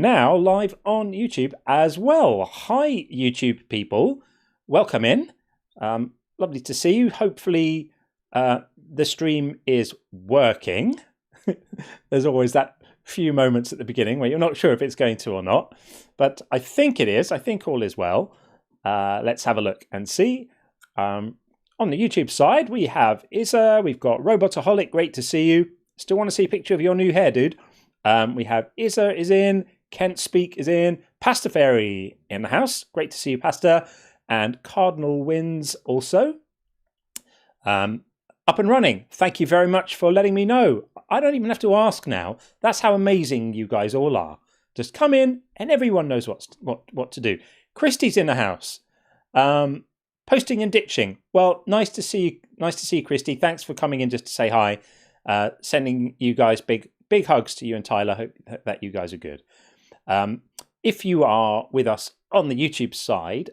now live on YouTube as well. Hi, YouTube people. Welcome in. Lovely to see you. Hopefully, the stream is working. There's always that few moments at the beginning where you're not sure if it's going to or not. But I think it is. I think all is well. Let's have a look and see. On the YouTube side, we have Isa. We've got Robotaholic. Great to see you. Still want to see a picture of your new hair, dude. We have Isa is in. Kent Speak is in. Pasta Fairy in the house. Great to see you, Pasta. And Cardinal Wins also. Up and running. Thank you very much for letting me know. I don't even have to ask now. That's how amazing you guys all are. Just come in and everyone knows what to do. Christy's in the house. Posting and ditching. Well, nice to see you, Christy. Thanks for coming in just to say hi. Sending you guys big hugs to you and Tyler. Hope that you guys are good. If you are with us on the YouTube side,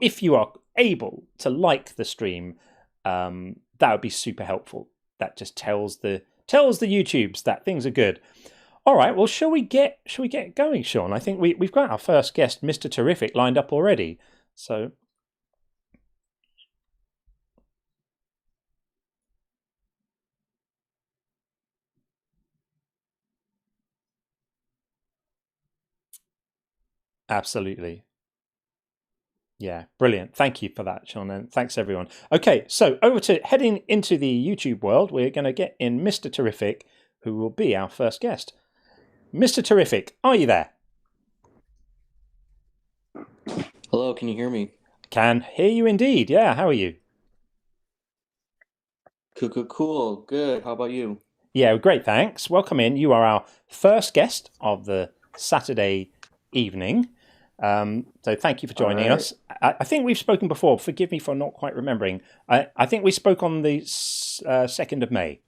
if you are able to like the stream, that would be super helpful. That just tells the YouTubes that things are good. All right. Well, shall we get going, Sean? I think we've got our first guest, Mr. Terrific, lined up already. So. Absolutely. Yeah, brilliant. Thank you for that, Sean, and thanks everyone. Okay, so heading into the YouTube world, we're going to get in Mr. Terrific, who will be our first guest. Mr. Terrific, are you there? Hello, can you hear me? Can hear you indeed. Yeah, how are you? Cool. Good. How about you? Yeah, great, thanks. Welcome in. You are our first guest of the Saturday evening. So thank you for joining us. I think we've spoken before. Forgive me for not quite remembering. I think we spoke on the 2nd of May.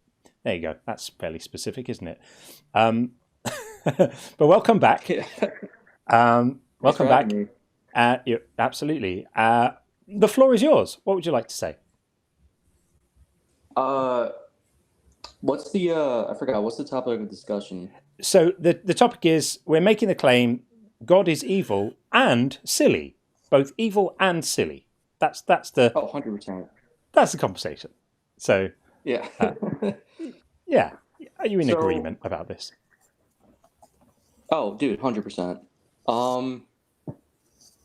There you go. That's fairly specific, isn't it? But welcome back. Welcome back. Absolutely. The floor is yours. What would you like to say? What's the I forgot. What's the topic of discussion? So the topic is we're making the claim God is evil and silly, both evil and silly. That's the 100%. That's the conversation. So yeah, yeah. Are you in agreement about this? Oh, dude, 100%.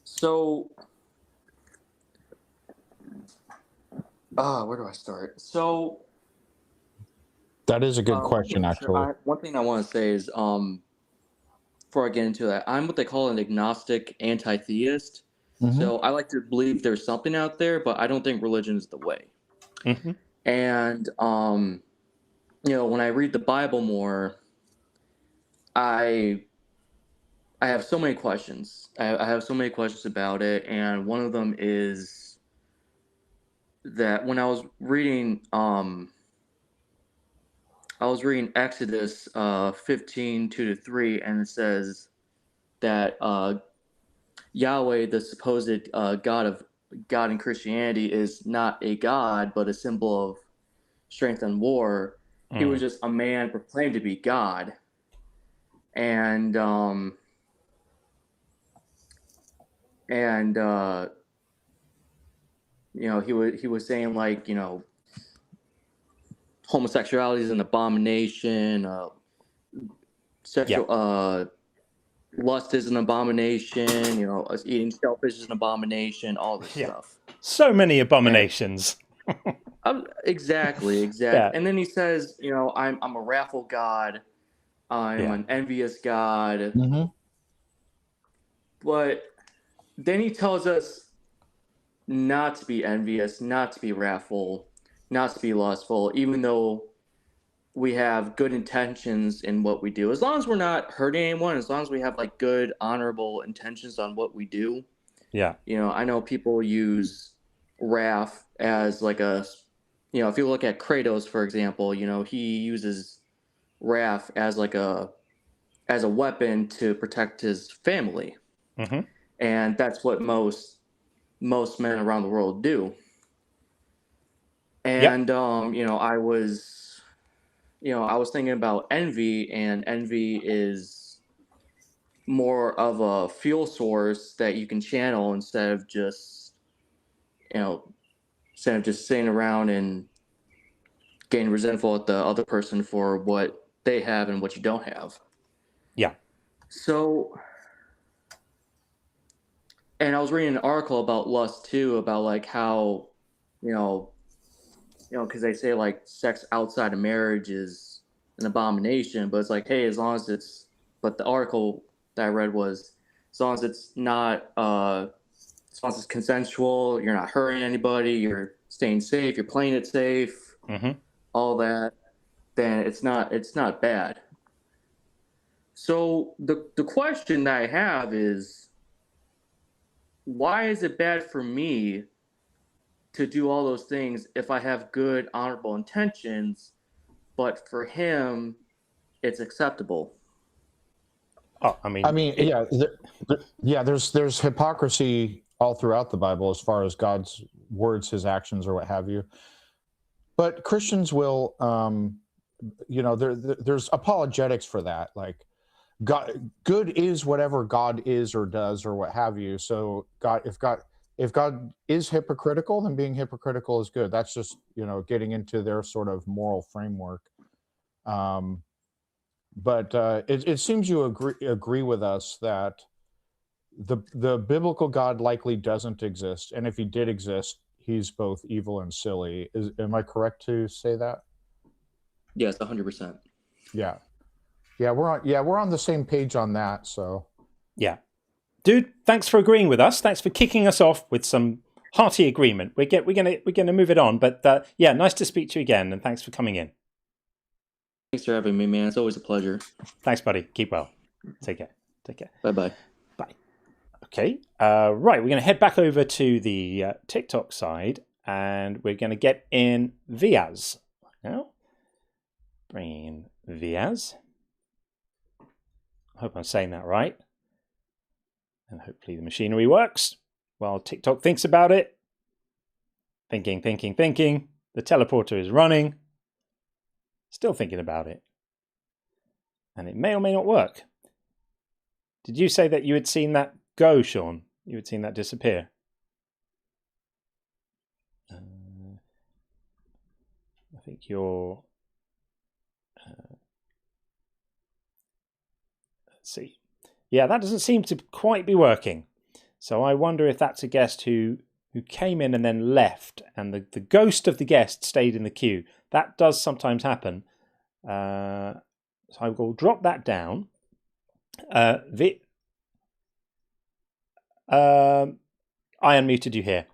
So, where do I start? So. That is a good question, actually. One thing I want to say is, before I get into that, I'm what they call an agnostic anti-theist. Mm-hmm. So I like to believe there's something out there, but I don't think religion is the way. Mm-hmm. And, when I read the Bible more, I have so many questions. I have so many questions about it, and one of them is that when I was reading Exodus 15, 2-3, and it says that Yahweh, the supposed God in Christianity, is not a god, but a symbol of strength and war. He was just a man proclaimed to be God. And he was saying, like, homosexuality is an abomination, sexual lust is an abomination, us eating shellfish is an abomination, all this stuff. So many abominations. Exactly. Yeah. And then he says, I'm a wrathful God, I'm an envious God. Mm-hmm. But then he tells us not to be envious, not to be wrathful, not to be lustful, even though we have good intentions in what we do. As long as we're not hurting anyone, as long as we have like good, honorable intentions on what we do. Yeah. I know people use wrath as like if you look at Kratos, for example, he uses wrath as a weapon to protect his family. Mm-hmm. And that's what most men around the world do. And I was thinking about envy, and envy is more of a fuel source that you can channel instead of just sitting around and getting resentful at the other person for what they have and what you don't have. Yeah. So, and I was reading an article about lust too, about like how, because they say like sex outside of marriage is an abomination, but it's like, hey, but the article that I read was, as long as it's not, as long as it's consensual, you're not hurting anybody, you're staying safe, you're playing it safe, all that, then it's not bad. So the question that I have is, why is it bad for me to do all those things if I have good, honorable intentions, but for him, it's acceptable? Oh, there's hypocrisy all throughout the Bible as far as God's words, his actions, or what have you. But Christians will, there's apologetics for that. Like, God, good is whatever God is or does or what have you. So if God is hypocritical, then being hypocritical is good. That's just, getting into their sort of moral framework. But it seems you agree with us that the biblical God likely doesn't exist, and if he did exist, he's both evil and silly. Am I correct to say that? Yes, 100%. Yeah, we're on the same page on that. So yeah, dude, thanks for agreeing with us. Thanks for kicking us off with some hearty agreement. We're gonna move it on. But nice to speak to you again, and thanks for coming in. Thanks for having me, man. It's always a pleasure. Thanks, buddy. Keep well. Take care. Bye-bye. Bye. Okay. Right. We're going to head back over to the TikTok side, and we're going to get in Viaz now. Bring in Viaz. I hope I'm saying that right. And hopefully the machinery works while TikTok thinks about it. Thinking. The teleporter is running. Still thinking about it. And it may or may not work. Did you say that you had seen that go, Sean? You had seen that disappear? I think you're... let's see. Yeah, that doesn't seem to quite be working. So I wonder if that's a guest who came in and then left, and the ghost of the guest stayed in the queue. That does sometimes happen. So I will drop that down. I unmuted you here,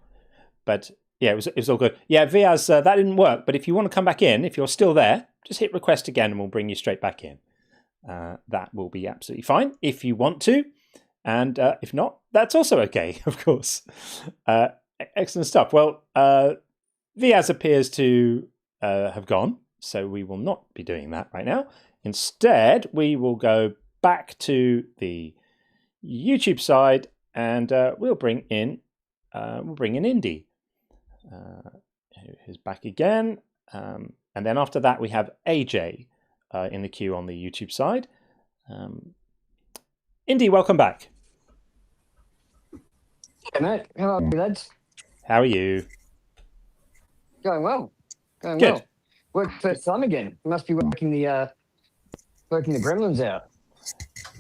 but yeah, it was all good. Yeah, Viaz, that didn't work. But if you want to come back in, if you're still there, just hit request again, and we'll bring you straight back in. That will be absolutely fine if you want to, and if not, that's also okay, of course. Excellent stuff. Well, Viaz appears to have gone, so we will not be doing that right now. Instead, we will go back to the YouTube side, and we'll bring in Indy. Who's back again, and then after that we have AJ in the queue on the YouTube side. Indy, welcome back. Hey mate, how are you lads? How are you? Going well. Good. Well. Work first time again. You must be working the gremlins out.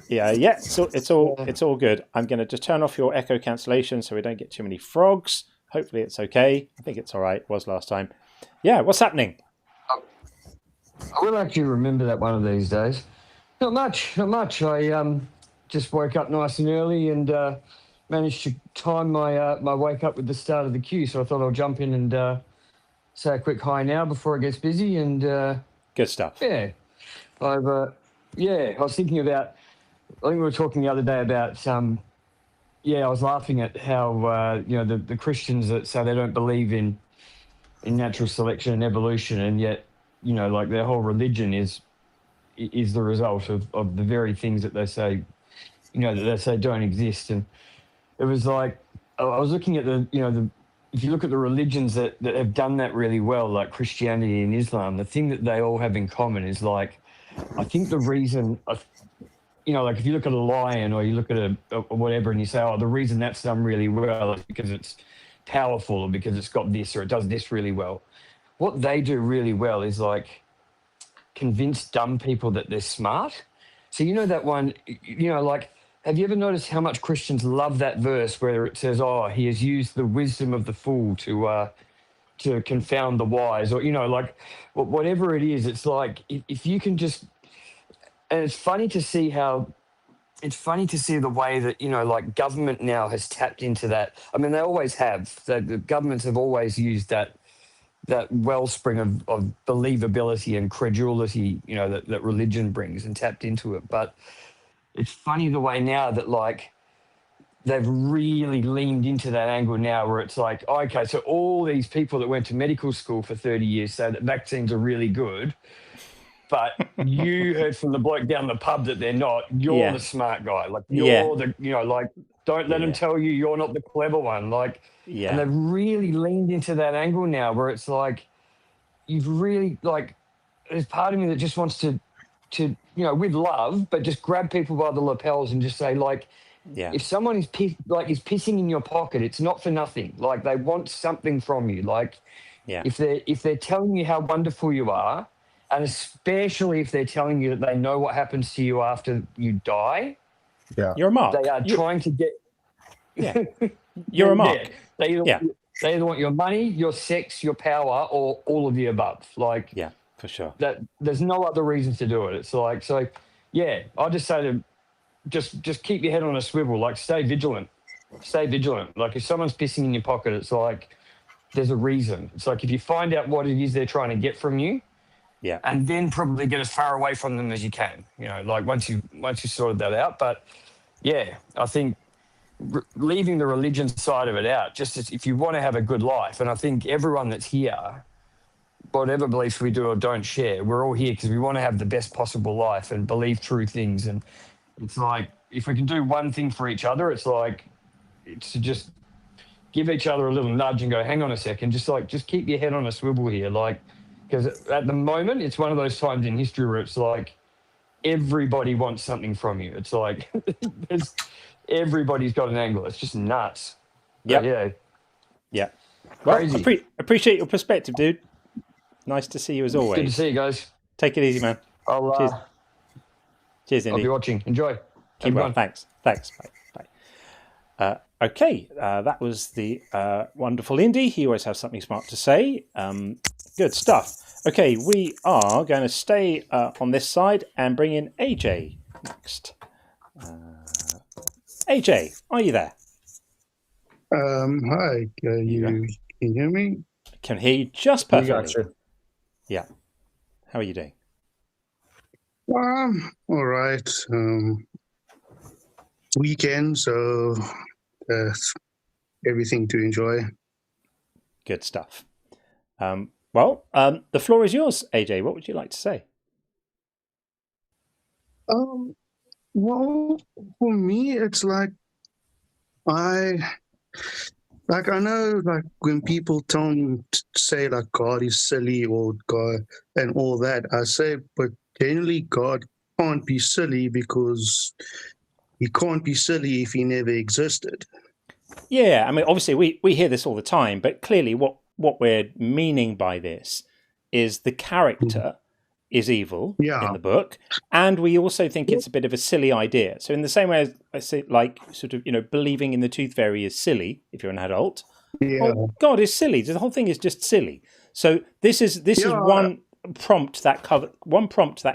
Yeah. So it's all good. I'm going to just turn off your echo cancellation so we don't get too many frogs. Hopefully it's okay. I think it's all right. It was last time. Yeah. What's happening? I will actually remember that one of these days. Not much. I just woke up nice and early and managed to time my wake up with the start of the queue. So I thought I'll jump in and say a quick hi now before it gets busy. And good stuff. Yeah, I was thinking about. I think we were talking the other day about I was laughing at how the Christians that say they don't believe in natural selection and evolution, and yet like their whole religion is the result of the very things that they say that they say don't exist. And it was like I was looking at if you look at the religions that have done that really well, like Christianity and Islam, the thing that they all have in common is like I think the reason you know, like if you look at a lion or you look at a whatever and you say, oh, the reason that's done really well is because it's powerful or because it's got this or it does this really well. What they do really well is like convince dumb people that they're smart. So you know that one, you know, like, have you ever noticed how much Christians love that verse where it says, oh, he has used the wisdom of the fool to confound the wise, or, you know, like whatever it is, it's like if you can just, and it's funny to see the way that, you know, like government now has tapped into that. I mean, they always have. The governments have always used that wellspring of believability and credulity, you know, that religion brings and tapped into it. But it's funny the way now that like they've really leaned into that angle now where it's like, okay, so all these people that went to medical school for 30 years say that vaccines are really good, but you heard from the bloke down the pub that they're not. You're the smart guy. Like you're the, you know, like don't let them tell you you're not the clever one. Like, and they've really leaned into that angle now where it's like, you've really like, there's part of me that just wants to, you know, with love, but just grab people by the lapels and just say like, if someone is pissing in your pocket, it's not for nothing. Like they want something from you. Like if they're telling you how wonderful you are, and especially if they're telling you that they know what happens to you after you die, you're a mark. They are trying to get. You're a mark. They either want your money, your sex, your power, or all of the above. Like for sure. That there's no other reason to do it. It's like so. Yeah, I just say to just keep your head on a swivel. Like stay vigilant. Stay vigilant. Like if someone's pissing in your pocket, it's like there's a reason. It's like if you find out what it is they're trying to get from you. Yeah, and then probably get as far away from them as you can. You know, like once you sorted that out. But yeah, I think leaving the religion side of it out, just as if you want to have a good life, and I think everyone that's here, whatever beliefs we do or don't share, we're all here because we want to have the best possible life and believe true things. And it's like if we can do one thing for each other, it's like it's to just give each other a little nudge and go, hang on a second, just keep your head on a swivel here, like. Because at the moment, it's one of those times in history where it's like everybody wants something from you. It's like everybody's got an angle. It's just nuts. Yeah. Well, appreciate your perspective, dude. Nice to see you as always. Good to see you guys. Take it easy, man. Cheers, Indy. I'll be watching. Enjoy. Keep on. Thanks. Bye. Okay, that was the wonderful Indy. He always has something smart to say. Good stuff. Okay, we are going to stay on this side and bring in AJ next. AJ, are you there? Hi. Can you hear me? Can hear you just perfectly. We got you. Yeah. How are you doing? All right. Weekend, so everything to enjoy. Good stuff. Well, the floor is yours, AJ. What would you like to say? Well, for me, it's like I know, like when people say like God is silly or God and all that, I say, but generally God can't be silly because he can't be silly if he never existed. Yeah, I mean, obviously we hear this all the time, but clearly what we're meaning by this is the character is evil in the book, and we also think it's a bit of a silly idea. So in the same way as I say, like sort of, you know, believing in the tooth fairy is silly if you're an adult. Well, God is silly. The whole thing is just silly. So this is one prompt that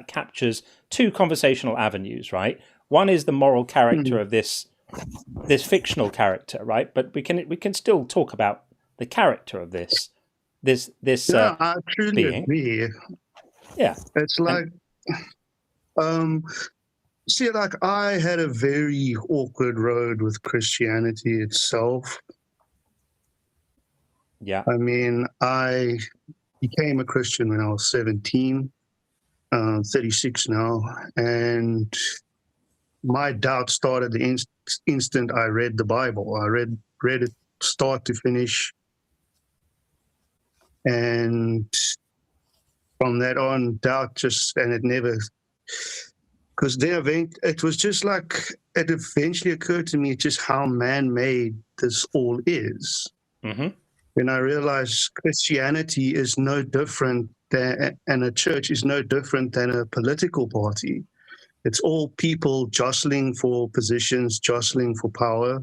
captures two conversational avenues, right? One is the moral character of this fictional character, right? But we can still talk about the character of this I truly agree. Yeah, it's like see, like I had a very awkward road with Christianity itself. Yeah, I mean, I became a Christian when I was 17, 36 now, and my doubt started the instant I read the Bible. I read it start to finish, and from that on, doubt it because it was just like, it eventually occurred to me just how man-made this all is. Mm-hmm. When I realized Christianity is no different and a church is no different than a political party. It's all people jostling for positions, jostling for power.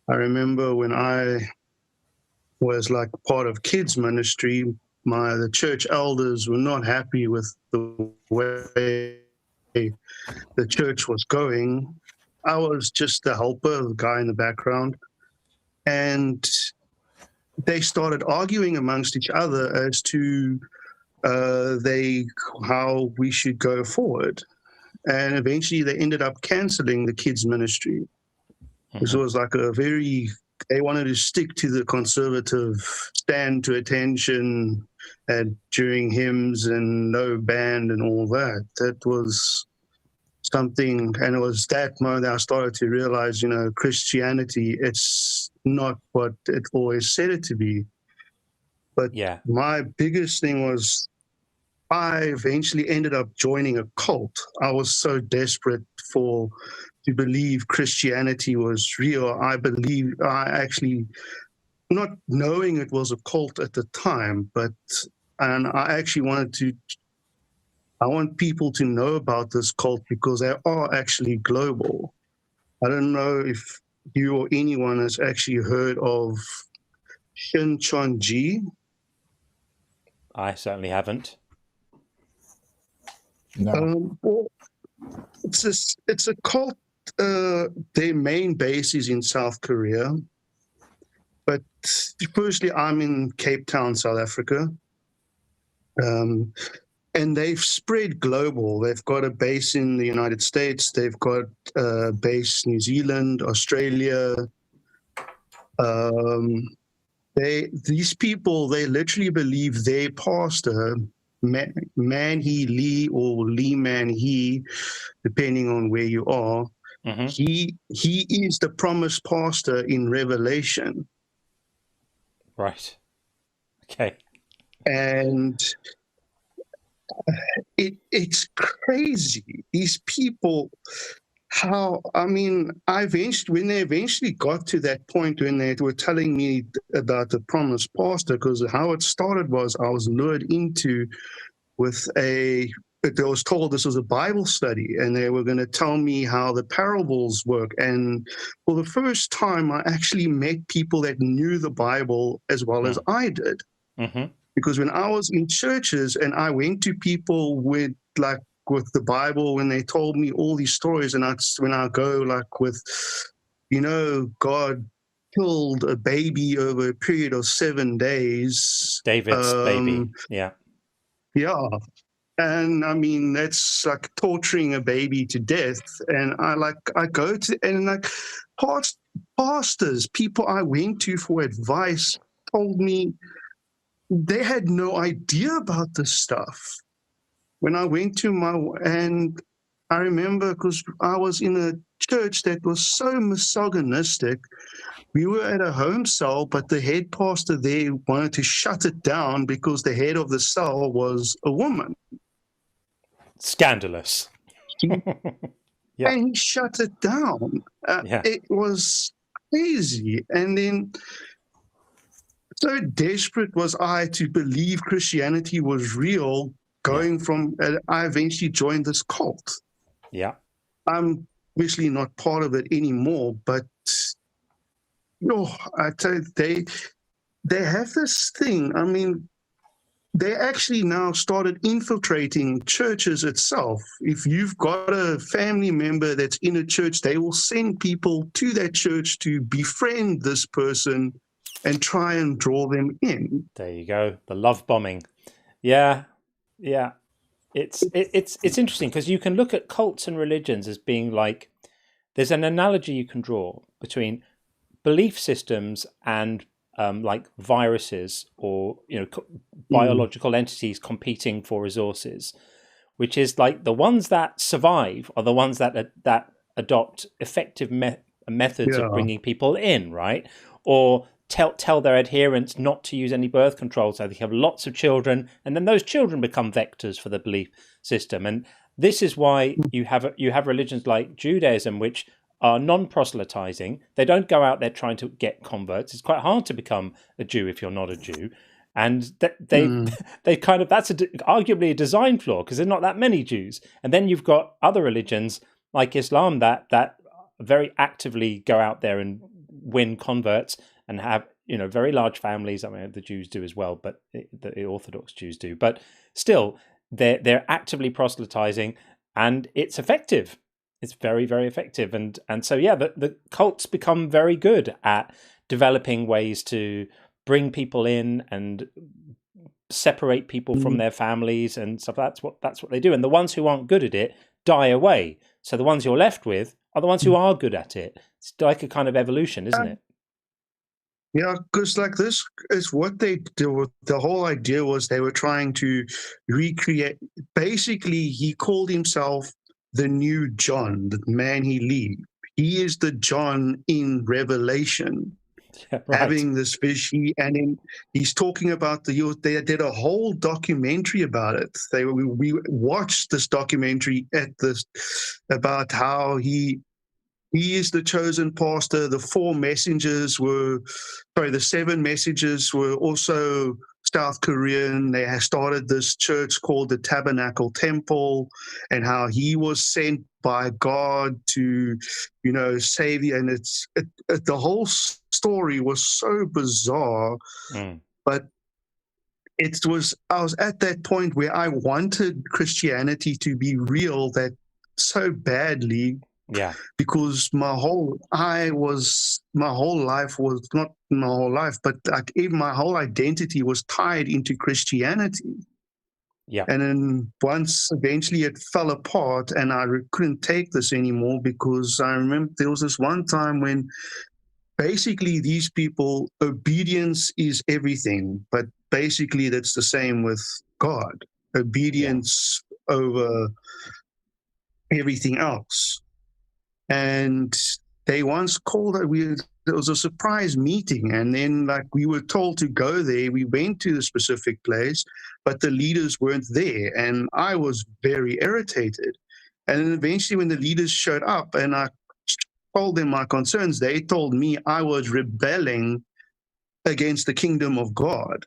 I remember when I was like part of kids ministry, the church elders were not happy with the way the church was going. I was just the helper, the guy in the background. And they started arguing amongst each other as to how we should go forward. And eventually they ended up canceling the kids ministry. This was like they wanted to stick to the conservative stand to attention during hymns and no band and all that. That was something, and it was that moment I started to realize, Christianity, it's not what it always said it to be. But my biggest thing was I eventually ended up joining a cult. I was so desperate to believe Christianity was real. I actually, not knowing it was a cult at the time, and I actually I want people to know about this cult because they are actually global. I don't know if you or anyone has actually heard of Shincheonji. I certainly haven't. No. Well, it's a cult. Their main base is in South Korea. But firstly, I'm in Cape Town, South Africa. And they've spread global. They've got a base in the United States. They've got a base New Zealand, Australia. These people, they literally believe their pastor, Man-hee Lee or Lee Man-hee, depending on where you are, he is the promised pastor in Revelation. Right. Okay. And it's crazy. These people, when they eventually got to that point when they were telling me about the promised pastor, because how it started was I was lured into I was told this was a Bible study and they were going to tell me how the parables work. And for the first time, I actually met people that knew the Bible as well as I did. Because when I was in churches and I went to people with the Bible, when they told me all these stories, and when I go with, God killed a baby over a period of 7 days. David's baby. Yeah. Yeah. And that's like torturing a baby to death. And I go to, and pastors, people I went to for advice told me they had no idea about this stuff. When I went to and I remember because I was in a church that was so misogynistic. We were at a home cell, but the head pastor there wanted to shut it down because the head of the cell was a woman. Scandalous. Yeah. And he shut it down. It was crazy. And then so desperate was I to believe Christianity was real, I eventually joined this cult. Yeah. I'm obviously not part of it anymore, but I tell you, they have this thing. They actually now started infiltrating churches itself. If you've got a family member that's in a church, they will send people to that church to befriend this person and try and draw them in. There you go. The love bombing. Yeah. Yeah. It's interesting because you can look at cults and religions as being like, there's an analogy you can draw between belief systems and like viruses or biological entities competing for resources, which is like the ones that survive are the ones that adopt effective methods of bringing people in, right? Or tell their adherents not to use any birth control, so they have lots of children, and then those children become vectors for the belief system. And This is why you have religions like Judaism, which are non-proselytizing. They don't go out there trying to get converts. It's quite hard to become a Jew if you're not a Jew, and they kind of, that's arguably a design flaw because there's not that many Jews. And then you've got other religions like Islam that very actively go out there and win converts and have very large families. I mean, the Jews do as well, but the Orthodox Jews do. But still, they're actively proselytizing, and it's effective. It's very, very effective. And so, yeah, the cults become very good at developing ways to bring people in and separate people from their families and stuff. That's what they do. And the ones who aren't good at it die away. So the ones you're left with are the ones who are good at it. It's like a kind of evolution, isn't it? Yeah, because like this is what they do. The whole idea was they were trying to recreate. Basically, he called himself the new John, the man he lead. He is the John in Revelation, having this vision, and then he's talking about they did a whole documentary about it. We watched this documentary about how he is the chosen pastor. The 7 messages were also South Korean. They had started this church called the Tabernacle Temple, and how he was sent by God to, save you. And the whole story was so bizarre, but I was at that point where I wanted Christianity to be real that so badly. Yeah, because my whole life was not my whole life, but like even my whole identity was tied into Christianity. Yeah, and then once eventually it fell apart, and I couldn't take this anymore, because I remember there was this one time when basically these people, obedience is everything, but basically that's the same with God. Obedience over everything else. And they once called it, there was a surprise meeting, and then we were told to go there. We went to the specific place, but the leaders weren't there, and I was very irritated. And then eventually when the leaders showed up and I told them my concerns, they told me I was rebelling against the kingdom of God.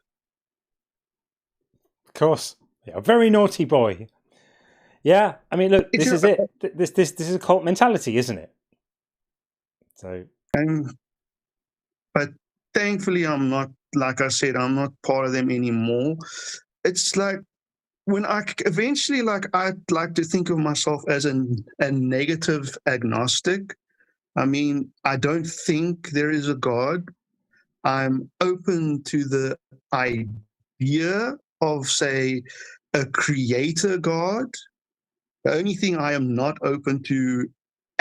Of course. Yeah, a very naughty boy. Yeah, I mean, look, this is it. This is a cult mentality, isn't it? So, but thankfully, I'm not. Like I said, I'm not part of them anymore. It's like when I'd like to think of myself as a negative agnostic. I mean, I don't think there is a God. I'm open to the idea of, say, a creator God. The only thing I am not open to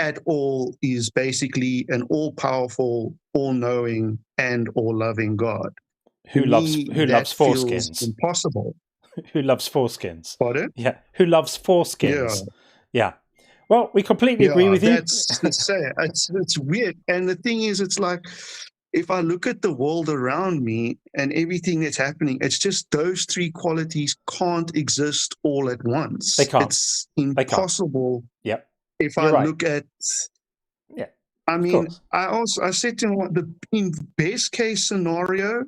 at all is basically an all-powerful, all-knowing, and all-loving God. Who loves foreskins? Impossible. Who loves foreskins? Pardon? Yeah. Who loves foreskins? Yeah. Well, we completely agree with you. It's weird. And the thing is, it's like, if I look at the world around me and everything that's happening, it's just those 3 qualities can't exist all at once. They can't. It's impossible. Yep. If You're right. look at, yeah, I mean, I said to him, in best case scenario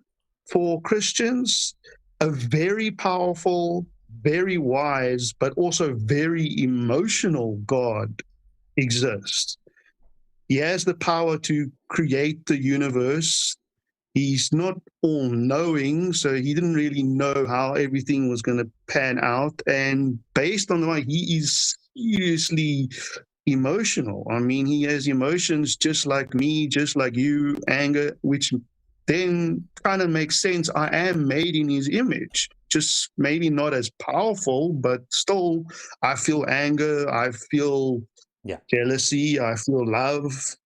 for Christians, a very powerful, very wise, but also very emotional God exists. He has the power to create the universe. He's not all-knowing, so he didn't really know how everything was going to pan out. And based on the way, he is seriously emotional. I mean, he has emotions just like me, just like you, anger, which then kind of makes sense. I am made in his image, just maybe not as powerful, but still I feel anger, I feel jealousy, I feel love,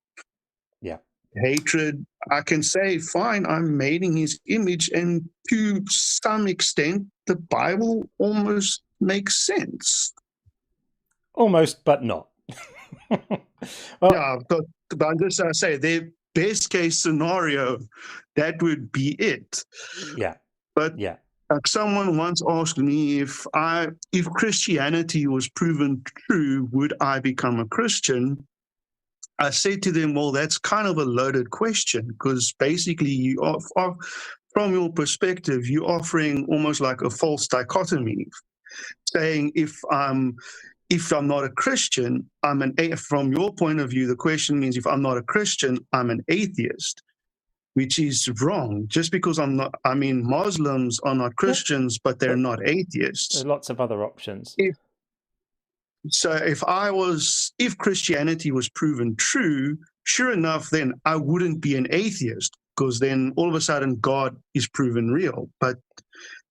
hatred. I can say, fine, I'm made in his image, and to some extent the Bible almost makes sense. Almost, but not. But I'm just say their best case scenario, that would be it. Yeah. But Someone once asked me if Christianity was proven true, would I become a Christian? I said to them, well, that's kind of a loaded question, because basically you are, from your perspective, you're offering almost like a false dichotomy, saying if I'm not a Christian, from your point of view, the question means if I'm not a Christian, I'm an atheist, which is wrong. Just because Muslims are not Christians, but they're not atheists. There are lots of other options. If Christianity was proven true, sure enough, then I wouldn't be an atheist, because then all of a sudden God is proven real. But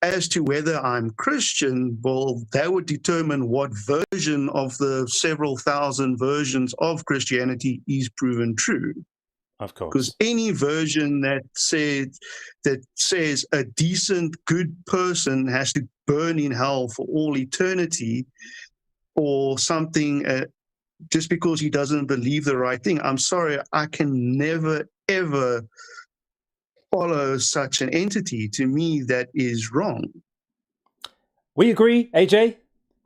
as to whether I'm Christian, well, that would determine what version of the several thousand versions of Christianity is proven true. Of course. Because any version that says a decent, good person has to burn in hell for all eternity, or something, just because he doesn't believe the right thing, I'm sorry, I can never, ever follow such an entity. To me, that is wrong. We agree, AJ.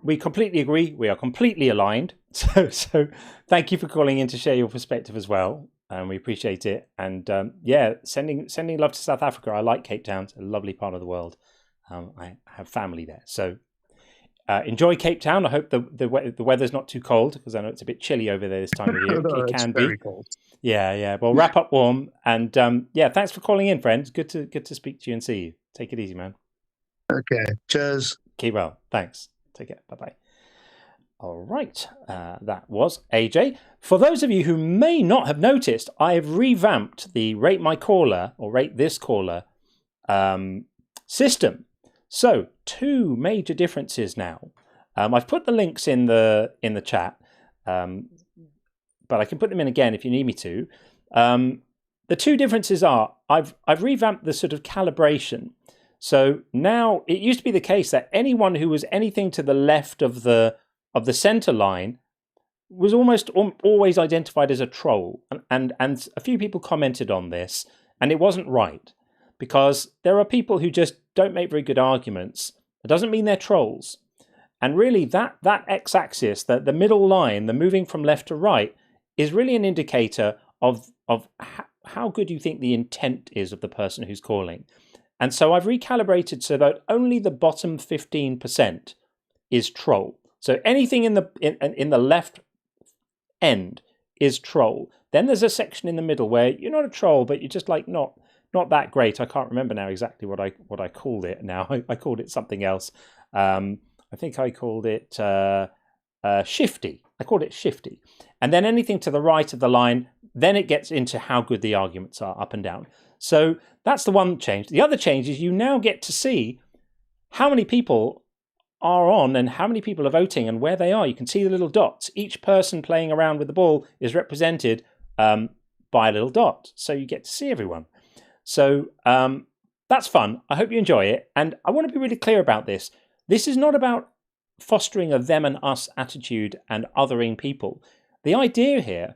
We completely agree. We are completely aligned. So thank you for calling in to share your perspective as well. And we appreciate it. And sending love to South Africa. I like Cape Town. It's a lovely part of the world. I have family there. So enjoy Cape Town. I hope the weather's not too cold, because I know it's a bit chilly over there this time of year. It can be very cold. Yeah. Well, wrap up warm. And thanks for calling in, friends. Good to speak to you and see you. Take it easy, man. Okay. Cheers. Keep well. Thanks. Take care. Bye-bye. All right. That was AJ. For those of you who may not have noticed, I have revamped the Rate My Caller or Rate This Caller system. So 2 major differences now. I've put the links in the chat, but I can put them in again if you need me to. The 2 differences are I've revamped the sort of calibration. So now it used to be the case that anyone who was anything to the left of the center line was almost always identified as a troll, and a few people commented on this, and it wasn't right, because there are people who just don't make very good arguments. It doesn't mean they're trolls. And really that x-axis, the middle line, the moving from left to right, is really an indicator of how good you think the intent is of the person who's calling. And so I've recalibrated so that only the bottom 15% is troll. So anything in the left end is troll. Then there's a section in the middle where you're not a troll, but you're just like not that great. I can't remember now exactly what I called it now. I called it something else. I think I called it shifty. I called it shifty. And then anything to the right of the line, then it gets into how good the arguments are up and down. So that's the one change. The other change is you now get to see how many people are on and how many people are voting and where they are. You can see the little dots. Each person playing around with the ball is represented by a little dot. So you get to see everyone. So that's fun. I hope you enjoy it. And I want to be really clear about this. This is not about fostering a them and us attitude and othering people. The idea here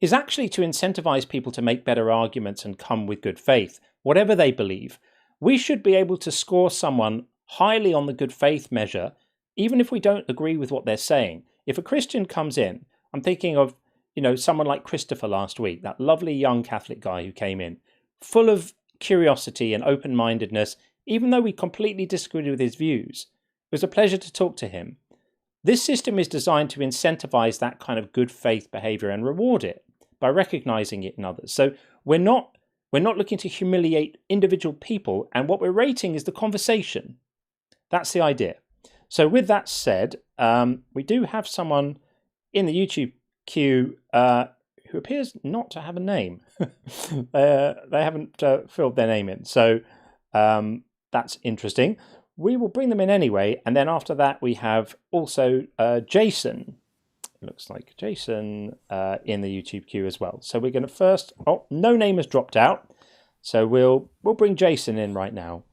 is actually to incentivize people to make better arguments and come with good faith, whatever they believe. We should be able to score someone highly on the good faith measure, even if we don't agree with what they're saying. If a Christian comes in, I'm thinking of, someone like Christopher last week, that lovely young Catholic guy who came in, full of curiosity and open-mindedness, even though we completely disagreed with his views. It was a pleasure to talk to him. This system is designed to incentivize that kind of good faith behavior and reward it by recognizing it in others. So we're not looking to humiliate individual people, and what we're rating is the conversation. That's the idea. So with that said, we do have someone in the YouTube queue who appears not to have a name. They haven't filled their name in. So that's interesting. We will bring them in anyway. And then after that, we have also Jason. It looks like Jason in the YouTube queue as well. So we're going to first... Oh, no name has dropped out. So we'll bring Jason in right now.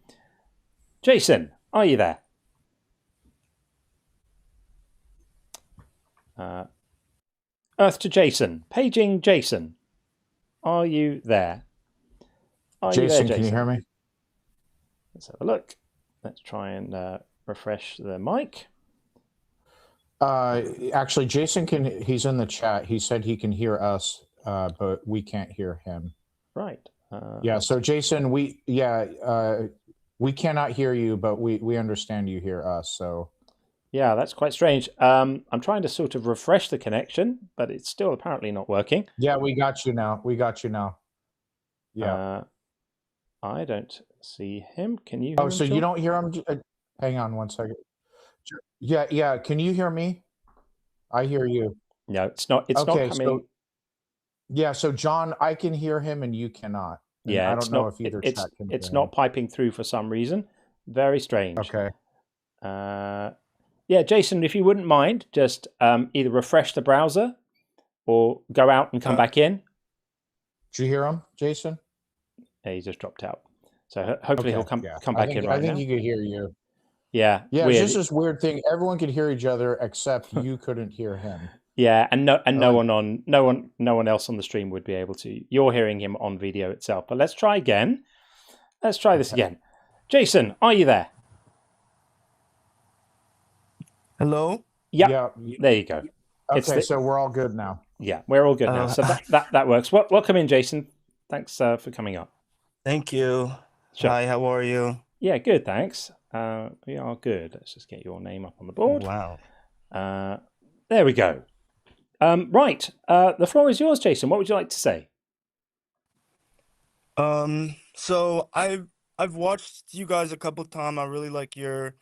Jason, are you there? Earth to Jason. Paging Jason. Are you there? Jason, can you hear me? Let's have a look. Let's try and refresh the mic. Actually, Jason he's in the chat. He said he can hear us, but we can't hear him. Right. Yeah. So Jason, we cannot hear you, but we understand you hear us. So. Yeah, that's quite strange. I'm trying to sort of refresh the connection, but it's still apparently not working. Yeah, we got you now. Yeah. I don't see him. Can you hear Oh, him? so you don't hear him? Hang on one second. Yeah. Can you hear me? I hear you. No, it's not. It's not coming. So John, I can hear him and you cannot. And Yeah, I don't know if either chat can. It's not piping through for some reason. Very strange. Okay. Yeah, Jason, if you wouldn't mind, just either refresh the browser or go out and come back in. Did you hear him, Jason? Yeah, he just dropped out. So hopefully he'll come back in right now. I think he could hear you. Yeah. Yeah, it's just this weird thing. Everyone could hear each other except you couldn't hear him. Yeah, and no one else on the stream would be able to. You're hearing him on video itself. But let's try again. Let's try this again. Jason, are you there? Hello? Yep. Yeah. There you go. Okay, so we're all good now. Yeah, we're all good now. So that works. Welcome in, Jason. Thanks for coming up. Thank you. Sure. Hi, how are you? Yeah, good, thanks. We are good. Let's just get your name up on the board. Oh, wow. There we go. Right. The floor is yours, Jason. What would you like to say? So I've watched you guys a couple times. I really like your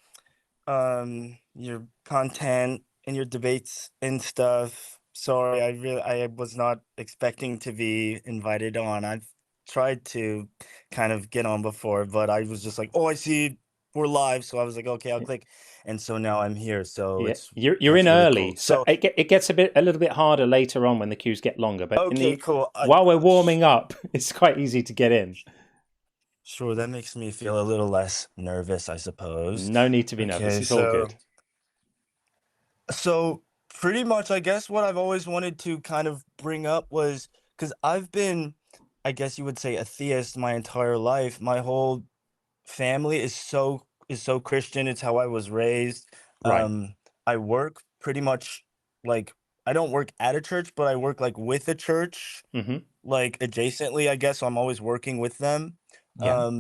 content and your debates and stuff. Sorry, I was not expecting to be invited on. I've tried to kind of get on before, but I was just like, oh, I see we're live, so I was like, okay, I'll click, and so now I'm here. So yeah, you're in really early, cool. So it gets a little bit harder later on when the queues get longer. But okay, cool. While we're warming up, it's quite easy to get in. Sure, that makes me feel a little less nervous, I suppose. No need to be nervous. It's all good. So pretty much, I guess what I've always wanted to kind of bring up was because I've been, I guess you would say, a theist my entire life. My whole family is so Christian. It's how I was raised. Right. I work pretty much like I don't work at a church, but I work like with a church, like adjacently, I guess. So I'm always working with them. Yeah.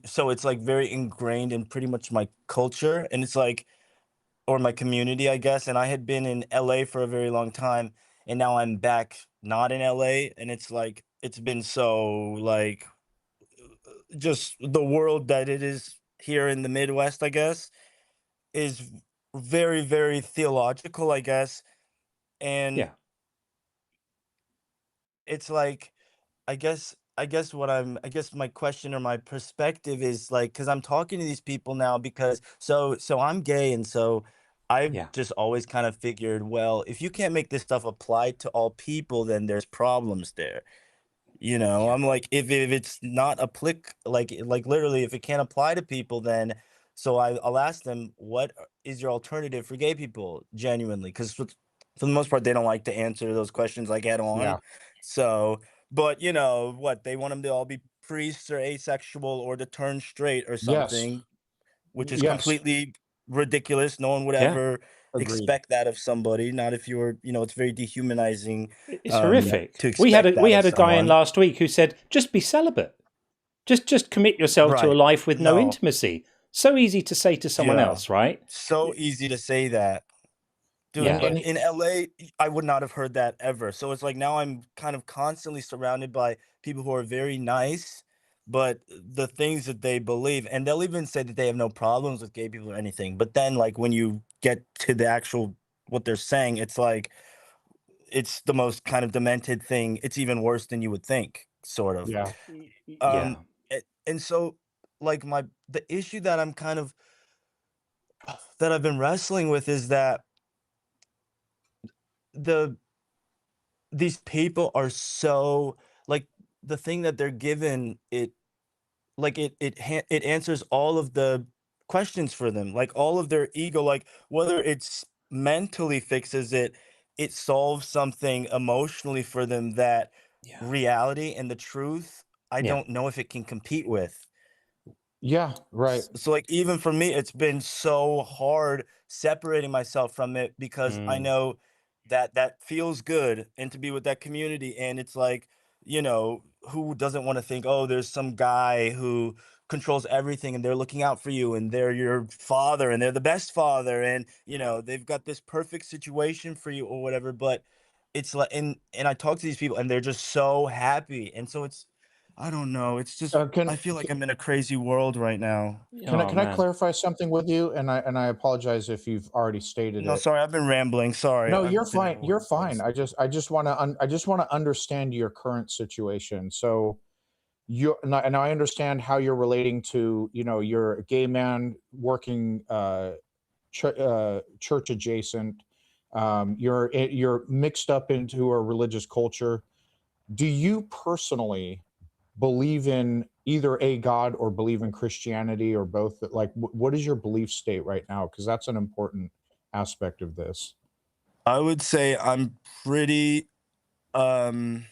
So it's like very ingrained in pretty much my culture, and it's like, or my community, I guess. And I had been in LA for a very long time, and now I'm back not in LA, and it's like it's been so like just the world that it is here in the Midwest, I guess, is very, very theological, I guess. And yeah, it's like, I guess my question or my perspective is like, because I'm talking to these people now because so I'm gay, and so I've just always kind of figured, well, if you can't make this stuff apply to all people, then there's problems there. You know, I'm like, if it's not like literally, if it can't apply to people, then so I'll ask them, what is your alternative for gay people genuinely? Because for the most part, they don't like to answer those questions like head on. Yeah. So, but you know what, they want them to all be priests or asexual or to turn straight or something, which is completely ridiculous. No one would ever expect that of somebody. Not if you're, it's very dehumanizing. It's horrific. To we had a guy in last week who said, just be celibate. Just commit yourself to a life with no intimacy. So easy to say to someone else, right? So easy to say that. Dude, but in LA, I would not have heard that ever. So it's like now I'm kind of constantly surrounded by people who are very nice, but the things that they believe, and they'll even say that they have no problems with gay people or anything. But then like when you get to the actual what they're saying, it's like it's the most kind of demented thing. It's even worse than you would think, sort of. Yeah. And so like the issue that I'm kind of that I've been wrestling with is that these people are so like the thing that they're given, it answers all of the questions for them, like all of their ego, like whether it's mentally fixes it, it solves something emotionally for them that reality and the truth, I don't know if it can compete with. Yeah, right. So like even for me, it's been so hard separating myself from it because I know that that feels good and to be with that community. And it's like, who doesn't want to think, oh, there's some guy who controls everything and they're looking out for you and they're your father and they're the best father and they've got this perfect situation for you or whatever. But it's like and I talk to these people and they're just so happy. And so it's I don't know. It's just Can I feel like I'm in a crazy world right now. Oh can I man. clarify something with you? And I apologize if you've already stated No, it. sorry, I've been rambling. Sorry, No, you're I've been in fine. a You're weird fine. place. I just want to I just want to understand your current situation. So and I understand how you're relating to, you're a gay man working church adjacent. You're mixed up into a religious culture. Do you personally believe in either a God or believe in Christianity or both? Like, what is your belief state right now? Because that's an important aspect of this. I would say I'm pretty um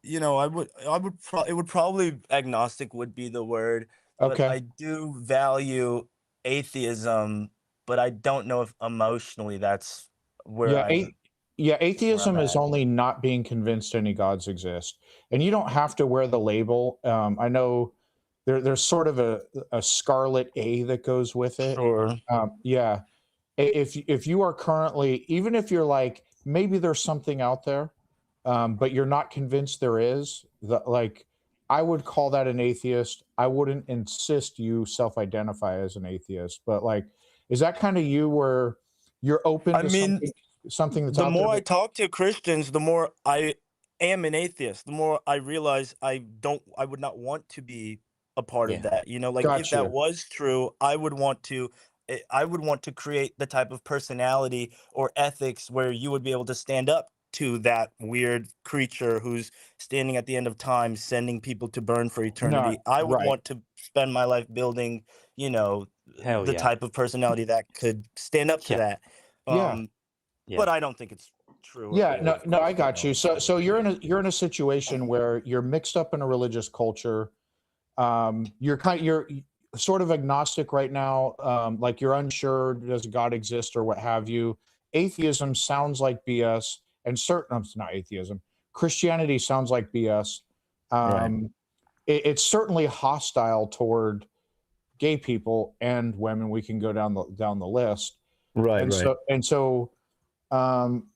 it would probably agnostic would be the word, but Okay. I do value atheism, but I don't know if emotionally that's where Yeah. I'm Yeah. where I'm Atheism is at. only not being convinced any gods exist. And you don't have to wear the label. I know there's sort of a scarlet A that goes with it. Sure. Yeah. If you are currently, even if you're like, maybe there's something out there, but you're not convinced there is, like, I would call that an atheist. I wouldn't insist you self-identify as an atheist, but like, is that kind of you where you're open I to mean, something that's the out there? more I talk to Christians, the more I am an atheist, the more I realize I would not want to be a part of Yeah. that. Like if that Gotcha. was true, I would want to create the type of personality or ethics where you would be able to stand up to that weird creature who's standing at the end of time, sending people to burn for No, eternity. I would right. want to spend my life building, Hell the yeah. type of personality that could stand up to Yeah. that. Yeah. Um, Yeah. but I don't think it's true or Yeah, real, of no, I course. I got know you. it's So manipulated. you're in a situation where you're mixed up in a religious culture. You're sort of agnostic right now. Like you're unsure, does God exist or what have you. Atheism sounds like BS, and it's not atheism. Christianity sounds like BS. Right. It's certainly hostile toward gay people and women. We can go down the list, Right, and right. um,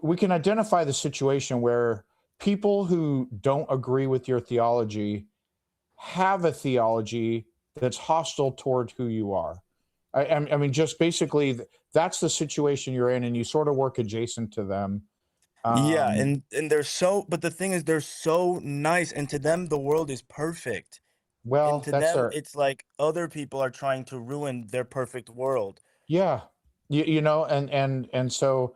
we can identify the situation where people who don't agree with your theology have a theology that's hostile toward who you are. I mean, just basically, that's the situation you're in, and you sort of work adjacent to them. Yeah, Um, and but the thing is they're so nice, and to them the world is perfect. And well, to that's them their it's like other people are trying to ruin their perfect world. yeah, and so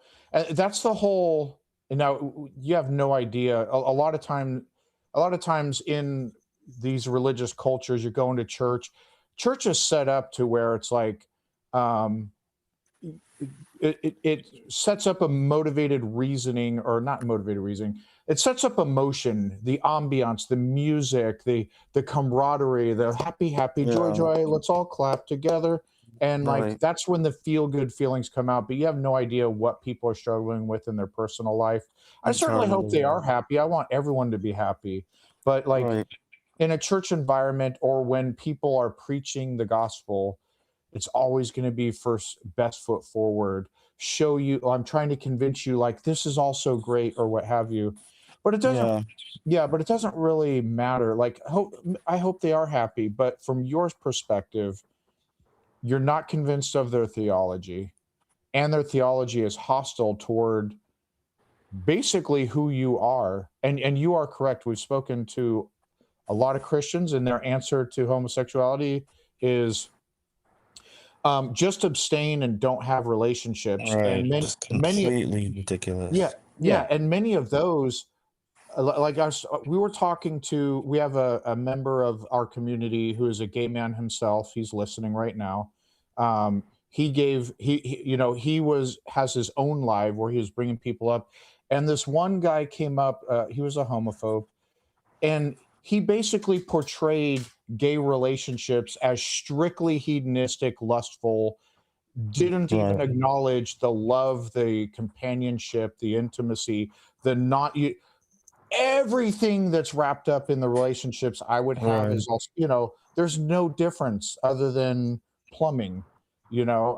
that's the whole. Now you have no idea. A lot of times in these religious cultures, you're going to church. Church is set up to where it's like, um, it sets up a motivated reasoning, or not motivated reasoning. It sets up emotion, the ambiance, the music, the camaraderie, the happy joy Yeah, joy. Let's all clap together, and like right. that's when the feel good feelings come out. But you have no idea what people are struggling with in their personal life. I certainly hope they are Eternally. happy. I want everyone to be happy, but like Right. in a church environment or when people are preaching the gospel, it's always going to be first best foot forward, show you, I'm trying to convince you like this is also great or what have you. But it doesn't, Yeah. yeah, but it doesn't really matter. Like I hope they are happy, but from your perspective, you're not convinced of their theology, and their theology is hostile toward basically who you are. And you are correct. We've spoken to a lot of Christians, and their answer to homosexuality is just abstain and don't have relationships. Right. And Just many, completely yeah, ridiculous. yeah, Yeah. and many of those, like us, we were talking to. We have a member of our community who is a gay man himself. He's listening right now. He has his own live where he was bringing people up, and this one guy came up. He was a homophobe, and he basically portrayed gay relationships as strictly hedonistic, lustful, didn't even acknowledge the love, the companionship, the intimacy, the not you everything that's wrapped up in the relationships I would have is also, you know, there's no difference other than plumbing, you know.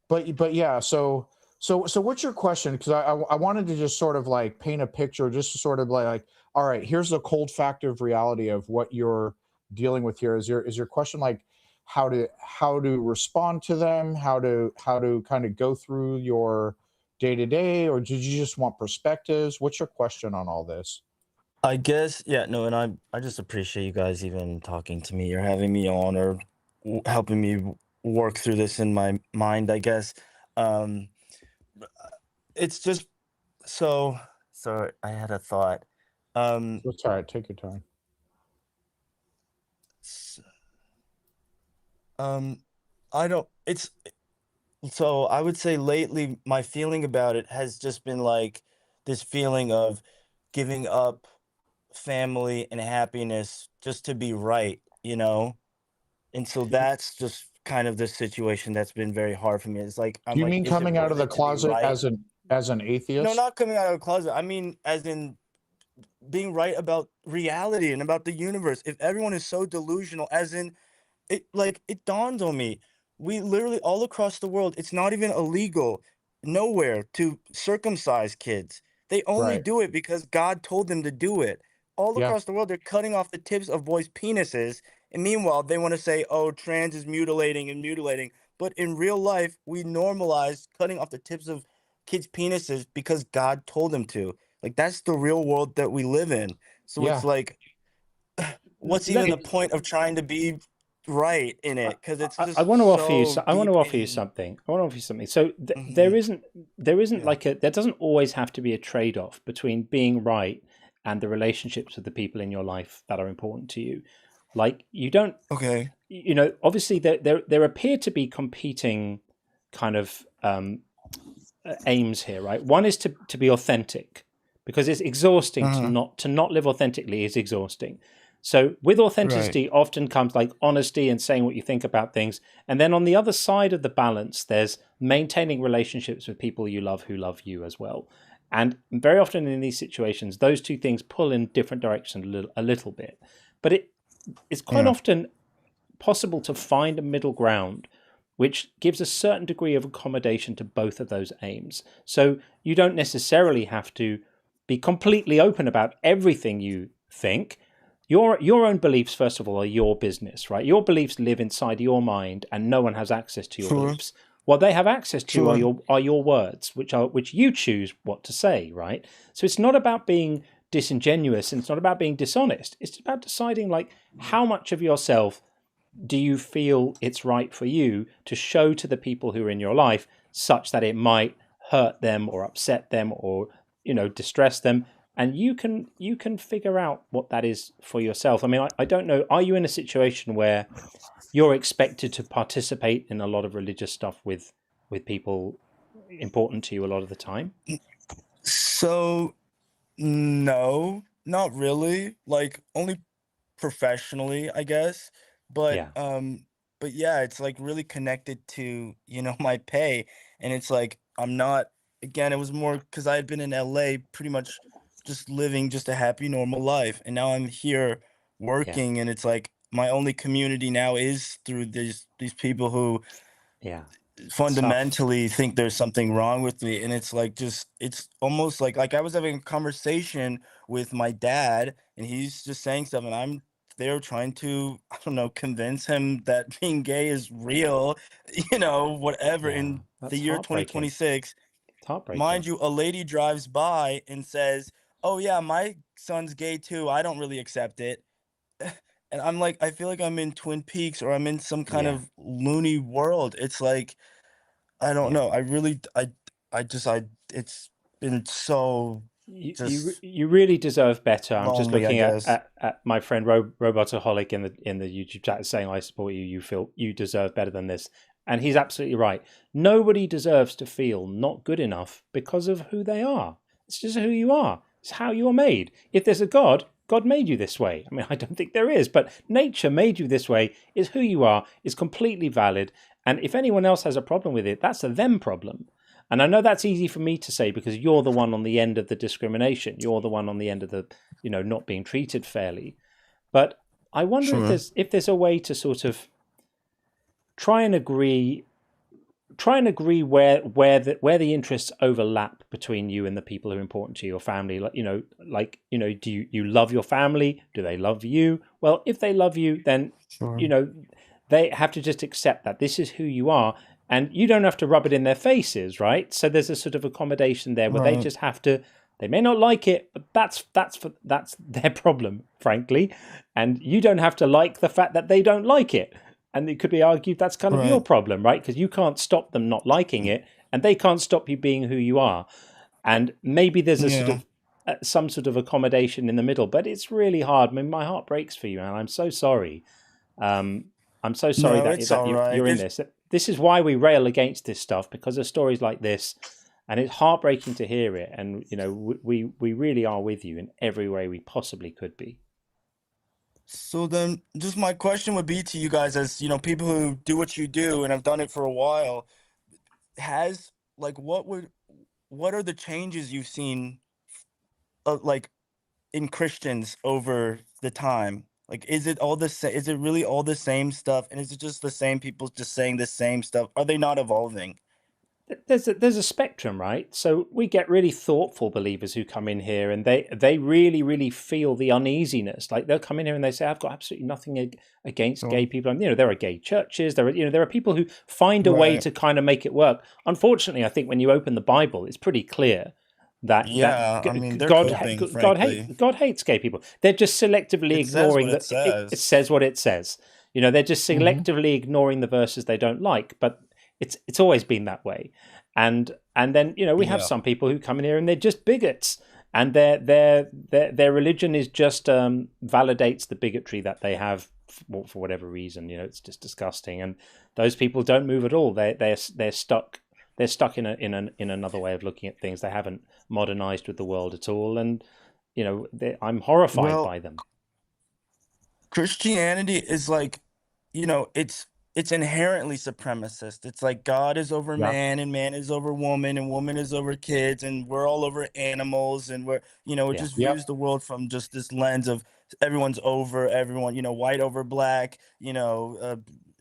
But yeah, so what's your question? Because I wanted to just sort of like paint a picture, just to sort of like, all right, here's the cold fact of reality of what you're dealing with here. Is your question like how to respond to them, how to kind of go through your day to day, or did you just want perspectives? What's your question on all this? I guess, yeah, no, and I just appreciate you guys even talking to me or having me on or helping me work through this in my mind, I guess. Um, it's just so sorry, I had a thought. That's all right. Take your time. I don't, it's so I would say lately my feeling about it has just been like this feeling of giving up family and happiness just to be right, you know? And so that's just kind of the situation that's been very hard for me. It's like Do I'm you like, mean is it coming out of worth the it to be closet right? as an No, atheist? not coming out of the closet. I mean, as in being right about reality and about the universe. If everyone is so delusional, as in it dawned on me. We literally all across the world, it's not even illegal nowhere to circumcise kids. They only Right. do it because God told them to do it. All Yeah. across the world, they're cutting off the tips of boys' penises. And meanwhile, they want to say, oh, trans is mutilating and mutilating. But in real life, we normalize cutting off the tips of kids' penises because God told them to. Like, that's the real world that we live in. So Yeah. it's like, what's Let even me. the point of trying to be right in it? Because it's I want to just offer you. so I want to deep offer you in. something. I want to offer you something. So Mhm. there isn't Yeah. like a. There doesn't always have to be a trade off between being right and the relationships with the people in your life that are important to you. Like you don't. Okay. You know, obviously there appear to be competing kind of aims here, right? One is to be authentic because it's exhausting Uh-huh. to not live authentically is exhausting. So with Right. authenticity often comes like honesty and saying what you think about things. And then on the other side of the balance, there's maintaining relationships with people you love who love you as well. And very often in these situations, those two things pull in different directions a little bit. But it's quite Yeah. often possible to find a middle ground which gives a certain degree of accommodation to both of those aims. So you don't necessarily have to be completely open about everything you think. Your own beliefs, first of all, are your business, right? Your beliefs live inside your mind, and no one has access to your Sure. beliefs. What they have access to Sure. are your words, which you choose what to say, right? So it's not about being disingenuous, and it's not about being dishonest. It's about deciding like how much of yourself do you feel it's right for you to show to the people who are in your life such that it might hurt them or upset them or distress them, and you can figure out what that is for yourself. I mean, I don't know, are you in a situation where you're expected to participate in a lot of religious stuff with people important to you a lot of the time? So no, not really. Like only professionally, I guess. But Yeah, but yeah, it's like really connected to, my pay. And it's like I'm not, again, it was more because I had been in LA pretty much just living just a happy normal life. And now I'm here yeah, working and it's like my only community now is through these people who yeah. Tough. fundamentally think there's something wrong with me. And it's like just it's almost like I was having a conversation with my dad and he's just saying stuff and I'm there trying to, I don't know, convince him that being gay is real, whatever. Yeah, In the that's year heartbreaking. 2026, It's heartbreaking. mind you, a lady drives by and says, oh yeah, my son's gay too, I don't really accept it. And I'm like, I feel like I'm in Twin Peaks or I'm in some kind Yeah, of loony world. It's like I don't yeah. know. I really, I just, it's been so just You really deserve better. I'm just lonely, I looking guess. at my friend Robotaholic in the YouTube chat saying I support you. You feel you deserve better than this, and he's absolutely right. Nobody deserves to feel not good enough because of who they are. It's just who you are. It's how you're made. If there's a God, God made you this way. I mean, I don't think there is, but nature made you this way. Is who you are. Is completely valid. And if anyone else has a problem with it, that's a them problem. And I know that's easy for me to say because you're the one on the end of the discrimination. You're the one on the end of the, not being treated fairly. But I wonder if there's a way to sort of try and agree where the interests overlap between you and the people who are important to your family. Do you love your family? Do they love you? Well, if they love you, then they have to just accept that this is who you are, and you don't have to rub it in their faces, right? So there's a sort of accommodation there where they just have to. They may not like it, but that's their problem, frankly, and you don't have to like the fact that they don't like it. And it could be argued that's kind of your problem, right? Because you can't stop them not liking it, and they can't stop you being who you are. And maybe there's a sort of some sort of accommodation in the middle, but it's really hard. I mean, my heart breaks for you, and I'm so sorry. I'm so sorry that you're in this. This is why we rail against this stuff, because of stories like this, and it's heartbreaking to hear it. And we really are with you in every way we possibly could be. So then, just my question would be to you guys, as people who do what you do and have done it for a while, what are the changes you've seen, in Christians over the time? Like, is it really all the same stuff, and is it just the same people just saying the same stuff? Are they not evolving? There's a spectrum, right? So we get really thoughtful believers who come in here, and they really, really feel the uneasiness. Like they'll come in here and they say, "I've got absolutely nothing against gay people." And there are gay churches. There are people who find a way to kind of make it work. Unfortunately, I think when you open the Bible, it's pretty clear that God hates gay people. They're just selectively ignoring that. It says what it says. They're just selectively ignoring the verses they don't like, but. It's always been that way, and then we have some people who come in here and they're just bigots, and their religion is just validates the bigotry that they have for whatever reason. It's just disgusting, and those people don't move at all. They're stuck in another way of looking at things. They haven't modernized with the world at all, and I'm horrified by them. Christianity is it's inherently supremacist. It's like God is over man, and man is over woman, and woman is over kids, and we're all over animals, and it just views the world from just this lens of everyone's over everyone, white over black,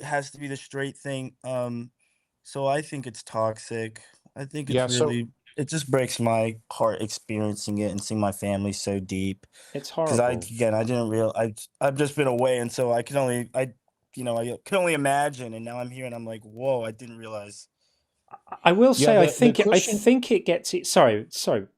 has to be the straight thing. So I think it's toxic. I think it's really, it just breaks my heart experiencing it and seeing my family so deep. It's horrible. Because I didn't realize, I've just been away, and so I could only imagine, and now I'm here and I'm like, whoa, I didn't realize. I will say, I think it gets it. Sorry,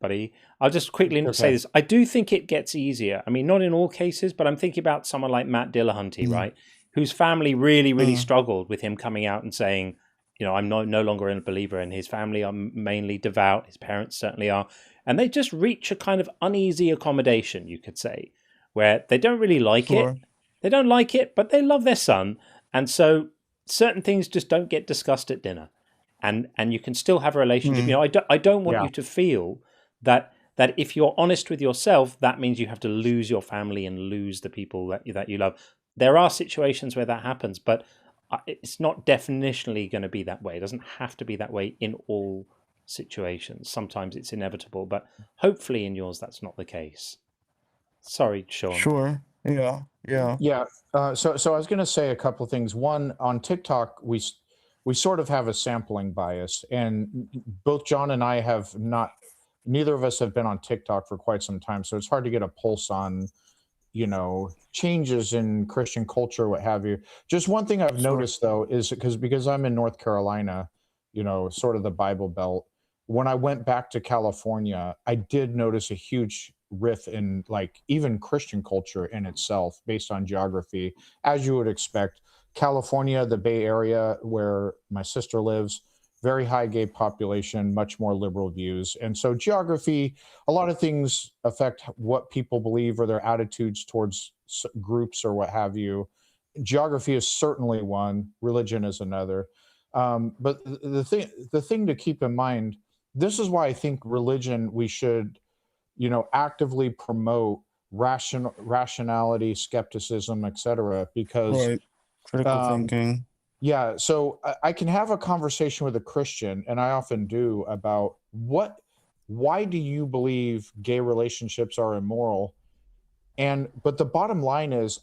buddy. I'll just quickly say this. I do think it gets easier. I mean, not in all cases, but I'm thinking about someone like Matt Dillahunty, right? Whose family really, really struggled with him coming out and saying, I'm no longer a believer, and his family are mainly devout. His parents certainly are. And they just reach a kind of uneasy accommodation, you could say, where they don't really like it. They don't like it, but they love their son. And so certain things just don't get discussed at dinner. And you can still have a relationship. I don't want you to feel that if you're honest with yourself, that means you have to lose your family and lose the people that you love. There are situations where that happens, but it's not definitionally going to be that way. It doesn't have to be that way in all situations. Sometimes it's inevitable, but hopefully in yours that's not the case. Sorry, Sean. Sure. Yeah. So I was going to say a couple of things. One, on TikTok, we sort of have a sampling bias, and both John and I have not. Neither of us have been on TikTok for quite some time, so it's hard to get a pulse on, changes in Christian culture, what have you. Just one thing I've noticed though is because I'm in North Carolina, sort of the Bible Belt. When I went back to California, I did notice a huge riff in even Christian culture in itself based on geography, as you would expect. California, the Bay Area where my sister lives, very high gay population, much more liberal views. And so geography, a lot of things affect what people believe or their attitudes towards groups or what have you. Geography is certainly one, religion is another. But the thing to keep in mind, this is why I think religion, we should actively promote rationality, skepticism, etc. Because Right. Critical thinking. yeah, so I can have a conversation with a Christian, and I often do, about why do you believe gay relationships are immoral? But the bottom line is,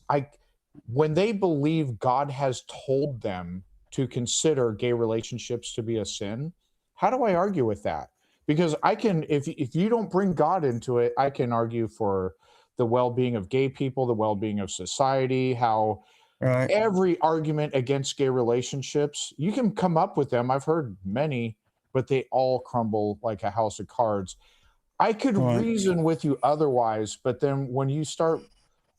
when they believe God has told them to consider gay relationships to be a sin, how do I argue with that? Because I can, if you don't bring God into it, I can argue for the well-being of gay people, the well-being of society, how Right. every argument against gay relationships, you can come up with them. I've heard many, but they all crumble like a house of cards. I could Right. reason with you otherwise, but then when you start,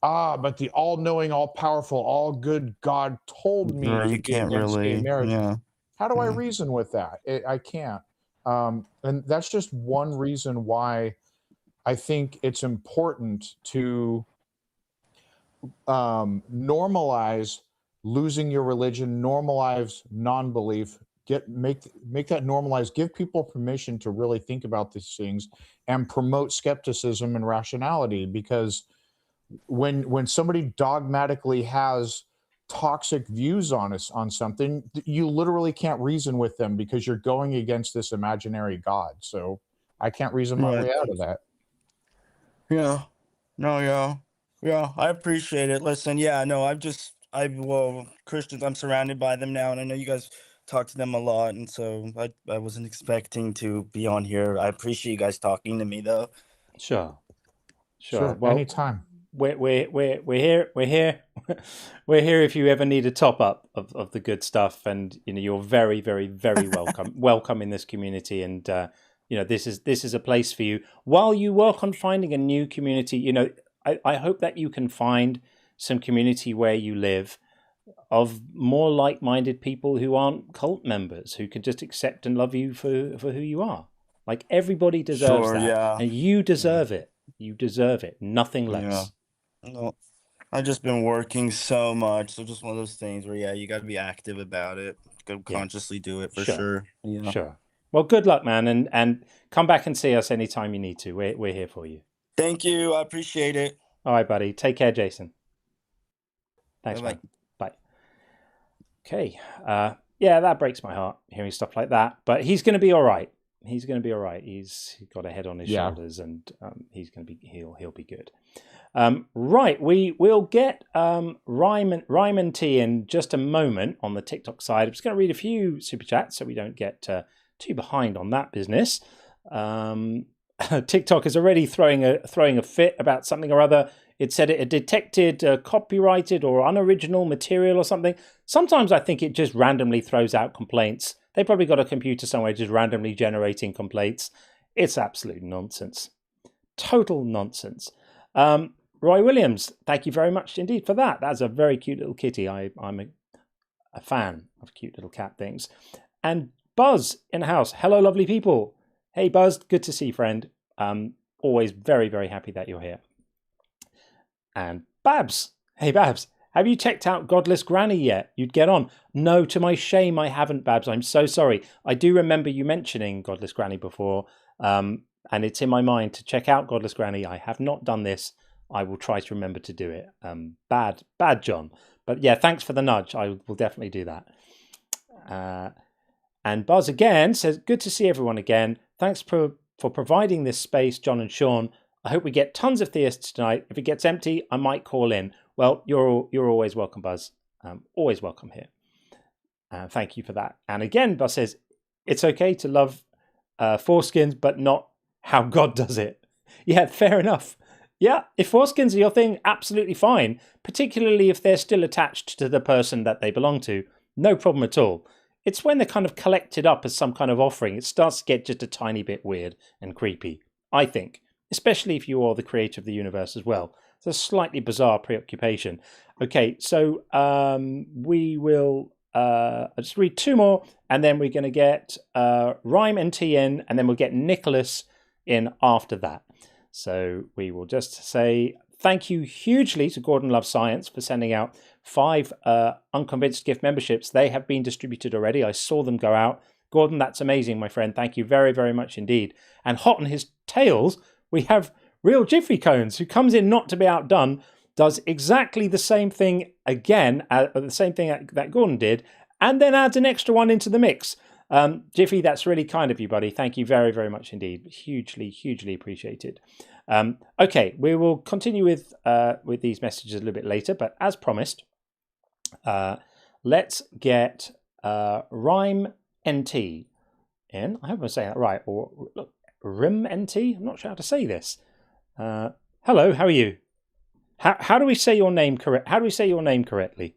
but the all-knowing, all-powerful, all-good God told me Right, to you be can't against gay really. marriage. Yeah. How do I Yeah. reason with that? I can't. And that's just one reason why I think it's important to normalize losing your religion, normalize non-belief, make that normalized, give people permission to really think about these things, and promote skepticism and rationality. Because when somebody dogmatically has toxic views on something, you literally can't reason with them, because you're going against this imaginary God. So I can't reason my Right. way out of that. Yeah. No, yeah. Yeah, I appreciate it. Listen, yeah, no, well, Christians, I'm surrounded by them now, and I know you guys talk to them a lot, and so I wasn't expecting to be on here. I appreciate you guys talking to me, though. Sure. Sure, Well, anytime. we're here. We're here if you ever need a top up of the good stuff, and you're very, very, very welcome in this community, and this is a place for you while you work on finding a new community. I hope that you can find some community where you live of more like-minded people who aren't cult members, who can just accept and love you for who you are. Like, everybody deserves Sure, that, yeah. and you deserve it. You deserve it, nothing less. Yeah. No, I've just been working so much, so just one of those things where, yeah, you got to be active about it. Go consciously do it for sure. Yeah. Sure. Well, good luck, man, and come back and see us anytime you need to. We're here for you. Thank you. I appreciate it. All right, buddy. Take care, Jason. Thanks, Bye-bye. man. Bye. Okay. Yeah, that breaks my heart, hearing stuff like that. But he's going to be all right. He's going to be all right. He's got a head on his shoulders, and he's going to be. He'll be good. Right. We'll get Ryman T in just a moment on the TikTok side. I'm just going to read a few super chats so we don't get too behind on that business. TikTok is already throwing a fit about something or other. It said it detected copyrighted or unoriginal material or something. Sometimes I think it just randomly throws out complaints. They probably got a computer somewhere just randomly generating complaints. It's absolute nonsense. Total nonsense. Roy Williams, thank you very much indeed for that. That's a very cute little kitty. I'm a fan of cute little cat things. And Buzz in the house. Hello, lovely people. Hey, Buzz. Good to see you, friend. Always very, very happy that you're here. And Babs. Hey, Babs. Have you checked out Godless Granny yet? You'd get on. No, to my shame, I haven't, Babs. I'm so sorry. I do remember you mentioning Godless Granny before, and it's in my mind to check out Godless Granny. I have not done this. I will try to remember to do it. Bad, John. But yeah, thanks for the nudge. I will definitely do that. And Buzz again says, good to see everyone again. Thanks for providing this space, John and Sean. I hope we get tons of theists tonight. If it gets empty, I might call in. Well, you're always welcome, Buzz. Always welcome here. Thank you for that. And again, Buzz says, it's okay to love foreskins, but not how God does it. Yeah, fair enough. Yeah, if foreskins are your thing, absolutely fine. Particularly if they're still attached to the person that they belong to. No problem at all. It's when they're kind of collected up as some kind of offering, it starts to get just a tiny bit weird and creepy, I think. Especially if you are the creator of the universe as well. It's a slightly bizarre preoccupation. Okay, so we will I'll just read two more, and then we're going to get Rhyme and T in, and then we'll get Nicholas in after that. So we will just say thank you hugely to Gordon Loves Science for sending out 5 Unconvinced gift memberships. They have been distributed already. I saw them go out. Gordon, that's amazing, my friend. Thank you very, very much indeed. And hot on his tails, we have Real Jiffy Cones, who comes in not to be outdone, does exactly the same thing again, the same thing that Gordon did, and then adds an extra one into the mix. Jiffy, that's really kind of you, buddy. Thank you very, very much indeed. Hugely, hugely appreciated. Okay, we will continue with these messages a little bit later, but as promised, let's get Rhyme NT in. I hope I'm saying that right. Or look, Rim NT. I'm not sure how to say this. Hello, how are you? How do we say your name correct? How do we say your name correctly?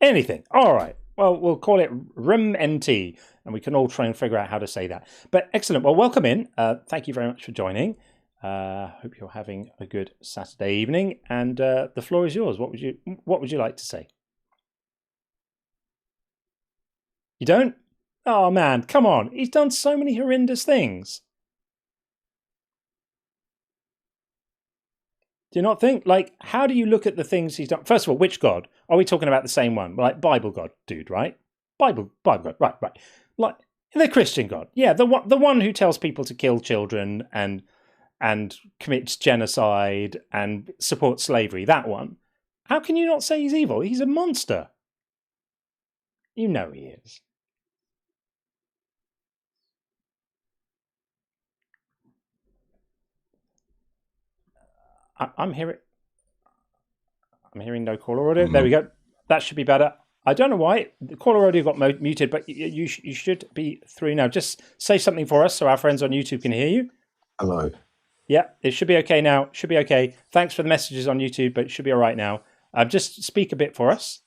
Anything. All right. Well, we'll call it Rim NT, and we can all try and figure out how to say that. But excellent. Well, welcome in. Thank you very much for joining. Hope you're having a good Saturday evening, and the floor is yours. What would you like to say? You don't? Oh man, come on! He's done so many horrendous things. Do you not think? Like, how do you look at the things he's done? First of all, which God? Are we talking about the same one? Like Bible God, dude, right? Bible God, right. Like the Christian God, yeah, the one who tells people to kill children and commits genocide and supports slavery. That one. How can you not say he's evil? He's a monster. You know he is. I'm hearing no caller audio. There we go. That should be better. I don't know why the caller audio got muted, but you should be through now. Just say something for us so our friends on YouTube can hear you. Hello. Yeah, it should be okay now. Should be okay. Thanks for the messages on YouTube, but it should be all right now. Just speak a bit for us.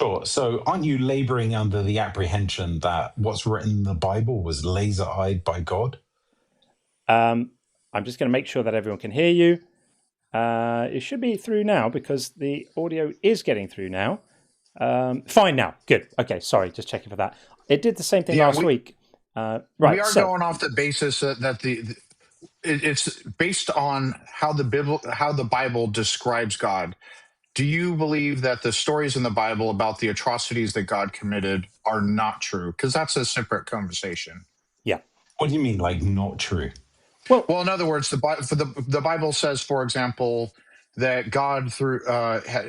Sure. So aren't you laboring under the apprehension that what's written in the Bible was laser-eyed by God? I'm just going to make sure that everyone can hear you. It should be through now because the audio is getting through now. Fine now. Good. Okay, sorry, just checking for that. It did the same thing last week. Right. We are going off the basis that it's based on how the Bible describes God. Do you believe that the stories in the Bible about the atrocities that God committed are not true? Because that's a separate conversation. Yeah. What do you mean, like not true? Well, in other words, the Bible says, for example, that God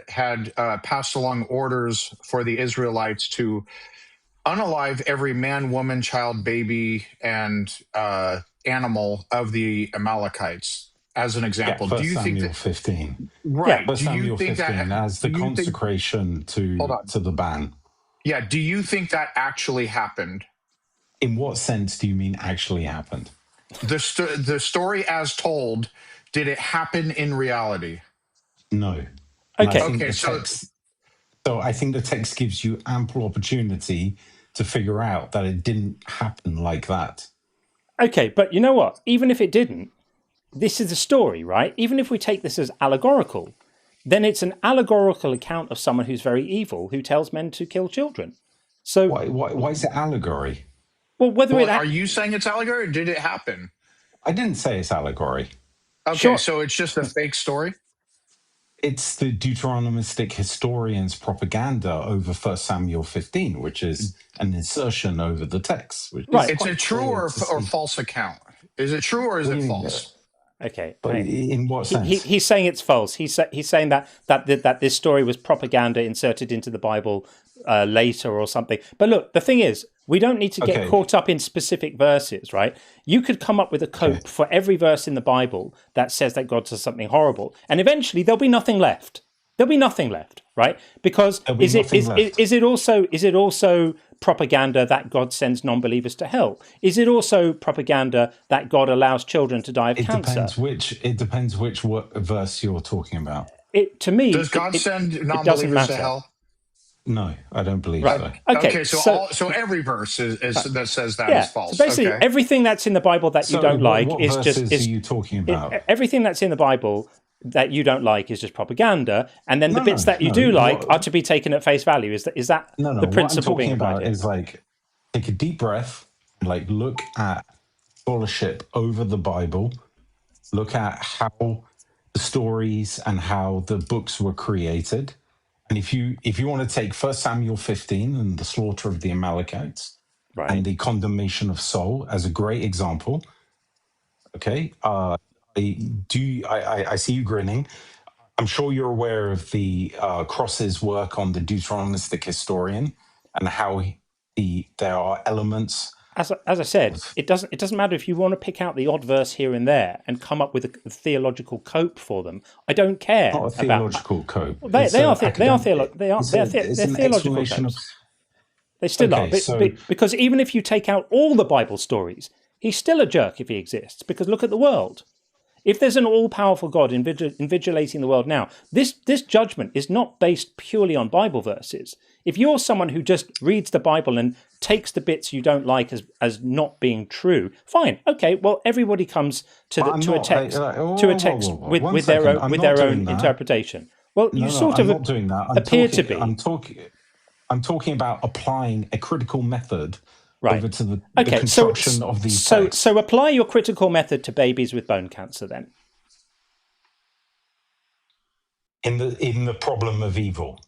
had passed along orders for the Israelites to unalive every man, woman, child, baby, and animal of the Amalekites, as an example. Yeah, do you think that 15? Right. Yeah, do you think 15 that as the consecration to the ban? Yeah. Do you think that actually happened? In what sense do you mean actually happened? The story as told, did it happen in reality? No. Okay. So I think the text gives you ample opportunity to figure out that it didn't happen like that. Okay, but you know what? Even if it didn't, this is a story, right? Even if we take this as allegorical, then it's an allegorical account of someone who's very evil who tells men to kill children. So why is it allegory? Well, are you saying it's allegory or did it happen? I didn't say it's allegory. Okay, sure. So it's just a fake story? It's the Deuteronomistic historians' propaganda over 1 Samuel 15, which is an insertion over the text. Right. It's a true or false account. Is it true or is it false? Okay. But in what sense? He's saying it's false. He's saying that this story was propaganda inserted into the Bible later or something. But look, the thing is, we don't need to get caught up in specific verses, right? You could come up with a code for every verse in the Bible that says that God does something horrible, and eventually there'll be nothing left. There'll be nothing left, right? Because is it also propaganda that God sends non-believers to hell? Is it also propaganda that God allows children to die of cancer? It depends which verse you're talking about. To me, does God send non-believers to hell? No, I don't believe so. Okay, so every verse that says that is false. So basically, everything that's in the Bible that you don't like is just. What verses are you talking about? Everything that's in the Bible that you don't like is just propaganda, and then the bits that you do like are to be taken at face value. Is that the principle being applied? What I'm talking about is like take a deep breath, like look at scholarship over the Bible, look at how the stories and how the books were created. And if you want to take 1 Samuel 15 and the slaughter of the Amalekites, and the condemnation of soul as a great example. Okay, I see you grinning. I'm sure you're aware of the Cross's work on the Deuteronomistic historian and how there are elements. As I said, it doesn't matter if you want to pick out the odd verse here and there and come up with a theological cope for them. I don't care. Not a theological cope. Well, they're theological copes. They still are, because even if you take out all the Bible stories, he's still a jerk if he exists. Because look at the world. If there's an all-powerful God invigilating the world now, this judgment is not based purely on Bible verses. If you're someone who just reads the Bible and takes the bits you don't like as not being true, fine, okay. Well, everybody comes to a text with their own interpretation. Well, you sort of appear to be. I'm talking about applying a critical method. Over to the construction of these texts. So apply your critical method to babies with bone cancer then. In the problem of evil.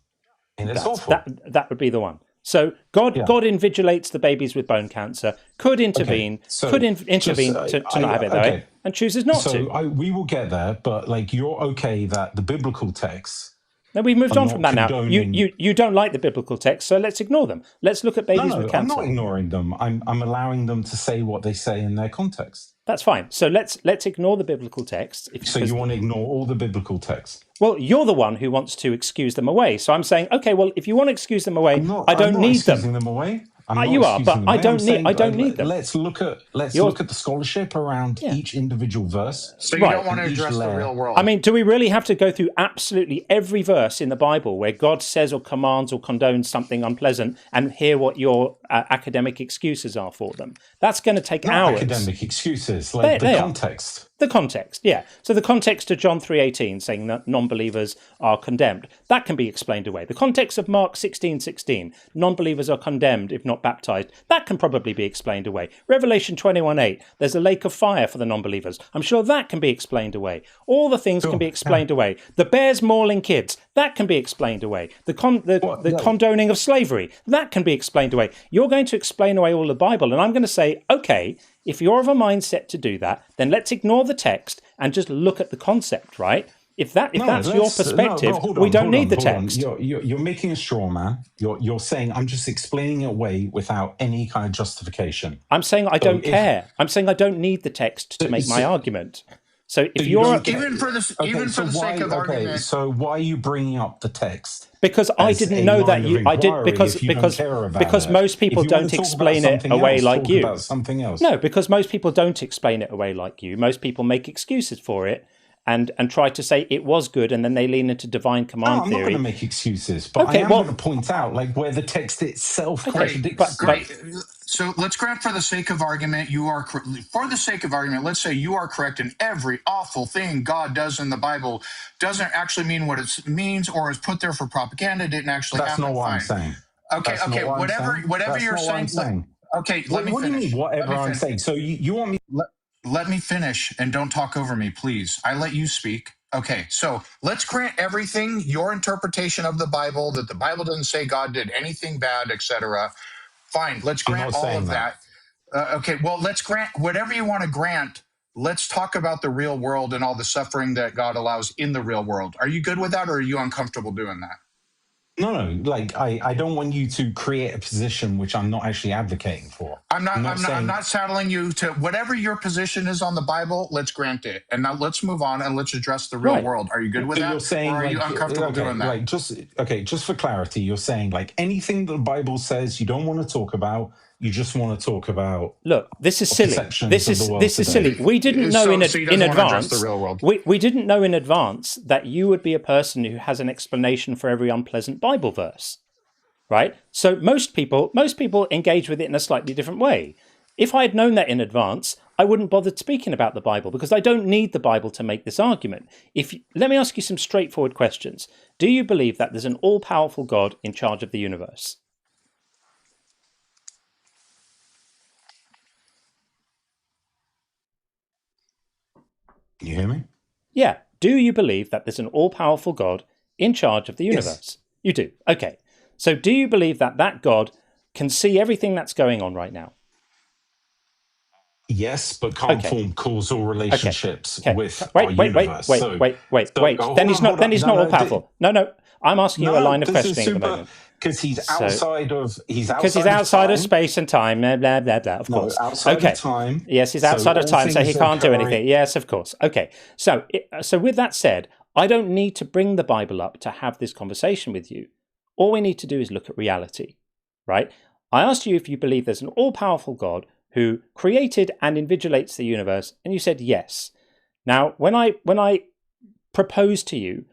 And it's awful. That would be the one. So God invigilates the babies with bone cancer, could intervene, to not have it that way, and chooses not to. We will get there, but you're okay that the biblical texts. No, we've moved on from that now. You don't like the biblical text, so let's ignore them. Let's look at babies with cancer. I'm not ignoring them. I'm allowing them to say what they say in their context. That's fine. So let's ignore the biblical texts. So you want to ignore all the biblical texts? Well, you're the one who wants to excuse them away. So I'm saying, okay, well, if you want to excuse them away, I don't need them. Excusing them away. You are, but I don't need them. Let's look at the scholarship around each individual verse. So you don't want to address the real world. I mean, do we really have to go through absolutely every verse in the Bible where God says or commands or condones something unpleasant and hear what your academic excuses are for them? That's going to take hours. Academic excuses, the context. The context, yeah. So the context of John 3:18 saying that non-believers are condemned, that can be explained away. The context of Mark 16:16, non-believers are condemned if not baptized, that can probably be explained away. Revelation 21:8, there's a lake of fire for the non-believers. I'm sure that can be explained away. All the things can be explained away. The bears mauling kids, that can be explained away. The condoning of slavery, that can be explained away. You're going to explain away all the Bible, and I'm going to say, okay, if you're of a mindset to do that, then let's ignore the text and just look at the concept, right? If that's your perspective, we don't need the text. You're making a straw man. You're saying I'm just explaining it away without any kind of justification. I'm saying I don't care. I'm saying I don't need the text to make my argument. So if you're even for the sake of argument. So why are you bringing up the text? Because I didn't know that because most people don't explain it away like you. Something else. No, because most people don't explain it away like you. Most people make excuses for it and try to say it was good, and then they lean into divine command theory. I'm not going to make excuses, but I am going to point out where the text itself contradicts. Great. So let's grant for the sake of argument, let's say you are correct and every awful thing God does in the Bible doesn't actually mean what it means or is put there for propaganda, didn't actually happen. That's not what I'm saying. Okay, whatever you're saying. Okay, let me finish. What do you mean, whatever I'm saying? So you want me... Let me finish and don't talk over me, please. I let you speak. Okay, so let's grant everything, your interpretation of the Bible, that the Bible doesn't say God did anything bad, etc. Fine, let's grant all of that. Okay, well, let's grant whatever you want to grant. Let's talk about the real world and all the suffering that God allows in the real world. Are you good with that, or are you uncomfortable doing that? No, I don't want you to create a position which I'm not actually advocating for. I'm not saddling you to whatever your position is on the Bible. Let's grant it, and now let's move on and let's address the real world. Are you good with that? You're saying, or are you uncomfortable doing that? Just for clarity, you're saying anything the Bible says you don't want to talk about. You just want to talk about. Look, this is silly. This is silly. We didn't know in advance. The real world. We didn't know in advance that you would be a person who has an explanation for every unpleasant Bible verse, right? So most people engage with it in a slightly different way. If I had known that in advance, I wouldn't bother speaking about the Bible because I don't need the Bible to make this argument. Let me ask you some straightforward questions. Do you believe that there's an all-powerful God in charge of the universe? Can you hear me? Yeah. Do you believe that there's an all-powerful God in charge of the universe? Yes. You do. Okay. So do you believe that God can see everything that's going on right now. Yes, but can't form causal relationships with wait, our wait, universe. Wait. Then he's not all powerful. No. I'm asking you a line of questioning at the moment. Because he's outside of space and time. Blah blah blah. blah of course. Outside of time. Yes, he's outside of time, so he can't do anything. Yes, of course. Okay. So with that said, I don't need to bring the Bible up to have this conversation with you. All we need to do is look at reality, right? I asked you if you believe there's an all-powerful God who created and invigilates the universe, and you said yes. Now, when I proposed to you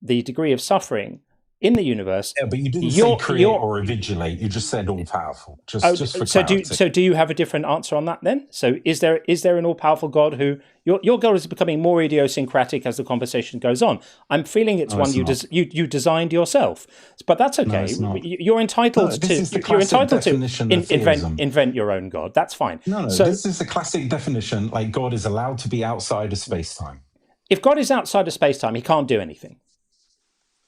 the degree of suffering in the universe, but you didn't say create or invigilate. You just said all-powerful. Just for clarity. Do you have a different answer on that then? So is there an all-powerful God who your God is becoming more idiosyncratic as the conversation goes on? I'm feeling it's one you designed yourself, but that's okay. You're entitled to invent your own God. That's fine. No. So this is the classic definition. Like God is allowed to be outside of space-time. If God is outside of space-time, he can't do anything.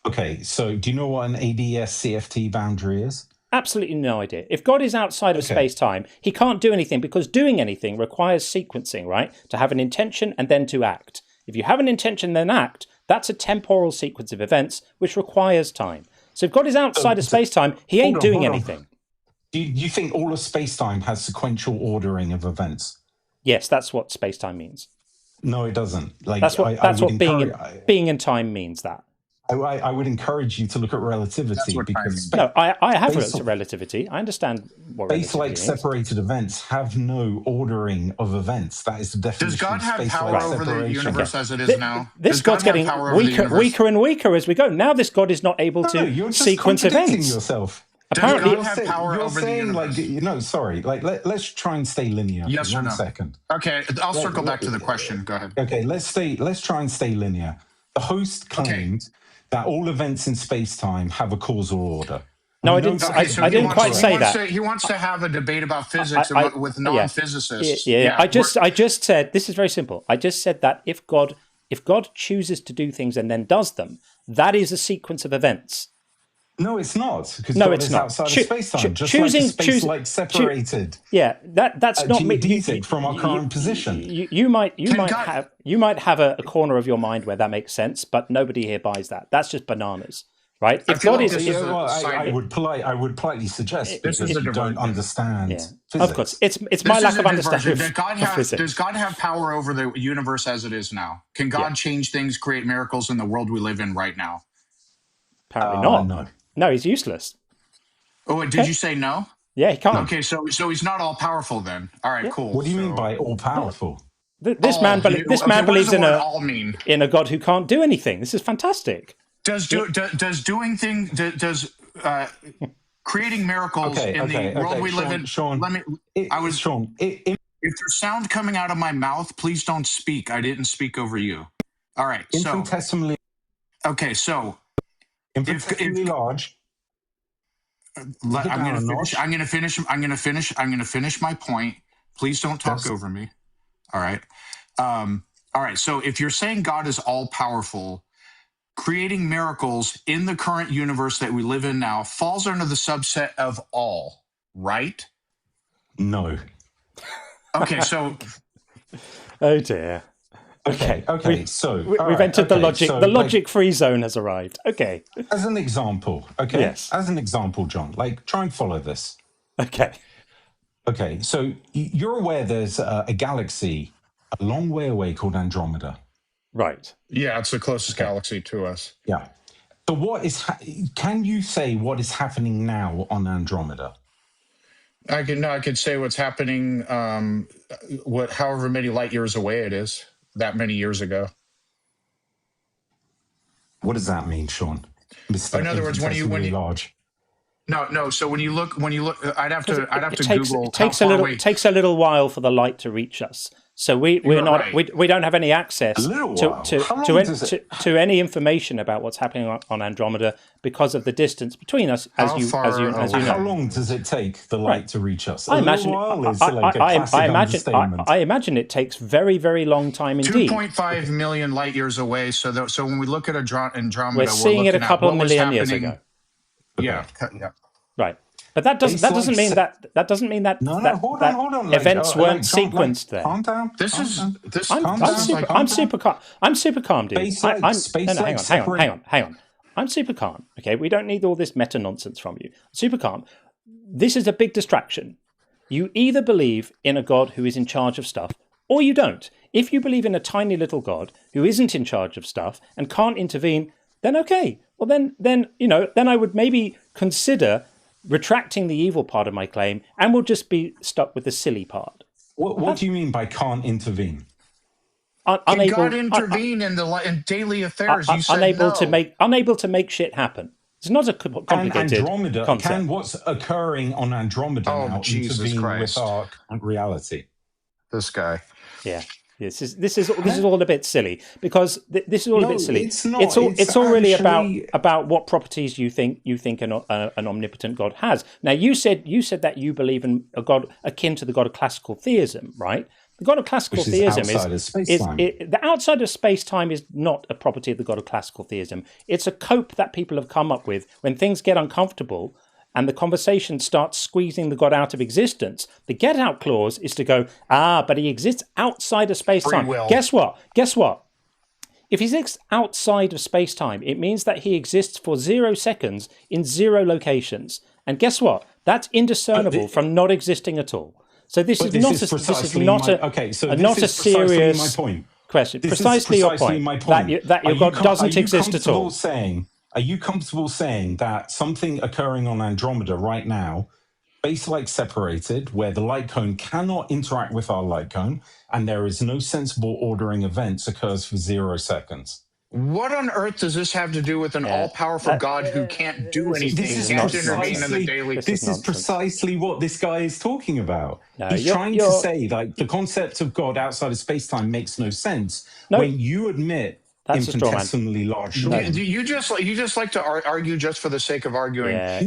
Okay, so do you know what an ADS-CFT boundary is? Absolutely no idea. If God is outside of space-time, he can't do anything because doing anything requires sequencing, right? To have an intention and then to act. If you have an intention then act, that's a temporal sequence of events which requires time. So if God is outside of space-time, he ain't doing anything. Do you think all of space-time has sequential ordering of events? Yes, that's what space-time means. No, it doesn't. Like that's what being in time means. That. I would encourage you to look at relativity because I have looked at relativity. I understand what space-like separated events have no ordering of events. That is the definition. Does God have power over the universe as it is now? This God's getting weaker and weaker as we go. Now this God is not able to sequence events. Yourself. Apparently, does God have power over the universe? Let's try and stay linear. Yes for or no? 1 second. Okay, I'll circle back to the question. Go ahead. Okay, let's try and stay linear. The host claimed that all events in space-time have a causal order. No, I didn't. I didn't quite say that. He wants to have a debate about physics with non-physicists. Yeah. I just said this is very simple. I just said that if God chooses to do things and then does them, that is a sequence of events. No, it's not. Because it's not. Outside of space-time, space-like separated. That's not me. From our current position. You might have a corner of your mind where that makes sense, but nobody here buys that. That's just bananas, right? If God I would politely suggest because you don't understand physics. Of course, it's my lack of understanding of physics. Does God have power over the universe as it is now? Can God change things, create miracles in the world we live in right now? Apparently not. No, he's useless. Oh, did you say no? Yeah, he can't. Okay, so he's not all powerful then. All right, cool. What do you mean by all powerful? This man believes in a God who can't do anything. This is fantastic. Does creating miracles in the world we live in? Sean, if there's sound coming out of my mouth, please don't speak. I didn't speak over you. All right. Infinitesimally. Okay, so. Infinitesimally large. I'm going to finish my point. Please don't talk over me. All right. All right. So if you're saying God is all powerful, creating miracles in the current universe that we live in now falls under the subset of all, right? No. Okay. So. Oh dear. Okay. So we've entered the logic. The logic-free zone has arrived. Okay. As an example, okay. Yes. As an example, John, try and follow this. Okay. Okay. So you're aware there's a galaxy a long way away called Andromeda. Right. Yeah, it's the closest galaxy to us. Yeah. So can you say what is happening now on Andromeda? I could say what's happening. However many light years away it is. That many years ago. What does that mean, Sean? In other words, when you large. No. So when you look, I'd have to Google. It takes a little while for the light to reach us. So we don't have any access to any information about what's happening on Andromeda because of the distance between us, as you know. How long does it take the light to reach us? I imagine it takes very, very long time indeed. 2.5 million light years away. So when we look at Andromeda, we're seeing it a couple of million years ago. Yeah. Right. But that doesn't mean that hold on. Events weren't John, sequenced there. Calm down. I'm super calm. I'm super calm, dude. Hang on. I'm super calm. Okay, we don't need all this meta nonsense from you. Super calm. This is a big distraction. You either believe in a God who is in charge of stuff, or you don't. If you believe in a tiny little God who isn't in charge of stuff and can't intervene, then okay. Well, then I would maybe consider retracting the evil part of my claim, and we'll just be stuck with the silly part. What do you mean by can't intervene? Can God intervene in daily affairs? You said unable to make shit happen. It's not a complicated Andromeda, concept. Can what's occurring on Andromeda now intervene with our current reality? This guy. Yeah. This is all a bit silly because this is all a bit silly. It's not. It's all really about what properties you think an omnipotent God has. Now you said that you believe in a God akin to the God of classical theism, right? The God of classical theism is the outside of space-time is not a property of the God of classical theism. It's a cope that people have come up with when things get uncomfortable and the conversation starts squeezing the God out of existence. The get-out clause is to go, but he exists outside of space-time. Guess what? If he exists outside of space-time, it means that he exists for 0 seconds in 0 locations. And guess what? That's indiscernible from not existing at all. So this is not a serious question. Precisely your point. That your God doesn't exist at all. Are you comfortable saying that something occurring on Andromeda right now, space-like separated, where the light cone cannot interact with our light cone, and there is no sensible ordering events, occurs for 0 seconds? What on earth does this have to do with an all-powerful God who can't do anything? This is precisely what this guy is talking about. He's trying to say like the concept of God outside of space-time makes no sense when you admit infinitesimally large. You just like to argue just for the sake of arguing. Yeah,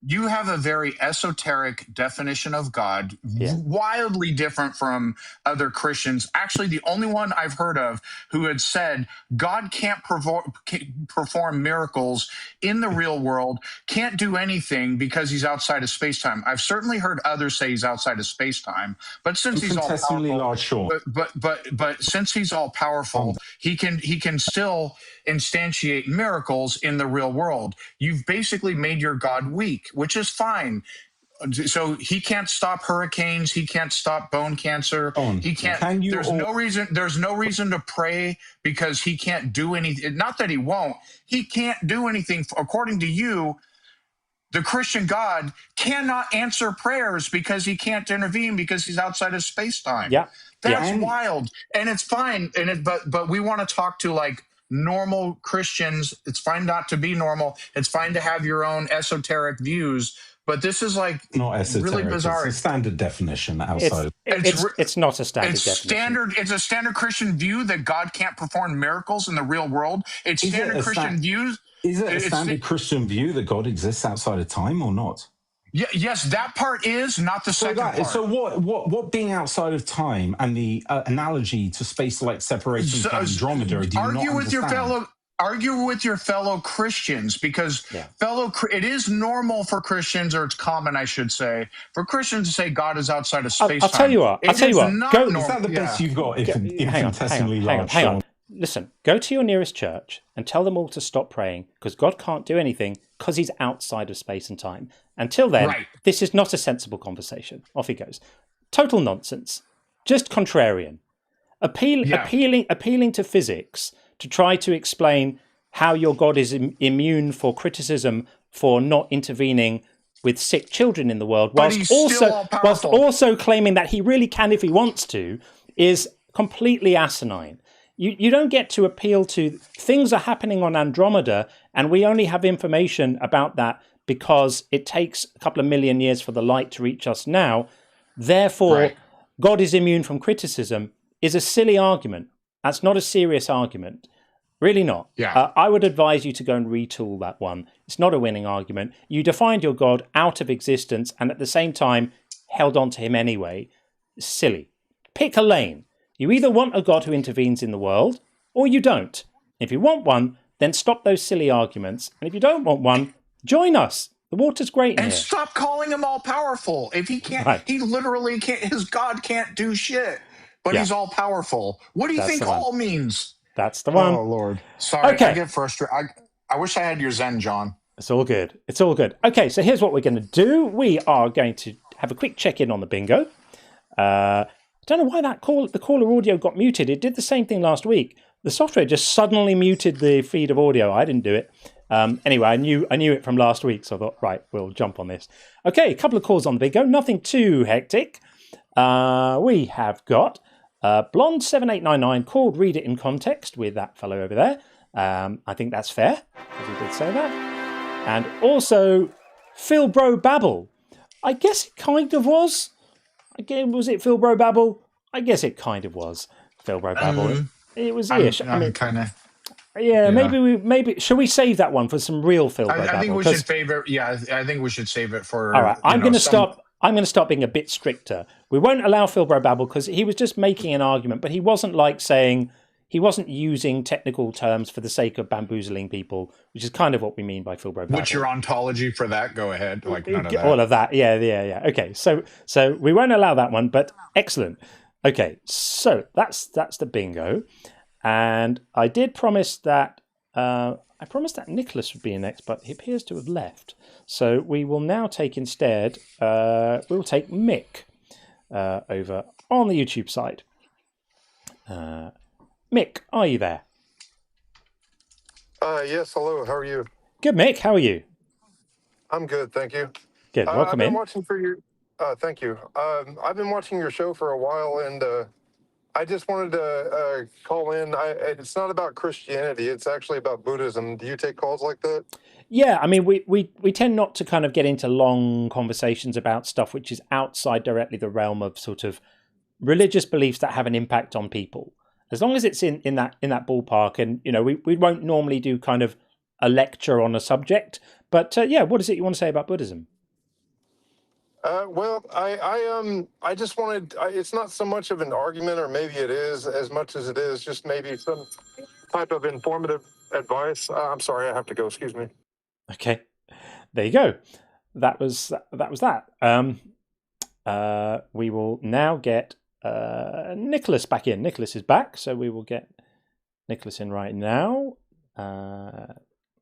You have a very esoteric definition of God, wildly different from other Christians. Actually, the only one I've heard of who had said God can't perform miracles in the real world, can't do anything because he's outside of space-time. I've certainly heard others say he's outside of space-time, but since he's all powerful, but since he's all powerful, he can still instantiate miracles in the real world. You've basically made your God weak, which is fine. So he can't stop hurricanes. He can't stop bone cancer. He can't. There's no reason to pray because he can't do anything. Not that he won't. He can't do anything. According to you, the Christian God cannot answer prayers because he can't intervene because he's outside of space-time. Yeah, that's wild, and it's fine. But we want to talk to like normal Christians. It's fine not to be normal. It's fine to have your own esoteric views. But this is like not esoteric, really bizarre. It's a standard definition outside. It's not a standard definition. It's a standard Christian view that God can't perform miracles in the real world. It's standard Christian views. Is it a standard Christian view that God exists outside of time or not? Yes, that part is, not the second part. So what being outside of time and the analogy to space-like separation from Andromeda, do you not understand? Argue with your fellow Christians because it is normal for Christians, or it's common, I should say, for Christians to say God is outside of space-time. I'll tell you what. Is that the best you've got? Infinitesimally large. Hang on. Listen, go to your nearest church and tell them all to stop praying because God can't do anything because he's outside of space and time. Until then, this is not a sensible conversation. Off he goes. Total nonsense. Just contrarian. Appealing to physics to try to explain how your God is immune for criticism for not intervening with sick children in the world, whilst also claiming that he really can if he wants to, is completely asinine. You don't get to appeal to things are happening on Andromeda, and we only have information about that because it takes a couple of million years for the light to reach us now. Therefore, God is immune from criticism is a silly argument. That's not a serious argument. Really not. I would advise you to go and retool that one. It's not a winning argument. You defined your God out of existence and at the same time held on to him anyway. Silly. Pick a lane. You either want a God who intervenes in the world or you don't. If you want one, then stop those silly arguments. And if you don't want one, join us. The water's great in And here. stop calling him all powerful. If he can't, Right. he literally can't. His God can't do shit, but Yeah. he's all powerful. What do you That's think the one. all means? That's the one. Oh Lord. Sorry, Okay. I get frustrated. I wish I had your Zen, John. It's all good. It's all good. Okay, so here's what we're going to do. We are going to have a quick check-in on the bingo. I don't know why the caller audio got muted. It did the same thing last week. The software just suddenly muted the feed of audio. I didn't do it. Anyway, I knew it from last week, so I thought, right, we'll jump on this. Okay, a couple of calls on the bingo. Nothing too hectic. We have got Blonde7899 called Read It in Context with that fellow over there. I think that's fair, because he did say that. And also, Phil Bro Babble. I guess it kind of was. Again, was it Phil Bro Babble? I guess it kind of was Phil Bro Babble. It was ish. I'm kind of. Yeah, maybe. Shall we save that one for some real Phil Bro Babble? I think we should favor. Yeah, I think we should save it for. All right, I'm going to stop. I'm going to start being a bit stricter. We won't allow Phil Bro Babble because he was just making an argument, but he wasn't like saying. He wasn't using technical terms for the sake of bamboozling people, which is kind of what we mean by Phil Bro Babble. What's your ontology for that? Go ahead. Like none of that. All of that. Yeah. Okay, so we won't allow that one, but excellent. Okay, so that's the bingo, and I did promise that Nicholas would be next, but he appears to have left. So we will now take instead. We'll take Mick over on the YouTube side. Mick, are you there? Yes, hello. How are you? Good, Mick. How are you? I'm good, thank you. Good. Welcome in. Thank you. I've been watching your show for a while, and I just wanted to call in. It's not about Christianity. It's actually about Buddhism. Do you take calls like that? Yeah, I mean, we tend not to kind of get into long conversations about stuff which is outside directly the realm of sort of religious beliefs that have an impact on people. As long as it's in that ballpark, and we won't normally do kind of a lecture on a subject. But what is it you want to say about Buddhism? Well, I just wanted. It's not so much of an argument, or maybe it is, as much as it is just maybe some type of informative advice. I'm sorry, I have to go. Excuse me. Okay, there you go. That was that. We will now get Nicholas back in. Nicholas is back, so we will get Nicholas in right now,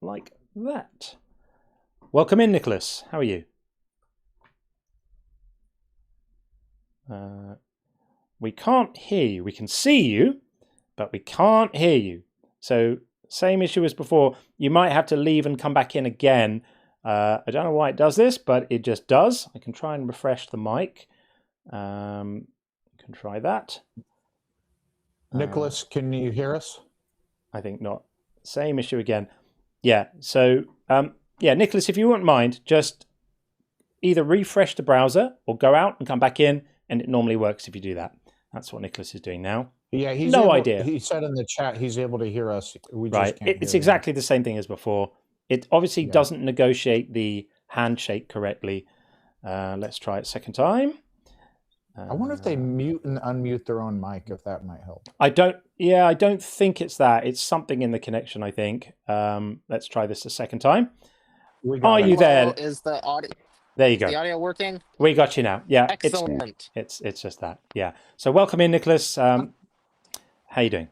like that. Welcome in, Nicholas. How are you? We can't hear you. We can see you, but we can't hear you. So same issue as before. You might have to leave and come back in again. I don't know why it does this, but it just does. I can try and refresh the mic. Can try that. Nicholas, can you hear us? I think not. Same issue again. Yeah. So, Nicholas, if you wouldn't mind, just either refresh the browser or go out and come back in, and it normally works if you do that. That's what Nicholas is doing now. Yeah, he's no idea. He said in the chat he's able to hear us. We just right. can't It's hear exactly the same thing as before. It obviously doesn't negotiate the handshake correctly. Let's try it a second time. I wonder if they mute and unmute their own mic, if that might help. I don't think it's that. It's something in the connection, I think. Let's try this a second time. Are you there? Is the audio? There you go. The audio working? We got you now. Yeah. Excellent. It's just that. Yeah. So welcome in, Nicholas. How you doing?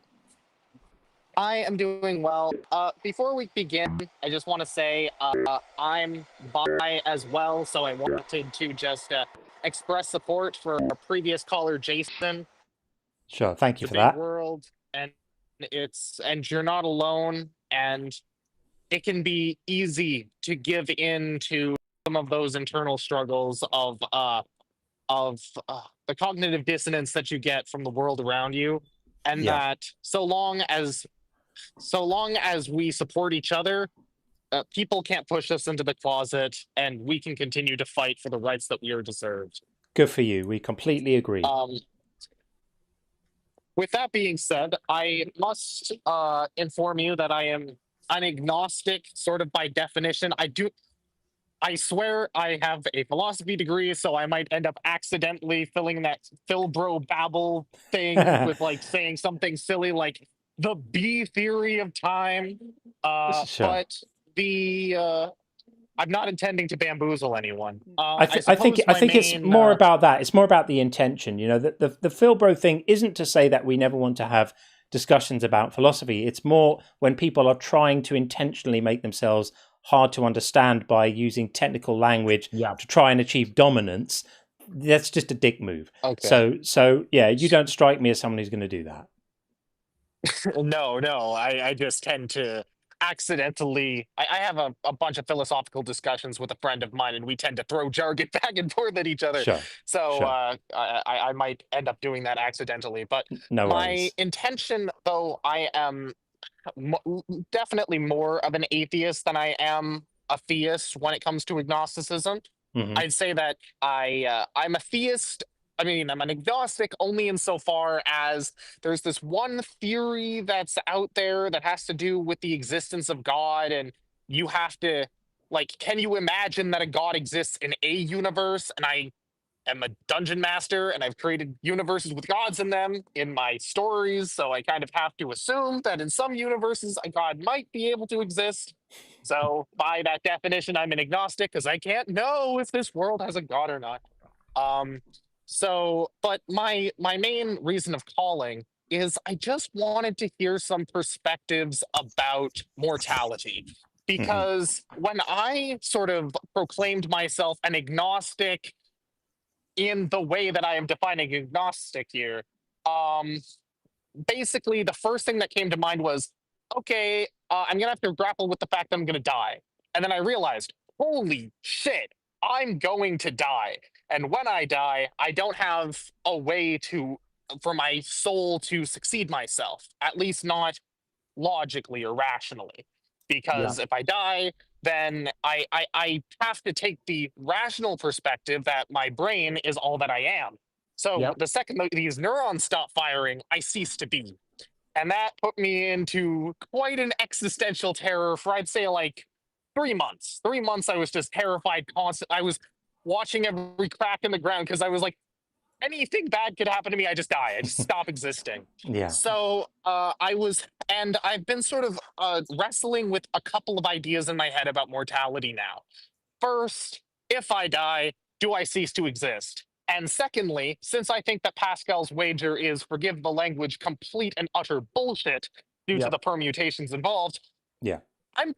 I am doing well. Before we begin, I just want to say I'm bi as well, so I wanted to just express support for our previous caller, Jason. Sure. Thank you for that. World, and you're not alone, and it can be easy to give in to some of those internal struggles of the cognitive dissonance that you get from the world around you, and that so long as we support each other, people can't push us into the closet, and we can continue to fight for the rights that we are deserved. Good for you. We completely agree. With that being said, I must inform you that I am an agnostic, sort of by definition. I swear I have a philosophy degree, so I might end up accidentally filling that Phil Bro Babble thing with like saying something silly like the B theory of time, Sure. but the I'm not intending to bamboozle anyone. I think it's more about that. It's more about the intention. You know, the Philbro thing isn't to say that we never want to have discussions about philosophy. It's more when people are trying to intentionally make themselves hard to understand by using technical language to try and achieve dominance. That's just a dick move. Okay. So yeah, you don't strike me as someone who's going to do that. No, I just tend to accidentally. I have a bunch of philosophical discussions with a friend of mine, and we tend to throw jargon back and forth at each other. Sure. So Sure. I might end up doing that accidentally. But No my worries. intention, though, I am definitely more of an atheist than I am a theist when it comes to agnosticism. Mhm. I'd say that I'm a theist. I mean, I'm an agnostic only insofar as there's this one theory that's out there that has to do with the existence of God, and you have to, like, can you imagine that a God exists in a universe? And I am a dungeon master, and I've created universes with gods in them in my stories, so I kind of have to assume that in some universes a god might be able to exist. So by that definition, I'm an agnostic because I can't know if this world has a god or not. But my main reason of calling is I just wanted to hear some perspectives about mortality. Because when I sort of proclaimed myself an agnostic in the way that I am defining agnostic here, basically the first thing that came to mind was, okay, I'm gonna have to grapple with the fact that I'm gonna die. And then I realized, holy shit, I'm going to die. And when I die, I don't have a way for my soul to succeed myself, at least not logically or rationally. Because if I die, then I have to take the rational perspective that my brain is all that I am. So the second these neurons stop firing, I cease to be. And that put me into quite an existential terror for, I'd say, like 3 months. 3 months I was just terrified constant. I was watching every crack in the ground because I was like, anything bad could happen to me, I just die. I just stop existing. Yeah. So I've been sort of wrestling with a couple of ideas in my head about mortality now. First, if I die, do I cease to exist? And secondly, since I think that Pascal's wager is, forgive the language, complete and utter bullshit due to the permutations involved, yeah, I'm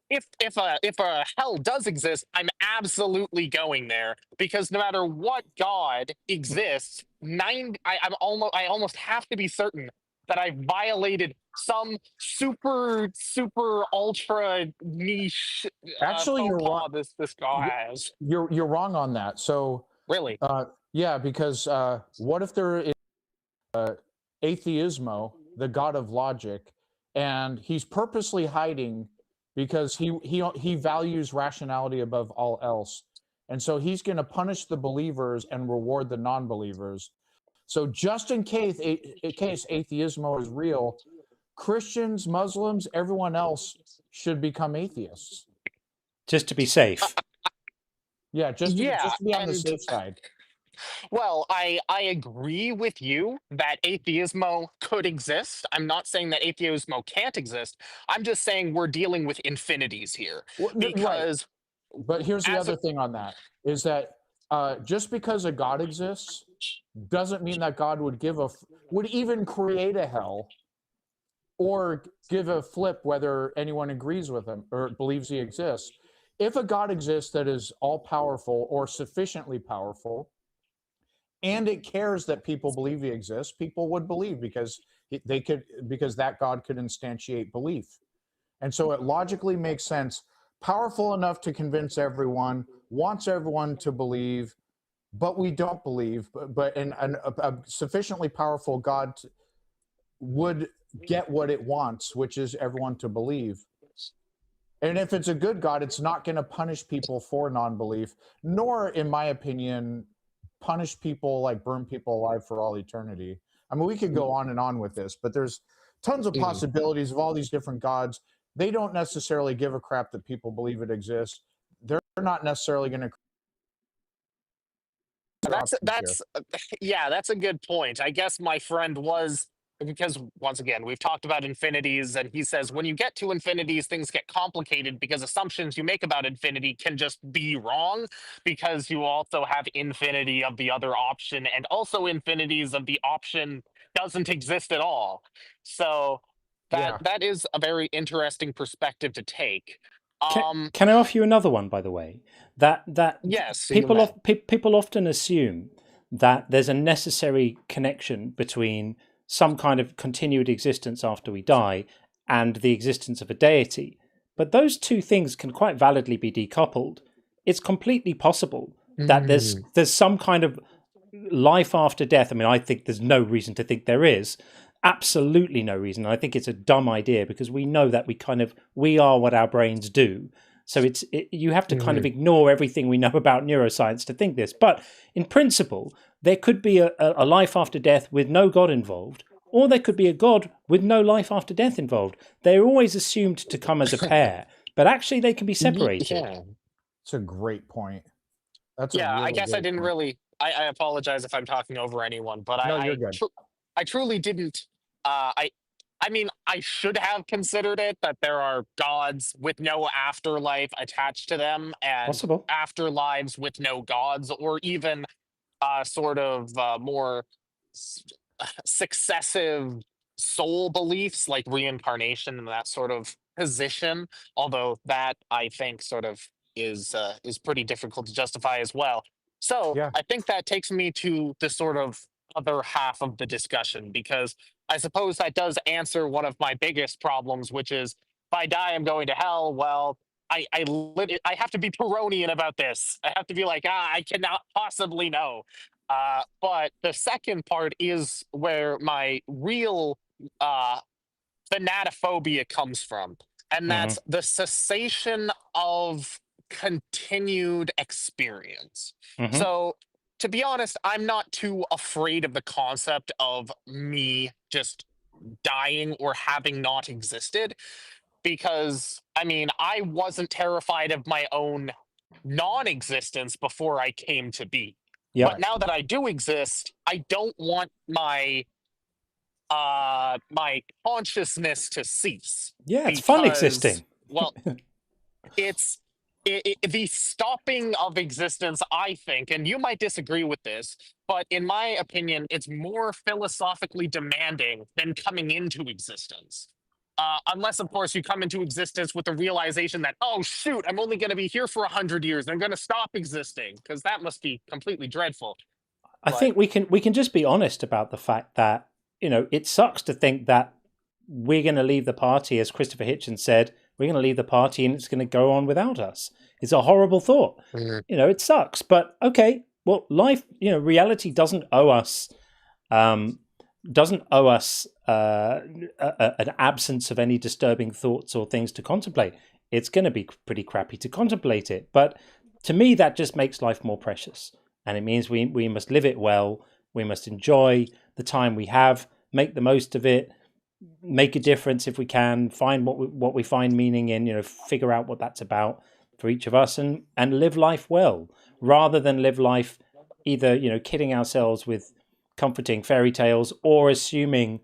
if a hell does exist, I'm absolutely going there because no matter what God exists, I almost have to be certain that I violated some super ultra niche Actually, you're wrong. This guy has. You're wrong on that. So really, yeah, because what if there is atheismo, the god of logic, and he's purposely hiding because he values rationality above all else, and so he's going to punish the believers and reward the non-believers. So just in case atheismo is real, Christians, Muslims, everyone else should become atheists. Just to be safe. Yeah, just to be on the safe side. Well, I agree with you that atheismo could exist. I'm not saying that atheismo can't exist. I'm just saying we're dealing with infinities here. Because But here's the other thing on that, is that just because a God exists doesn't mean that God would would even create a hell or give a flip whether anyone agrees with him or believes he exists. If a God exists that is all powerful or sufficiently powerful, and it cares that people believe he exists, people would believe because that God could instantiate belief. And so it logically makes sense, powerful enough to convince everyone, wants everyone to believe, but we don't believe, but a sufficiently powerful God would get what it wants, which is everyone to believe. And if it's a good God, it's not going to punish people for non-belief, nor, in my opinion, punish people, like burn people alive for all eternity. I mean, we could go on and on with this, but there's tons of possibilities of all these different gods. They don't necessarily give a crap that people believe it exists. They're not necessarily going to. That's a good point. I guess my friend was because once again, we've talked about infinities, and he says when you get to infinities, things get complicated because assumptions you make about infinity can just be wrong, because you also have infinity of the other option and also infinities of the option doesn't exist at all. So that is a very interesting perspective to take. Can I offer you another one, by the way? That yes, people often assume that there's a necessary connection between some kind of continued existence after we die and the existence of a deity. But those two things can quite validly be decoupled. It's completely possible that there's some kind of life after death. I mean, I think there's no reason to think there is. Absolutely no reason. I think it's a dumb idea because we know that we are what our brains do. So you have to kind of ignore everything we know about neuroscience to think this. But in principle, there could be a life after death with no God involved, or there could be a God with no life after death involved. They're always assumed to come as a pair, but actually they can be separated. Yeah. It's a great point. That's I guess I didn't really. I apologize if I'm talking over anyone, but you're good. I truly didn't. I mean, I should have considered it that there are gods with no afterlife attached to them, and Possible afterlives with no gods, or even sort of more successive soul beliefs like reincarnation and that sort of position. Although that I think sort of is pretty difficult to justify as well. So I think that takes me to the sort of other half of the discussion, because I suppose that does answer one of my biggest problems, which is if I die, I'm going to hell. Well, I have to be Pyrrhonian about this. I have to be like, I cannot possibly know. But the second part is where my real thanatophobia comes from, and that's the cessation of continued experience. So, to be honest, I'm not too afraid of the concept of me just dying or having not existed, because, I mean, I wasn't terrified of my own non-existence before I came to be. But now that I do exist, I don't want my consciousness to cease. Yeah, it's fun existing. Well, it's the stopping of existence, I think, and you might disagree with this, but in my opinion, it's more philosophically demanding than coming into existence. Unless, of course, you come into existence with the realization that, oh, shoot, I'm only going to be here for 100 years and I'm going to stop existing, because that must be completely dreadful. I think we can just be honest about the fact that, it sucks to think that we're going to leave the party, as Christopher Hitchens said, we're going to leave the party and it's going to go on without us. It's a horrible thought. It sucks. But okay, well, life, reality doesn't owe us an absence of any disturbing thoughts or things to contemplate. It's going to be pretty crappy to contemplate it. But to me, that just makes life more precious. And it means we must live it well. We must enjoy the time we have, make the most of it, make a difference if we can, find what we find meaning in, figure out what that's about for each of us, and live life well, rather than live life either, kidding ourselves with comforting fairy tales or assuming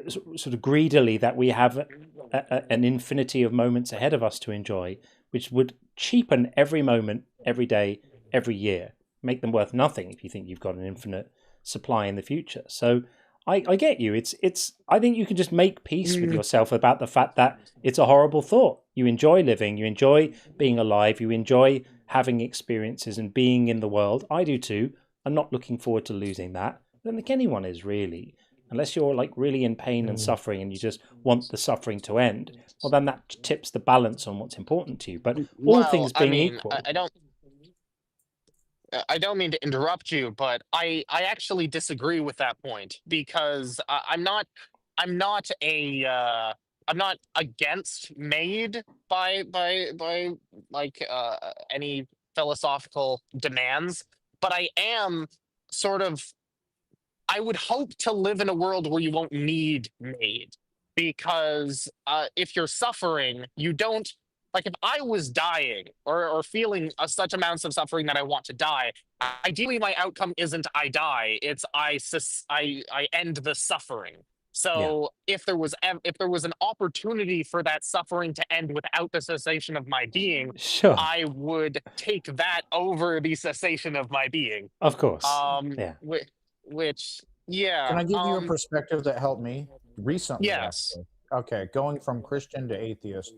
sort of greedily that we have an infinity of moments ahead of us to enjoy, which would cheapen every moment, every day, every year, make them worth nothing if you think you've got an infinite supply in the future. So I get you. I think you can just make peace with yourself about the fact that it's a horrible thought. You enjoy living, you enjoy being alive, you enjoy having experiences and being in the world. I do too. I'm not looking forward to losing that. I don't think anyone is, really. Unless you're like really in pain and suffering and you just want the suffering to end, well, then that tips the balance on what's important to you. But all things being equal. I don't mean to interrupt you, but I actually disagree with that point, because I'm not against made by like any philosophical demands, but I am sort of, I would hope to live in a world where you won't need made, because if you're suffering, you don't. Like, if I was dying or feeling such amounts of suffering that I want to die, ideally my outcome isn't I die, it's I end the suffering. So if there was an opportunity for that suffering to end without the cessation of my being, Sure. I would take that over the cessation of my being. Of course. Which yeah. Can I give you a perspective that helped me recently? Yes. Actually. Okay, going from Christian to atheist.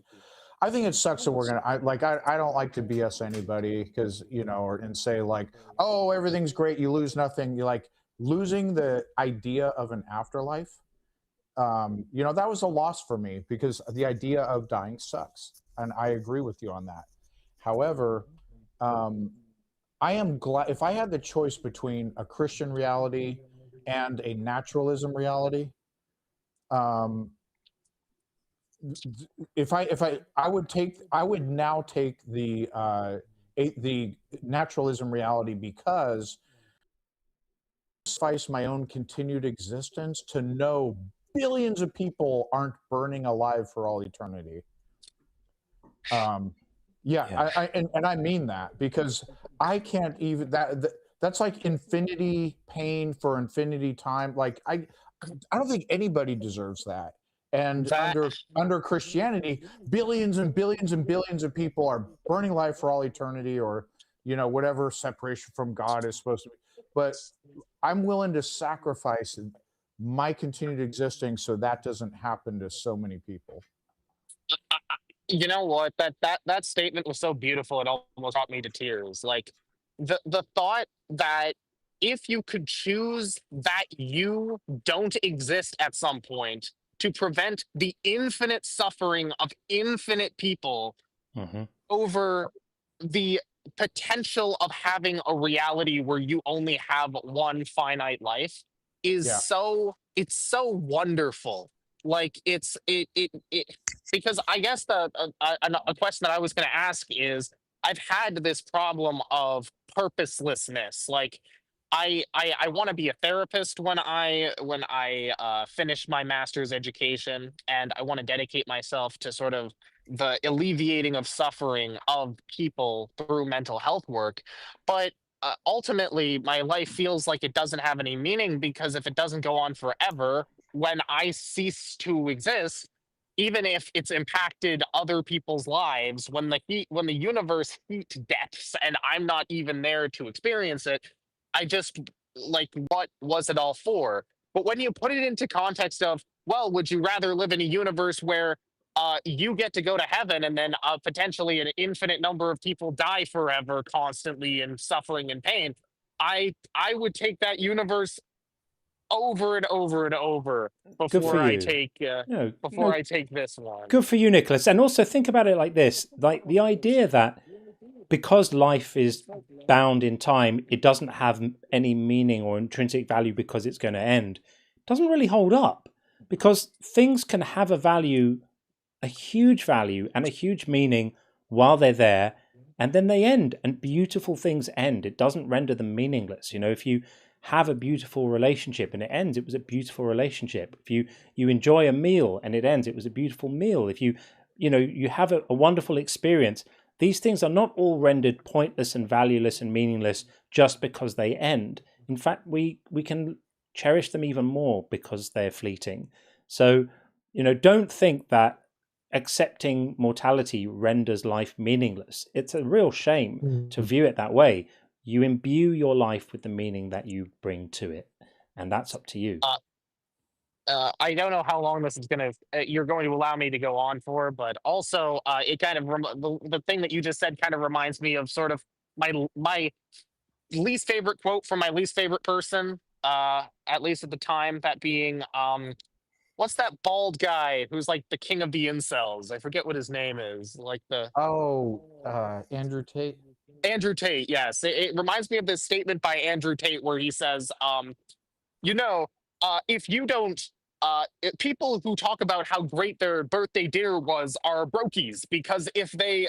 I think it sucks that I don't like to BS anybody because, and say like, oh, everything's great, you lose nothing. You're like losing the idea of an afterlife. That was a loss for me because the idea of dying sucks. And I agree with you on that. However, I am glad if I had the choice between a Christian reality and a naturalism reality, I would now take the naturalism reality because sacrifice my own continued existence to know billions of people aren't burning alive for all eternity. I mean that because I can't even that's like infinity pain for infinity time. Like I don't think anybody deserves that. And under Christianity, billions and billions and billions of people are burning alive for all eternity, or whatever separation from God is supposed to be. But I'm willing to sacrifice my continued existing so that doesn't happen to so many people. You know what? That statement was so beautiful it almost brought me to tears. Like the thought that if you could choose that you don't exist at some point to prevent the infinite suffering of infinite people over the potential of having a reality where you only have one finite life is it's so wonderful. Like it because I guess a question that I was going to ask is I've had this problem of purposelessness. Like I want to be a therapist when I finish my master's education, and I want to dedicate myself to sort of the alleviating of suffering of people through mental health work. But ultimately, my life feels like it doesn't have any meaning because if it doesn't go on forever, when I cease to exist, even if it's impacted other people's lives, when the universe heat depths and I'm not even there to experience it, I just like, what was it all for? But when you put it into context of, well, would you rather live in a universe where you get to go to heaven and then potentially an infinite number of people die forever constantly in suffering and pain? I would take that universe over and over and over before I take I take this one. Good for you, Nicholas. And also think about it like this: like the idea that because life is bound in time, it doesn't have any meaning or intrinsic value because it's going to end, doesn't really hold up. Because things can have a value, a huge value and a huge meaning while they're there, and then they end, and beautiful things end. It doesn't render them meaningless. If you have a beautiful relationship and it ends, it was a beautiful relationship. If you enjoy a meal and it ends, it was a beautiful meal. If you have a wonderful experience, these things are not all rendered pointless and valueless and meaningless just because they end. In fact, we can cherish them even more because they're fleeting. So, don't think that accepting mortality renders life meaningless. It's a real shame to view it that way. You imbue your life with the meaning that you bring to it, and that's up to you. I don't know how long this is you're going to allow me to go on for, but also it kind of the thing that you just said kind of reminds me of sort of my least favorite quote from my least favorite person, at least at the time, that being what's that bald guy who's like the king of the incels? I forget what his name is. Like Andrew Tate. Andrew Tate, yes. It reminds me of this statement by Andrew Tate where he says, if you don't, people who talk about how great their birthday dinner was are brokies, because if they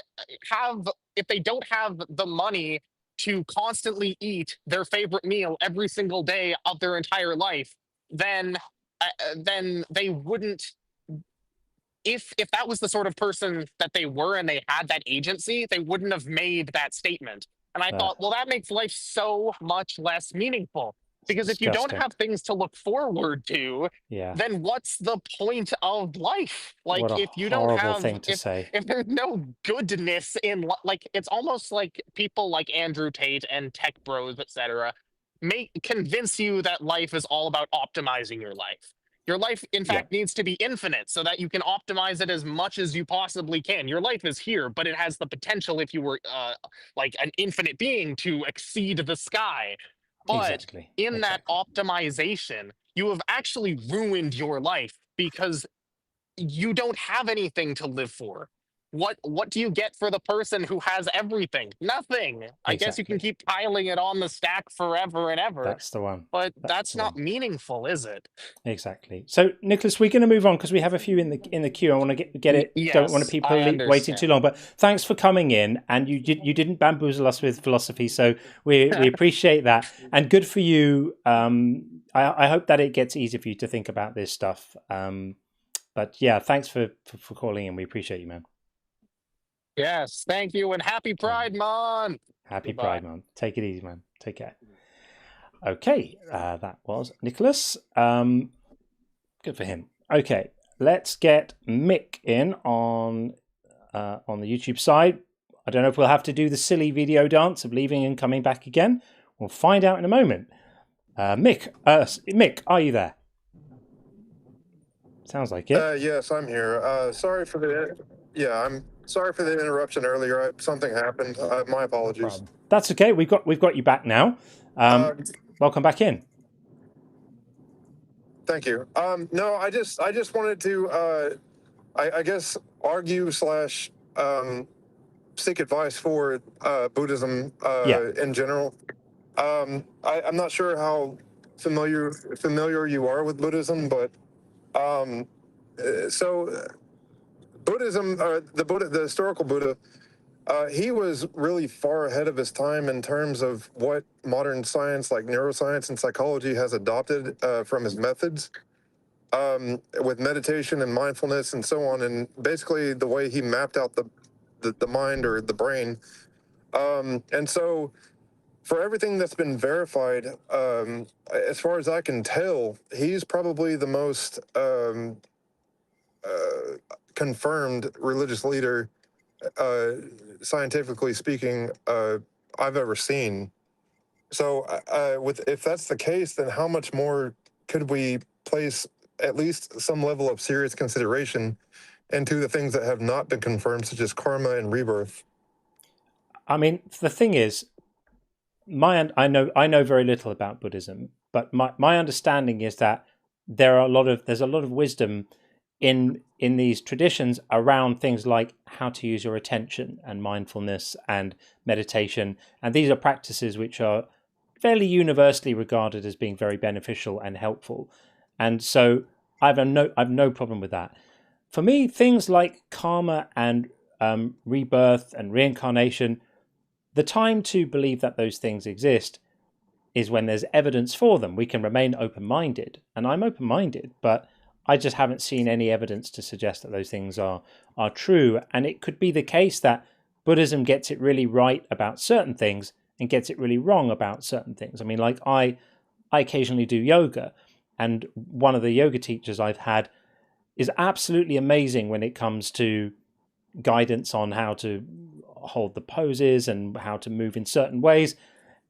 don't have the money to constantly eat their favorite meal every single day of their entire life, then they wouldn't. If that was the sort of person that they were and they had that agency, they wouldn't have made that statement. And I thought, well, that makes life so much less meaningful. Because if you don't disgusting. have things to look forward to, Yeah. then what's the point of life? Like, What a if you don't horrible have, thing to say. if there's no goodness in, like, it's almost like people like Andrew Tate and tech bros, etc., may convince you that life is all about optimizing your life. Your life, in fact, needs to be infinite so that you can optimize it as much as you possibly can. Your life is here, but it has the potential, if you were like an infinite being, to exceed the sky. But in that optimization, you have actually ruined your life because you don't have anything to live for. What do you get for the person who has everything? Nothing. I guess you can keep piling it on the stack forever and ever. That's the one. But that's not meaningful, is it? Exactly. So, Nicholas, we're going to move on because we have a few in the queue. I want to get it. Yes, Don't want people waiting too long. But thanks for coming in, and you didn't bamboozle us with philosophy, so we appreciate that. And good for you. I hope that it gets easier for you to think about this stuff. But yeah, thanks for calling in. We appreciate you, man. Yes, thank you, and happy Pride Month. Happy Pride Month. Take it easy, man. Take care. Okay, that was Nicholas. Good for him. Okay, let's get Mick in on the YouTube side. I don't know if we'll have to do the silly video dance of leaving and coming back again. We'll find out in a moment. Mick, are you there? Sounds like it. Yes, I'm here. I'm sorry for the interruption earlier. Something happened. My apologies. That's okay. We've got you back now. Welcome back in. Thank you. No, I just wanted to, I guess, argue / seek advice for Buddhism in general. I'm not sure how familiar you are with Buddhism, but so Buddhism, the historical Buddha, he was really far ahead of his time in terms of what modern science like neuroscience and psychology has adopted from his methods with meditation and mindfulness and so on, and basically the way he mapped out the mind or the brain. And so for everything that's been verified, as far as I can tell, he's probably the most confirmed religious leader, scientifically speaking, I've ever seen. So if that's the case, then how much more could we place at least some level of serious consideration into the things that have not been confirmed, such as karma and rebirth? I mean, the thing is, I know very little about Buddhism, but my understanding is that there's a lot of wisdom in these traditions around things like how to use your attention and mindfulness and meditation, and these are practices which are fairly universally regarded as being very beneficial and helpful. And so I've no problem with that. For me, things like karma and rebirth and reincarnation, the time to believe that those things exist is when there's evidence for them. We can remain open-minded, and I'm open-minded, but I just haven't seen any evidence to suggest that those things are true. And it could be the case that Buddhism gets it really right about certain things and gets it really wrong about certain things. I mean, like I occasionally do yoga, and one of the yoga teachers I've had is absolutely amazing when it comes to guidance on how to hold the poses and how to move in certain ways.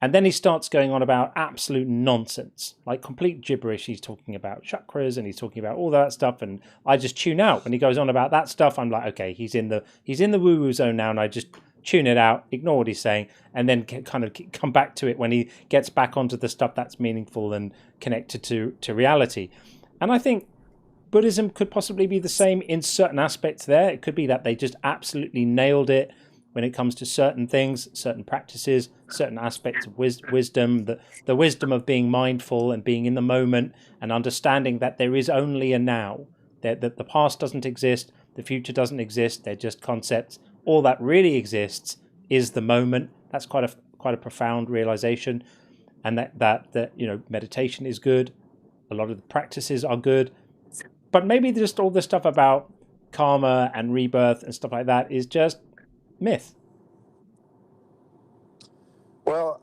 And then he starts going on about absolute nonsense, like complete gibberish. He's talking about chakras and he's talking about all that stuff, and I just tune out when he goes on about that stuff. I'm like, okay, he's in the woo-woo zone now, and I just tune it out, ignore what he's saying, and then kind of come back to it when he gets back onto the stuff that's meaningful and connected to reality. And I think Buddhism could possibly be the same in certain aspects there. It could be that they just absolutely nailed it when it comes to certain things, certain practices, certain aspects of wisdom, the wisdom of being mindful and being in the moment and understanding that there is only a now, that the past doesn't exist, the future doesn't exist, they're just concepts. All that really exists is the moment. That's quite a profound realization, and that meditation is good. A lot of the practices are good, but maybe just all the stuff about karma and rebirth and stuff like that is just myth. Well,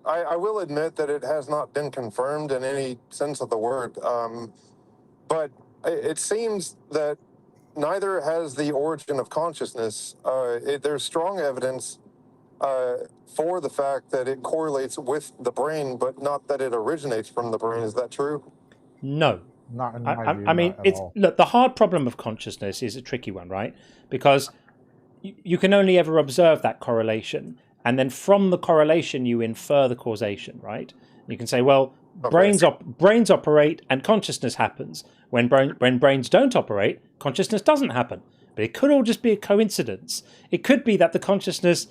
I will admit that it has not been confirmed in any sense of the word. But it seems that neither has the origin of consciousness. There's strong evidence for the fact that it correlates with the brain, but not that it originates from the brain. Is that true? No. Not in my view. I mean, not at it's all. look, the hard problem of consciousness is a tricky one, right? Because you can only ever observe that correlation, and then from the correlation you infer the causation, right? You can say, well, brains operate and consciousness happens. When brains don't operate, consciousness doesn't happen. But it could all just be a coincidence. It could be that the consciousness,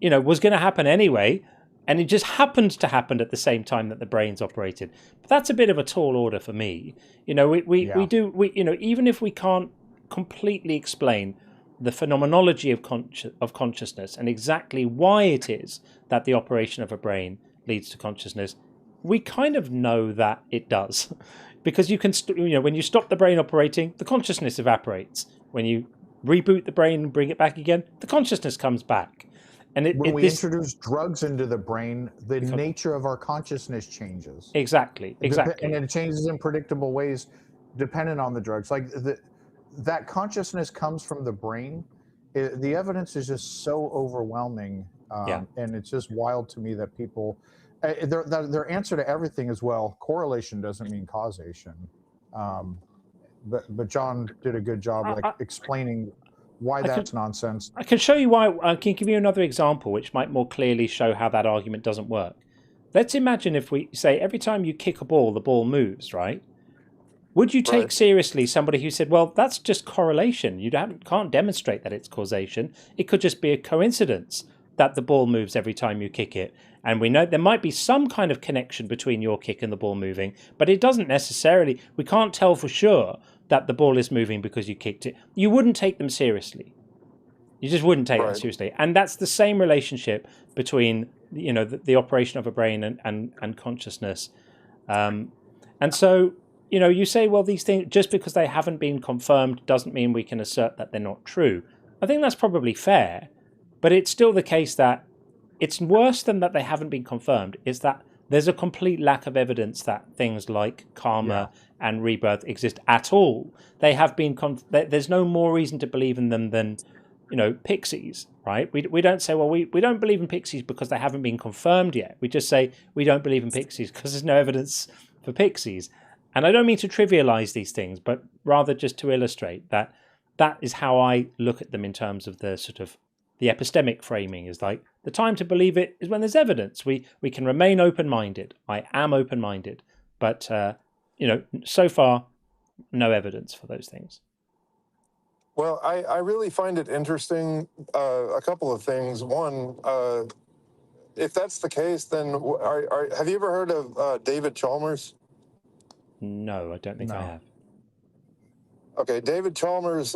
was going to happen anyway, and it just happened to happen at the same time that the brains operated. But that's a bit of a tall order for me. Even if we can't completely explain the phenomenology of consciousness and exactly why it is that the operation of a brain leads to consciousness, we kind of know that it does, because you can, when you stop the brain operating, the consciousness evaporates. When you reboot the brain and bring it back again, the consciousness comes back. And when we introduce drugs into the brain, the nature of our consciousness changes. Exactly. And it changes in predictable ways dependent on the drugs. Like that consciousness comes from the brain. The evidence is just so overwhelming. And it's just wild to me that people, their answer to everything is, well, correlation doesn't mean causation. But John did a good job explaining why that's nonsense. I can show you why. I can give you another example which might more clearly show how that argument doesn't work. Let's imagine if we say every time you kick a ball, the ball moves, right? Would you take seriously somebody who said, well, that's just correlation. You can't demonstrate that it's causation. It could just be a coincidence that the ball moves every time you kick it. And we know there might be some kind of connection between your kick and the ball moving, but it doesn't necessarily, we can't tell for sure that the ball is moving because you kicked it. You wouldn't take them seriously. You just wouldn't take that seriously. And that's the same relationship between, the operation of a brain and consciousness. And so, you say, well, these things, just because they haven't been confirmed doesn't mean we can assert that they're not true. I think that's probably fair, but it's still the case that it's worse than that they haven't been confirmed, is that there's a complete lack of evidence that things like karma and rebirth exist at all. They have been, there's no more reason to believe in them than, pixies, right? We don't say, well, we don't believe in pixies because they haven't been confirmed yet. We just say we don't believe in pixies because there's no evidence for pixies. And I don't mean to trivialize these things, but rather just to illustrate that that is how I look at them in terms of the sort of the epistemic framing. Is like the time to believe it is when there's evidence. We can remain open-minded. I am open-minded, but so far, no evidence for those things. Well, I really find it interesting. A couple of things. One, if that's the case, then have you ever heard of David Chalmers? No, I don't think I have. Okay, David Chalmers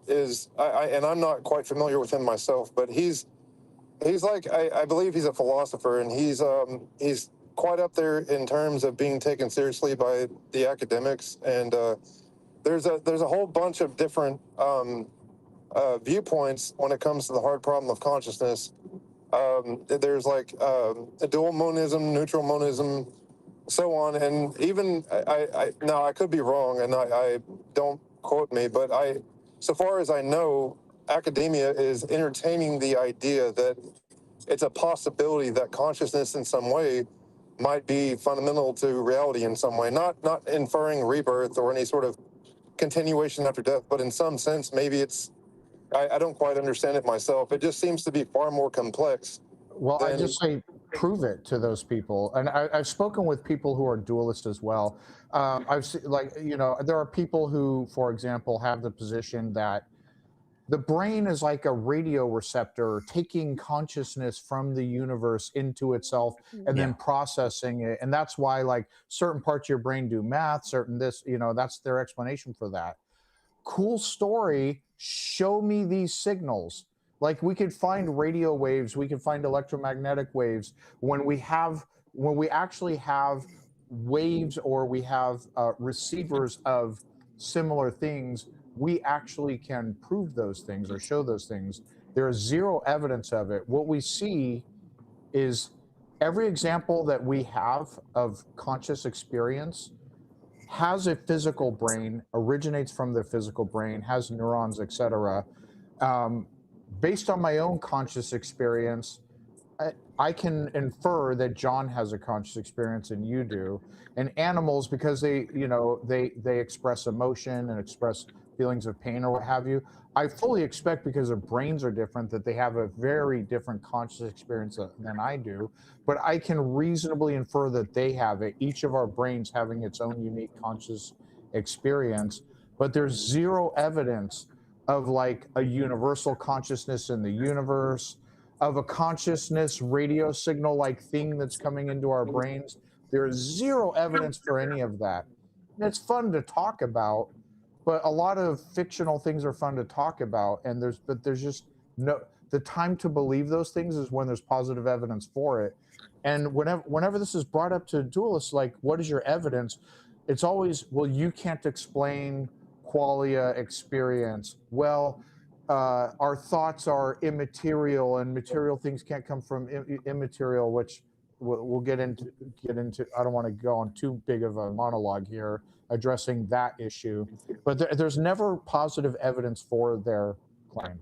is, and I'm not quite familiar with him myself, but he's like, I believe he's a philosopher, and he's quite up there in terms of being taken seriously by the academics. And there's a whole bunch of different viewpoints when it comes to the hard problem of consciousness. There's like a dual monism, neutral monism, so on. And even now I could be wrong, and I don't quote me, but so far as I know, academia is entertaining the idea that it's a possibility that consciousness in some way might be fundamental to reality in some way, not inferring rebirth or any sort of continuation after death, but in some sense, maybe it's, I don't quite understand it myself. It just seems to be far more complex. Well, I just say prove it to those people. And I've spoken with people who are dualist as well. I've seen, there are people who, for example, have the position that the brain is like a radio receptor taking consciousness from the universe into itself and then processing it. And that's why like certain parts of your brain do math, certain this, that's their explanation for that. Cool story. Show me these signals. Like we could find radio waves, we could find electromagnetic waves. When we actually have waves or we have receivers of similar things, we actually can prove those things or show those things. There is zero evidence of it. What we see is every example that we have of conscious experience has a physical brain, originates from the physical brain, has neurons, etc. Based on my own conscious experience, I can infer that John has a conscious experience and you do. And animals, because they express emotion and express feelings of pain or what have you, I fully expect, because their brains are different, that they have a very different conscious experience than I do. But I can reasonably infer that they have it, each of our brains having its own unique conscious experience. But there's zero evidence of like a universal consciousness in the universe, of a consciousness radio signal like thing that's coming into our brains. There is zero evidence for any of that. And it's fun to talk about, but a lot of fictional things are fun to talk about, and there's just no, the time to believe those things is when there's positive evidence for it. And whenever this is brought up to dualists, like, what is your evidence? It's always, well, you can't explain qualia experience. Well, our thoughts are immaterial, and material things can't come from immaterial, which we'll get into. I don't want to go on too big of a monologue here addressing that issue, but there's never positive evidence for their claim.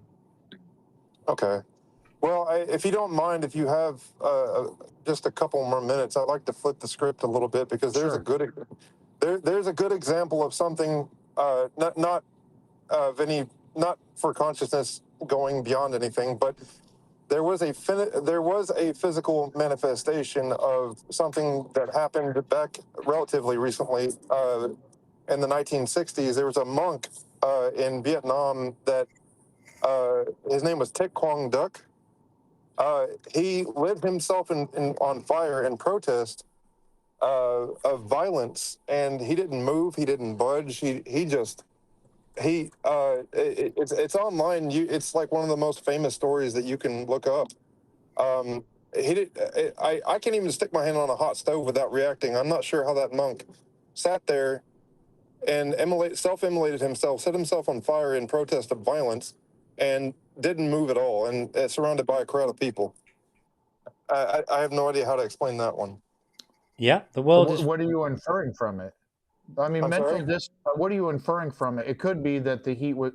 Okay. Well, if you don't mind, if you have just a couple more minutes, I'd like to flip the script a little bit, because there's there's a good example of something not for consciousness going beyond anything, but there was a physical manifestation of something that happened back relatively recently. In the 1960s, there was a monk in Vietnam that his name was Thich Quang Duc. He lit himself on fire in protest of violence, and he didn't move, he didn't budge, it's online. It's like one of the most famous stories that you can look up. I can't even stick my hand on a hot stove without reacting. I'm not sure how that monk sat there and self-immolated himself, set himself on fire in protest of violence, and didn't move at all, and surrounded by a crowd of people. I have no idea how to explain that one. Yeah, the world is. What are you inferring from it? I mean, what are you inferring from it? It could be that the heat was.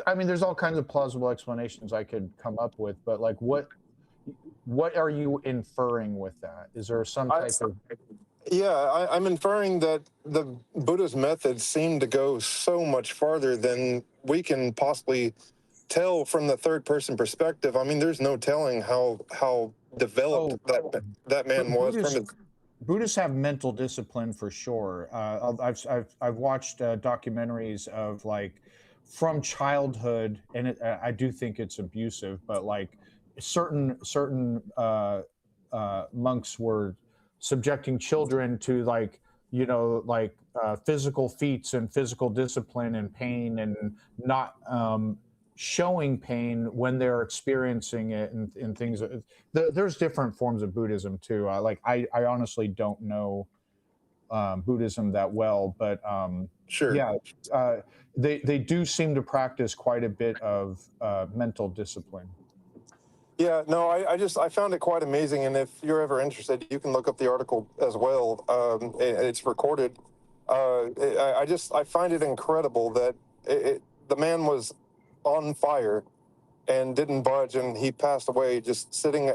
I mean, there's all kinds of plausible explanations I could come up with, but like, what are you inferring with that? Is there some type of? Yeah, I'm inferring that the Buddhist methods seem to go so much farther than we can possibly tell from the third-person perspective. I mean, there's no telling how developed that man was from his. Buddhists have mental discipline for sure. I've watched documentaries of like from childhood, and I do think it's abusive, but like certain monks were subjecting children to like physical feats and physical discipline and pain, and not showing pain when they're experiencing it, and things. There's different forms of Buddhism too. I honestly don't know Buddhism that well, but sure. Yeah, they do seem to practice quite a bit of mental discipline. Yeah, no, I found it quite amazing, and if you're ever interested, you can look up the article as well. It's recorded. I find it incredible that the man was on fire and didn't budge, and he passed away just sitting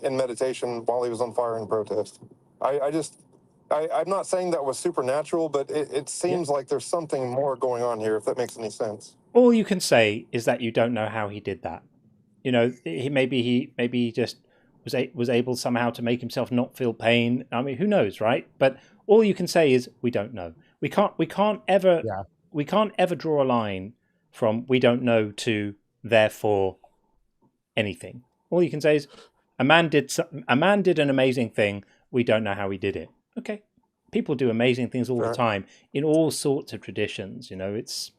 in meditation while he was on fire in protest. I'm not saying that was supernatural, but it seems like there's something more going on here, if that makes any sense. All you can say is that you don't know how he did that. You know, maybe he just was able somehow to make himself not feel pain. I mean, who knows, right? But all you can say is we don't know. We can't ever draw a line from we don't know to therefore anything. All you can say is a man did an amazing thing. We don't know how he did it. Okay, people do amazing things all the time in all sorts of traditions. You know, it's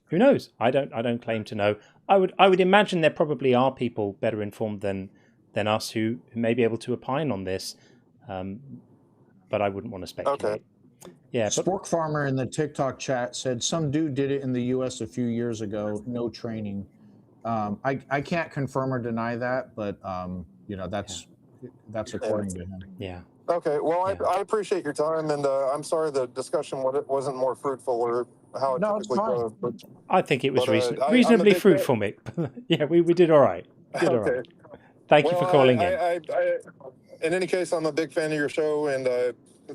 who knows. I don't claim to know. I would imagine there probably are people better informed than us who may be able to opine on this, but I wouldn't want to speculate. Okay. Yeah. Spork Farmer in the TikTok chat said some dude did it in the U.S. a few years ago. No training. I can't confirm or deny that, but that's that's according to him. Yeah. Okay. Well, I appreciate your time, and I'm sorry the discussion wasn't more fruitful or how it No, it's typically fine. goes. But, I think it was I'm a reasonably big fruitful, Mick. Yeah, we did all right. Did all Okay. right. Thank you for calling in. In any case, I'm a big fan of your show, and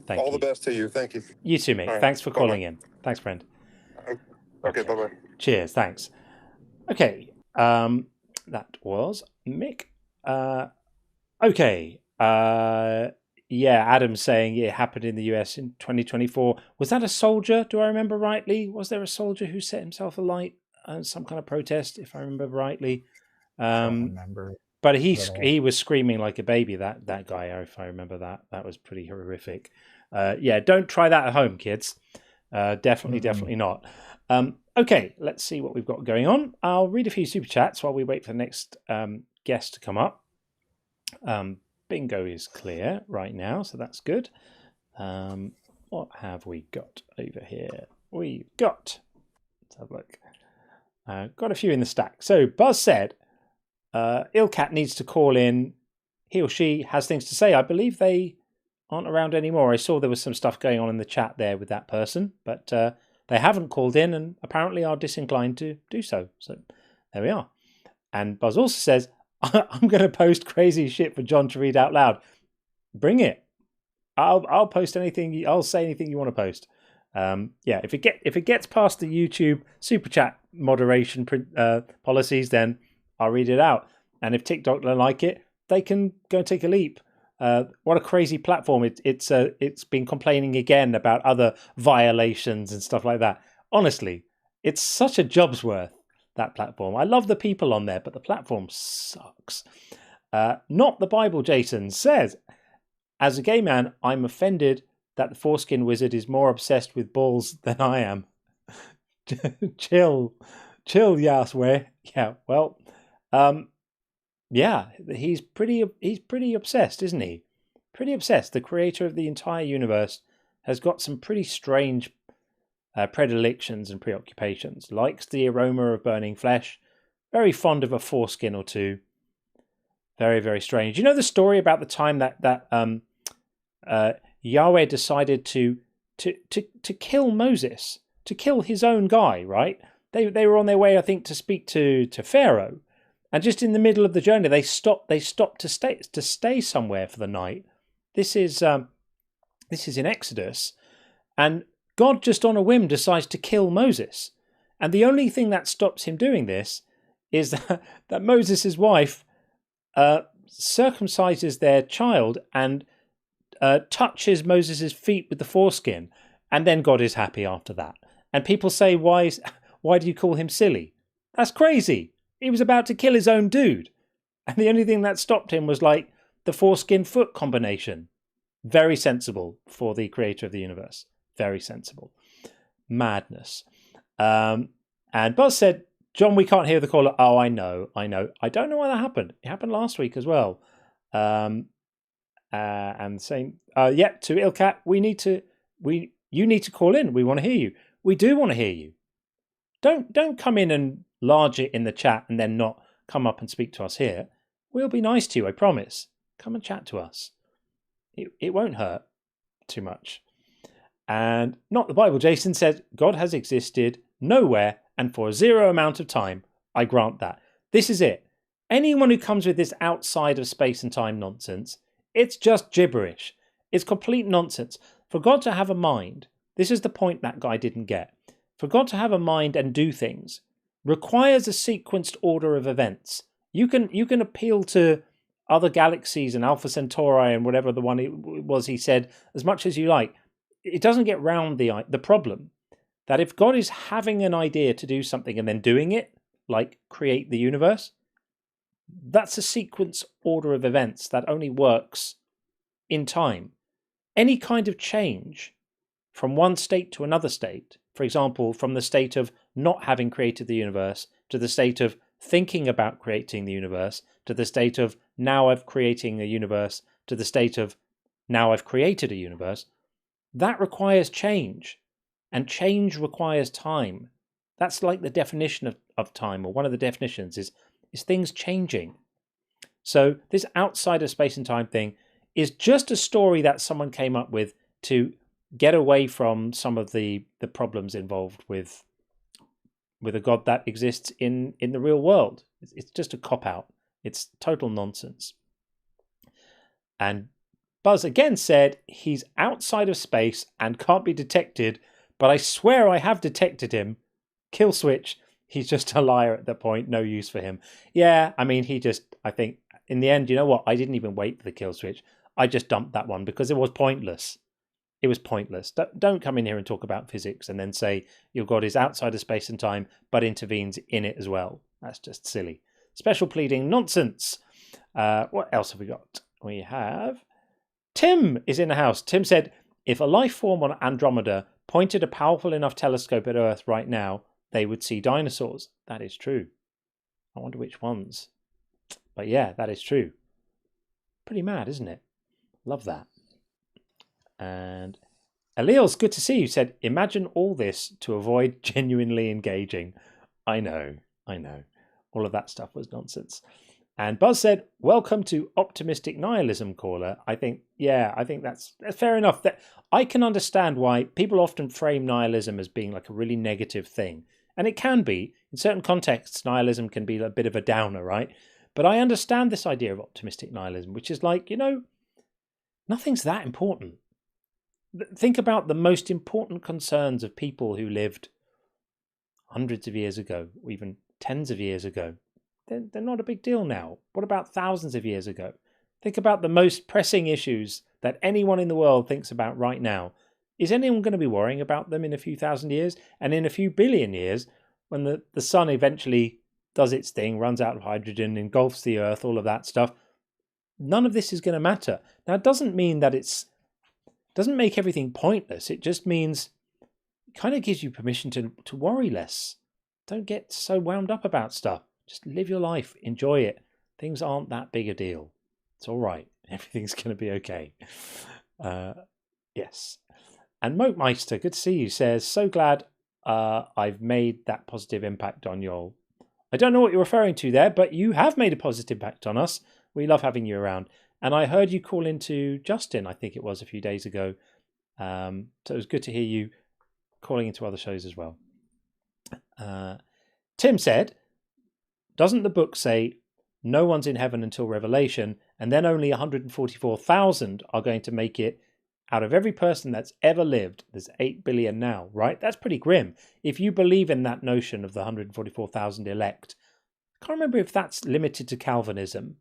Thank all the you. best to you. Thank you. You too, Mick. All right. Thanks for Bye-bye. calling in. Thanks, friend. Okay, bye-bye. Cheers. Thanks. Okay. That was Mick. Okay. Yeah, Adam's saying it happened in the US in 2024. Was that a soldier? Do I remember rightly? Was there a soldier who set himself alight on some kind of protest, if I remember rightly? I don't remember. But he was screaming like a baby, that guy, if I remember that. That was pretty horrific. Yeah, don't try that at home, kids. Definitely not. Okay, let's see what we've got going on. I'll read a few super chats while we wait for the next guest to come up. Bingo is clear right now, so that's good. What have we got over here? We've got, let's have a look. Got a few in the stack. So Buzz said, Ilkat needs to call in. He or she has things to say. I believe they aren't around anymore. I saw there was some stuff going on in the chat there with that person, but they haven't called in and apparently are disinclined to do so. So there we are. And Buzz also says, I'm going to post crazy shit for John to read out loud. Bring it. I'll post anything. I'll say anything you want to post. Yeah, if it gets past the YouTube super chat moderation policies, then I'll read it out. And if TikTok don't like it, they can go and take a leap. What a crazy platform! It's been complaining again about other violations and stuff like that. Honestly, it's such a job's worth, that platform. I love the people on there, but the platform sucks. Not the Bible, Jason says, as a gay man, I'm offended that the foreskin wizard is more obsessed with balls than I am. chill, Yaswe. Yeah, well, yeah, he's pretty obsessed, isn't he? Pretty obsessed. The creator of the entire universe has got some pretty strange predilections and preoccupations. Likes the aroma of burning flesh. Very fond of a foreskin or two. Very, very strange. You know the story about the time that Yahweh decided to kill Moses, to kill his own guy, right? They were on their way, I think, to speak to Pharaoh, and just in the middle of the journey, they stopped to stay somewhere for the night. This is in Exodus, and God just on a whim decides to kill Moses, and the only thing that stops him doing this is that Moses' wife circumcises their child and touches Moses' feet with the foreskin, and then God is happy after that. And people say, why do you call him silly? That's crazy. He was about to kill his own dude. And the only thing that stopped him was like the foreskin foot combination. Very sensible for the creator of the universe. Very sensible. Madness. And Buzz said, John, we can't hear the caller. Oh, I know. I don't know why that happened. It happened last week as well. And saying, yeah, to Ilkat, you need to call in. We want to hear you. We do want to hear you. Don't come in and large it in the chat and then not come up and speak to us here. We'll be nice to you, I promise. Come and chat to us. It won't hurt too much. And Not the Bible, Jason said, God has existed nowhere and for a zero amount of time. I grant that. This is it. Anyone who comes with this outside of space and time nonsense, it's just gibberish. It's complete nonsense. For God to have a mind, this is the point that guy didn't get. For God to have a mind and do things requires a sequenced order of events. You can appeal to other galaxies and Alpha Centauri and whatever the one it was he said as much as you like. It doesn't get round the problem that if God is having an idea to do something and then doing it, like create the universe, that's a sequence order of events that only works in time. Any kind of change from one state to another state, for example, from the state of not having created the universe to the state of thinking about creating the universe to the state of now I've creating a universe to the state of now I've created a universe, that requires change. And change requires time. That's like the definition of time, or one of the definitions is things changing. So this outside of space and time thing is just a story that someone came up with to get away from some of the problems involved with a God that exists in the real world. It's just a cop-out. It's total nonsense. And Buzz again said he's outside of space and can't be detected, but I swear I have detected him. Kill switch. He's just a liar at that point. No use for him. Yeah, I mean, I think in the end, you know what? I didn't even wait for the kill switch. I just dumped that one because it was pointless. It was pointless. Don't come in here and talk about physics and then say your God is outside of space and time, but intervenes in it as well. That's just silly. Special pleading nonsense. What else have we got? We have Tim is in the house. Tim said, if a life form on Andromeda pointed a powerful enough telescope at Earth right now, they would see dinosaurs. That is true. I wonder which ones. But yeah, that is true. Pretty mad, isn't it? Love that. And Eliel's good to see you. Said, imagine all this to avoid genuinely engaging. I know. All of that stuff was nonsense. And Buzz said, welcome to optimistic nihilism, caller. I think that's fair enough. That I can understand why people often frame nihilism as being like a really negative thing. And it can be. In certain contexts, nihilism can be a bit of a downer, right? But I understand this idea of optimistic nihilism, which is like, nothing's that important. Think about the most important concerns of people who lived hundreds of years ago, or even tens of years ago. They're not a big deal now. What about thousands of years ago? Think about the most pressing issues that anyone in the world thinks about right now. Is anyone going to be worrying about them in a few thousand years? And in a few billion years, when the sun eventually does its thing, runs out of hydrogen, engulfs the earth, all of that stuff, none of this is going to matter. Now, it doesn't mean that doesn't make everything pointless. It just means it kind of gives you permission to worry less. Don't get so wound up about stuff. Just live your life. Enjoy it. Things aren't that big a deal. It's all right. Everything's going to be okay. Yes. And Mokemeister, good to see you, says, so glad I've made that positive impact on y'all. I don't know what you're referring to there, but you have made a positive impact on us. We love having you around. And I heard you call into Justin, I think it was a few days ago. So it was good to hear you calling into other shows as well. Tim said, doesn't the book say no one's in heaven until Revelation, and then only 144,000 are going to make it out of every person that's ever lived? There's 8 billion now, right? That's pretty grim. If you believe in that notion of the 144,000 elect, I can't remember if that's limited to Calvinism,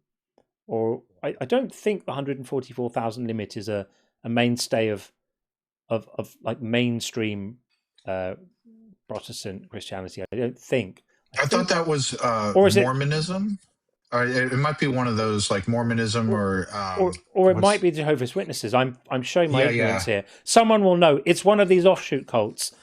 or I don't think the 144,000 limit is a mainstay of like mainstream Protestant Christianity. I don't think. I thought that was Mormonism. It might be one of those like Mormonism or it might be Jehovah's Witnesses. I'm showing my ignorance here. Someone will know. It's one of these offshoot cults.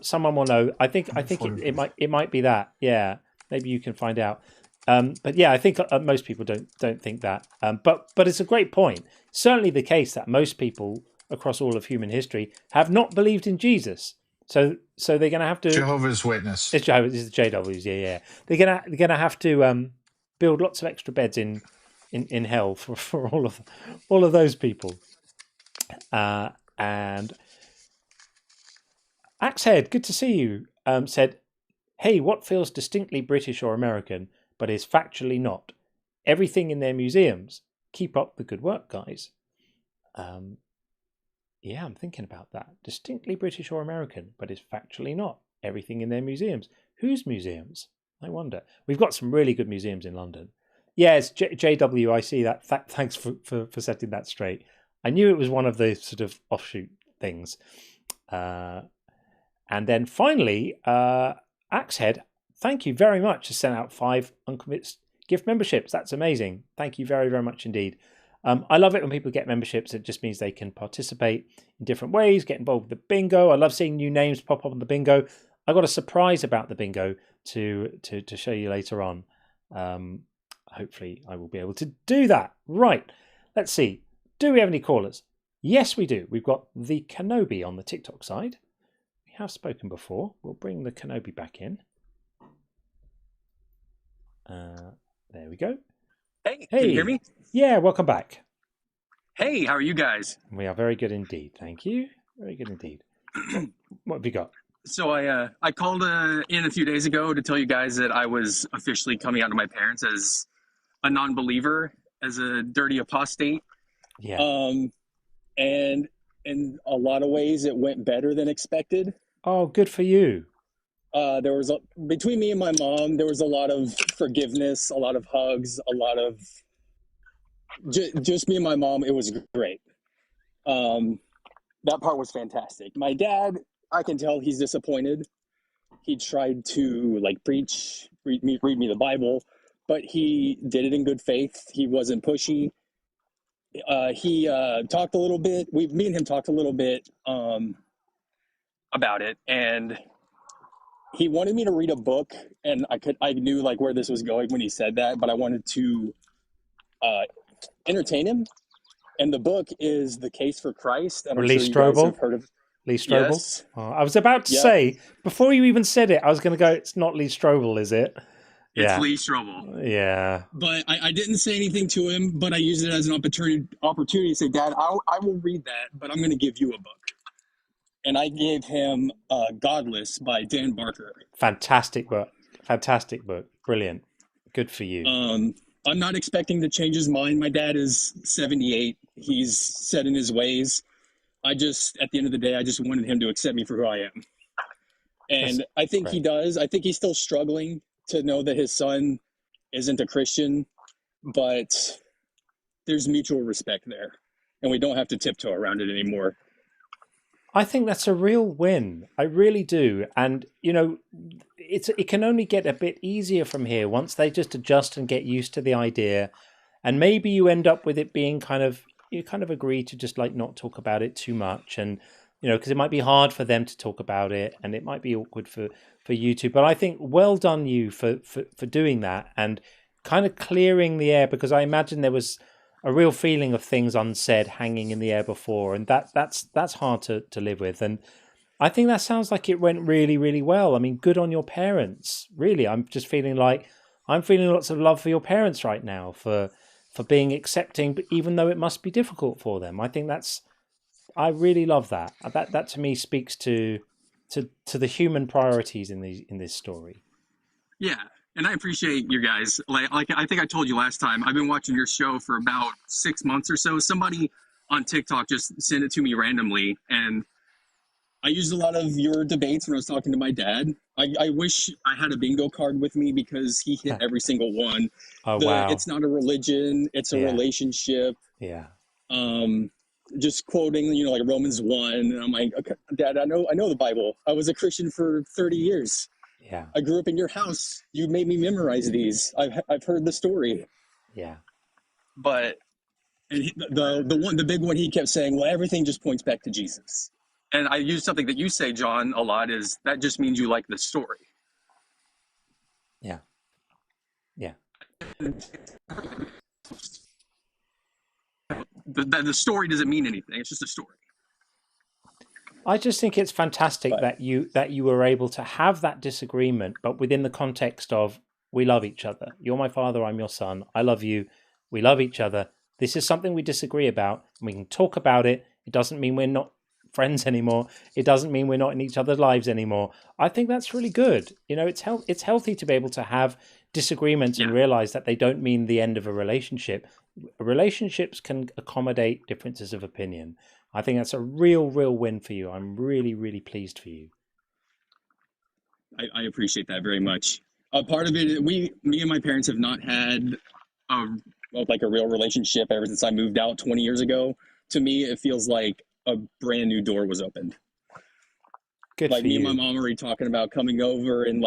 Someone will know. I think it might be that. Yeah, maybe you can find out. But yeah, I think most people don't think that. But it's a great point. Certainly the case that most people across all of human history have not believed in Jesus. So they're going to have to Jehovah's Witness. It's the JWs. Yeah. They're gonna have to build lots of extra beds in hell for all of those people. And Axehead, good to see you. Said, hey, what feels distinctly British or American but is factually not? Everything in their museums. Keep up the good work, guys. Yeah, I'm thinking about that. Distinctly British or American, but is factually not. Everything in their museums. Whose museums? I wonder. We've got some really good museums in London. Yeah, it's JW. I see that. Thanks for setting that straight. I knew it was one of the sort of offshoot things. And then finally, Axehead, thank you very much for sending out 5 Unconvinced gift memberships. That's amazing. Thank you very, very much indeed. I love it when people get memberships. It just means they can participate in different ways, get involved with the bingo. I love seeing new names pop up on the bingo. I got a surprise about the bingo to show you later on. Hopefully I will be able to do that. Right. Let's see. Do we have any callers? Yes, we do. We've got the Kenobi on the TikTok side. We have spoken before. We'll bring the Kenobi back in. There we go. Hey, can you hear Hey. me? Yeah, welcome back. Hey, how are you guys? We are very good indeed. Thank you. Very good indeed. What have you got? So I called in a few days ago to tell you guys that I was officially coming out to my parents as a non-believer, as a dirty apostate. Yeah. And in a lot of ways, it went better than expected. Oh, good for you. There was between me and my mom, there was a lot of forgiveness, a lot of hugs, a lot of just me and my mom. It was great. That part was fantastic. My dad, I can tell he's disappointed. He tried to preach, read me the Bible, but he did it in good faith. He wasn't pushy. He talked a little bit. Me and him talked a little bit about it, and he wanted me to read a book, and I knew where this was going when he said that, but I wanted to entertain him. And the book is The Case for Christ, and I'm Lee sure you guys Strobel? have heard of. Lee Strobel? Yes. I was about to say, before you even said it, I was going to go, it's not Lee Strobel, is it? It's Lee Strobel. Yeah. But I didn't say anything to him, but I used it as an opportunity to say, Dad, I will read that, but I'm going to give you a book. And I gave him Godless by Dan Barker. Fantastic book. Fantastic book. Brilliant. Good for you. I'm not expecting to change his mind. My dad is 78. He's set in his ways. At the end of the day, I just wanted him to accept me for who I am. And I think he does. I think he's still struggling to know that his son isn't a Christian, but there's mutual respect there. And we don't have to tiptoe around it anymore. I think that's a real win. I really do. And, it can only get a bit easier from here once they just adjust and get used to the idea. And maybe you end up with it being you kind of agree to just not talk about it too much. And, because it might be hard for them to talk about it and it might be awkward for you two. But I think well done you for doing that and kind of clearing the air, because I imagine there was a real feeling of things unsaid hanging in the air before, and that's hard to live with. And I think that sounds like it went really, really well. I mean, good on your parents. Really, I'm just feeling lots of love for your parents right now for being accepting, but even though it must be difficult for them. I think I really love that. That to me speaks to the human priorities in this story. Yeah. And I appreciate you guys. Like I think I told you last time, I've been watching your show for about 6 months or so. Somebody on TikTok just sent it to me randomly, and I used a lot of your debates when I was talking to my dad. I wish I had a bingo card with me because he hit every single one. Wow. It's not a religion, it's a relationship. Yeah. Just quoting, Romans 1, and I'm like, okay, Dad, I know the Bible. I was a Christian for 30 years. Yeah. I grew up in your house. You made me memorize these. I've heard the story. Yeah. But the big one he kept saying, well, everything just points back to Jesus. And I use something that you say, John, a lot, is that just means you like the story. Yeah. Yeah. The story doesn't mean anything. It's just a story. I just think it's fantastic that you were able to have that disagreement, but within the context of we love each other. You're my father, I'm your son. I love you. We love each other. This is something we disagree about, and we can talk about it. It doesn't mean we're not friends anymore. It doesn't mean we're not in each other's lives anymore. I think that's really good. It's healthy to be able to have disagreements and realize that they don't mean the end of a relationship. Relationships can accommodate differences of opinion. I think that's a real win for you. I'm really, really pleased for you. I appreciate that very much. Part of it, me and my parents have not had a real relationship ever since I moved out 20 years ago. To me, it feels like a brand new door was opened. Good like for me you. and my mom already talking about coming over and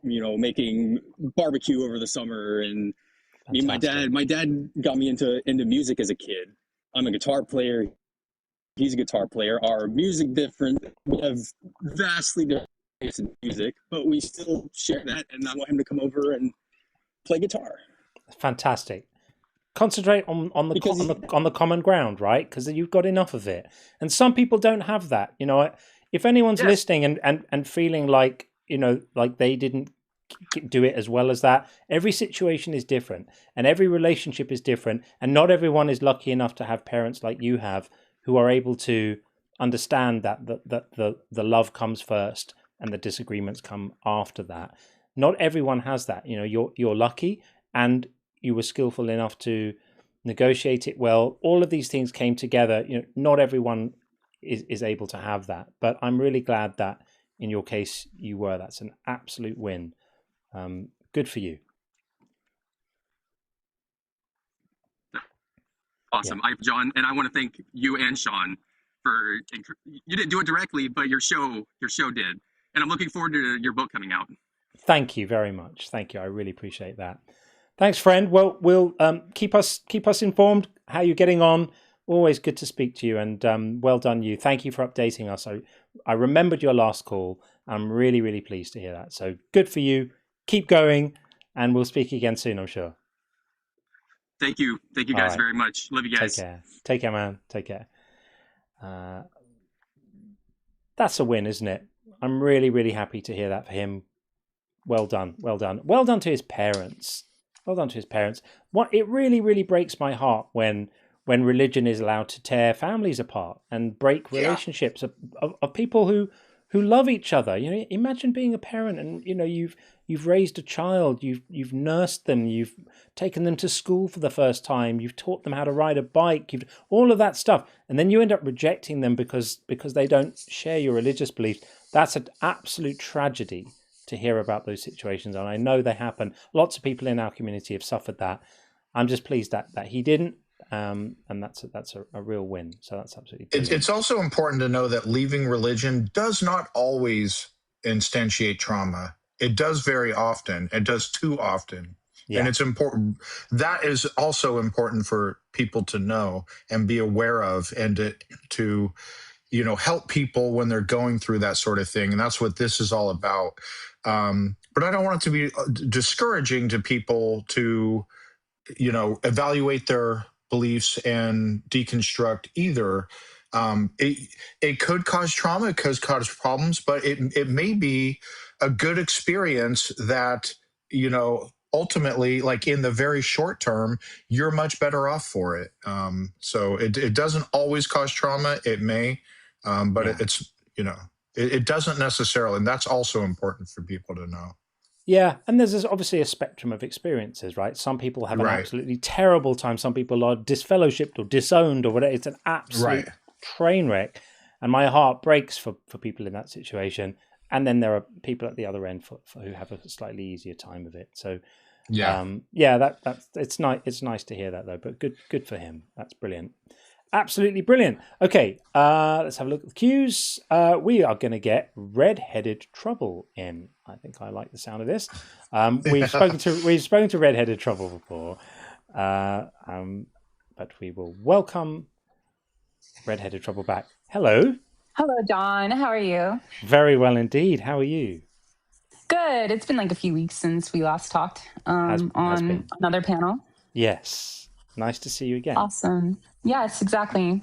making barbecue over the summer. And me and my dad got me into music as a kid. I'm a guitar player. He's a guitar player. Our music different. We have vastly different tastes in music, but we still share that. And I want him to come over and play guitar. Fantastic. Concentrate on the common ground, right? Because you've got enough of it. And some people don't have that. If anyone's listening and feeling like they didn't do it as well as that. Every situation is different, and every relationship is different, and not everyone is lucky enough to have parents like you have, who are able to understand that the love comes first and the disagreements come after that. Not everyone has that. You're lucky, and you were skillful enough to negotiate it well. All of these things came together. Not everyone is able to have that, but I'm really glad that in your case you were. That's an absolute win. Good for you. Awesome. I'm John, and I want to thank you and Sean for, you didn't do it directly, but your show did. And I'm looking forward to your book coming out. Thank you very much. Thank you. I really appreciate that. Thanks, friend. Well, we'll keep us informed how you're getting on. Always good to speak to you, and well done you. Thank you for updating us. I remembered your last call. I'm really, really pleased to hear that. So good for you. Keep going, and we'll speak again soon, I'm sure. Thank you. Thank you guys very much. Love you guys. Take care. Take care, man. Take care. That's a win, isn't it? I'm really, really happy to hear that for him. Well done. Well done. Well done to his parents. Well done to his parents. It really, really breaks my heart when religion is allowed to tear families apart and break relationships of people who love each other. Imagine being a parent and you've raised a child, you've nursed them, you've taken them to school for the first time, you've taught them how to ride a bike, you've all of that stuff, and then you end up rejecting them because they don't share your religious beliefs. That's an absolute tragedy to hear about those situations, and I know they happen. Lots of people in our community have suffered that. I'm just pleased that he didn't. And that's a real win. So that's absolutely brilliant. It's also important to know that leaving religion does not always instantiate trauma. It does very often. It does too often. Yeah. And it's important. That is also important for people to know and be aware of, and to help people when they're going through that sort of thing. And that's what this is all about. But I don't want it to be discouraging to people to evaluate their beliefs and deconstruct either. It could cause trauma, it could cause problems, but it may be a good experience that ultimately, like in the very short term, you're much better off for it. So it doesn't always cause trauma. It may, but it doesn't necessarily, and that's also important for people to know. Yeah, and there's obviously a spectrum of experiences, right? Some people have an absolutely terrible time. Some people are disfellowshipped or disowned or whatever. It's an absolute train wreck. And my heart breaks for people in that situation. And then there are people at the other end for who have a slightly easier time of it. So, it's nice. It's nice to hear that, though. But good for him. That's brilliant. Absolutely brilliant. Okay, let's have a look at the cues. We are going to get Red-Headed Trouble in. I think I like the sound of this. We've spoken to Red-Headed Trouble before, but we will welcome Red-Headed Trouble back. Hello. Hello, John. How are you? Very well indeed. How are you? Good. It's been like a few weeks since we last talked on another panel. Yes. Nice to see you again. Awesome. Yes, exactly.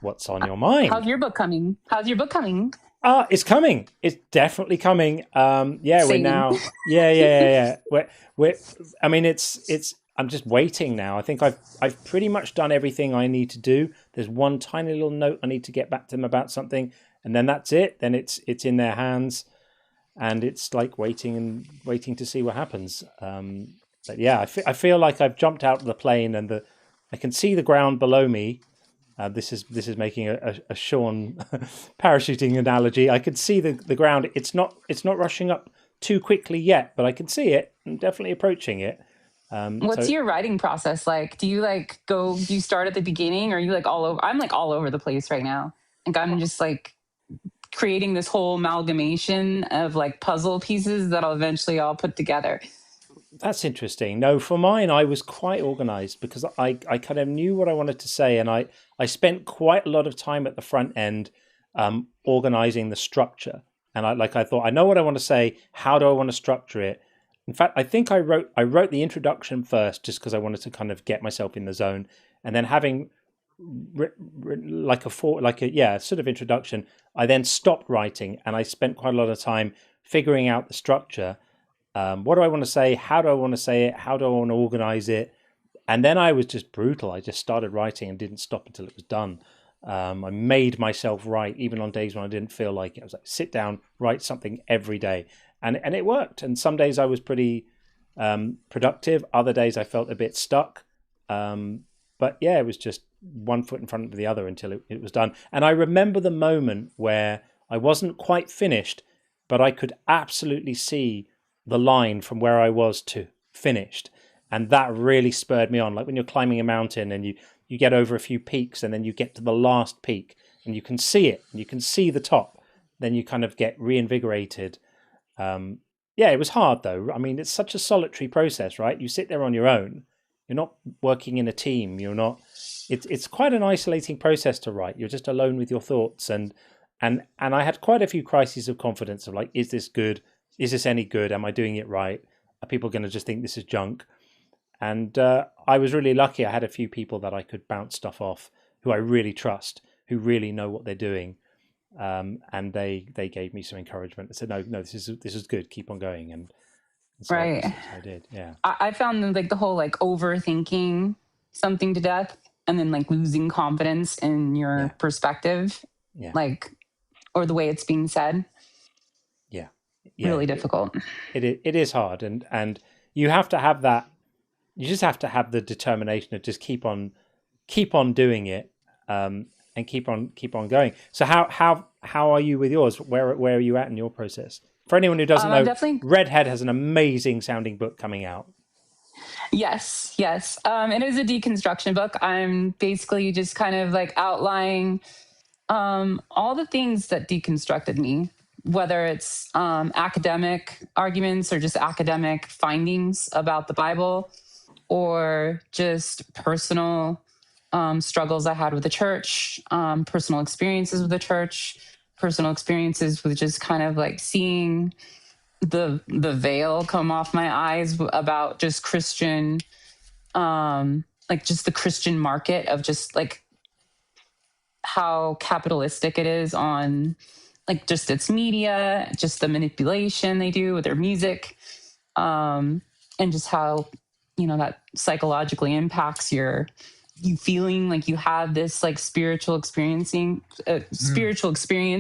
What's on your mind? How's your book coming? It's coming. It's definitely coming. We're now. Yeah. I mean, it's. I'm just waiting now. I think I've pretty much done everything I need to do. There's one tiny little note I need to get back to them about something, and then that's it. Then it's in their hands, and it's like waiting to see what happens. But yeah, I feel like I've jumped out of the plane, and I can see the ground below me. This is making a Sean parachuting analogy. I can see the ground. It's not rushing up too quickly yet, but I can see it. I'm definitely approaching it. What's your writing process like? Do you start at the beginning, or are you like all over? I'm like all over the place right now. Like I'm just like creating this whole amalgamation of like puzzle pieces that I'll eventually all put together. That's interesting. No, for mine, I was quite organized because I kind of knew what I wanted to say, and I spent quite a lot of time at the front end organizing the structure. And I thought, I know what I want to say. How do I want to structure it? In fact, I think I wrote the introduction first just because I wanted to kind of get myself in the zone, and then having like a sort of introduction, I then stopped writing, and I spent quite a lot of time figuring out the structure. What do I want to say? How do I want to say it? How do I want to organize it? And then I was just brutal. I just started writing and didn't stop until it was done. I made myself write, even on days when I didn't feel like it. I was like, sit down, write something every day. And it worked. And some days I was pretty productive. Other days I felt a bit stuck. But yeah, it was just one foot in front of the other until it was done. And I remember the moment where I wasn't quite finished, but I could absolutely see the line from where I was to finished. And that really spurred me on. Like when you're climbing a mountain and you get over a few peaks and then you get to the last peak and you can see it and you can see the top, then you kind of get reinvigorated. Yeah, it was hard though. I mean, it's such a solitary process, right? You sit there on your own. You're not working in a team. You're not. It's quite an isolating process to write. You're just alone with your thoughts. And I had quite a few crises of confidence of like, is this good? Is this any good? Am I doing it right? Are people going to just think this is junk? And I was really lucky. I had a few people that I could bounce stuff off who I really trust, who really know what they're doing. And they gave me some encouragement. They said, no, this is good. Keep on going. And so right. I did. Yeah. I found like the whole like overthinking something to death and then like losing confidence in your perspective, like, or the way it's being said. Yeah. Really difficult. It is hard. And you have to have that. You just have to have the determination to just keep on doing it, and keep on going. So how are you with yours? Where are you at in your process? For anyone who doesn't know, Redhead has an amazing sounding book coming out. Yes. It is a deconstruction book. I'm basically just kind of like outlining all the things that deconstructed me, whether it's academic arguments or just academic findings about the Bible, or just personal struggles I had with the church, personal experiences with the church, personal experiences with just kind of like seeing the veil come off my eyes about just Christian, like just the Christian market of just like how capitalistic it is on like just its media, just the manipulation they do with their music, and just how, you know, that psychologically impacts you feeling like you have this like spiritual experience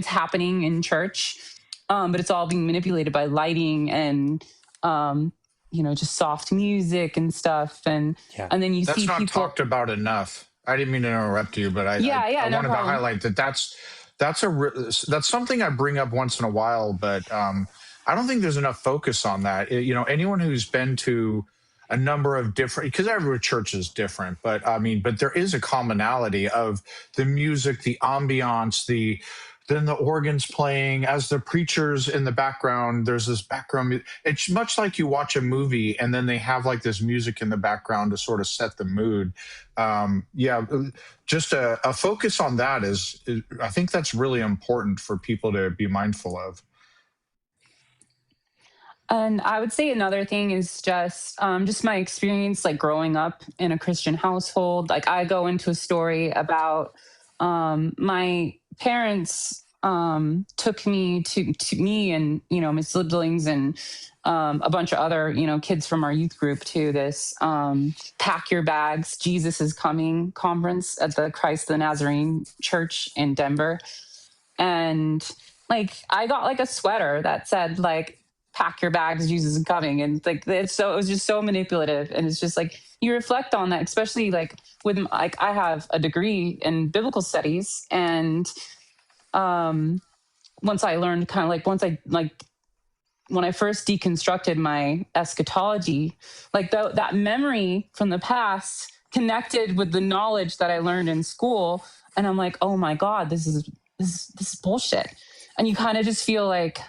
happening in church, but it's all being manipulated by lighting and you know, just soft music and stuff, and then you that's see not people talked about enough. I didn't mean to interrupt you, but I no wanted to problem. highlight that's something I bring up once in a while, but I don't think there's enough focus on that. You know, anyone who's been to a number of different, because every church is different, but there is a commonality of the music, the ambiance, then the organs playing as the preachers in the background. There's this background. It's much like you watch a movie and then they have like this music in the background to sort of set the mood. Just a focus on that is I think that's really important for people to be mindful of. And I would say another thing is just my experience, like growing up in a Christian household. Like I go into a story about my parents took me to me and, you know, my siblings and a bunch of other, you know, kids from our youth group to this Pack Your Bags, Jesus is Coming conference at the Christ the Nazarene Church in Denver. And like I got like a sweater that said like, pack your bags, Jesus is coming. And like it was just so manipulative. And it's just like you reflect on that, especially like with like I have a degree in biblical studies, and once I learned kind of like when I first deconstructed my eschatology, like that memory from the past connected with the knowledge that I learned in school, and I'm like, oh my God, this is bullshit. And you kind of just feel like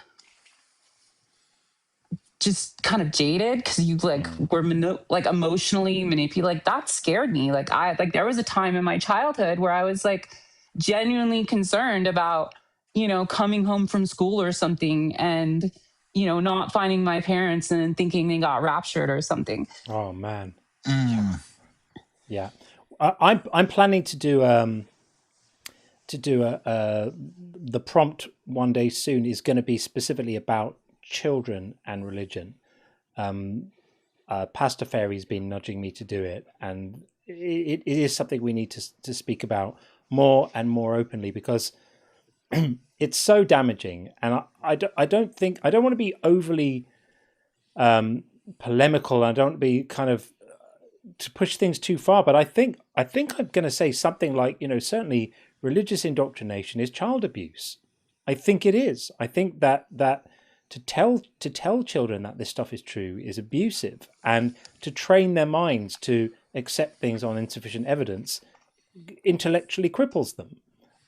just kind of jaded because you like were like emotionally manipulated. Like that scared me. Like there was a time in my childhood where I was like genuinely concerned about, you know, coming home from school or something and, you know, not finding my parents and then thinking they got raptured or something. Oh man. Yeah. I'm planning to do the prompt one day soon is going to be specifically about children and religion. Pastor Fairy's been nudging me to do it, and it is something we need to speak about more and more openly, because it's so damaging. And I don't want to be overly polemical. I don't want to be kind of to push things too far, but I think I'm going to say something like, certainly religious indoctrination is child abuse. I think it is. I think that to tell children that this stuff is true is abusive, and to train their minds to accept things on insufficient evidence intellectually cripples them.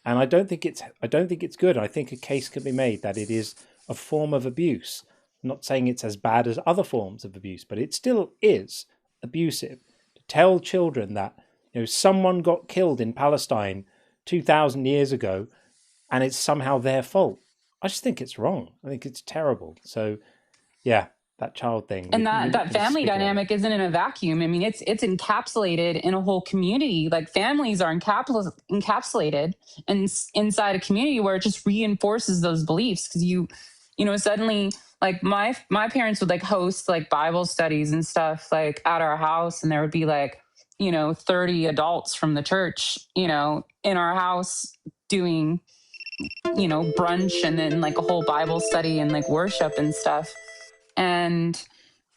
And I don't think it's good. I think a case can be made that it is a form of abuse. I'm not saying it's as bad as other forms of abuse, but it still is abusive to tell children that someone got killed in Palestine 2,000 years ago and it's somehow their fault. I just think it's wrong. I think it's terrible. So, yeah, that child thing. And that family dynamic isn't in a vacuum. I mean, it's encapsulated in a whole community. Like, families are encapsulated inside a community where it just reinforces those beliefs. Because suddenly, like, my parents would like host like Bible studies and stuff like at our house, and there would be like 30 adults from the church in our house doing brunch, and then like a whole Bible study and like worship and stuff. And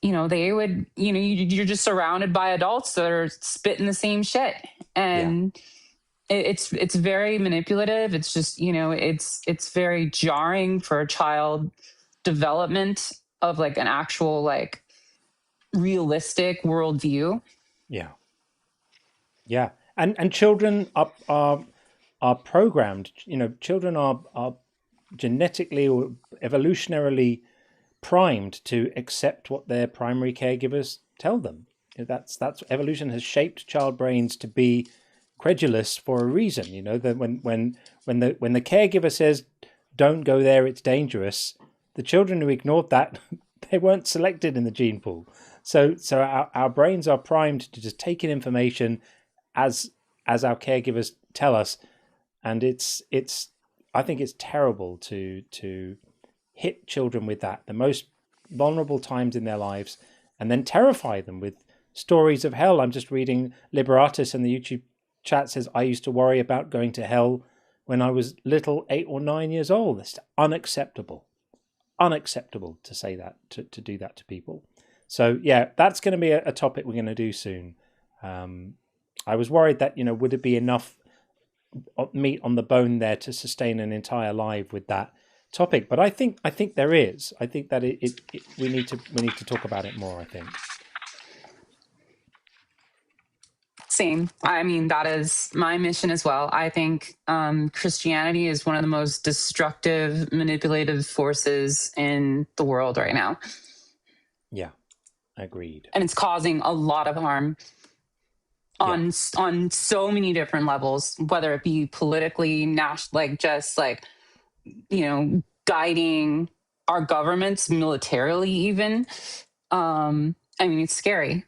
they would you're just surrounded by adults that are spitting the same shit, and it's very manipulative. It's just it's very jarring for a child development of like an actual like realistic worldview. Yeah. And children are programmed. Children are genetically or evolutionarily primed to accept what their primary caregivers tell them. That's evolution has shaped child brains to be credulous for a reason. That when the caregiver says don't go there, it's dangerous, the children who ignored that, they weren't selected in the gene pool. So our brains are primed to just take in information as our caregivers tell us, and I think it's terrible to hit children with that, the most vulnerable times in their lives, and then terrify them with stories of hell. I'm just reading Liberatus in the YouTube chat says, I used to worry about going to hell when I was little, 8 or 9 years old. It's unacceptable to say that, to do that to people. So yeah, that's going to be a topic we're going to do soon. I was worried that, would it be enough meat on the bone there to sustain an entire live with that topic? But I think there is. I think that we need to talk about it more, I think. Same. I mean, that is my mission as well. I think Christianity is one of the most destructive, manipulative forces in the world right now. Yeah, agreed. And it's causing a lot of harm on so many different levels, whether it be politically, guiding our governments militarily even. I mean, it's scary.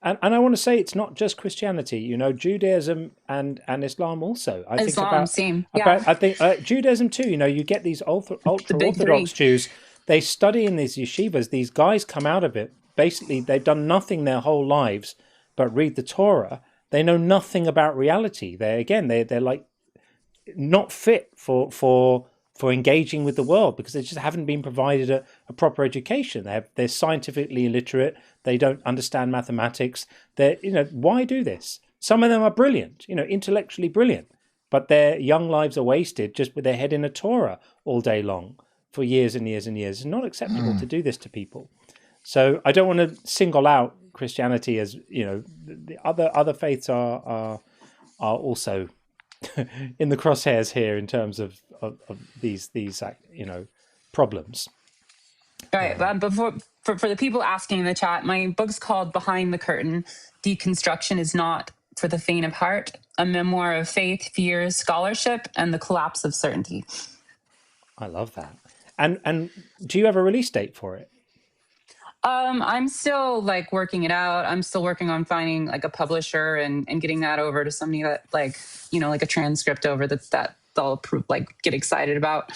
And I want to say it's not just Christianity, Judaism and Islam also. I think Judaism too. You get these ultra Orthodox Jews. They study in these yeshivas. These guys come out of it. Basically, they've done nothing their whole lives but read the Torah. They know nothing about reality. They're like not fit for engaging with the world, because they just haven't been provided a proper education. They're scientifically illiterate. They don't understand mathematics. Why do this? Some of them are brilliant, intellectually brilliant, but their young lives are wasted just with their head in a Torah all day long for years and years and years. It's not acceptable to do this to people. So I don't want to single out Christianity as, the other faiths are also in the crosshairs here in terms of these problems. All right. But for the people asking in the chat, my book's called Behind the Curtain: Deconstruction is Not for the Faint of Heart, a memoir of faith, fear, scholarship, and the collapse of certainty. I love that. And do you have a release date for it? I'm still working it out. I'm still working on finding a publisher and getting that over to somebody that a transcript over that they'll approve, get excited about.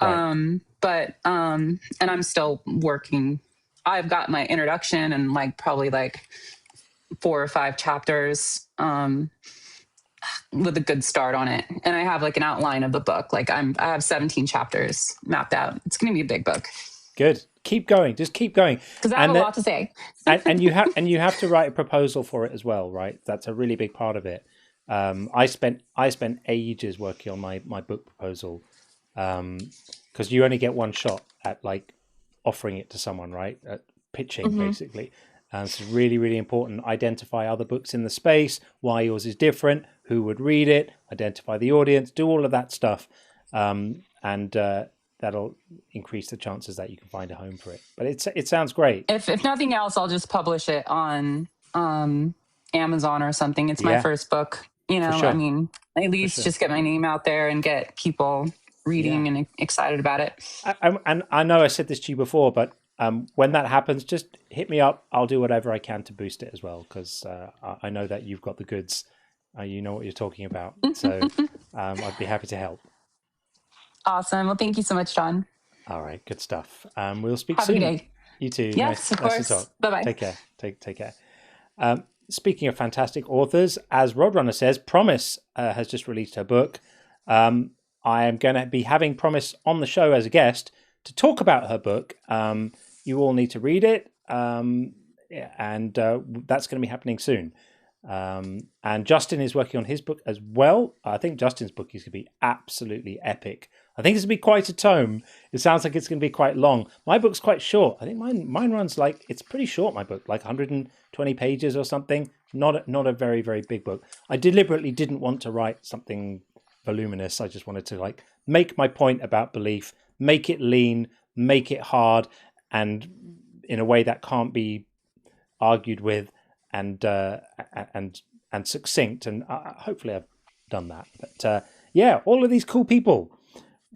Right. but and I'm still working. I've got my introduction and like probably like 4 or 5 chapters with a good start on it, and I have like an outline of the book. Like I have 17 chapters mapped out. It's going to be a big book. Good. Keep going. Just keep going. Because I have a lot to say. and you have to write a proposal for it as well, right? That's a really big part of it. I spent ages working on my book proposal, because you only get one shot at like offering it to someone, right? At pitching, basically. It's really, really important. Identify other books in the space, why yours is different, who would read it, identify the audience, do all of that stuff, and that'll increase the chances that you can find a home for it. But it sounds great. If nothing else, I'll just publish it on Amazon or something. It's my first book. You know, sure. I mean, at least just get my name out there and get people reading and excited about it. And I know I said this to you before, but when that happens, just hit me up. I'll do whatever I can to boost it as well, because I know that you've got the goods. You know what you're talking about. So I'd be happy to help. Awesome. Well, thank you so much, John. All right. Good stuff. We'll speak Have soon. a good day. You too. Yes, of course. Nice to talk. Bye-bye. Take care. Take care. Speaking of fantastic authors, as Roadrunner says, Promise has just released her book. I am going to be having Promise on the show as a guest to talk about her book. You all need to read it, and that's going to be happening soon. And Justin is working on his book as well. I think Justin's book is going to be absolutely epic. I think it's going to be quite a tome. It sounds like it's going to be quite long. My book's quite short. I think mine runs like, it's pretty short, my book, like 120 pages or something. Not a very, very big book. I deliberately didn't want to write something voluminous. I just wanted to like make my point about belief, make it lean, make it hard, and in a way that can't be argued with, and succinct. And hopefully I've done that. But yeah, all of these cool people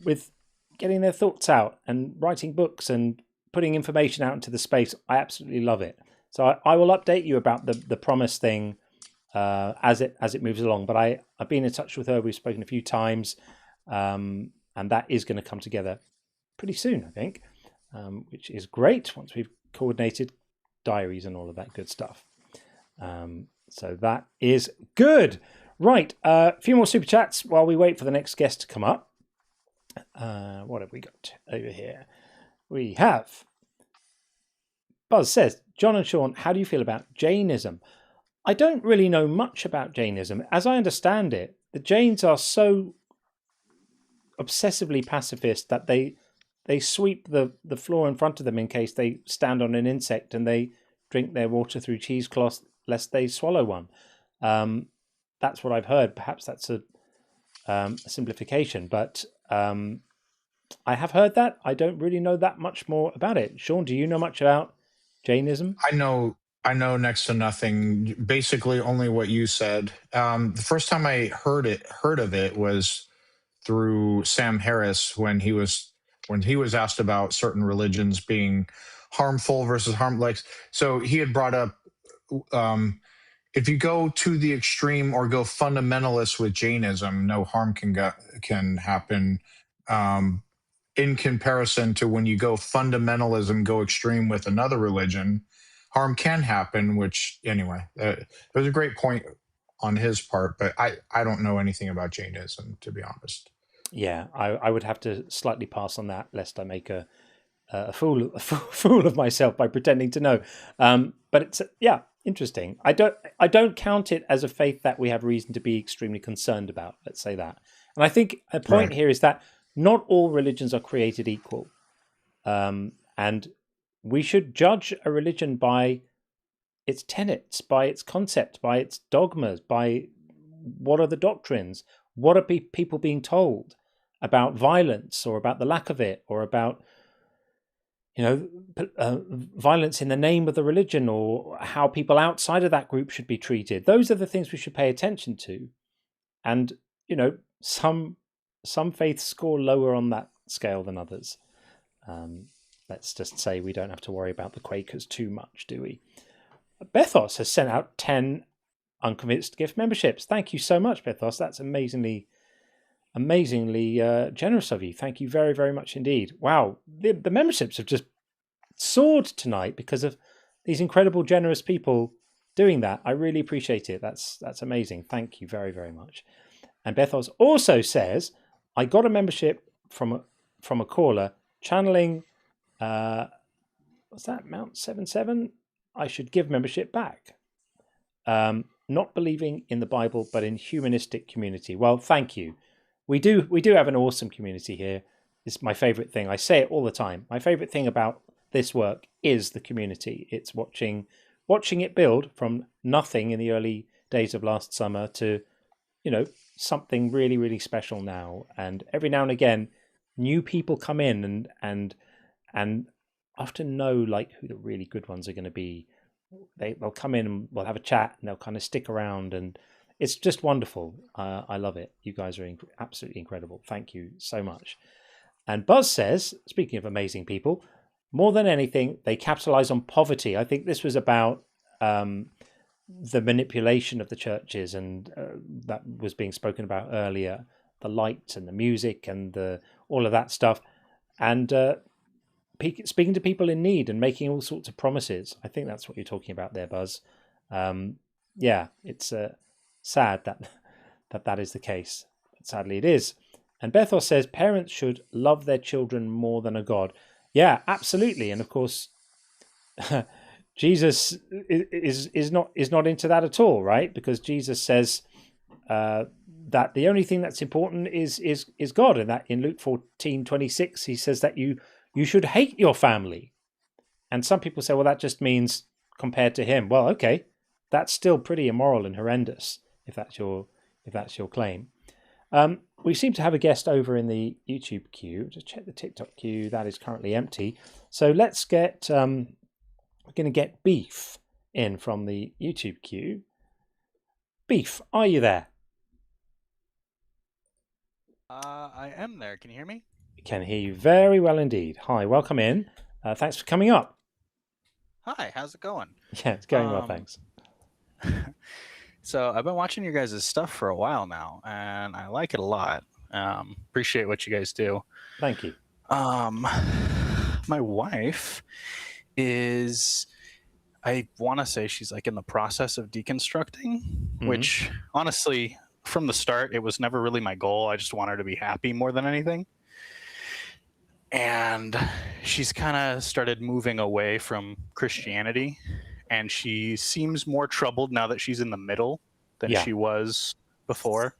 with getting their thoughts out and writing books and putting information out into the space. I absolutely love it. So I will update you about the Promise thing as it moves along. But I've been in touch with her. We've spoken a few times, and that is going to come together pretty soon, I think, which is great once we've coordinated diaries and all of that good stuff. So that is good. Right, a few more super chats while we wait for the next guest to come up. What have we got over here? We have Buzz says, John and Sean, how do you feel about Jainism? I don't really know much about Jainism. As I understand it, the Jains are so obsessively pacifist that they sweep the floor in front of them in case they stand on an insect, and they drink their water through cheesecloth lest they swallow one. That's what I've heard. Perhaps that's a simplification, but I have heard that. I don't really know that much more about it. Sean, do you know much about Jainism? I know next to nothing. Basically, only what you said. The first time I heard of it was through Sam Harris when he was asked about certain religions being harmful versus harmless. So he had brought up, if you go to the extreme or go fundamentalist with Jainism, no harm can happen. In comparison to when you go fundamentalism, go extreme with another religion, harm can happen. Which anyway, it was a great point on his part, but I don't know anything about Jainism, to be honest. Yeah, I would have to slightly pass on that, lest I make a fool of myself by pretending to know. But it's interesting. I don't count it as a faith that we have reason to be extremely concerned about. Let's say that. And I think a point here is that not all religions are created equal, and we should judge a religion by its tenets, by its concept, by its dogmas, by what are the doctrines, what are people being told about violence or about the lack of it, or about violence in the name of the religion, or how people outside of that group should be treated. Those are the things we should pay attention to. And, some faiths score lower on that scale than others. Let's just say we don't have to worry about the Quakers too much, do we? Bethos has sent out 10 Unconvinced gift memberships. Thank you so much, Bethos. That's amazingly amazingly generous of you. Thank you very, very much indeed. Wow, the memberships have just soared tonight because of these incredible, generous people doing that. I really appreciate it. That's amazing. Thank you very, very much. And Bethos also says, I got a membership from a caller channeling, what's that, Mount 77? I should give membership back. Not believing in the Bible, but in humanistic community. Well, thank you. We do have an awesome community here. It's my favorite thing. I say it all the time. My favorite thing about this work is the community. It's watching it build from nothing in the early days of last summer to, something really, really special now. And every now and again, new people come in and often know like who the really good ones are going to be. They'll come in and we'll have a chat and they'll kind of stick around, and it's just wonderful. I love it. You guys are absolutely incredible. Thank you so much. And Buzz says, speaking of amazing people, more than anything, they capitalize on poverty. I think this was about the manipulation of the churches, and that was being spoken about earlier, the lights and the music and all of that stuff. And speaking to people in need and making all sorts of promises. I think that's what you're talking about there, Buzz. It's sad that is the case. But sadly, it is. And Bethos says parents should love their children more than a god. Yeah, absolutely. And of course, Jesus is not into that at all, right? Because Jesus says that the only thing that's important is God, and that in Luke 14:26 he says that you should hate your family. And some people say, well, that just means compared to him. Well, okay, that's still pretty immoral and horrendous if that's your claim. We seem to have a guest over in the YouTube queue. Just check the TikTok queue. That is currently empty. So let's get, we're going to get Beef in from the YouTube queue. Beef, are you there? I am there. Can you hear me? I can hear you very well indeed. Hi, welcome in. Thanks for coming up. Hi, how's it going? Yeah, it's going well, thanks. So I've been watching your guys' stuff for a while now, and I like it a lot. Appreciate what you guys do. Thank you. My wife is, I want to say she's like in the process of deconstructing, which honestly, from the start, it was never really my goal. I just want her to be happy more than anything. And she's kind of started moving away from Christianity, and she seems more troubled now that she's in the middle than she was before.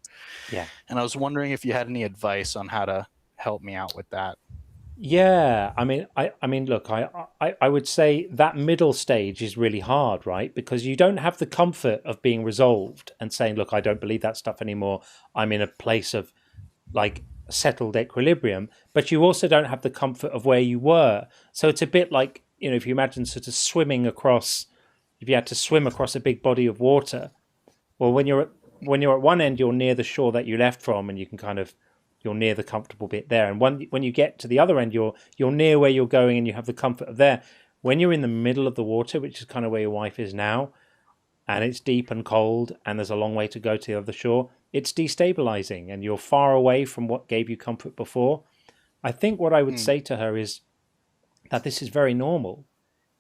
Yeah. And I was wondering if you had any advice on how to help me out with that. Yeah, I mean, look, I would say that middle stage is really hard, right? Because you don't have the comfort of being resolved and saying, look, I don't believe that stuff anymore. I'm in a place of like settled equilibrium, but you also don't have the comfort of where you were. So it's a bit like, if you imagine sort of if you had to swim across a big body of water, well, when you're at one end, you're near the shore that you left from, and you can you're near the comfortable bit there. And when you get to the other end, you're near where you're going and you have the comfort of there. When you're in the middle of the water, which is kind of where your wife is now, and it's deep and cold and there's a long way to go to the other shore, it's destabilizing and you're far away from what gave you comfort before. I think what I would say to her is that this is very normal.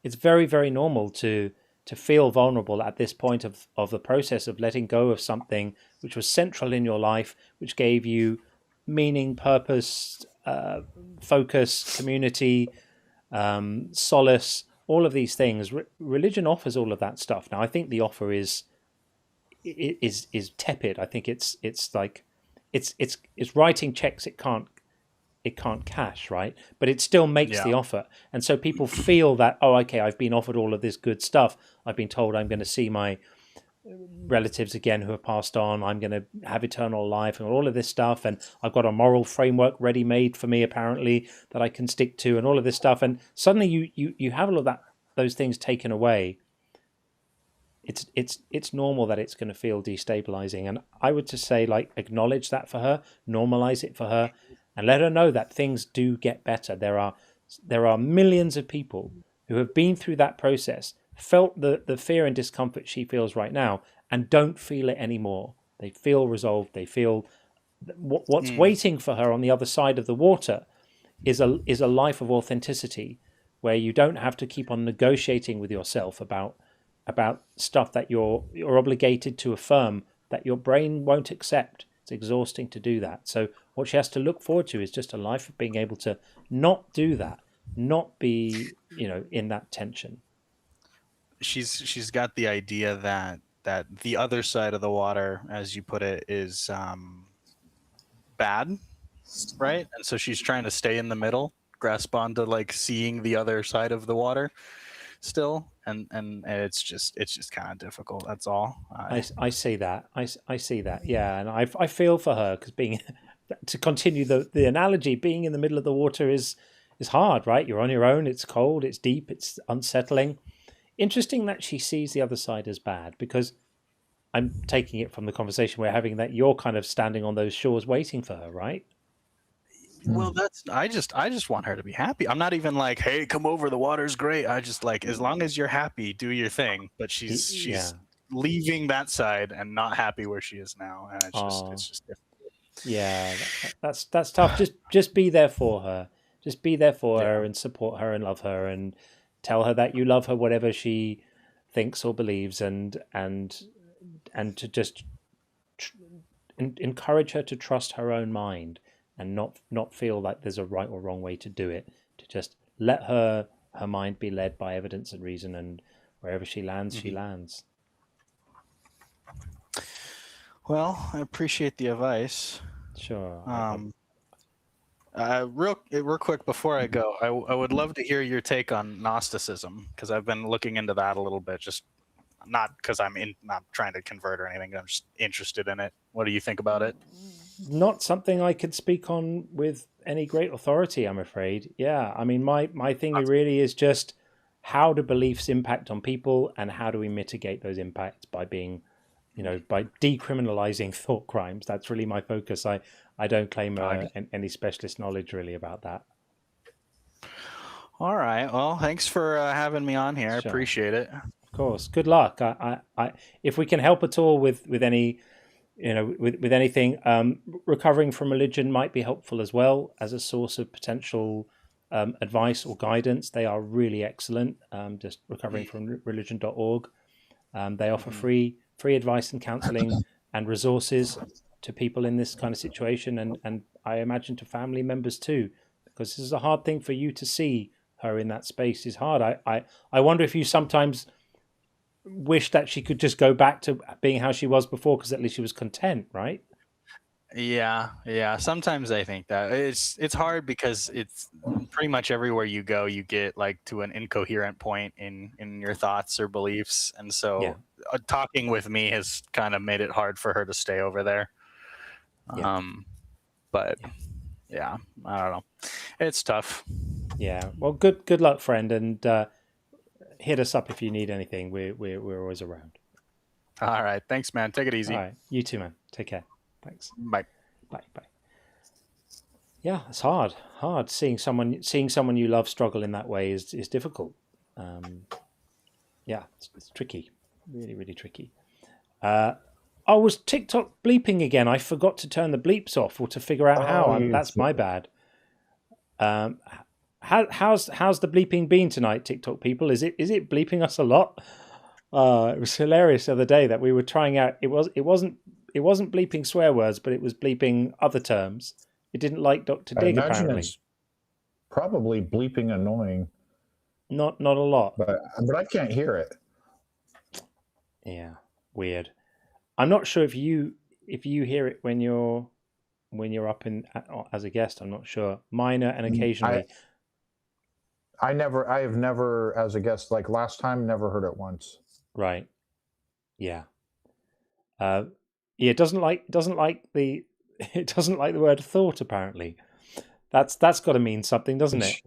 It's very, very normal to feel vulnerable at this point of the process of letting go of something which was central in your life, which gave you meaning, purpose, focus, community, solace, all of these things. Religion offers all of that stuff. Now, I think the offer is tepid. I think it's like it's writing checks it can't cash, right? But it still makes the offer. And so people feel that, oh, okay, I've been offered all of this good stuff. I've been told I'm going to see my relatives again who have passed on. I'm going to have eternal life and all of this stuff. And I've got a moral framework ready-made for me, apparently, that I can stick to and all of this stuff. And suddenly you have all of those things taken away. It's normal that it's going to feel destabilizing. And I would just say, like, acknowledge that for her, normalize it for her, and let her know that things do get better. There are millions of people who have been through that process, felt the fear and discomfort she feels right now, and don't feel it anymore. They feel resolved. They feel What's waiting for her on the other side of the water is a life of authenticity, where you don't have to keep on negotiating with yourself about stuff that you're obligated to affirm that your brain won't accept. It's exhausting to do that. So what she has to look forward to is just a life of being able to not do that, not be, in that tension. She's got the idea that the other side of the water, as you put it, is bad, right? And so she's trying to stay in the middle, grasp onto like seeing the other side of the water still, and it's just kind of difficult. That's all. I see that. I see that. Yeah, and I feel for her, because being to continue the analogy, being in the middle of the water is hard, right? You're on your own. It's cold. It's deep. It's unsettling. Interesting that she sees the other side as bad, because I'm taking it from the conversation we're having that you're kind of standing on those shores waiting for her, right? Well, I just want her to be happy. I'm not even like, hey, come over, the water's great. I just like, as long as you're happy, do your thing. But she's leaving that side and not happy where she is now, and it's just difficult. Yeah, that's tough. Just be there for her. Just be there for her and support her and love her and tell her that you love her, whatever she thinks or believes, and to just encourage her to trust her own mind and not feel like there's a right or wrong way to do it. To just let her mind be led by evidence and reason, and wherever she lands, she lands. Well, I appreciate the advice. Sure. Real quick before I go, I would love to hear your take on Gnosticism, because I've been looking into that a little bit. Just not because I'm not trying to convert or anything. I'm just interested in it. What do you think about it? Not something I could speak on with any great authority, I'm afraid. Yeah, I mean, my thing really is just, how do beliefs impact on people, and how do we mitigate those impacts by being, by decriminalizing thought crimes? That's really my focus. I don't claim any specialist knowledge really about that. All right. Well, thanks for having me on here. Sure. I appreciate it. Of course. Good luck. I if we can help at all with any, with anything, recovering from religion might be helpful as well as a source of potential advice or guidance. They are really excellent. Just recoveringfromreligion.org. They offer free advice and counseling and resources to people in this kind of situation, and I imagine to family members too, because this is a hard thing for you to see her in that space. Is hard. I wonder if you sometimes wish that she could just go back to being how she was before, because at least she was content, right? Yeah. Sometimes I think that it's hard, because it's pretty much everywhere you go, you get like to an incoherent point in your thoughts or beliefs, and so talking with me has kind of made it hard for her to stay over there. But I don't know. It's tough. Yeah. Well, good luck, friend, and hit us up if you need anything. We're always around. All right. Thanks, man. Take it easy. All right. You too, man. Take care. Thanks. Bye. Bye. Yeah, it's hard. Seeing someone you love struggle in that way is difficult. It's tricky. Really, really tricky. I was TikTok bleeping again. I forgot to turn the bleeps off, or to figure out how. That's my bad. How's the bleeping been tonight, TikTok people? Is it bleeping us a lot? It was hilarious the other day that we were trying out. It wasn't bleeping swear words, but it was bleeping other terms. It didn't like Dr. Dig, apparently. It's probably bleeping annoying. Not a lot, but I can't hear it. Yeah, weird. I'm not sure if you hear it when you're up as a guest. I'm not sure. Minor and occasionally. I have never as a guest, like last time, never heard it once. Right. Yeah. It doesn't like the word thought, apparently. That's got to mean something, doesn't it?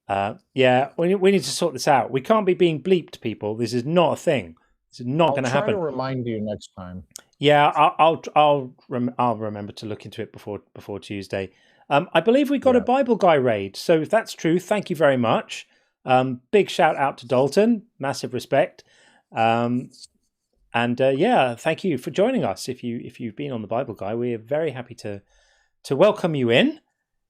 We need to sort this out. We can't be being bleeped, people. This is not a thing. This is not going to happen. I'll try to remind you next time. Yeah, I'll remember to look into it before Tuesday. I believe we got a Bible Guy raid, so if that's true, thank you very much. Big shout out to Dalton, massive respect. And yeah, thank you for joining us. If you've been on the Bible Guy, we're very happy to welcome you in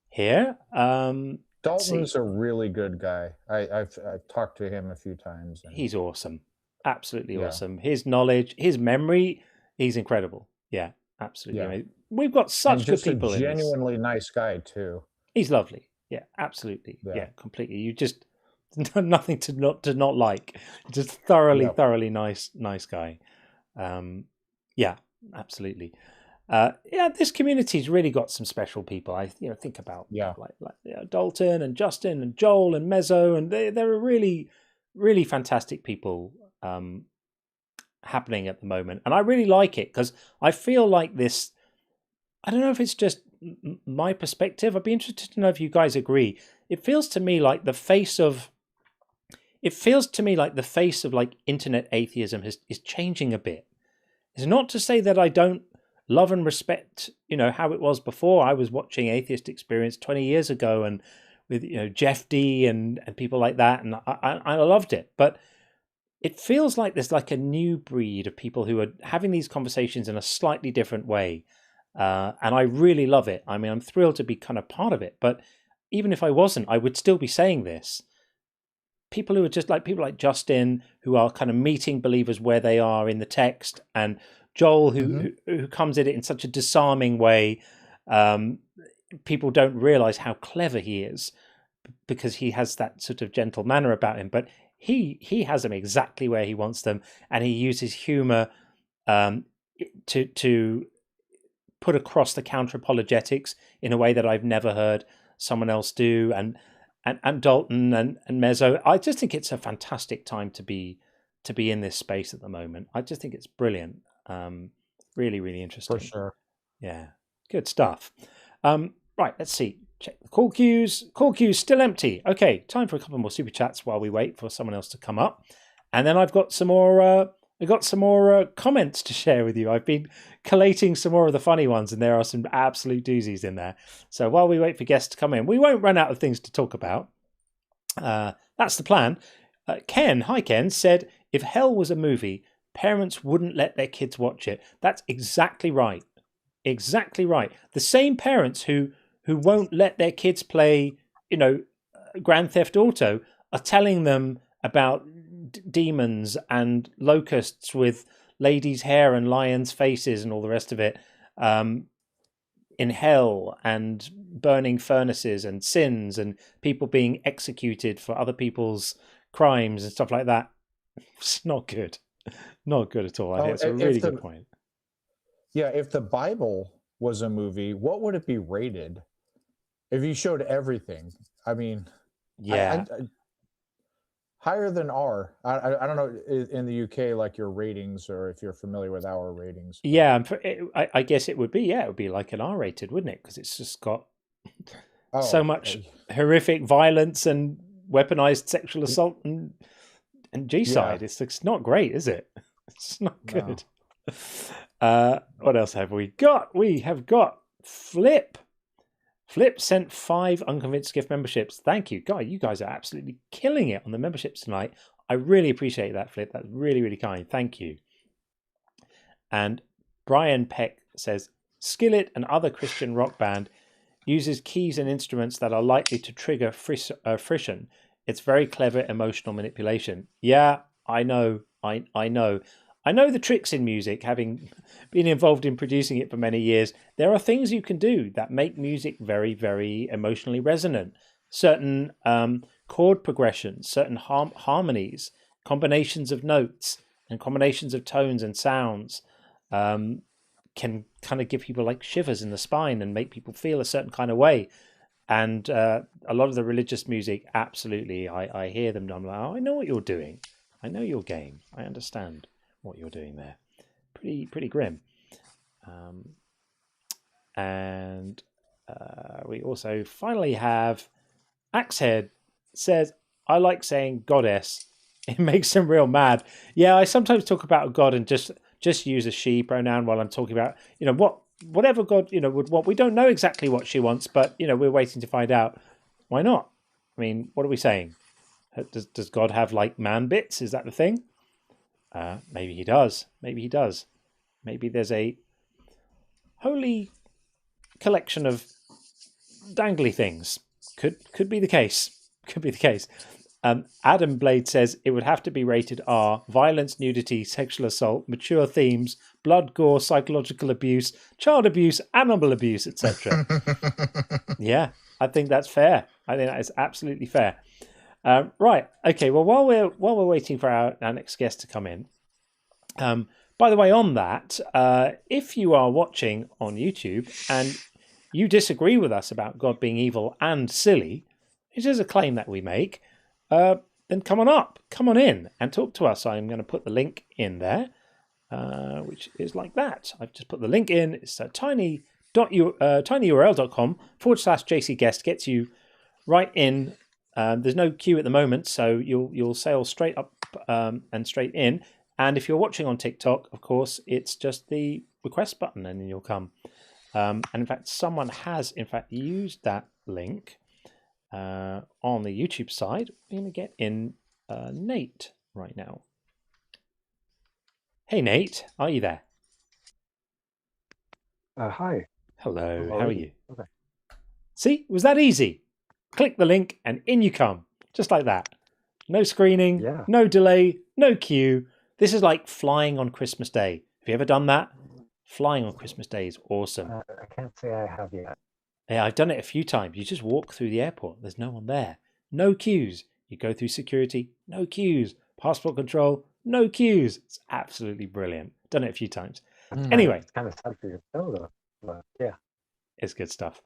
here. Dalton's a really good guy. I've talked to him a few times. He's awesome. Absolutely awesome. His knowledge, his memory, he's incredible. Yeah, absolutely. Yeah. We've got such good people a in this. genuinely nice guy too. He's lovely. Yeah, absolutely. Yeah, completely. You just nothing to not like. Just thoroughly nice guy. Yeah, absolutely. Yeah, this community's really got some special people. I think about like Dalton and Justin and Joel and Mezzo, and they're really fantastic people happening at the moment, and I really like it because I feel like this. I don't know if it's just my perspective. I'd be interested to know if you guys agree. It feels to me like the face of like internet atheism is changing a bit. It's not to say that I don't love and respect, how it was before. I was watching Atheist Experience 20 years ago, and with Jeff D and people like that, and I loved it. But it feels like there's like a new breed of people who are having these conversations in a slightly different way. And I really love it. I mean, I'm thrilled to be kind of part of it. But even if I wasn't, I would still be saying this. People who are just like people like Justin, who are kind of meeting believers where they are in the text, and Joel, who comes at it in such a disarming way. People don't realize how clever he is because he has that sort of gentle manner about him. But he has them exactly where he wants them, and he uses humor to put across the counter apologetics in a way that I've never heard someone else do. And Dalton and Mezzo, I just think it's a fantastic time to be in this space at the moment. I just think it's brilliant. Really interesting. For sure. Yeah, good stuff. Right, let's see. Check the call queues. Call queues still empty. Okay, time for a couple more super chats while we wait for someone else to come up. And then I've got some more. Comments to share with you. I've been collating some more of the funny ones, and there are some absolute doozies in there. So while we wait for guests to come in, we won't run out of things to talk about. That's the plan. Ken, hi Ken, said, if hell was a movie, parents wouldn't let their kids watch it. That's exactly right. Exactly right. The same parents who won't let their kids play, Grand Theft Auto are telling them about demons and locusts with ladies' hair and lions' faces and all the rest of it in hell, and burning furnaces and sins and people being executed for other people's crimes and stuff like that. It's not good. Not good at all. I think it's a really good point. Yeah, if the Bible was a movie, what would it be rated? If you showed everything, I mean, yeah. Higher than R. I don't know in the UK, like your ratings, or if you're familiar with our ratings. Yeah, I guess it would be. Yeah, it would be like an R-rated, wouldn't it? Because it's just got so much horrific violence and weaponized sexual assault and G-side. Yeah. It's not great, is it? It's not good. No. What else have we got? We have got Flip. Flip sent 5 Unconvinced gift memberships. Thank you. You guys are absolutely killing it on the memberships tonight. I really appreciate that, Flip. That's really kind. Thank you. And Brian Peck says, Skillet and other Christian rock band uses keys and instruments that are likely to trigger frisson. It's very clever emotional manipulation. Yeah, I know. I know. I know the tricks in music, having been involved in producing it for many years. There are things you can do that make music very, very emotionally resonant. Certain chord progressions, certain harmonies, combinations of notes and combinations of tones and sounds can kind of give people like shivers in the spine and make people feel a certain kind of way. And a lot of the religious music, absolutely, I hear them and I'm like, oh, I know what you're doing. I know your game. I understand what you're doing there. Pretty grim. And we also finally have Axehead says, I like saying goddess. It makes them real mad. Yeah, I sometimes talk about God and just use a she pronoun while I'm talking about, whatever God, would want. We don't know exactly what she wants, but, we're waiting to find out. Why not? I mean, what are we saying? Does God have like man bits? Is that the thing? Maybe he does. Maybe he does. Maybe there's a holy collection of dangly things. Could be the case. Could be the case. Adam Blade says it would have to be rated R: violence, nudity, sexual assault, mature themes, blood, gore, psychological abuse, child abuse, animal abuse, etc. Yeah, I think that's fair. I think that is absolutely fair. Right. Okay. Well, while we're waiting for our next guest to come in, by the way, on that, if you are watching on YouTube and you disagree with us about God being evil and silly, which is a claim that we make, then come on in and talk to us. I'm going to put the link in there, which is like that. I've just put the link in. It's tinyurl.com/JCGuest, gets you right in. There's no queue at the moment, so you'll sail straight up and straight in. And if you're watching on TikTok, of course, it's just the request button, and then you'll come. And in fact, someone has used that link on the YouTube side. We're going to get in Nate right now. Hey, Nate, are you there? Hi. Hello. How are you? Okay. See, was that easy? Click the link and in you come, just like that. No screening, no delay, no queue. This is like flying on Christmas Day. Have you ever done that? Flying on Christmas Day is awesome. I can't say I have yet. Yeah, I've done it a few times. You just walk through the airport. There's no one there. No queues. You go through security. No queues. Passport control. No queues. It's absolutely brilliant. Done it a few times. Anyway. It's kind of sad for your show, though. But yeah. It's good stuff.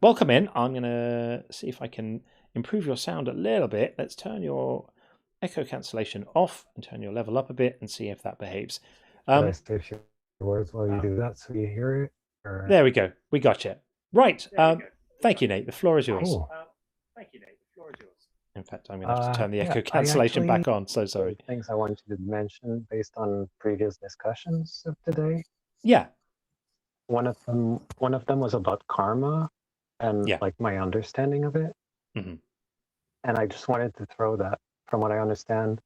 Welcome in. I'm going to see if I can improve your sound a little bit. Let's turn your echo cancellation off and turn your level up a bit and see if that behaves. Should I say your words while you do that so you hear it? Or... There we go. We got you. Right. Thank you, Nate. The floor is yours. Cool. Thank you, Nate. The floor is yours. In fact, I'm going to have to turn the echo cancellation back on. So sorry. Things I wanted to mention based on previous discussions of today. Yeah. One of them was about karma and like my understanding of it. Mm-hmm. And I just wanted to throw that, from what I understand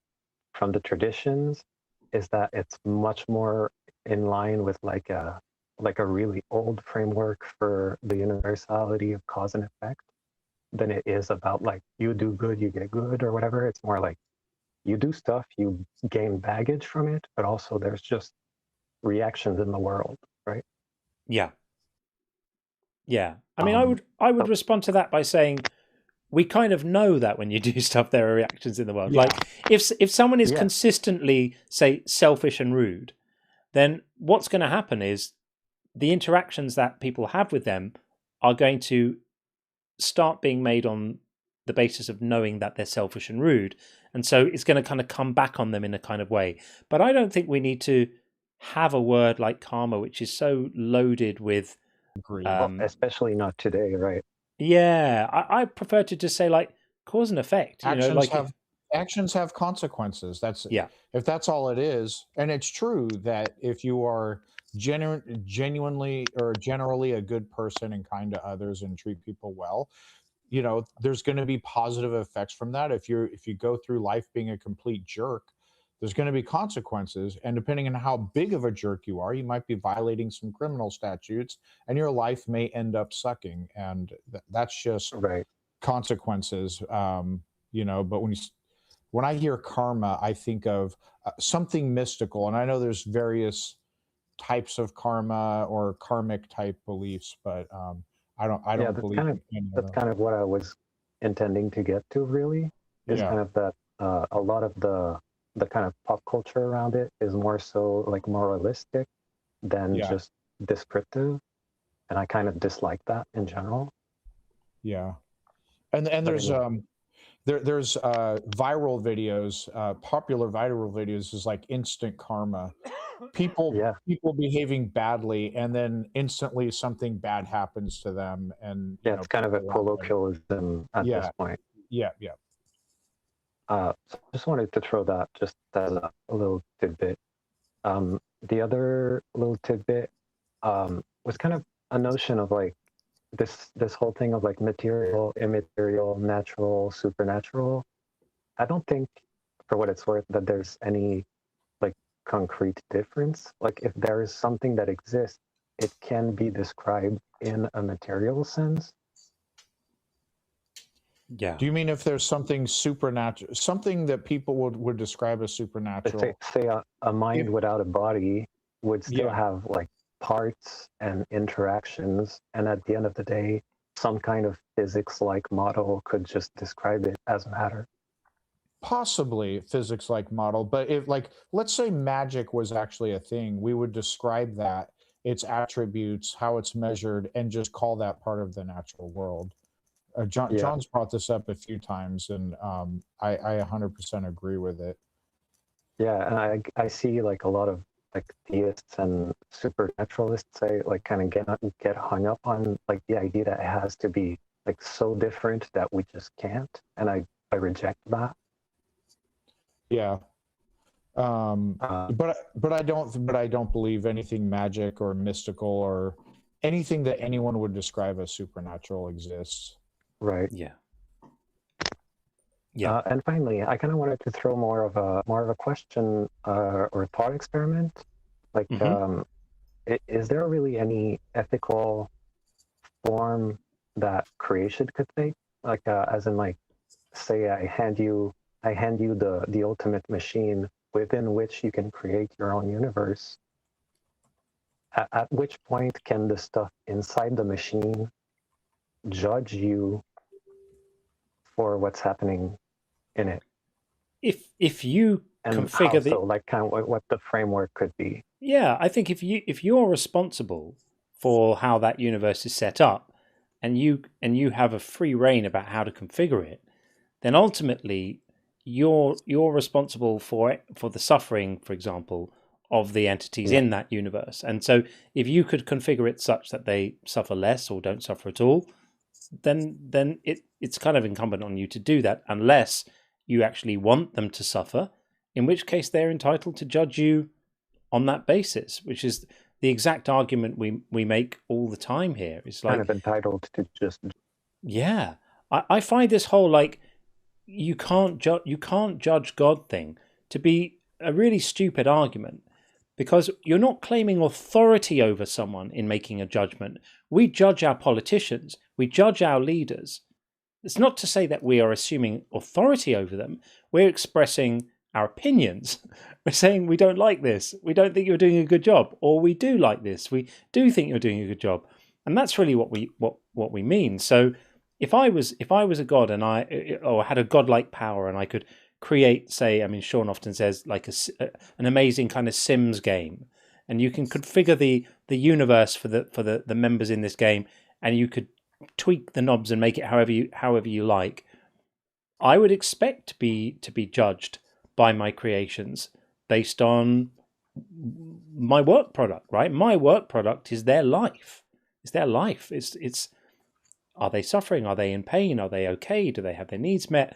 from the traditions, is that it's much more in line with like a really old framework for the universality of cause and effect than it is about like you do good, you get good or whatever. It's more like you do stuff, you gain baggage from it, but also there's just reactions in the world, right? Yeah. Yeah. I mean, I would respond to that by saying we kind of know that when you do stuff, there are reactions in the world. Yeah. Like if someone is consistently, say, selfish and rude, then what's going to happen is the interactions that people have with them are going to start being made on the basis of knowing that they're selfish and rude. And so it's going to kind of come back on them in a kind of way. But I don't think we need to have a word like karma, which is so loaded with... well, especially not today, right? Yeah, I prefer to just say like cause and effect. Actions have consequences. If that's all it is, and it's true that if you are genuinely or generally a good person and kind to others and treat people well, there's going to be positive effects from that. If you go through life being a complete jerk, there's going to be consequences, and depending on how big of a jerk you are, you might be violating some criminal statutes, and your life may end up sucking, and that's just consequences. But when I hear karma, I think of something mystical, and I know there's various types of karma or karmic type beliefs, but I don't believe that's kind of what I was intending to get to. Really, is kind of that a lot of the kind of pop culture around it is more so like moralistic than just descriptive, and I kind of dislike that in general. Yeah, and there's there's viral videos, popular viral videos is like instant karma. People behaving badly, and then instantly something bad happens to them, and it's kind of a colloquialism at this point. Yeah. So I just wanted to throw that just as a little tidbit. The other little tidbit was kind of a notion of like this whole thing of like material, immaterial, natural, supernatural. I don't think, for what it's worth, that there's any like concrete difference. Like if there is something that exists, it can be described in a material sense. Yeah. Do you mean if there's something supernatural, something that people would describe as supernatural? Say a mind without a body would still Yeah. have like parts and interactions, and at the end of the day, some kind of physics-like model could just describe it as matter. Possibly physics-like model, but if, like, let's say magic was actually a thing, we would describe that, its attributes, how it's measured, and just call that part of the natural world. John's brought this up a few times, and I 100% agree with it. Yeah, and I see like a lot of like theists and supernaturalists say like kind of get hung up on like the idea that it has to be like so different that we just can't, and I reject that. Yeah. But I don't believe anything magic or mystical or anything that anyone would describe as supernatural exists. Right. Yeah. And finally, I kind of wanted to throw more of a question or thought experiment. Like, is there really any ethical form that creation could take? Like, as in, like, say I hand you the ultimate machine within which you can create your own universe. At which point can the stuff inside the machine judge you for what's happening in it? If you and configure how, so like kind of what the framework could be. Yeah, I think if you're responsible for how that universe is set up, and you have a free reign about how to configure it, then ultimately you're responsible for the suffering, for example, of the entities in that universe. And so if you could configure it such that they suffer less or don't suffer at all, then it's kind of incumbent on you to do that, unless you actually want them to suffer, in which case they're entitled to judge you on that basis, which is the exact argument we make all the time here. It's like kind of entitled to just... Yeah. I find this whole like you can't judge God thing to be a really stupid argument, because you're not claiming authority over someone in making a judgment. We judge our politicians, we judge our leaders. It's not to say that we are assuming authority over them. We're expressing our opinions. We're saying we don't like this, we don't think you're doing a good job, or we do like this, we do think you're doing a good job. And that's really what we mean. So if I was a god and I had a godlike power and I could create, say, I mean, Sean often says like an amazing kind of Sims game, and you can configure the universe for the members in this game, and you could tweak the knobs and make it however you like. I would expect to be judged by my creations based on my work product, right? My work product is their life. It's their life. It's are they suffering? Are they in pain? Are they okay? Do they have their needs met?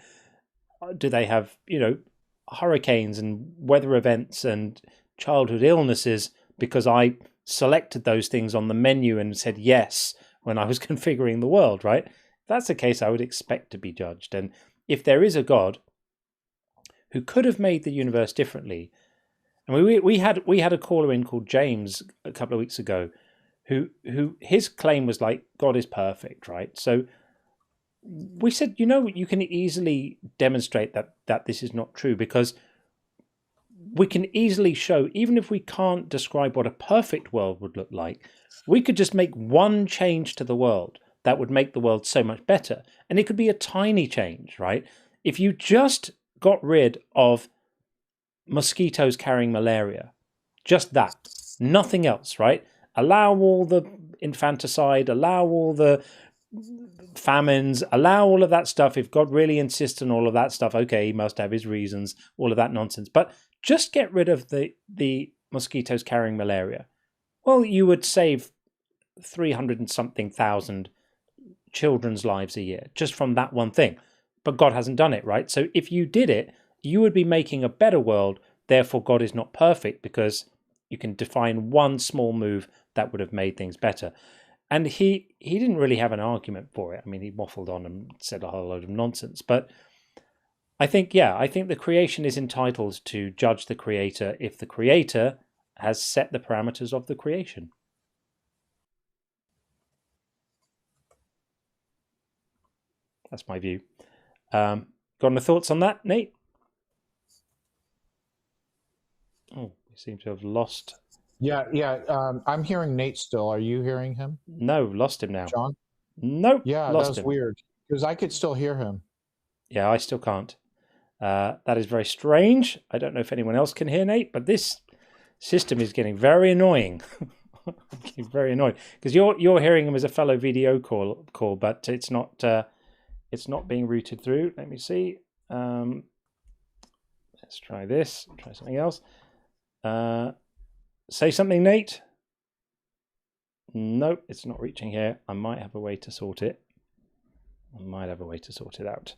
Do they have, hurricanes and weather events and childhood illnesses because I selected those things on the menu and said yes when I was configuring the world, right? If that's the case, I would expect to be judged. And if there is a God who could have made the universe differently, and we had a caller in called James a couple of weeks ago, who his claim was like God is perfect, right? So we said, you can easily demonstrate that this is not true, because we can easily show, even if we can't describe what a perfect world would look like, we could just make one change to the world that would make the world so much better. And it could be a tiny change, right? If you just got rid of mosquitoes carrying malaria, just that, nothing else, right? Allow all the infanticide, allow all the famines, allow all of that stuff. If God really insists on all of that stuff, okay, he must have his reasons, all of that nonsense. But just get rid of the mosquitoes carrying malaria. Well, you would save 300 and something thousand children's lives a year just from that one thing. But God hasn't done it, right? So if you did it, you would be making a better world. Therefore, God is not perfect, because you can define one small move that would have made things better. And he didn't really have an argument for it. I mean, he waffled on and said a whole load of nonsense. But I think the creation is entitled to judge the creator if the creator has set the parameters of the creation. That's my view. Got any thoughts on that, Nate? Oh, we seem to have lost. Yeah. I'm hearing Nate still. Are you hearing him? No, lost him now. John? Nope. Yeah, lost that's him. weird because I could still hear him. Yeah, I still can't. That is very strange. I don't know if anyone else can hear Nate, but this system is getting very annoying. Getting very annoying because you're hearing him as a fellow video call, but it's not being routed through. Let me see. Let's try this. Try something else. Say something, Nate. Nope, it's not reaching here. I might have a way to sort it. Out.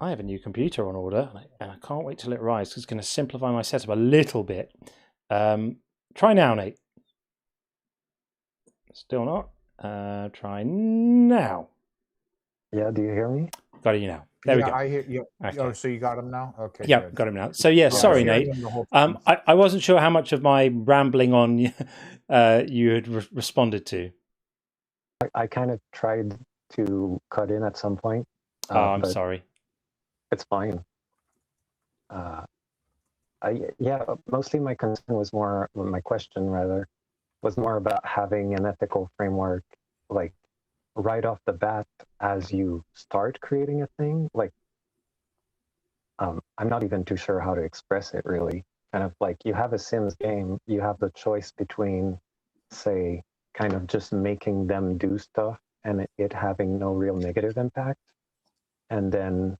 I have a new computer on order, and I can't wait till it arrives because it's going to simplify my setup a little bit. Try now, Nate. Still not. Try now. Yeah, do you hear me? Got you now. There we go. I hear you. Okay. Oh, so you got him now? Okay. Yeah, good. got him now. So sorry, Nate. I wasn't sure how much of my rambling on you had responded to. I kind of tried to cut in at some point. I'm sorry. It's fine. Mostly my concern was my question was more about having an ethical framework, like right off the bat as you start creating a thing. Like, I'm not even too sure how to express it really. Kind of like you have a Sims game, you have the choice between, say, kind of just making them do stuff and it having no real negative impact. And then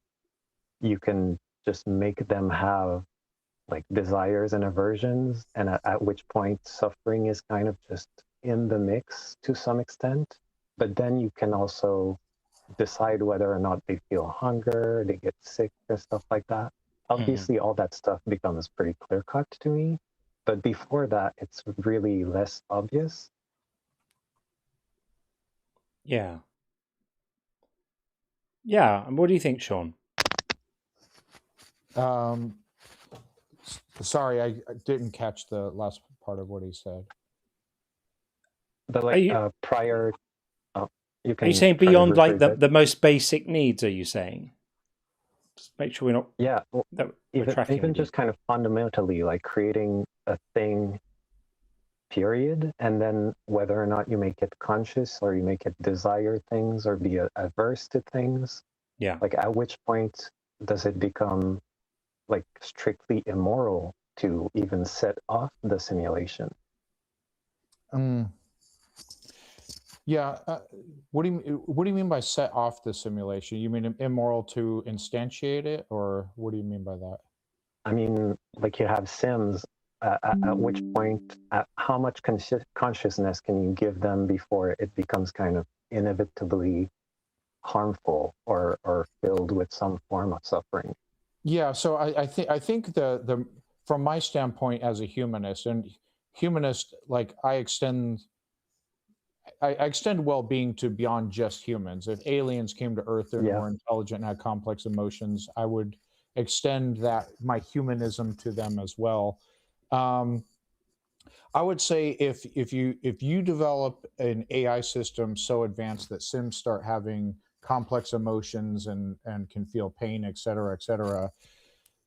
you can just make them have like desires and aversions, and at which point suffering is kind of just in the mix to some extent. But then you can also decide whether or not they feel hunger, they get sick, or stuff like that. Obviously, all that stuff becomes pretty clear-cut to me. But before that, it's really less obvious. Yeah. Yeah. And what do you think, Sean? Sorry, I didn't catch the last part of what he said. But prior, you can. Are you saying beyond like the most basic needs? Are you saying? Just make sure we're not. Yeah. Even just kind of fundamentally, like creating a thing. Period, and then whether or not you make it conscious or you make it desire things or be averse to things. Yeah. Like at which point does it become like strictly immoral to even set off the simulation? Yeah. What do you mean by set off the simulation? You mean immoral to instantiate it, or what do you mean by that? I mean, like you have Sims. At which point, how much consciousness can you give them before it becomes kind of inevitably harmful or filled with some form of suffering? Yeah, so I think the from my standpoint as a humanist, like I extend well-being to beyond just humans. If aliens came to Earth, they're more intelligent and had complex emotions, I would extend my humanism to them as well. I would say if you develop an AI system so advanced that Sims start having complex emotions and can feel pain, et cetera,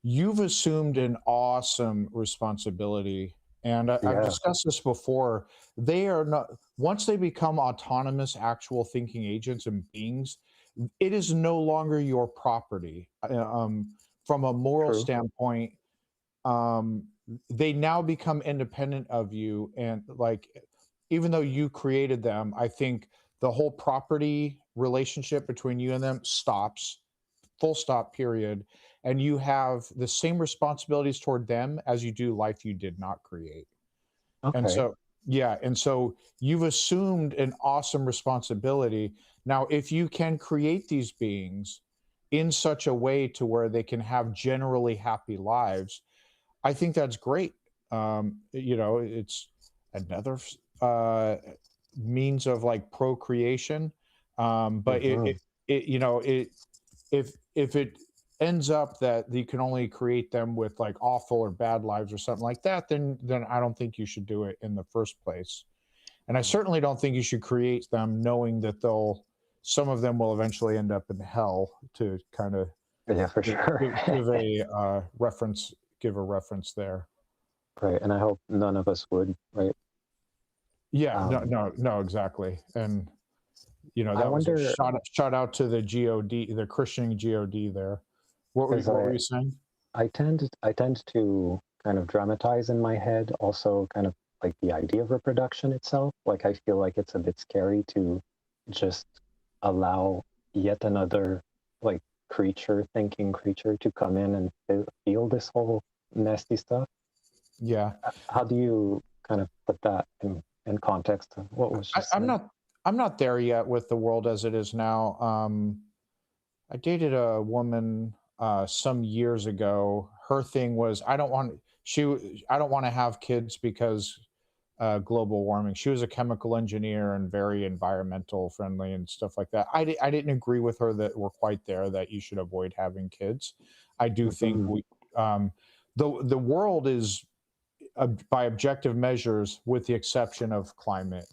you've assumed an awesome responsibility. And I've discussed this before. They are not, once they become autonomous, actual thinking agents and beings, it is no longer your property. From a moral standpoint, they now become independent of you, and like even though you created them, I think the whole property relationship between you and them stops, full stop, period. And you have the same responsibilities toward them as you do life you did not create. And so you've assumed an awesome responsibility. Now if you can create these beings in such a way to where they can have generally happy lives, I think that's great. It's another means of like procreation, but if it ends up that you can only create them with like awful or bad lives or something like that, then I don't think you should do it in the first place. And I certainly don't think you should create them knowing that some of them will eventually end up in hell, to kind of for sure give a reference there. Right, and I hope none of us would, right? Yeah, no, exactly. And that was a shout out to the God, the Christian God there. What were you saying? I tend to kind of dramatize in my head also kind of like the idea of reproduction itself. Like I feel like it's a bit scary to just allow yet another like thinking creature to come in and feel this whole nasty stuff. Yeah. How do you kind of put that in context of what was just said? I'm not there yet with the world as it is now. I dated a woman some years ago. Her thing was I don't want to have kids because global warming. She was a chemical engineer and very environmental friendly and stuff like that. I didn't agree with her that we're quite there, that you should avoid having kids. I do think the world is, by objective measures, with the exception of climate,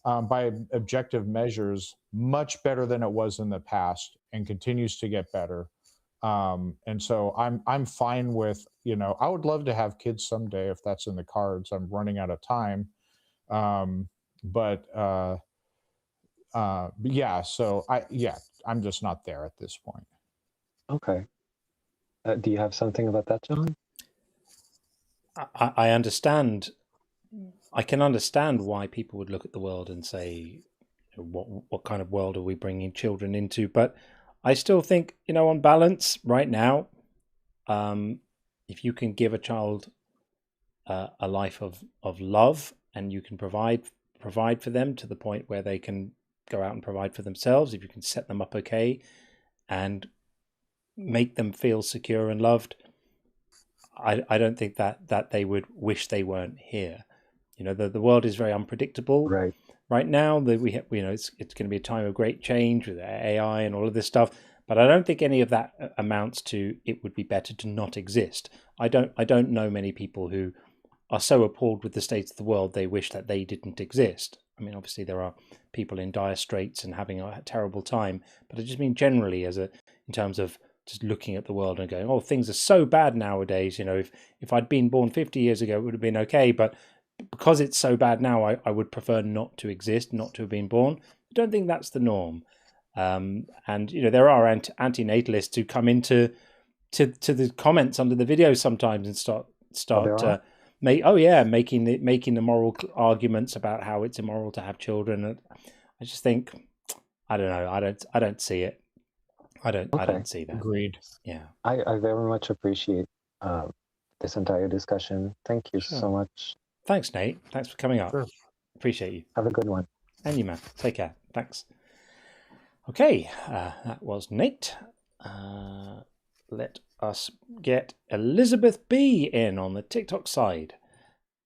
by objective measures, much better than it was in the past and continues to get better. And so I'm fine with, I would love to have kids someday if that's in the cards. I'm running out of time. But yeah, so I'm just not there at this point. Okay. Do you have something about that, John? I understand. I can understand why people would look at the world and say, what kind of world are we bringing children into? But I still think, on balance right now, if you can give a child a life of love, and you can provide for them to the point where they can go out and provide for themselves, if you can set them up okay and make them feel secure and loved, I don't think that they would wish they weren't here. The world is very unpredictable right now. That it's going to be a time of great change with AI and all of this stuff. But I don't think any of that amounts to it would be better to not exist. I don't know many people who are so appalled with the state of the world they wish that they didn't exist. I mean, obviously there are people in dire straits and having a terrible time, but I just mean generally in terms of just looking at the world and going, oh, things are so bad nowadays. If I'd been born 50 years ago, it would have been okay. But because it's so bad now, I would prefer not to exist, not to have been born. I don't think that's the norm. And there are anti-natalists who come into the comments under the videos sometimes and start making the moral arguments about how it's immoral to have children. I just think, I don't know. I don't see it. I don't see that. Agreed. Yeah. I very much appreciate this entire discussion. Thank you so much. Thanks, Nate. Thanks for coming up. Sure. Appreciate you. Have a good one. And you, man. Take care. Thanks. Okay, that was Nate. Let us get Elizabeth B in on the TikTok side.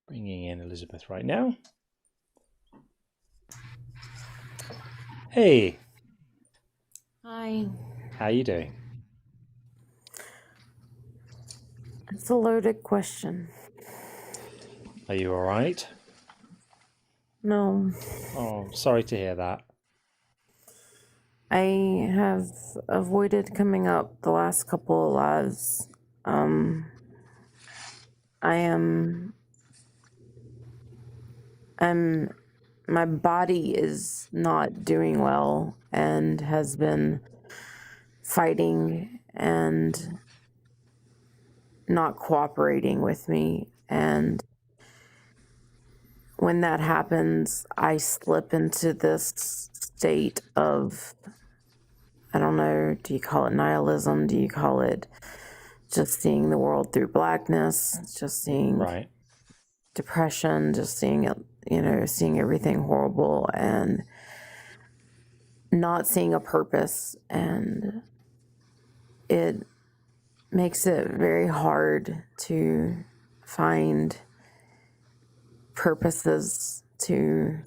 Bringing in Elizabeth right now. Hey. Hi. How you doing? It's a loaded question. Are you all right? No. Oh, sorry to hear that. I have avoided coming up the last couple of lives. My body is not doing well and has been fighting and not cooperating with me. And when that happens, I slip into this state of, I don't know, do you call it nihilism? Do you call it just seeing the world through blackness? Just seeing depression, just seeing it, seeing everything horrible and not seeing a purpose. And it makes it very hard to find purposes to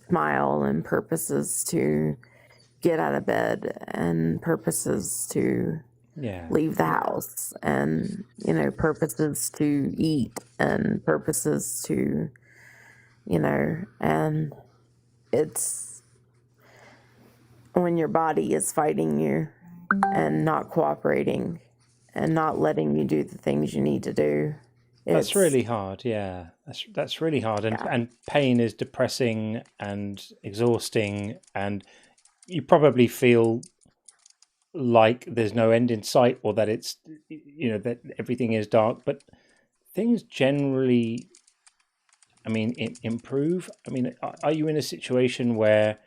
smile and purposes to get out of bed, and purposes to leave the house, and purposes to eat, and purposes to and it's when your body is fighting you and not cooperating and not letting you do the things you need to do. That's really hard. Yeah, that's really hard, and pain is depressing and exhausting, and you probably feel like there's no end in sight, or that it's that everything is dark. But things generally, I mean, improve. I mean, are you in a situation where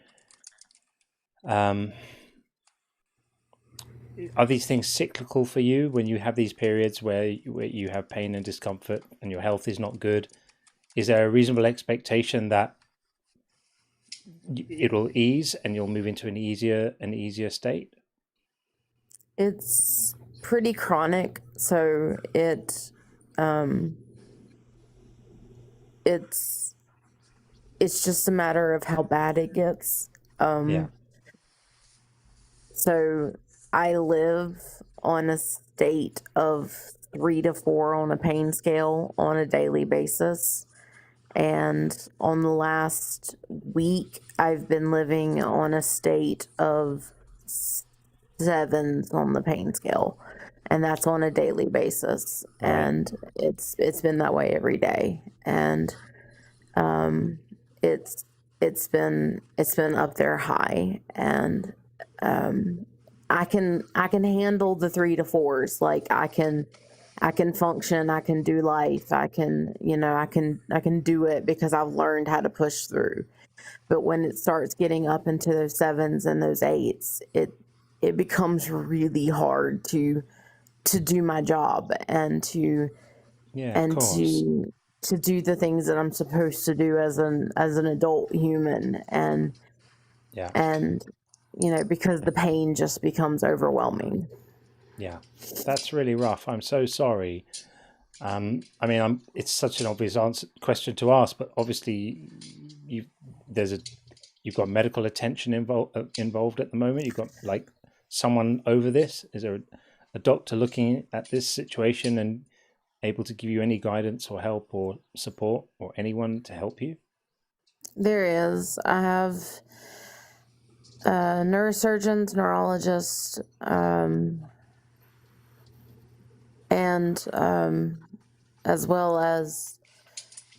are these things cyclical for you when you have these periods where you have pain and discomfort and your health is not good? Is there a reasonable expectation that it'll ease and you'll move into an easier state? It's pretty chronic, so it's just a matter of how bad it gets. So I live on a state of 3 to 4 on a pain scale on a daily basis. And on the last week, I've been living on a state of 7s on the pain scale. And that's on a daily basis. Right. And it's been that way every day. And it's been up there high. And I can handle the 3 to 4s. Like I can function, I can do life, I can do it because I've learned how to push through. But when it starts getting up into those 7s and those 8s, it becomes really hard to do my job and to do the things that I'm supposed to do as an adult human, and because the pain just becomes overwhelming. Yeah, that's really rough. I'm so sorry. I mean, it's such an obvious question to ask, but obviously you've got medical attention involved at the moment. You've got like someone over this. Is there a doctor looking at this situation and able to give you any guidance or help or support, or anyone to help you? There is. I have neurosurgeons, neurologists, and as well as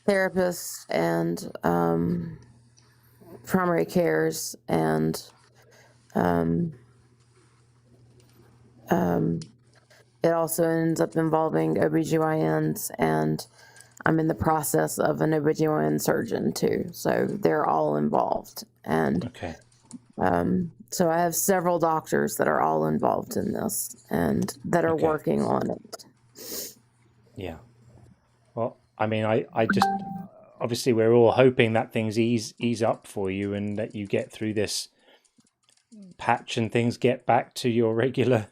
therapists and primary cares, and it also ends up involving OBGYNs, and I'm in the process of an OBGYN surgeon too, so they're all involved. And so I have several doctors that are all involved in this and that are working on it. Yeah. Well, I mean, I just, obviously we're all hoping that things ease up for you and that you get through this patch and things get back to your regular.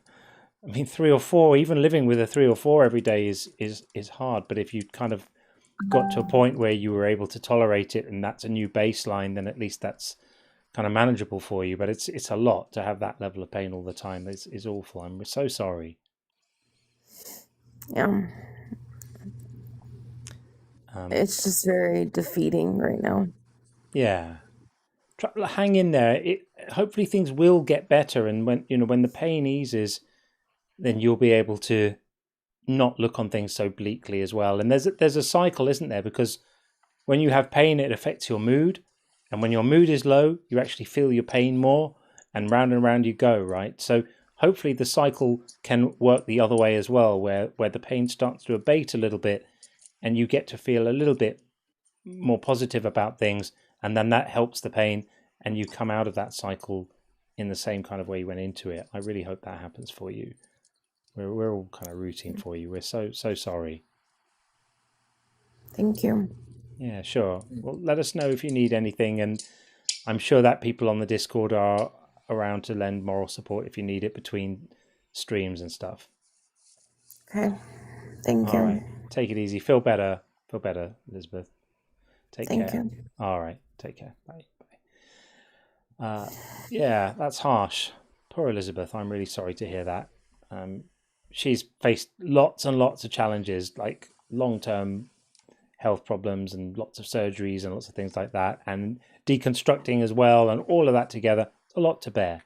I mean, 3 or 4, even living with a 3 or 4 every day is hard. But if you kind of got to a point where you were able to tolerate it and that's a new baseline, then at least that's kind of manageable for you. But it's a lot to have that level of pain all the time. It's awful. I'm so sorry. Yeah. It's just very defeating right now. Yeah. Hang in there. Hopefully things will get better, and when the pain eases, then you'll be able to not look on things so bleakly as well. And there's a cycle, isn't there? Because when you have pain, it affects your mood, and when your mood is low, you actually feel your pain more, and round you go, right? So hopefully the cycle can work the other way as well, where the pain starts to abate a little bit, and you get to feel a little bit more positive about things, and then that helps the pain, and you come out of that cycle in the same kind of way you went into it. I really hope that happens for you. We're all kind of rooting for you. We're so sorry. Thank you. Yeah, sure. Well, let us know if you need anything, and I'm sure that people on the Discord are around to lend moral support if you need it between streams and stuff. Okay. Thank you. All right. Take it easy. Feel better, Elizabeth. Take care. Thank you. All right. Take care. Bye. Yeah, that's harsh. Poor Elizabeth. I'm really sorry to hear that. She's faced lots and lots of challenges, like long-term health problems and lots of surgeries and lots of things like that, and deconstructing as well, and all of that together, a lot to bear.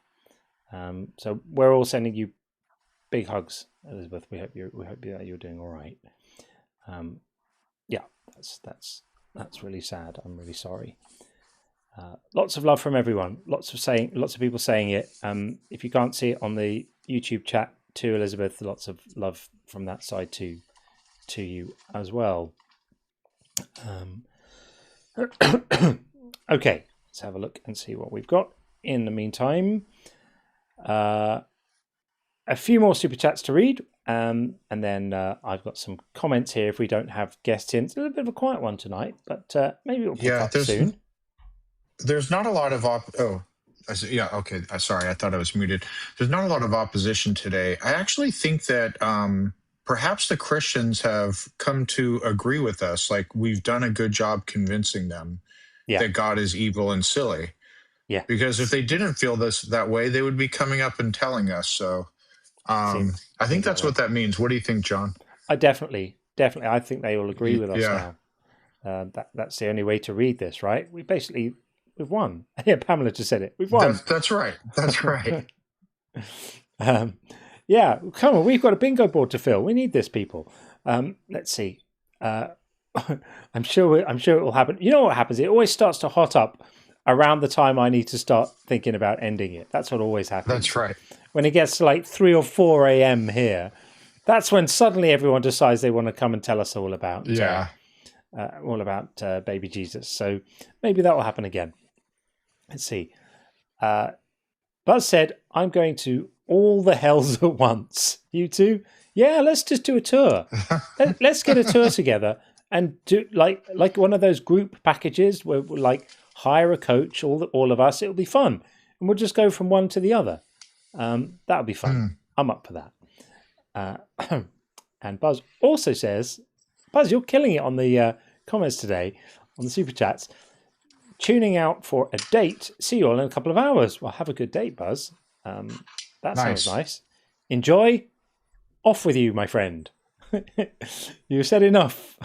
So we're all sending you big hugs, Elizabeth. We hope that you're doing all right. Yeah, that's really sad. I'm really sorry. Lots of love from everyone. Lots of people saying it. If you can't see it on the YouTube chat to Elizabeth, lots of love from that side to you as well. Okay, let's have a look and see what we've got. In the meantime, a few more super chats to read, and then I've got some comments here if we don't have guests in. It's a little bit of a quiet one tonight, but maybe it'll pick up soon. There's not a lot of okay. Sorry, I thought I was muted. There's not a lot of opposition today. I actually think that perhaps the Christians have come to agree with us. Like, we've done a good job convincing them that God is evil and silly. Yeah. Because if they didn't feel that way, they would be coming up and telling us. So I think that's what that means. What do you think, John? I definitely. I think they all agree with us now. That's the only way to read this, right? We've won. Yeah, Pamela just said it. We've won. That's right. That's right. Yeah, come on. We've got a bingo board to fill. We need this, people. Let's see. I'm sure it will happen. You know what happens? It always starts to hot up around the time I need to start thinking about ending it. That's what always happens. That's right. When it gets to like 3 or 4 a.m. here, that's when suddenly everyone decides they want to come and tell us all about baby Jesus. So maybe that will happen again. Let's see. Buzz said, I'm going to all the hells at once. You two? Yeah, let's just do a tour. Let's get a tour together and do like one of those group packages where we'll like hire a coach, all of us. It'll be fun. And we'll just go from one to the other. That'll be fun. I'm up for that. And Buzz also says, Buzz, you're killing it on the comments today, on the super chats. Tuning out for a date. See you all in a couple of hours. Well, have a good date, Buzz. That sounds nice. Enjoy. Off with you, my friend. You said enough.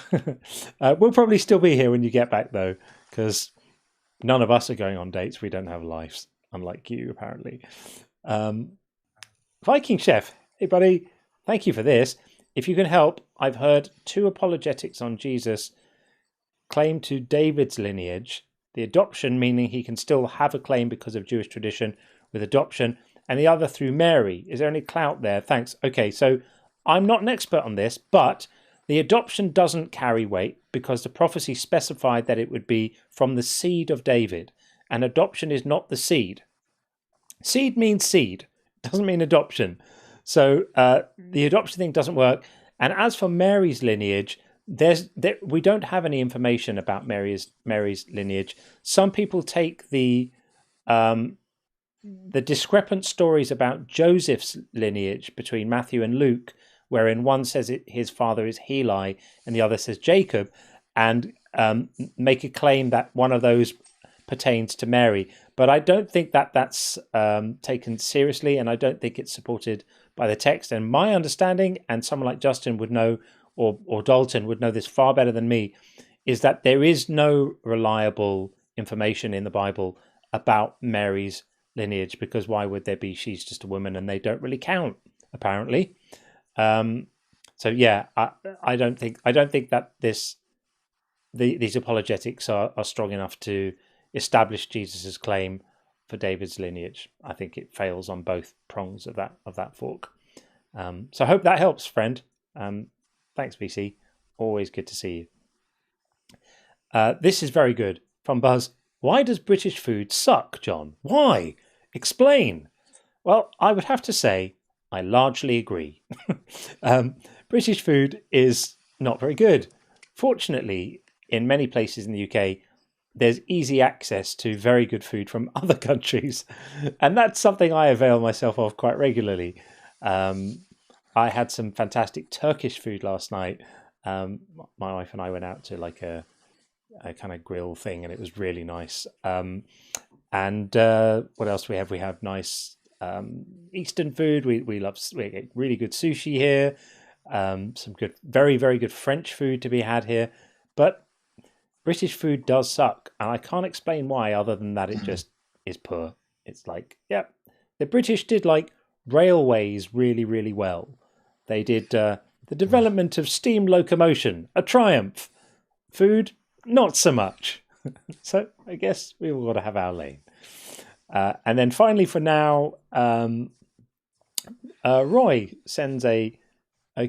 We'll probably still be here when you get back, though, because none of us are going on dates. We don't have lives, unlike you, apparently. Viking Chef, hey, buddy. Thank you for this. If you can help, I've heard 2 apologetics on Jesus claim to David's lineage. The adoption, meaning he can still have a claim because of Jewish tradition with adoption, and the other through Mary. Is there any clout there? Thanks. Okay, so I'm not an expert on this, but the adoption doesn't carry weight because the prophecy specified that it would be from the seed of David, and adoption is not the seed. Seed means seed, doesn't mean adoption. So the adoption thing doesn't work. And as for Mary's lineage, we don't have any information about Mary's lineage. Some people take the discrepant stories about Joseph's lineage between Matthew and Luke, wherein one says his father is Heli and the other says Jacob, and make a claim that one of those pertains to Mary. But I don't think that's taken seriously, and I don't think it's supported by the text. And my understanding, and someone like Justin would know, or Dalton would know this far better than me, is that there is no reliable information in the Bible about Mary's lineage, because why would there be? She's just a woman and they don't really count, apparently. So yeah, I don't think that these apologetics are strong enough to establish Jesus's claim for David's lineage. I think it fails on both prongs of that fork. So I hope that helps, friend. Thanks, BC. Always good to see you. This is very good from Buzz. Why does British food suck, John? Why? Explain. Well, I would have to say I largely agree. British food is not very good. Fortunately, in many places in the UK, there's easy access to very good food from other countries. And that's something I avail myself of quite regularly. I had some fantastic Turkish food last night. My wife and I went out to like a kind of grill thing, and it was really nice. And what else we have? We have nice Eastern food. We get really good sushi here. Some good, very, very good French food to be had here. But British food does suck. And I can't explain why, other than that it just is poor. It's like, yeah, the British did like railways really, really well. They did the development of steam locomotion, a triumph. Food, not so much. So I guess we all got to have our lane. And then finally, for now, Roy sends a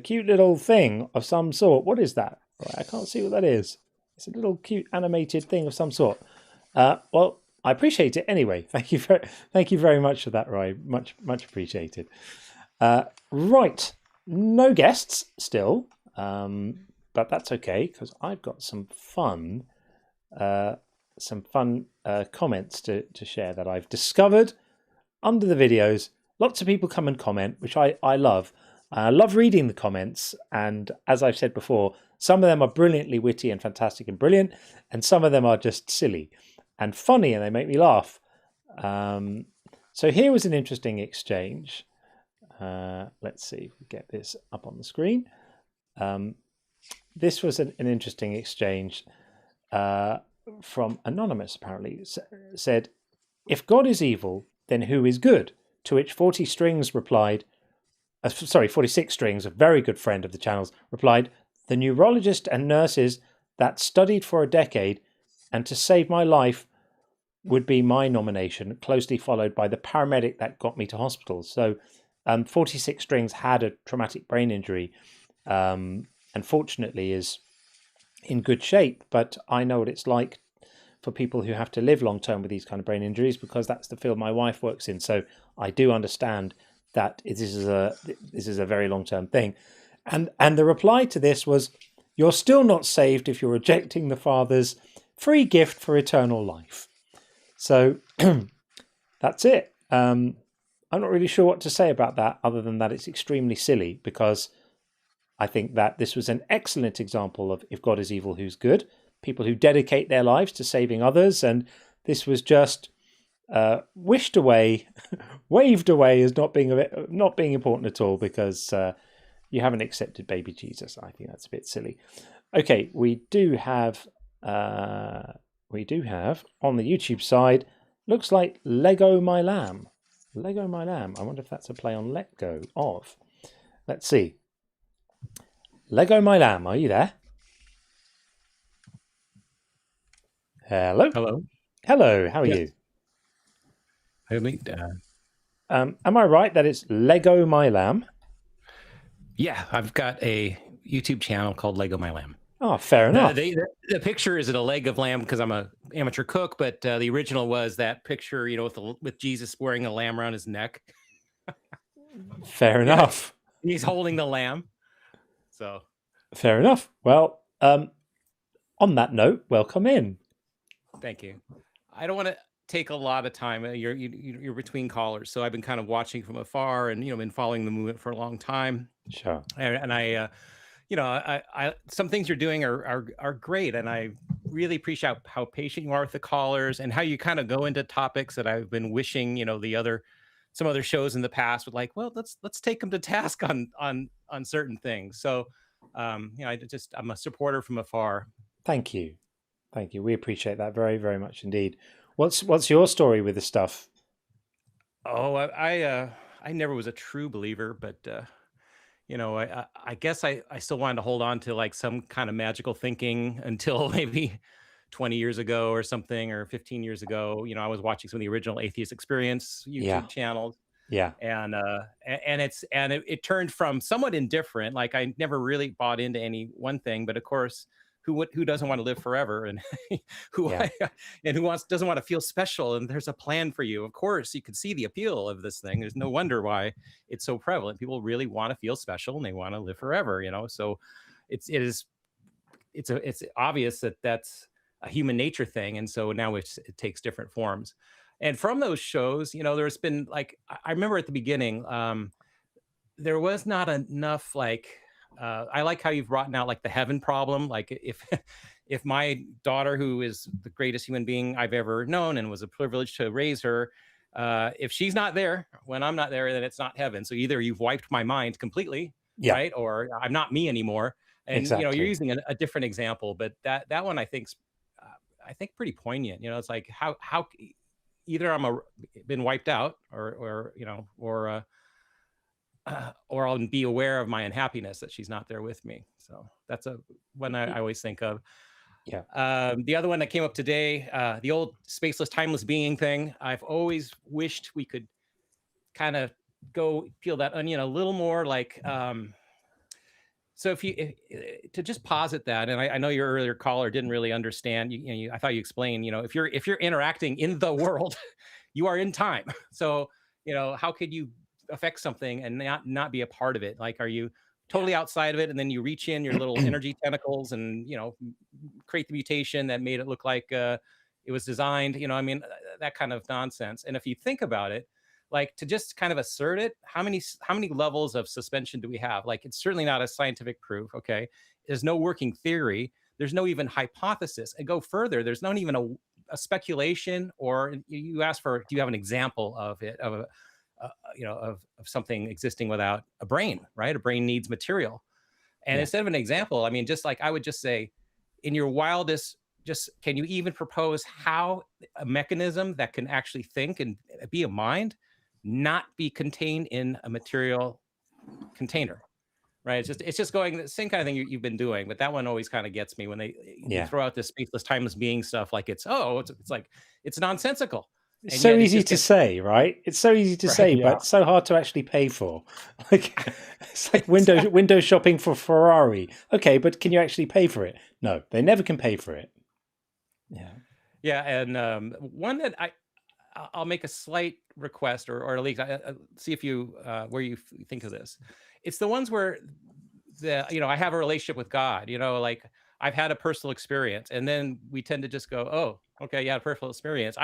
cute little thing of some sort. What is that? Right, I can't see what that is. It's a little cute animated thing of some sort. Well, I appreciate it anyway. Thank you very much for that, Roy. Much appreciated. Right, no guests still, but that's okay because I've got some fun comments to share that I've discovered under the videos. Lots of people come and comment, which I love. I love reading the comments, and as I've said before, some of them are brilliantly witty and fantastic and brilliant, and some of them are just silly and funny, and they make me laugh. So here was an interesting exchange. Let's see if we get this up on the screen. This was an interesting exchange from Anonymous, apparently. Said, if God is evil, then who is good? To which 46 Strings, a very good friend of the channel's, replied, the neurologist and nurses that studied for a decade and to save my life would be my nomination, closely followed by the paramedic that got me to hospital. So 46 Strings had a traumatic brain injury, and fortunately is in good shape, but I know what it's like for people who have to live long term with these kind of brain injuries, because that's the field my wife works in. So I do understand that this is a very long term thing. And the reply to this was, you're still not saved if you're rejecting the Father's free gift for eternal life. So that's it. I'm not really sure what to say about that, other than that it's extremely silly, because I think that this was an excellent example of if God is evil, who's good? People who dedicate their lives to saving others. And this was just wished away, waved away as not being important at all, because you haven't accepted baby Jesus. I think that's a bit silly. Okay, we do have on the YouTube side, looks like Lego My Lamb. Lego My Lamb. I wonder if that's a play on let go of. Let's see. Lego My Lamb, are you there? Hello? Hello, how are you? Am I right that it's Lego My Lamb? Yeah, I've got a YouTube channel called Lego My Lamb. Oh, fair enough. The picture is a leg of lamb because I'm an amateur cook, but the original was that picture, with Jesus wearing a lamb around his neck. Fair enough. He's holding the lamb. So fair enough. Well, on that note, welcome in. Thank you. I don't want to take a lot of time. You're between callers, so I've been kind of watching from afar and been following the movement for a long time. Sure. And I some things you're doing are great, and I really appreciate how patient you are with the callers and how you kind of go into topics that I've been wishing some other shows in the past would like. Well, let's take them to task on certain things. So I'm a supporter from afar. Thank you. We appreciate that very, very much indeed. What's your story with this stuff? Oh, I never was a true believer, but I guess I still wanted to hold on to like some kind of magical thinking until maybe 20 years ago or something, or 15 years ago. I was watching some of the original Atheist Experience YouTube channels. Yeah. And it turned from somewhat indifferent. Like I never really bought into any one thing, but of course, who doesn't want to live forever, and doesn't want to feel special, and there's a plan for you. Of course, you can see the appeal of this thing. There's no wonder why it's so prevalent. People really want to feel special and they want to live forever, so it's obvious that that's a human nature thing. And so now it takes different forms. And from those shows, there's been like, I remember at the beginning, there was not enough like, I like how you've brought out like the heaven problem. Like if my daughter, who is the greatest human being I've ever known and was a privilege to raise her, if she's not there when I'm not there, then it's not heaven. So either you've wiped my mind completely, right, or I'm not me anymore. And you know, you're using a different example, but that one I think pretty poignant. You know, it's like how either I'm been wiped out, or you know, or I'll be aware of my unhappiness that she's not there with me. So that's one I always think of. Yeah. The other one that came up today, the old spaceless, timeless being thing. I've always wished we could kind of go peel that onion a little more. Like, so to just posit that, and I know your earlier caller didn't really understand. I thought you explained. You know, if you're interacting in the world, you are in time. So you know, how could you affect something and not be a part of it? Like, are you totally outside of it, and then you reach in your little energy tentacles and, you know, create the mutation that made it look like it was designed? You know, I mean, that kind of nonsense. And if you think about it, like, to just kind of assert it, how many levels of suspension do we have? Like, it's certainly not a scientific proof. Okay, there's no working theory. There's no even hypothesis. And go further, there's not even a speculation. Or you ask for, do you have an example of it, of you know, of something existing without a brain, right? A brain needs material. And instead of an example, I mean, just like, I would just say, in your wildest, just, can you even propose how a mechanism that can actually think and be a mind not be contained in a material container, right? It's just going the same kind of thing you've been doing. But that one always kind of gets me when they throw out this spaceless, timeless being stuff. Like, it's like, it's nonsensical. It's so easy to say, right? It's so easy to say, but so hard to actually pay for. Like, it's like window shopping for Ferrari. Okay, but can you actually pay for it? No, they never can pay for it. Yeah, and one that I'll make a slight request, or at least see if you where you think of this. It's the ones where I have a relationship with God. You know, like, I've had a personal experience, and then we tend to just go, oh, okay, yeah, personal experience.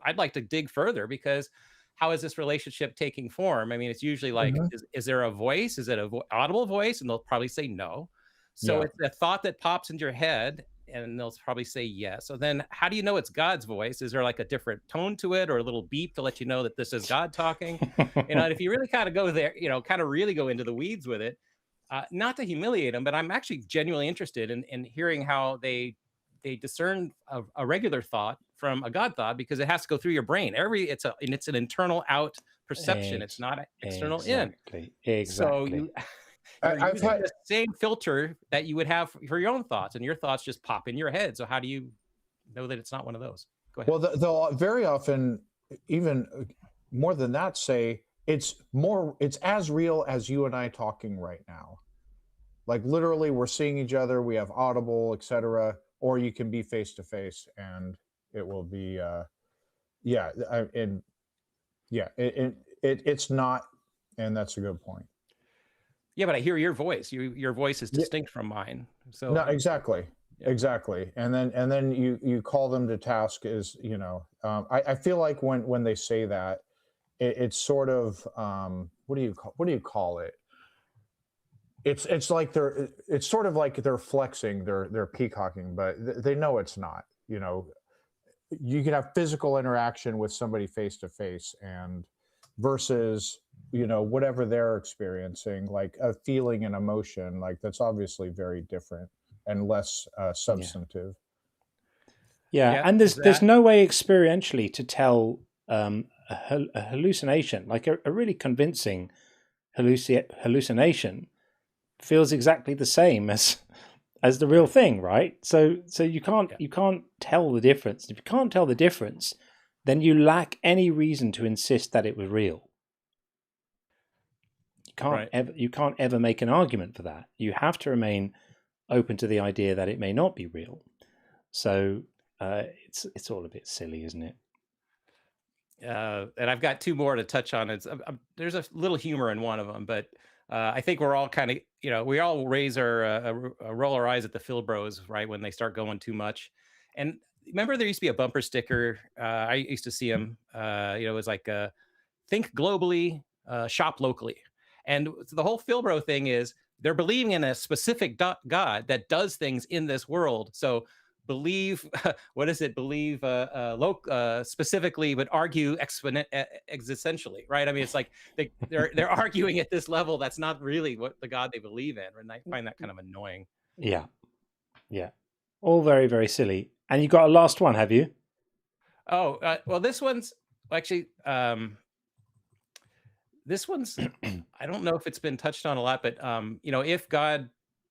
I'd like to dig further, because how is this relationship taking form? I mean, it's usually like, is there a voice? Is it an audible voice? And they'll probably say no. So it's a thought that pops into your head, and they'll probably say yes. So then how do you know it's God's voice? Is there like a different tone to it, or a little beep to let you know that this is God talking? You know, and if you really kind of go there, you know, kind of really go into the weeds with it, not to humiliate them, but I'm actually genuinely interested in hearing how they discern a regular thought from a God thought, because it has to go through your brain. It's an internal out perception. It's not external in. Exactly. So you're using the same filter that you would have for your own thoughts, and your thoughts just pop in your head. So how do you know that it's not one of those? Go ahead. Well, they'll very often, even more than that, say it's as real as you and I talking right now. Like, literally, we're seeing each other, we have audible, etc. Or you can be face to face, and it will be, it's not, and that's a good point. Yeah, but I hear your voice. Your voice is distinct from mine. So no, exactly. And then you call them to task, is, you know, I feel like when they say that, it's sort of what do you call it? It's like it's sort of like they're flexing, they're peacocking, but they know it's not. You know, you can have physical interaction with somebody face to face, and versus, you know, whatever they're experiencing, like a feeling and emotion, like, that's obviously very different and less substantive. Yeah, and there's no way experientially to tell a hallucination, like a really convincing hallucination feels exactly the same as the real thing, right? So you can't tell the difference. If you can't tell the difference, then you lack any reason to insist that it was real. You can't ever make an argument for that. You have to remain open to the idea that it may not be real. So it's all a bit silly, isn't it? And I've got two more to touch on. There's a little humor in one of them, but I think we're all kind of, you know, we all raise our roll our eyes at the Phil Bros, right, when they start going too much. And remember, there used to be a bumper sticker. I used to see them. You know, it was like think globally, shop locally. And the whole Phil Bro thing is, they're believing in a specific God that does things in this world. So believe, what is it? Believe specifically, but argue existentially, right? I mean, it's like they're arguing at this level that's not really what the God they believe in, and I find that kind of annoying. Yeah, yeah, all very, very silly. And you got a last one, have you? Oh, well, this one's actually. This one's, I don't know if it's been touched on a lot, but, if God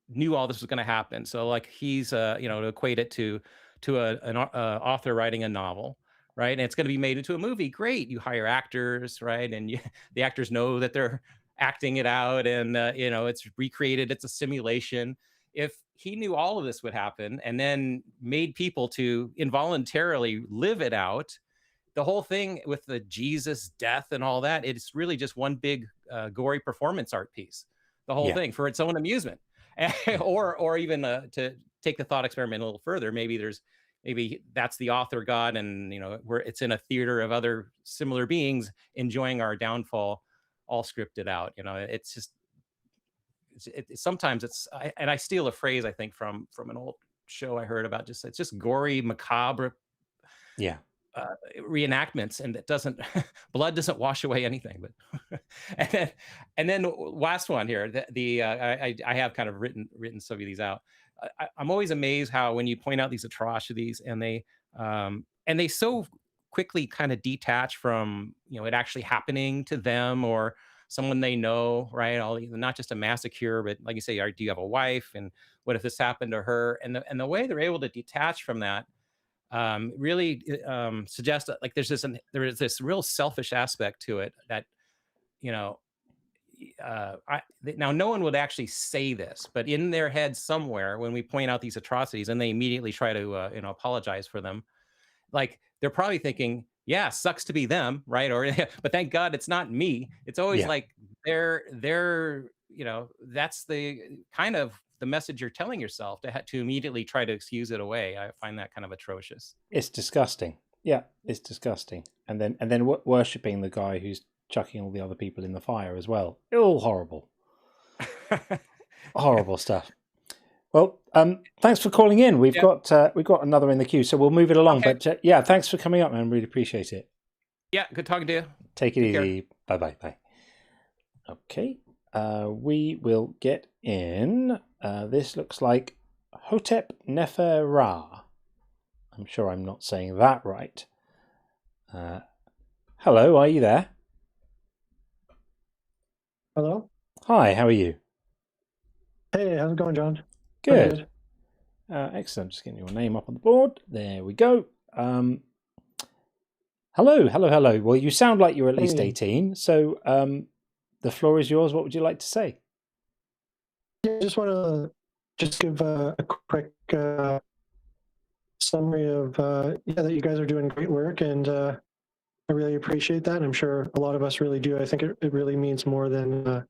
knew all this was going to happen, so like he's, to equate it to an author writing a novel, right? And it's going to be made into a movie. Great. You hire actors, right? And the actors know that they're acting it out and, it's recreated. It's a simulation. If he knew all of this would happen and then made people to involuntarily live it out, the whole thing with the Jesus death and all that, it's really just one big gory performance art piece, the whole thing for its own amusement. or even to take the thought experiment a little further, maybe that's the author God, and where it's in a theater of other similar beings enjoying our downfall, all scripted out. It's just sometimes and I steal a phrase I think from an old show I heard about, it's just gory, macabre reenactments, and blood doesn't wash away anything. But and then last one here, I have kind of written some of these out. I'm always amazed how when you point out these atrocities and they so quickly kind of detach from it actually happening to them or someone they know, right? Not just a massacre, but like you say, do you have a wife, and what if this happened to her? And the way they're able to detach from that really suggests that like there is this real selfish aspect to it that now no one would actually say this, but in their head somewhere when we point out these atrocities and they immediately try to apologize for them, like they're probably thinking, yeah, sucks to be them, right? Or but thank God it's not me. It's always like they're that's the kind of the message you're telling yourself to immediately try to excuse it away. I find that kind of atrocious. It's disgusting. Yeah, it's disgusting. And then worshipping the guy who's chucking all the other people in the fire as well. All horrible. Horrible stuff. Well, thanks for calling in. We've got another in the queue, so we'll move it along. Okay. But thanks for coming up, man. Really appreciate it. Yeah, good talking to you. Take it easy. Bye. Okay. We will get in. This looks like Hotep Nefer Ra. I'm sure I'm not saying that right. Hello, are you there? Hello. Hi, how are you? Hey, how's it going, John? Good. Excellent. Just getting your name up on the board. There we go. Hello. Well, you sound like you're at least 18, so the floor is yours. What would you like to say? Yeah, I just want to give a quick summary of that you guys are doing great work, and I really appreciate that. And I'm sure a lot of us really do. I think it really means more than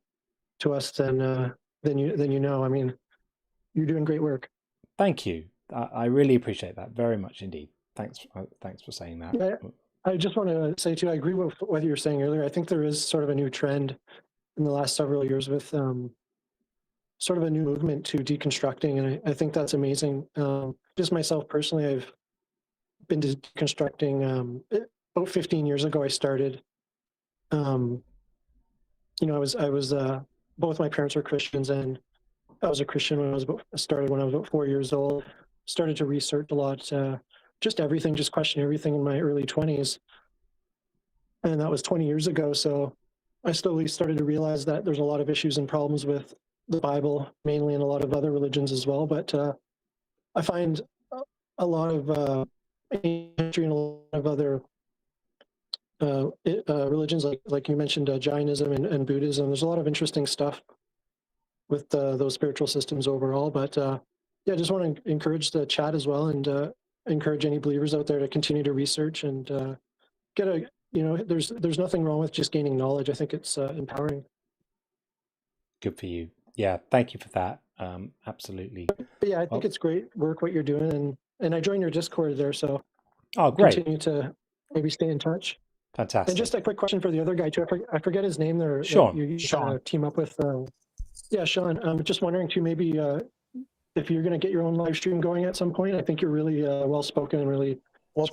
to us than you know. I mean, you're doing great work. Thank you. I really appreciate that very much indeed. Thanks for saying that. Yeah, I just want to say too, I agree with what you were saying earlier. I think there is sort of a new trend in the last several years with sort of a new movement to deconstructing, and I think that's amazing. Just myself personally, I've been deconstructing about 15 years ago. I started. I was both my parents were Christians, and I was a Christian when I was started when I was about 4 years old. Started to research a lot, just everything, just question everything in my early 20s, and that was 20 years ago. So I slowly started to realize that there's a lot of issues and problems with the Bible, mainly, and a lot of other religions as well. But I find a lot of history and a lot of other religions, like you mentioned, Jainism and Buddhism. There's a lot of interesting stuff with those spiritual systems overall. But I just want to encourage the chat as well, and encourage any believers out there to continue to research and get there's nothing wrong with just gaining knowledge. I think it's empowering. Good for you. Yeah, thank you for that. Absolutely. But I think it's great work what you're doing, and I joined your Discord there, so great. Continue to maybe stay in touch. Fantastic. And just a quick question for the other guy too. I forget his name there. Sean. You Sean. Team up with. Yeah, Sean, I'm just wondering too, maybe if you're going to get your own live stream going at some point. I think you're really well spoken and really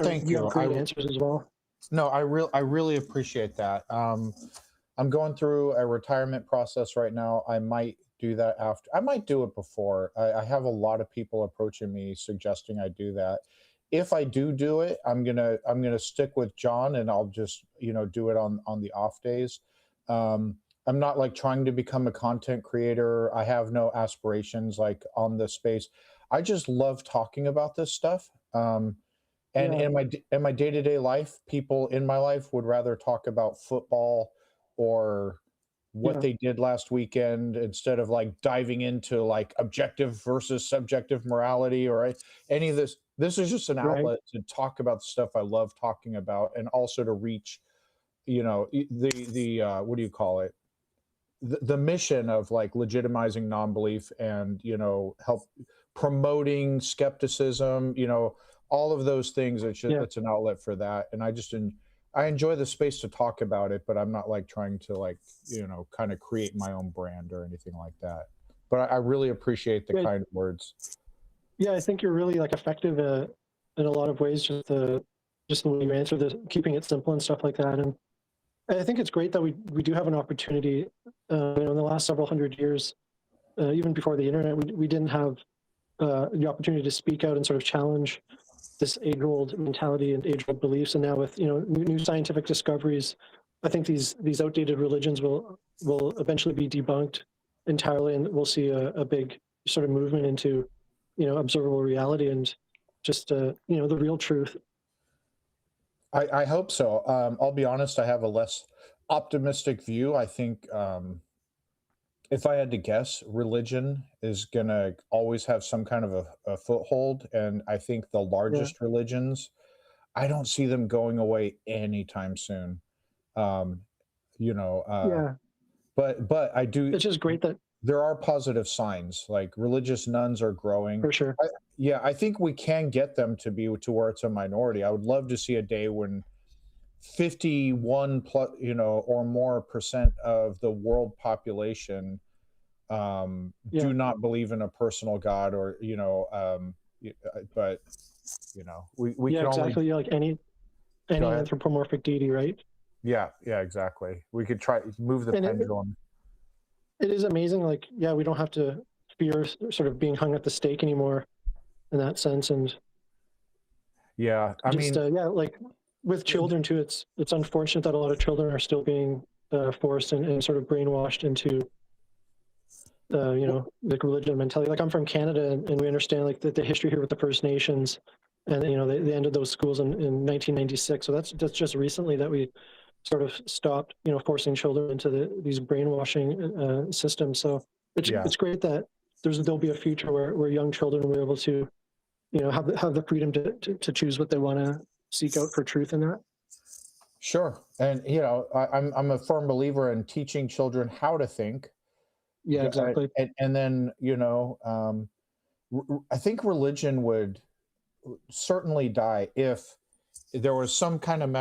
thank you. have great answers as well. No, I really appreciate that. I'm going through a retirement process right now. I might do that after. I might do it before. I have a lot of people approaching me suggesting I do that. If I do it, I'm gonna stick with John, and I'll just do it on the off days. I'm not like trying to become a content creator. I have no aspirations like on this space. I just love talking about this stuff. And in my day-to-day life, people in my life would rather talk about football or what they did last weekend instead of like diving into like objective versus subjective morality or any of this. This is just an outlet to talk about the stuff I love talking about, and also to reach, the what do you call it? The mission of like legitimizing non-belief and help promoting skepticism, all of those things. It's an outlet for that, and I enjoy the space to talk about it, but I'm not like trying to like kind of create my own brand or anything like that. But I really appreciate the kind words. Yeah, I think you're really like effective in a lot of ways. Just the way you answer this, keeping it simple and stuff like that. And I think it's great that we do have an opportunity. In the last several hundred years, even before the internet, we didn't have the opportunity to speak out and sort of challenge this age-old mentality and age-old beliefs. And now with new scientific discoveries, I think these outdated religions will eventually be debunked entirely, and we'll see a big sort of movement into observable reality and just the real truth. I hope so. I'll be honest, I have a less optimistic view. I think if I had to guess, religion is going to always have some kind of a foothold. And I think the largest religions, I don't see them going away anytime soon. But I do. It's just great that there are positive signs, like religious nuns are growing. For sure. I think we can get them to be to where it's a minority. I would love to see a day when 51 plus, or more percent of the world population do not believe in a personal God, or but we can exactly only, like any anthropomorphic deity, right? Yeah, exactly. We could try move the pendulum. It is amazing. Like, we don't have to fear sort of being hung at the stake anymore in that sense. And like with children too, it's unfortunate that a lot of children are still being forced and sort of brainwashed into like religion mentality. Like, I'm from Canada, and we understand like the history here with the First Nations, and they ended those schools in 1996. So that's just recently that we sort of stopped forcing children into these brainwashing systems. So it's great that there'll be a future where young children will be able to have the freedom to choose what they want to seek out for truth in that. Sure. And I'm a firm believer in teaching children how to think. Yeah, exactly. And then I think religion would certainly die if there was some kind of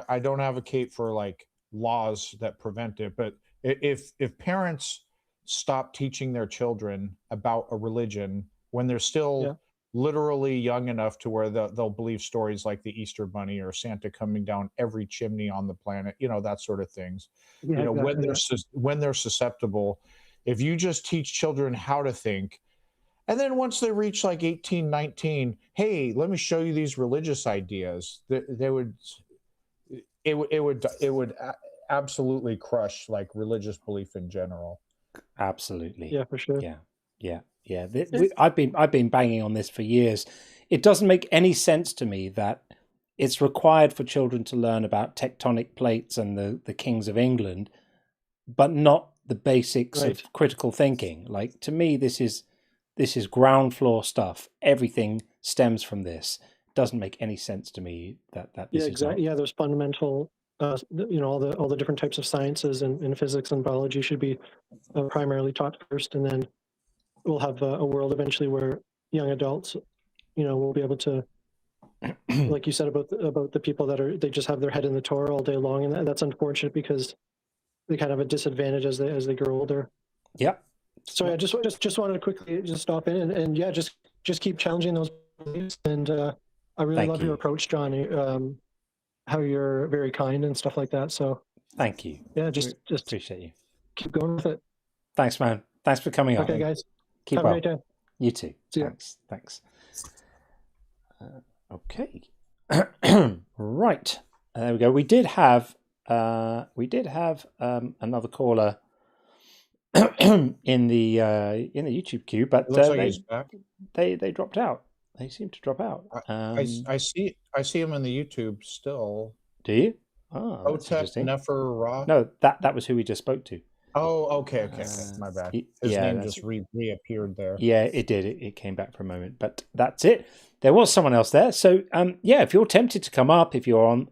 I don't advocate for like laws that prevent it, but if parents stop teaching their children about a religion when they're still literally young enough to where they'll believe stories like the Easter Bunny or Santa coming down every chimney on the planet, that sort of things. When they're susceptible, if you just teach children how to think, and then once they reach like 18, 19, hey, let me show you these religious ideas, it would absolutely crush like religious belief in general. Absolutely. Yeah, for sure. Yeah. I've been banging on this for years. It doesn't make any sense to me that it's required for children to learn about tectonic plates and the kings of England, but not the basics of critical thinking. Like, to me, this is ground floor stuff. Everything stems from this. It doesn't make any sense to me that this is exactly. Those fundamental all the different types of sciences and physics and biology should be primarily taught first, and then we'll have a world eventually where young adults will be able to, like you said about the people they just have their head in the Torah all day long, and that's unfortunate because they kind of have a disadvantage as they grow older. Yeah, Sorry, I just wanted to quickly just stop in and yeah, just keep challenging those beliefs. And I really love your approach, John. How you're very kind and stuff like that. So thank you. Yeah, just appreciate you. Keep going with it. Thanks, man. Thanks for coming on. Okay, guys. Keep Have well. a great day. You too. See ya. Thanks. Okay. Right. There we go. We did have another caller in the YouTube queue, but It looks like he's back. They dropped out. They seem to drop out. I see him in the YouTube still. Do you? Oh, that's Otep interesting. Nefer Ra. No, that was who we just spoke to. Oh, okay. My bad. His name just reappeared there. Yeah, it did. It came back for a moment, but that's it. There was someone else there. So, yeah, if you're tempted to come up, if you're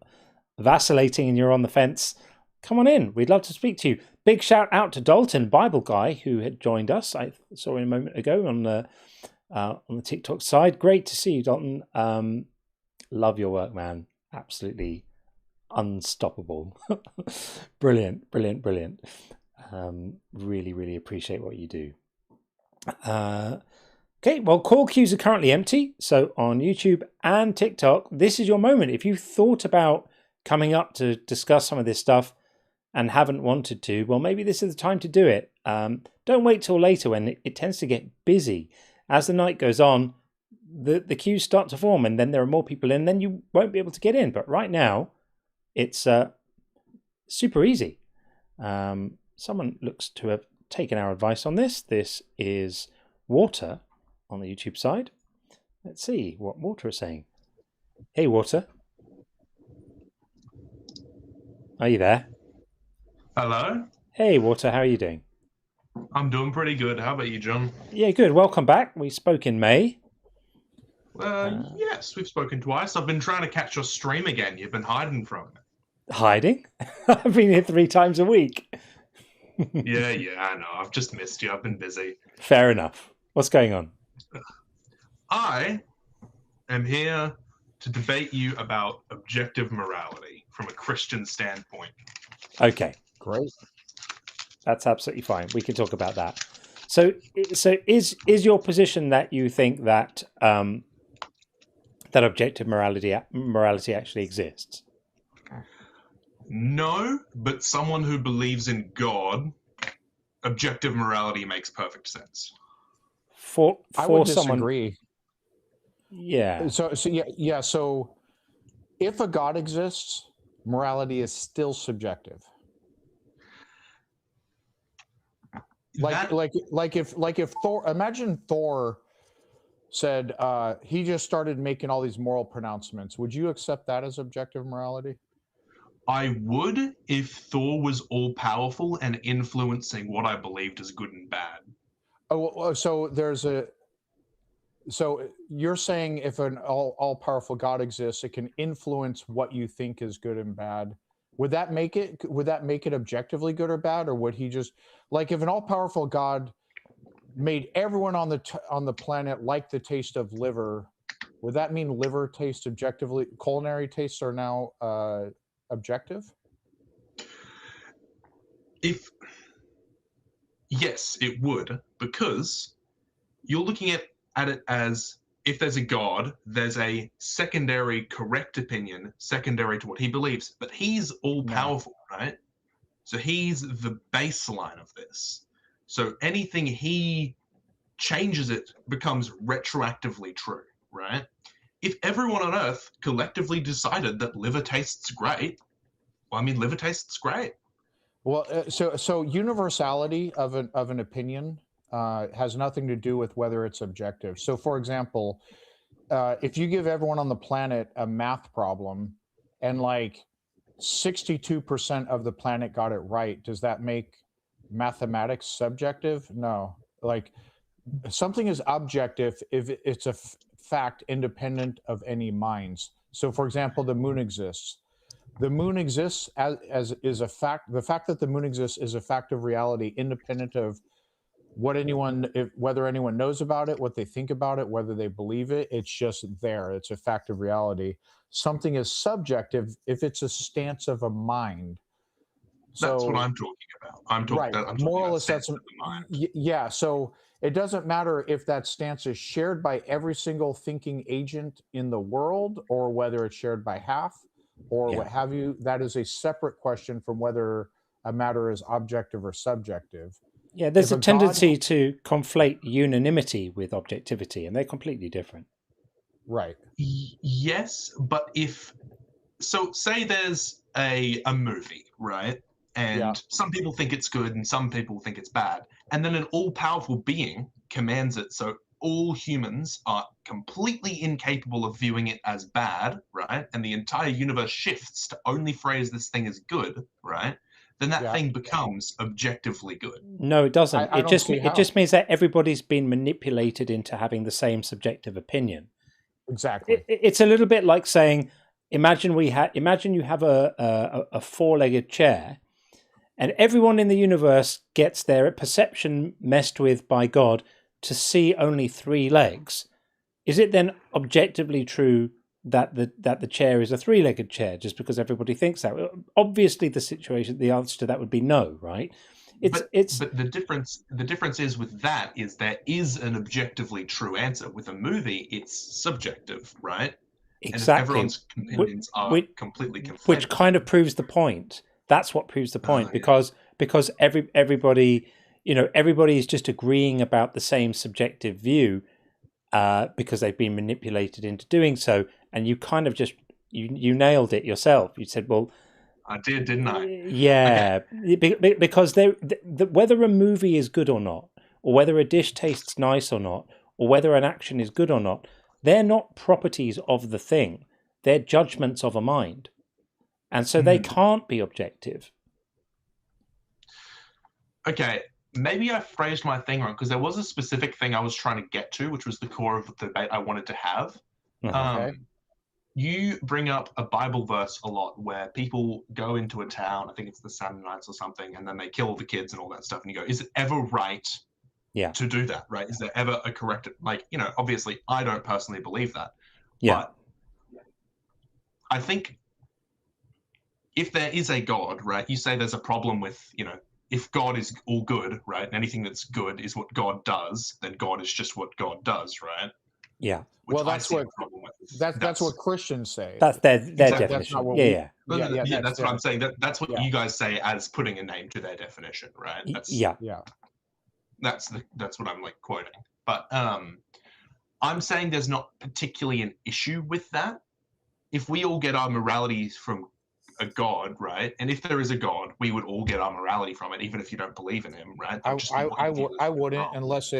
vacillating and you're on the fence, come on in. We'd love to speak to you. Big shout out to Dalton, Bible guy, who had joined us. I saw him a moment ago on the TikTok side. Great to see you, Dalton. Love your work, man. Absolutely unstoppable. Brilliant. Really appreciate what you do. Okay, well, call queues are currently empty. So on YouTube and TikTok, this is your moment. If you thought about coming up to discuss some of this stuff and haven't wanted to, well, maybe this is the time to do it. Don't wait till later when it tends to get busy. As the night goes on, the queues start to form and then there are more people in, then you won't be able to get in. But right now, it's super easy. Someone looks to have taken our advice on this. This is Water on the YouTube side. Let's see what Water is saying. Hey, Water. Are you there? Hello? Hey, Water. How are you doing? I'm doing pretty good. How about you, John? Yeah, good. Welcome back. We spoke in May. Yes, we've spoken twice. I've been trying to catch your stream again. You've been hiding from it. Hiding? I've been here 3 times a week. Yeah, I know. I've just missed you. I've been busy. Fair enough. What's going on? I am here to debate you about objective morality from a Christian standpoint. Okay. Great. That's absolutely fine. We can talk about that. So is your position that you think that that objective morality actually exists? No, but someone who believes in God, objective morality makes perfect sense. I would disagree. Yeah. So if a God exists, morality is still subjective. Like if Thor, imagine Thor said he just started making all these moral pronouncements. Would you accept that as objective morality? I would if Thor was all powerful and influencing what I believed as good and bad. Oh, so you're saying if an all-powerful God exists, it can influence what you think is good and bad. Would that make it objectively good or bad, or would he just, like, if an all-powerful God made everyone on the planet like the taste of liver, would that mean liver tastes objectively? Culinary tastes are now objective? Yes, it would, because you're looking at it as if there's a God, there's a secondary correct opinion, secondary to what he believes, but he's all powerful, right? So he's the baseline of this. So anything he changes, it becomes retroactively true, right? If everyone on Earth collectively decided that liver tastes great, well, I mean, liver tastes great. Well, so universality of an opinion has nothing to do with whether it's objective. So, for example, if you give everyone on the planet a math problem and like 62% of the planet got it right, does that make mathematics subjective? No. Like, something is objective if it's a fact independent of any minds. So, for example, the moon exists. The moon exists as is a fact. The fact that the moon exists is a fact of reality, independent of whether anyone knows about it, what they think about it, whether they believe it. It's just there. It's a fact of reality. Something is subjective if it's a stance of a mind. That's what I'm talking about. I'm talking about moral stance of assessment. the mind. Yeah, so it doesn't matter if that stance is shared by every single thinking agent in the world, or whether it's shared by half, or what have you. That is a separate question from whether a matter is objective or subjective. Yeah, there's a tendency to conflate unanimity with objectivity, and they're completely different. Right. Yes, but say there's a movie, right? And some people think it's good and some people think it's bad. And then an all-powerful being commands it, so all humans are completely incapable of viewing it as bad, right? And the entire universe shifts to only phrase this thing as good, right? Then that thing becomes objectively good. No, it doesn't. I It don't just see how. it just means that everybody's been manipulated into having the same subjective opinion. Exactly. It's a little bit like saying, imagine you have a four-legged chair, and everyone in the universe gets their perception messed with by God to see only three legs. Is it then objectively true that the chair is a three-legged chair just because everybody thinks that? Obviously, the answer to that would be no, right? But the difference is with that is there is an objectively true answer. With a movie, it's subjective, right? Exactly. And if everyone's opinions are completely conflicted. Which kind of proves the point. That's what proves the point, because everybody is just agreeing about the same subjective view because they've been manipulated into doing so, and you kind of just you nailed it yourself. You said, well, I did, didn't I? Yeah, because whether a movie is good or not, or whether a dish tastes nice or not, or whether an action is good or not, they're not properties of the thing. They're judgments of a mind. And so they can't be objective. Okay, maybe I phrased my thing wrong, because there was a specific thing I was trying to get to, which was the core of the debate I wanted to have. You bring up a Bible verse a lot where people go into a town, I think it's the Samnites or something, and then they kill all the kids and all that stuff. And you go, is it ever right to do that, right? Is there ever a correct, obviously I don't personally believe that. But I think if there is a God, right, you say there's a problem with, if God is all good, right, and anything that's good is what God does, then God is just what God does, right? Yeah. Well, that's what Christians say. That's their Exactly. definition. That's not what that's what I'm saying. That's what you guys say as putting a name to their definition, right? That's what I'm quoting. But I'm saying there's not particularly an issue with that. If we all get our morality from a God, right? And if there is a God, we would all get our morality from it, even if you don't believe in him, right? I wouldn't, unless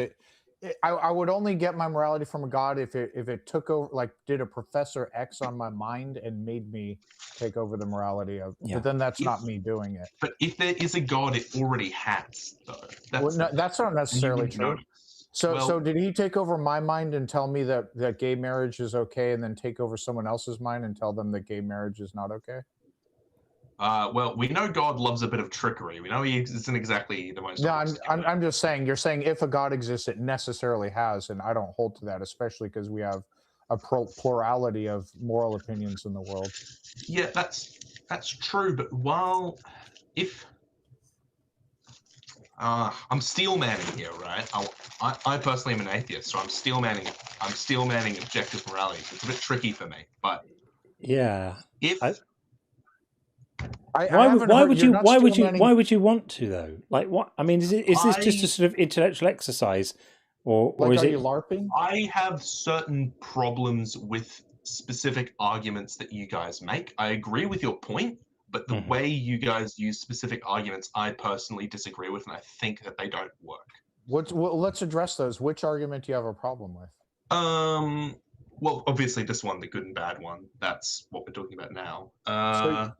I would only get my morality from a God if it took over, did a Professor X on my mind and made me take over the morality of. But then that's not me doing it. But if there is a God, it already has, though. That's not necessarily true. So did he take over my mind and tell me that gay marriage is okay, and then take over someone else's mind and tell them that gay marriage is not okay? Well, we know God loves a bit of trickery. We know he isn't exactly the most. No, I'm just saying. You're saying if a God exists, it necessarily has, and I don't hold to that, especially because we have a plurality of moral opinions in the world. Yeah, that's true. But I'm steel manning here, right? I personally am an atheist, so I'm steel manning objective morality. It's a bit tricky for me, but why would you want to, though? What? I mean, is this just a sort of intellectual exercise, or is are it you LARPing? I have certain problems with specific arguments that you guys make. I agree with your point, but the way you guys use specific arguments, I personally disagree with, and I think that they don't work. Let's address those. Which argument do you have a problem with? Well, obviously this one, the good and bad one. That's what we're talking about now. I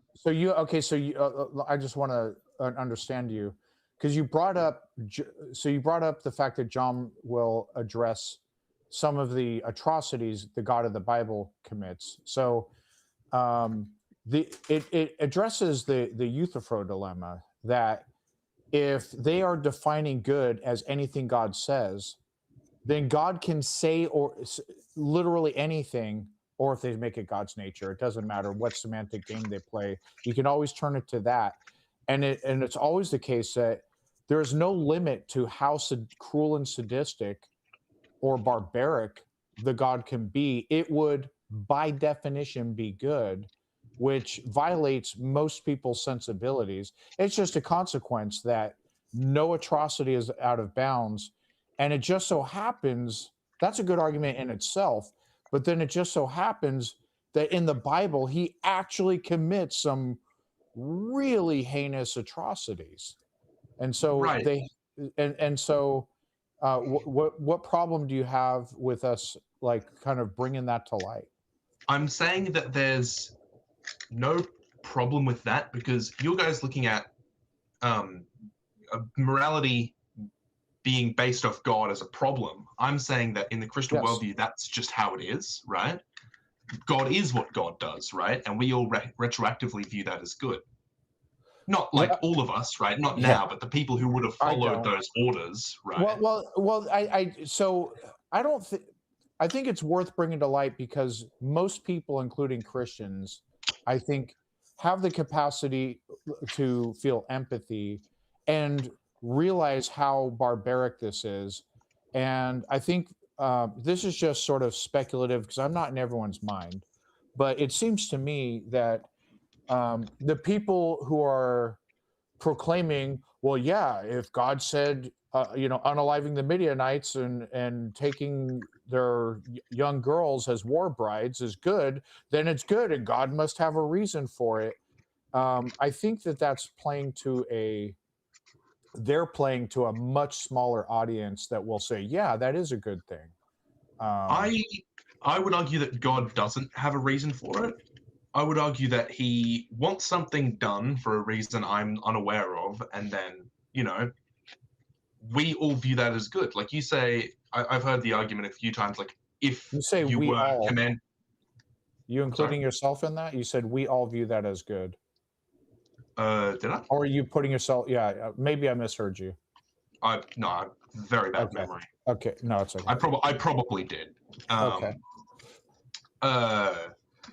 just want to understand you, because you brought up the fact that John will address some of the atrocities the God of the Bible commits. So it addresses the Euthyphro dilemma, that if they are defining good as anything God says, then God can say or literally anything, or if they make it God's nature, it doesn't matter what semantic game they play. You can always turn it to that. and it's always the case that there is no limit to how cruel and sadistic or barbaric the God can be. It would, by definition, be good, which violates most people's sensibilities. It's just a consequence that no atrocity is out of bounds. And it just so happens, that's a good argument in itself, but then it just so happens that in the Bible, he actually commits some really heinous atrocities. And so what problem do you have with us, like, kind of bringing that to light? I'm saying that there's no problem with that, because you guys looking at morality being based off God as a problem. I'm saying that in the Christian worldview, that's just how it is, right? God is what God does, right? And we all retroactively view that as good. Not like all of us, right? Not now, but the people who would have followed those orders, right? I think it's worth bringing to light, because most people, including Christians, I think, have the capacity to feel empathy and realize how barbaric this is. And I think this is just sort of speculative, because I'm not in everyone's mind, but it seems to me that the people who are proclaiming, well, yeah, if God said, unaliving the Midianites and taking their young girls as war brides is good, then it's good, and God must have a reason for it. I think that's they're playing to a much smaller audience that will say, yeah, that is a good thing. I would argue that God doesn't have a reason for it. I would argue that he wants something done for a reason I'm unaware of, and then, we all view that as good. Like you say, I've heard the argument a few times, like, if you say you we were all, you including yourself in that? You said we all view that as good. Did I? Or are you putting yourself? Yeah, maybe I misheard you. No, very bad memory. Okay, no, it's okay. I probably did. Okay.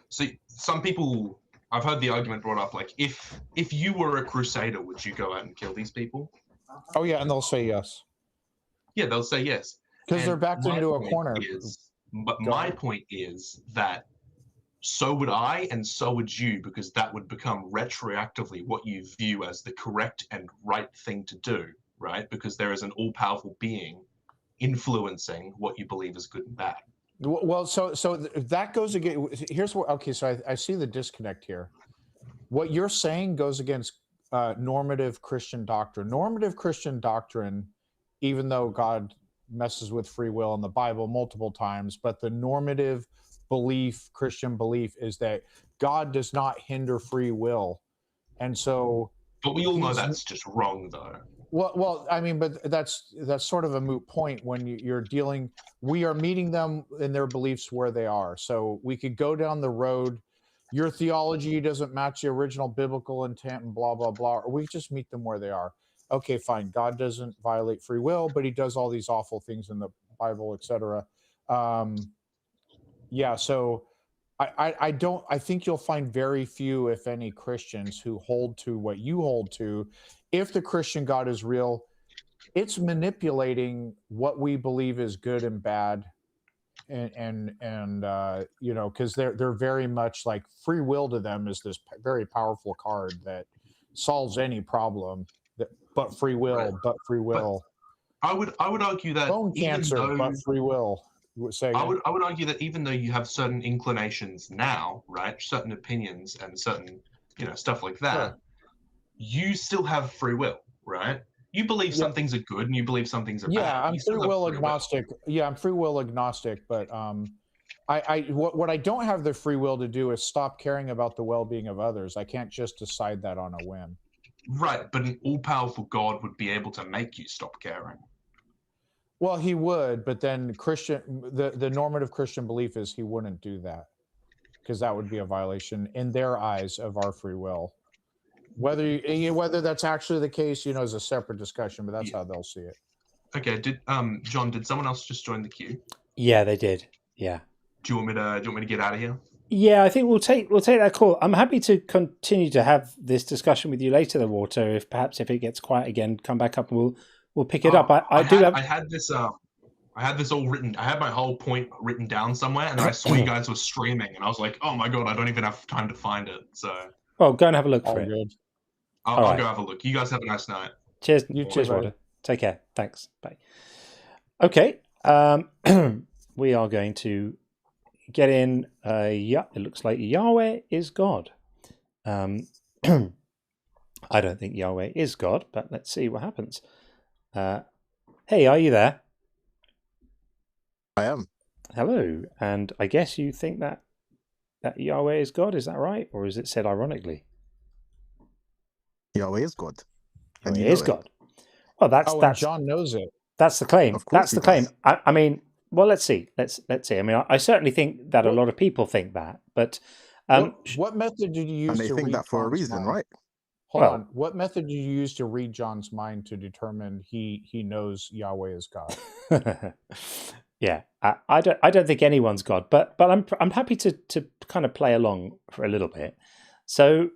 So some people, I've heard the argument brought up, like, if you were a crusader, would you go out and kill these people? Oh yeah, and they'll say yes. Yeah, they'll say yes. Because they're backed into a corner. But my point is that so would I, and so would you, because that would become retroactively what you view as the correct and right thing to do, right? Because there is an all-powerful being influencing what you believe is good and bad. Well, so that goes against. Here's what. Okay, so I see the disconnect here. What you're saying goes against normative Christian doctrine. Normative Christian doctrine, even though God messes with free will in the Bible multiple times, but the normative belief, Christian belief, is that God does not hinder free will, and so. But we all know that's just wrong, though. Well, I mean, but that's sort of a moot point when you're dealing. We are meeting them in their beliefs where they are. So we could go down the road. Your theology doesn't match the original biblical intent, and blah blah blah. Or we just meet them where they are. Okay, fine. God doesn't violate free will, but He does all these awful things in the Bible, etc. Yeah. So I think you'll find very few, if any, Christians who hold to what you hold to. If the Christian God is real, it's manipulating what we believe is good and bad, and because they're very much like free will to them is this very powerful card that solves any problem. But free will. But I would argue that bone cancer, but free will. I would argue that even though you have certain inclinations now, right, certain opinions and certain stuff like that. Sure. You still have free will, right? You believe some things are good and you believe some things are bad. Yeah, I'm free will agnostic. Yeah, I'm free will agnostic, but what I don't have the free will to do is stop caring about the well-being of others. I can't just decide that on a whim. Right, but an all-powerful God would be able to make you stop caring. Well, He would, but then the normative Christian belief is He wouldn't do that, because that would be a violation in their eyes of our free will. Whether that's actually the case, is a separate discussion, but that's how they'll see it. Okay. John, did someone else just join the queue? Yeah, they did. Yeah. Do you want me to get out of here? Yeah, I think we'll take that call. I'm happy to continue to have this discussion with you later, the water. If it gets quiet again, come back up and we'll pick it up. I had this all written. I had my whole point written down somewhere, and then I saw you guys were streaming, and I was like, "Oh my god, I don't even have time to find it." So, well, go and have a look for it. Good. I'll go have a look. You guys have a nice night. Cheers. Cheers, Water. Take care. Thanks. Bye. Okay. We are going to get in. It looks like Yahweh is God. I don't think Yahweh is God, but let's see what happens. Hey, are you there? I am. Hello. And I guess you think that Yahweh is God, is that right? Or is it said ironically? Yahweh is God. Yahweh is God. Well, that's John knows it. That's the claim. Of course That's the claim. I mean, well, let's see. Let's see. I mean, I certainly think that a lot of people think that, but what method did you use? And they to think read that for a John's reason, mind? right? Hold on. What method did you use to read John's mind to determine he knows Yahweh is God? Yeah, I don't think anyone's God, but I'm happy to kind of play along for a little bit. So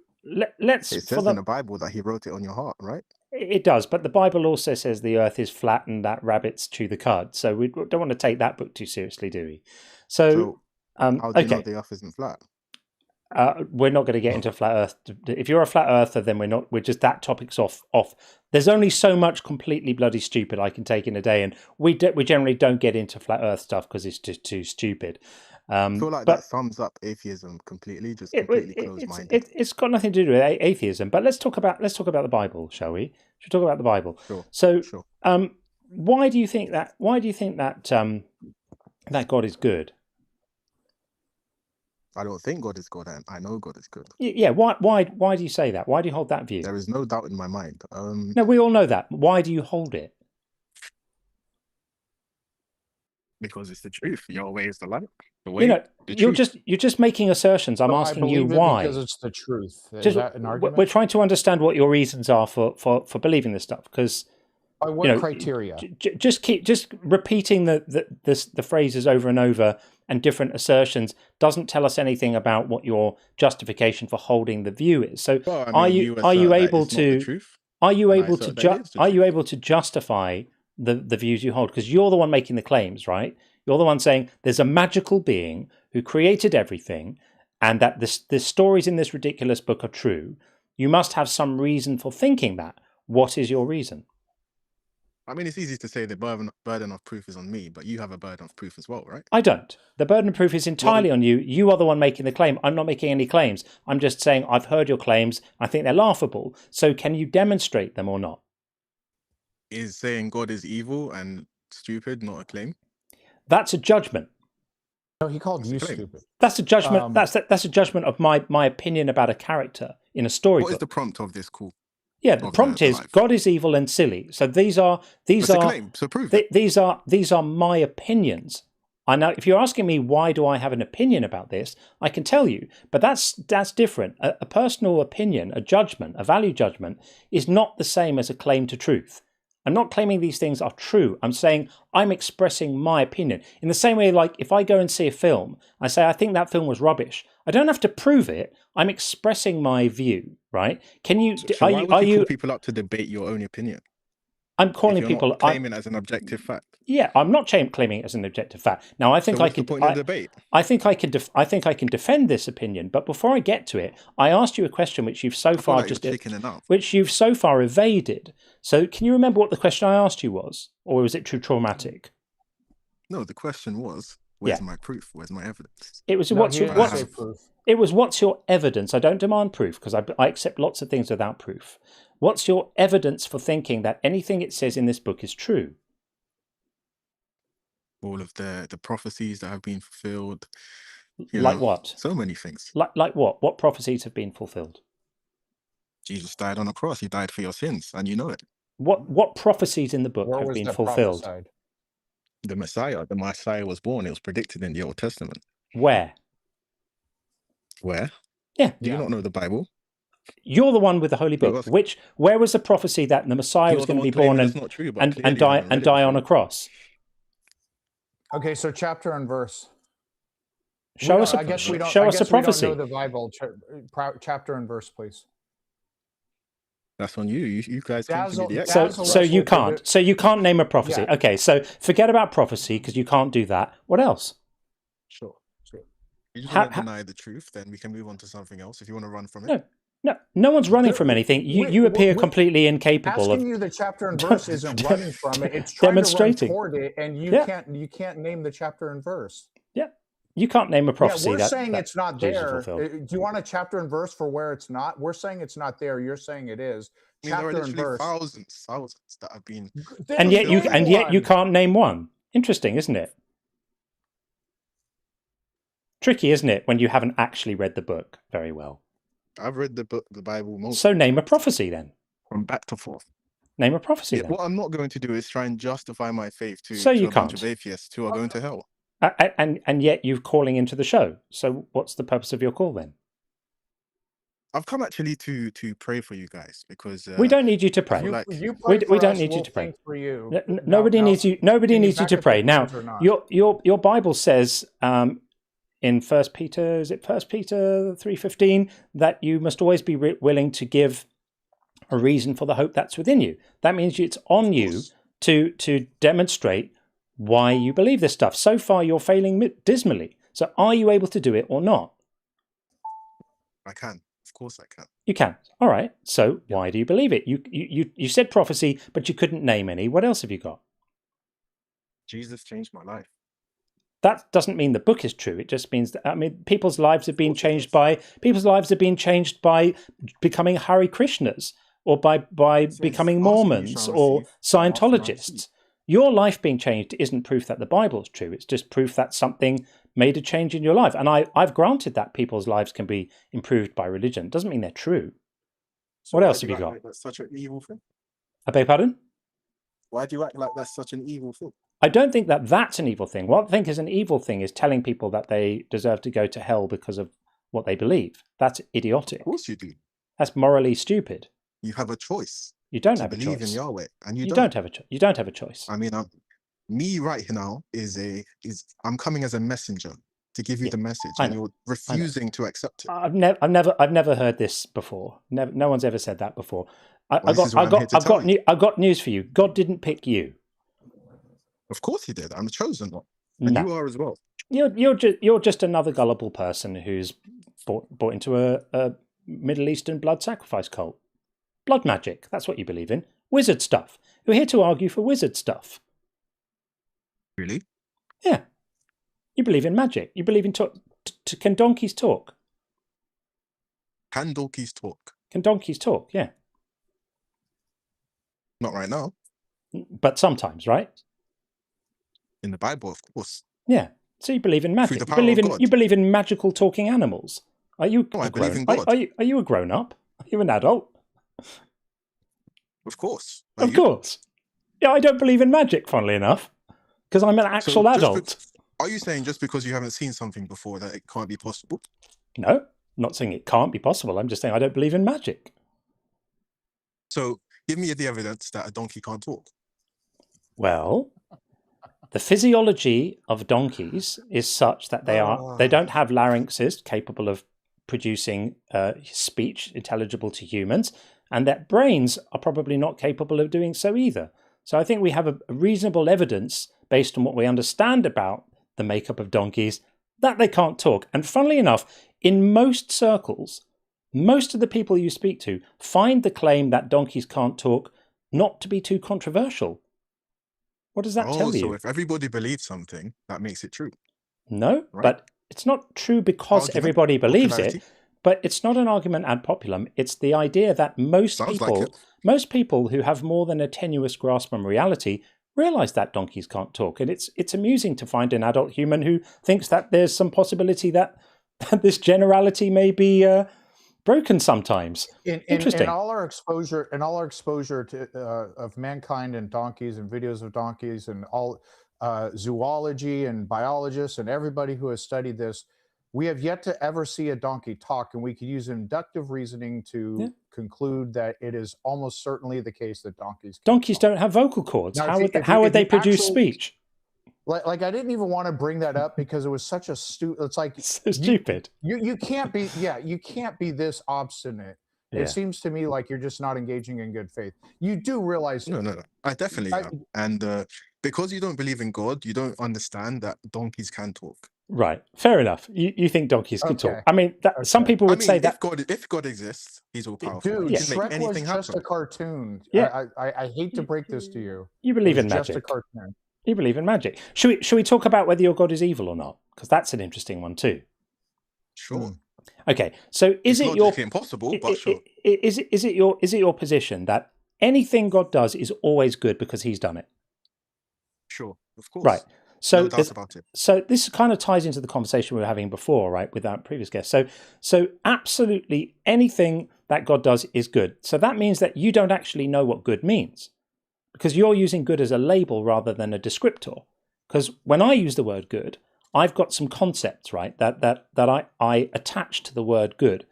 let's. It says in the Bible that he wrote it on your heart, right? It does, but the Bible also says the earth is flat and that rabbits chew the cud. So we don't want to take that book too seriously, do we? So how do you know the earth isn't flat? We're not going to get into flat earth. If you're a flat earther, then we're just, that topic's off. There's only so much completely bloody stupid I can take in a day, and we generally don't get into flat earth stuff because it's just too stupid. I feel like that sums up atheism completely, just completely closed-minded. It's got nothing to do with atheism. But let's talk about the Bible, shall we? Should we talk about the Bible? Sure. So, sure. Why do you think that that God is good? I don't think God is good, and I know God is good. Yeah. Why do you say that? Why do you hold that view? There is no doubt in my mind. No, we all know that. Why do you hold it? Because it's the truth. Yahweh is the light. The way. You're just making assertions. I'm asking you why. Because it's the truth. Is that an argument? We're trying to understand what your reasons are for believing this stuff. Because by what criteria? Just repeating the phrases over and over and different assertions doesn't tell us anything about what your justification for holding the view is. So, are you able to justify the views you hold? Because you're the one making the claims, right? You're the one saying there's a magical being who created everything, and that the stories in this ridiculous book are true. You must have some reason for thinking that. What is your reason? I mean, it's easy to say the burden of proof is on me, but you have a burden of proof as well, right? I don't. The burden of proof is entirely on you. You are the one making the claim. I'm not making any claims. I'm just saying I've heard your claims. I think they're laughable. So can you demonstrate them or not? Is saying God is evil and stupid not a claim? That's a judgment. No, he called you stupid. That's a judgment. That's a judgment of my opinion about a character in a story. What is the prompt of this call? Yeah, the prompt is God is evil and silly. So these are claim. So prove it. These are my opinions. I know if you're asking me why do I have an opinion about this, I can tell you, but that's different. A personal opinion, a judgment, a value judgment is not the same as a claim to truth. I'm not claiming these things are true. I'm saying I'm expressing my opinion. In the same way, like if I go and see a film, I say I think that film was rubbish. I don't have to prove it. I'm expressing my view, right? Can you? So why would you call people up to debate your own opinion? I'm calling people claiming as an objective fact. Yeah, I'm not claiming it as an objective fact. Now, I think so what's the point of debate? I think I can defend this opinion, but before I get to it, I asked you a question which you've so far evaded. So, can you remember what the question I asked you was, or was it too traumatic? No, the question was, where's my proof? Where's my evidence? It was what's your evidence? I don't demand proof because I accept lots of things without proof. What's your evidence for thinking that anything it says in this book is true? All of the prophecies that have been fulfilled. Like what? So many things. Like what? What prophecies have been fulfilled? Jesus died on a cross. He died for your sins, and you know it. What prophecies in the book have been fulfilled? The Messiah was born. It was predicted in the Old Testament. Where? Where? Yeah. Do you not know the Bible? You're the one with the Holy Book. Where was the prophecy that the Messiah was going to be born and die on a cross? Okay, so chapter and verse. Show us a prophecy. Don't know the Bible chapter and verse, please. That's on you. You guys came to be the experts. So you can't. So you can't name a prophecy. Yeah. Okay. So forget about prophecy because you can't do that. What else? Sure. You just want to deny the truth, then we can move on to something else if you want to run from it. No one's running from anything. You appear completely incapable asking of. You the chapter and verse isn't running from it. It's demonstrating. To run toward it, and you can't name the chapter and verse. Yeah, you can't name a prophecy. Yeah, we're saying it's not there. Do you want a chapter and verse for where it's not? We're saying it's not there. You're saying it is. Chapter there are literally thousands that have been. And yet you can't name one. Interesting, isn't it? Tricky, isn't it, when you haven't actually read the book very well? I've read the book, the Bible. So name a prophecy then. From back to forth. Name a prophecy then. What I'm not going to do is try and justify my faith to a bunch of atheists who are going to hell. And yet you're calling into the show. So what's the purpose of your call then? I've come actually to pray for you guys because we don't need you to pray. We don't need you to pray. Nobody needs you. Nobody needs you to pray. Now, your Bible says in 1 Peter, is it 1 Peter 3:15, that you must always be willing to give a reason for the hope that's within you. That means it's on you to demonstrate why you believe this stuff. So far, you're failing dismally. So are you able to do it or not? I can. Of course I can. You can. All right. So why do you believe it? You said prophecy, but you couldn't name any. What else have you got? Jesus changed my life. That doesn't mean the book is true. It just means that people's lives have been changed by becoming Hare Krishnas or by becoming Mormons or Scientologists. Your life being changed isn't proof that the Bible is true. It's just proof that something made a change in your life. And I've granted that people's lives can be improved by religion. It doesn't mean they're true. So what else have you got? Like that's such an evil thing. I beg pardon? Why do you act like that's such an evil thing? I don't think that that's an evil thing. What I think is an evil thing is telling people that they deserve to go to hell because of what they believe. That's idiotic. Of course you do. That's morally stupid. You have a choice. You don't have a choice. Believe in Yahweh, and you don't have a choice. You don't have a choice. I mean, me right now I'm coming as a messenger to give you the message, and you're refusing to accept it. I've never heard this before. No one's ever said that before. I've got news for you. God didn't pick you. Of course he did. I'm the chosen one, and you are as well. You're just another gullible person who's bought into a Middle Eastern blood sacrifice cult. Blood magic. That's what you believe in. Wizard stuff. You're here to argue for wizard stuff. Really? Yeah. You believe in magic. You believe in can donkeys talk? Can donkeys talk? Can donkeys talk? Yeah. Not right now. But sometimes, right? In the Bible, of course. Yeah. So you believe in magic. You believe in magical talking animals. Are you? No, I believe in God. Are you a grown up? Are you an adult? Of course. Of course. Yeah, I don't believe in magic, funnily enough, because I'm an actual adult. Are you saying just because you haven't seen something before that it can't be possible? No, I'm not saying it can't be possible. I'm just saying I don't believe in magic. So give me the evidence that a donkey can't talk. Well, the physiology of donkeys is such that they don't have larynxes capable of producing speech intelligible to humans, and their brains are probably not capable of doing so either. So I think we have a reasonable evidence based on what we understand about the makeup of donkeys that they can't talk. And funnily enough, in most circles, most of the people you speak to find the claim that donkeys can't talk not to be too controversial. What does that tell you? So if everybody believes something, that makes it true. No, right? But it's not true because everybody believes it. But it's not an argument ad populum. It's the idea that most people who have more than a tenuous grasp on reality realize that donkeys can't talk. And it's amusing to find an adult human who thinks that there's some possibility that this generality may be broken sometimes. Interesting. In all our exposure to of mankind and donkeys and videos of donkeys and all zoology and biologists and everybody who has studied this, we have yet to ever see a donkey talk, and we could use inductive reasoning to conclude that it is almost certainly the case that donkeys don't have vocal cords. How would they produce speech? Like I didn't even want to bring that up because it was such a stupid. It's like so stupid. You can't be. Yeah, you can't be this obstinate. Yeah. It seems to me like you're just not engaging in good faith. You do realize. No. I definitely am. And because you don't believe in God, you don't understand that donkeys can talk. Right. Fair enough. You think donkeys can talk. I mean, some people would say that if God exists, he's all powerful. Dude, He can make Shrek was anything just happen. a cartoon. Yeah. I hate to break this to you. You believe It in was just a magic. cartoon. You believe in magic. Should we talk about whether your God is evil or not? Because that's an interesting one too. Sure. Okay. So is It's it your logically impossible, but sure. Is it your position that anything God does is always good because he's done it? Sure, of course. Right. So no doubt about it. So this kind of ties into the conversation we were having before, right, with our previous guest. So absolutely anything that God does is good. So that means that you don't actually know what good means, because you're using good as a label rather than a descriptor. Because when I use the word good, I've got some concepts, right, that I attach to the word good,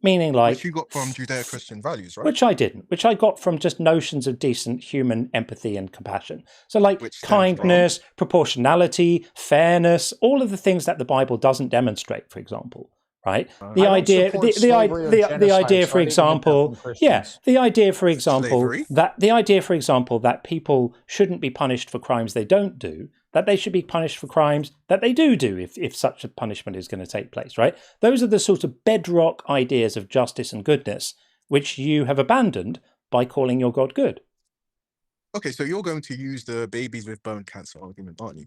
meaning like Which you got from Judeo-Christian values, right? which I didn't, which I got from just notions of decent human empathy and compassion. So like kindness, proportionality, fairness, all of the things that the Bible doesn't demonstrate, for example, right? The idea, the idea, for example, that people shouldn't be punished for crimes they don't do, that they should be punished for crimes that they do if such a punishment is going to take place, right? Those are the sort of bedrock ideas of justice and goodness, which you have abandoned by calling your God good. Okay, so you're going to use the babies with bone cancer argument, aren't you?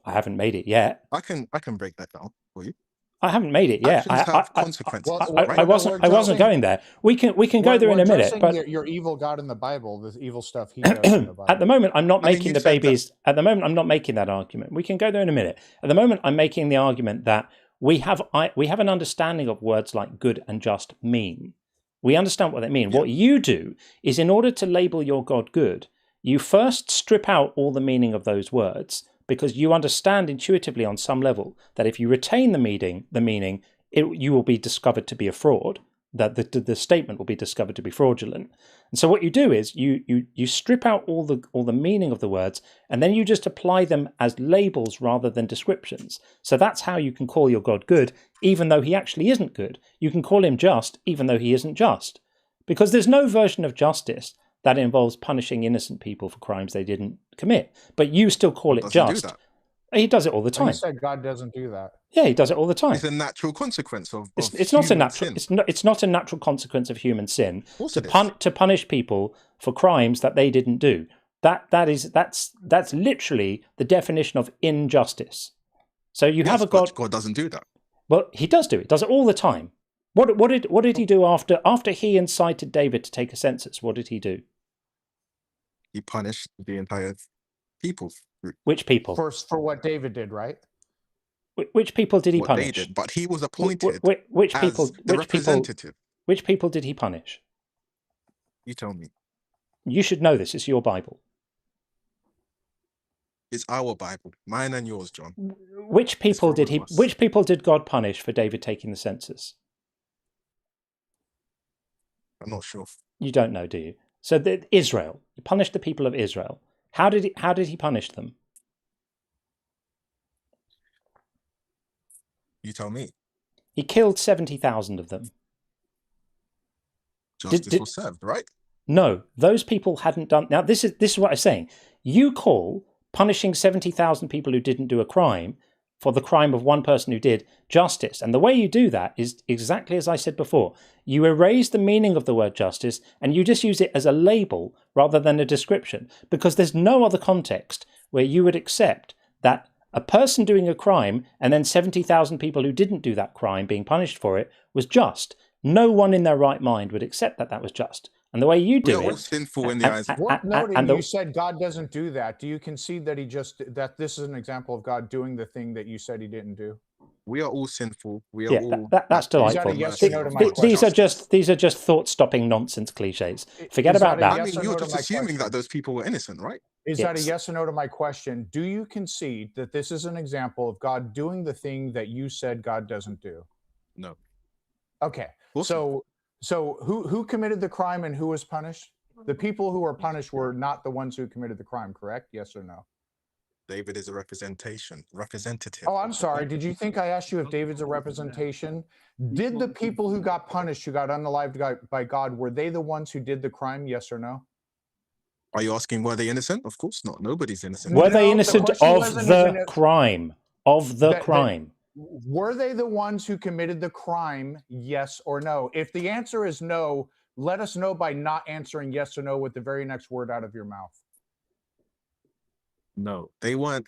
I haven't made it yet. I can break that down for you. I haven't made it yet. Actions have consequences. I wasn't going there. We can go there in a minute. But your evil God in the Bible, the evil stuff he does in the Bible. At the moment, I'm not making the babies. At the moment, I'm not making that argument. We can go there in a minute. At the moment, I'm making the argument that we have an understanding of words like good and just mean. We understand what they mean. Yeah. What you do is, in order to label your God good, you first strip out all the meaning of those words, because you understand intuitively on some level that if you retain the meaning, you will be discovered to be a fraud, that the statement will be discovered to be fraudulent. And so what you do is you strip out all the meaning of the words, and then you just apply them as labels rather than descriptions. So that's how you can call your God good, even though he actually isn't good. You can call him just, even though he isn't just. Because there's no version of justice that involves punishing innocent people for crimes they didn't commit. But you still call it just. He does it all the time. You said God doesn't do that. Yeah, he does it all the time. It's a natural consequence of it's not a natural sin. It's not a natural consequence of human sin to punish people for crimes that they didn't do. That's literally the definition of injustice. So you have a God. God doesn't do that. Well, he does do it. Does it all the time. What did he do after he incited David to take a census? What did he do? He punished the entire people. Which people? For what David did, right? Which people did he what punish? They did, but he was appointed which as people, the representative. Which people did he punish? You tell me. You should know this. It's your Bible. It's our Bible, mine and yours, John. Which people did God punish for David taking the census? I'm not sure. You don't know, do you? So Israel. He punished the people of Israel. How did he punish them? You tell me. He killed 70,000 of them. Justice was served, right? No, those people hadn't done. Now this is what I'm saying. You call punishing 70,000 people who didn't do a crime for the crime of one person who did justice. And the way you do that is exactly as I said before. You erase the meaning of the word justice and you just use it as a label rather than a description, because there's no other context where you would accept that a person doing a crime and then 70,000 people who didn't do that crime being punished for it was just. No one in their right mind would accept that was just. And the way you do We're all sinful in the eyes. You said God doesn't do that. Do you concede that that this is an example of God doing the thing that you said he didn't do? We are all sinful. We are all. That's delightful. Yes or no to my these are just thought-stopping nonsense cliches. Forget about that. I mean, you're just assuming that those people were innocent, right? Is that a yes or no to my question? Do you concede that this is an example of God doing the thing that you said God doesn't do? No. Okay. So who committed the crime and who was punished? The people who were punished were not the ones who committed the crime, correct? Yes or no? David is a representative. Oh, I'm sorry. Did you think I asked you if David's a representation? Did the people who got punished, who got unalived by God, were they the ones who did the crime? Yes or no? Are you asking were they innocent? Of course not. Nobody's innocent. Were they innocent of the crime? Of the crime? Were they the ones who committed the crime? Yes or no? If the answer is no, let us know by not answering yes or no with the very next word out of your mouth. No, they weren't.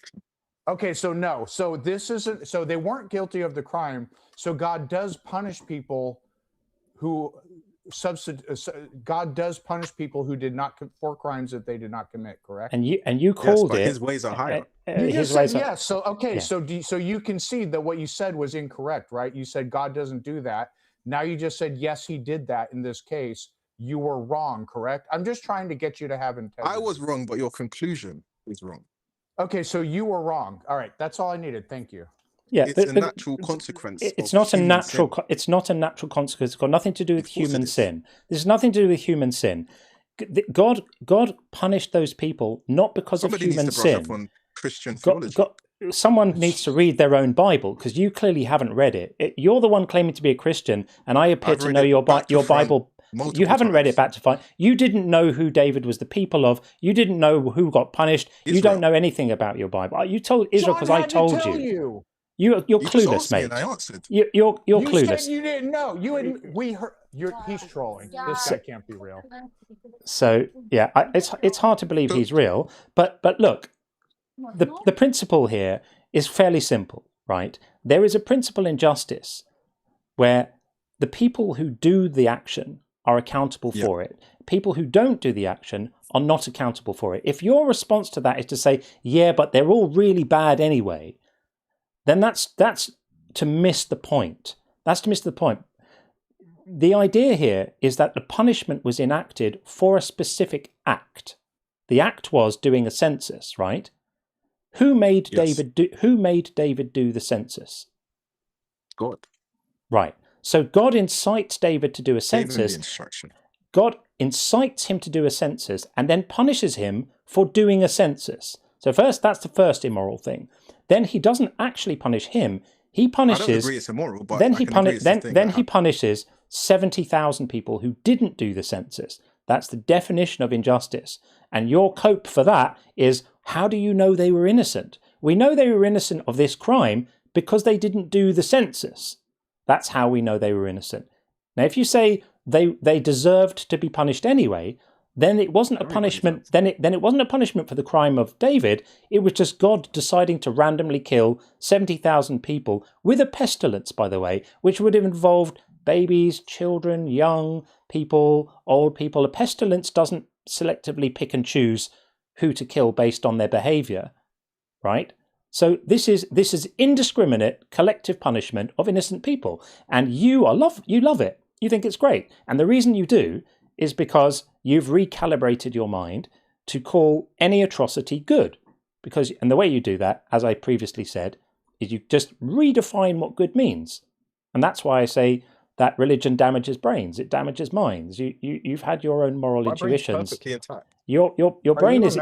Okay, so no. So this isn't. So they weren't guilty of the crime. So God does punish people who God does punish people who did not for crimes that they did not commit. Correct. And you called but it. His ways are higher. You just said yes. So okay. Yeah. So you concede that what you said was incorrect, right? You said God doesn't do that. Now you just said yes, He did that in this case. You were wrong, correct? I'm just trying to get you to have integrity. I was wrong, but your conclusion is wrong. Okay, so you were wrong. All right, that's all I needed. Thank you. Yeah, it's a natural consequence. It's not a natural. It's not a natural consequence. It's got nothing to do with human sin. There's nothing to do with human sin. God punished those people not because of human needs to brush sin. up on Christian theology. Someone needs to read their own Bible because you clearly haven't read it. You're the one claiming to be a Christian, and I appear to know your Bible. You haven't read it back to front. You didn't know who David was the people of. You didn't know who got punished. Israel. You don't know anything about your Bible. You told Israel because I told you. You're clueless, mate. I answered. You're clueless. Said you didn't know. We heard. He's trolling. This guy can't be real. So yeah, it's hard to believe he's real. But look, the principle here is fairly simple, right? There is a principle in justice where the people who do the action are accountable for it. People who don't do the action are not accountable for it. If your response to that is to say, yeah, but they're all really bad anyway, then that's to miss the point. That's to miss the point. The idea here is that the punishment was enacted for a specific act. The act was doing a census, right? Who made David do the census? God. Right. So God incites David to do a census. God incites him to do a census and then punishes him for doing a census. So first, that's the first immoral thing. Then he doesn't actually punish him. He punishes. I don't agree it's immoral, but then he punishes 70,000 people who didn't do the census. That's the definition of injustice. And your cope for that is, how do you know they were innocent? We know they were innocent of this crime because they didn't do the census. That's how we know they were innocent. Now, if you say they deserved to be punished anyway, then it wasn't a punishment. Then it wasn't a punishment for the crime of David. It was just God deciding to randomly kill 70,000 people with a pestilence, by the way, which would have involved babies, children, young people, old people. A pestilence doesn't selectively pick and choose who to kill based on their behavior, right? So this is indiscriminate collective punishment of innocent people, and you love it. You think it's great, and the reason you do is because you've recalibrated your mind to call any atrocity good. And the way you do that, as I previously said, is you just redefine what good means, and that's why I say that religion damages brains. It damages minds. You've had your own moral intuitions. Your brain is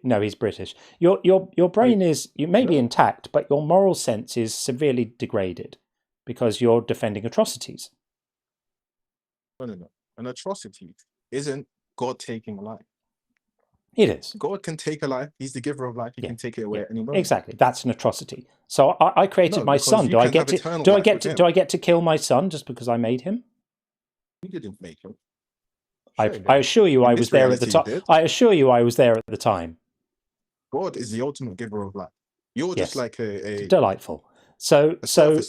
no, he's British. Your brain is, you may be intact, but your moral sense is severely degraded because you're defending atrocities. No. An atrocity isn't God taking a life. It is. God can take a life. He's the giver of life. He can take it away at any moment. Exactly. That's an atrocity. So I created my son. Do I get to kill my son just because I made him? You didn't make him. I assure you I was there at the time. I assure you I was there at the time. God is the ultimate giver of life. You're just like a delightful. So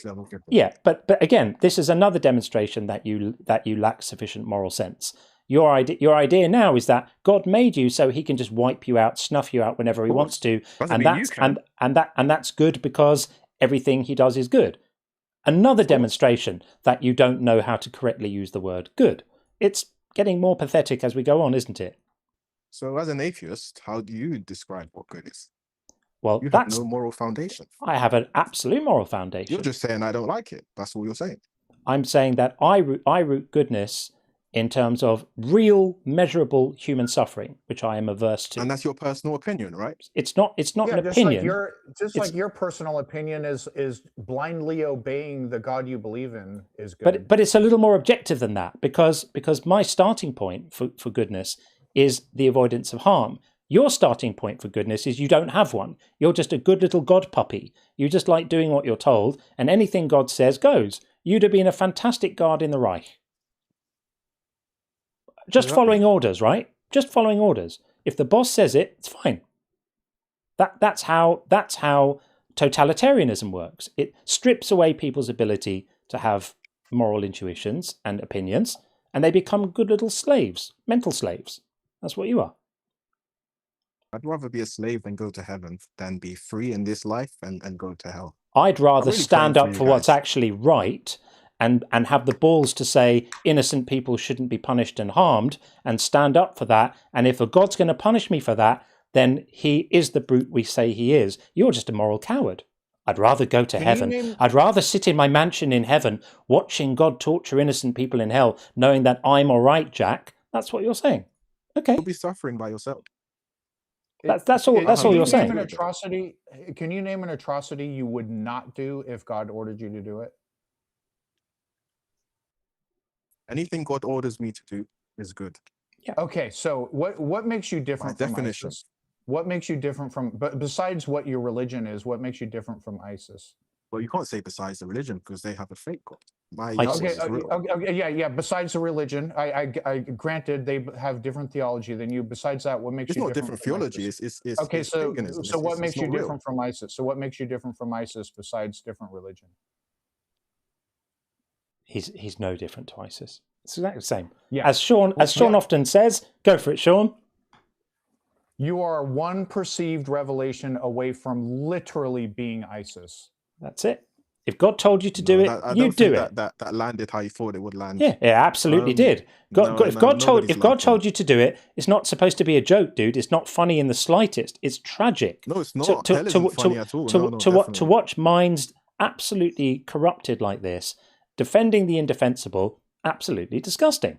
level giver. Yeah, but again, this is another demonstration that you lack sufficient moral sense. Your idea now is that God made you so He can just wipe you out, snuff you out whenever He wants to, and that's good because everything He does is good. Another demonstration that you don't know how to correctly use the word good. It's getting more pathetic as we go on, isn't it? So, as an atheist, how do you describe what good is? Well, you have no moral foundation. I have an absolute moral foundation. You're just saying I don't like it. That's all you're saying. I'm saying that I root goodness in terms of real, measurable human suffering, which I am averse to. And that's your personal opinion, right? It's not an just opinion. Like your personal opinion is blindly obeying the God you believe in is good. But it's a little more objective than that, because my starting point for goodness is the avoidance of harm. Your starting point for goodness is you don't have one. You're just a good little God puppy. You just like doing what you're told, and anything God says goes. You'd have been a fantastic guard in the Reich. Just following orders, right? Just following orders. If the boss says it, it's fine. That's how totalitarianism works. It strips away people's ability to have moral intuitions and opinions, and they become good little slaves, mental slaves. That's what you are. I'd rather be a slave than go to heaven than be free in this life and go to hell. I'd rather stand up for what's actually right and have the balls to say innocent people shouldn't be punished and harmed, and stand up for that. And if a God's going to punish me for that, then he is the brute we say he is. You're just a moral coward. I'd rather go to heaven. I'd rather sit in my mansion in heaven watching God torture innocent people in hell, knowing that I'm all right, Jack. That's what you're saying. Okay. You'll be suffering by yourself. That's all you're saying. Can you name an atrocity you would not do if God ordered you to do it? Anything God orders me to do is good. Yeah. Okay, so what makes you different from definition. ISIS? What makes you different from, but besides what your religion is, what makes you different from ISIS? Well, you can't say besides the religion because they have a fake God. Yeah. Besides the religion, I granted they have different theology than you. Besides that, what makes it's you not different theology? It's okay. So paganism. What makes you different real. from ISIS? So what makes you different from ISIS besides different religion? He's no different to ISIS. It's exactly the same. Yeah. As Sean often says, go for it, Sean. You are one perceived revelation away from literally being ISIS. That's it. If God told you to do it, you do it. That landed how you thought it would land. Yeah, it absolutely did. If God told you to do it, it's not supposed to be a joke, dude. It's not funny in the slightest. It's tragic. No, it's not. Hell isn't funny at all. To watch minds absolutely corrupted like this, defending the indefensible, absolutely disgusting.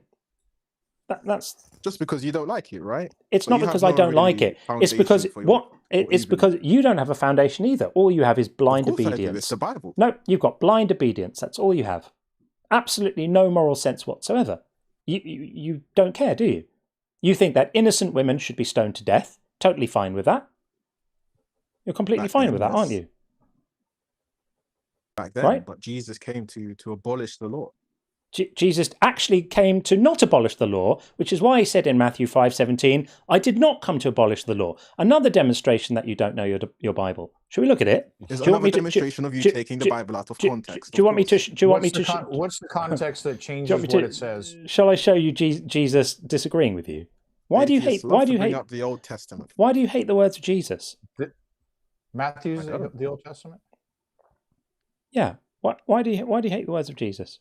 That's just because you don't like it, right? It's not because I don't like it. It's because because you don't have a foundation either. All you have is blind obedience. It's the Bible. No, you've got blind obedience. That's all you have. Absolutely no moral sense whatsoever. You don't care, do you? You think that innocent women should be stoned to death. Totally fine with that. You're completely fine with that, aren't you? Back then, right? But Jesus came to abolish the law. Jesus actually came to not abolish the law, which is why he said in Matthew 5:17, I did not come to abolish the law. Another demonstration that you don't know your Bible. Should we look at it? It's another demonstration of you taking the Bible out of context. Do you want me to? What's the context that changes what it says? Shall I show you Jesus disagreeing with you? Why do you hate? Why do you hate up the Old Testament? Why do you hate the words of Jesus? Matthew's the Old Testament. Yeah. Why do you hate the words of Jesus?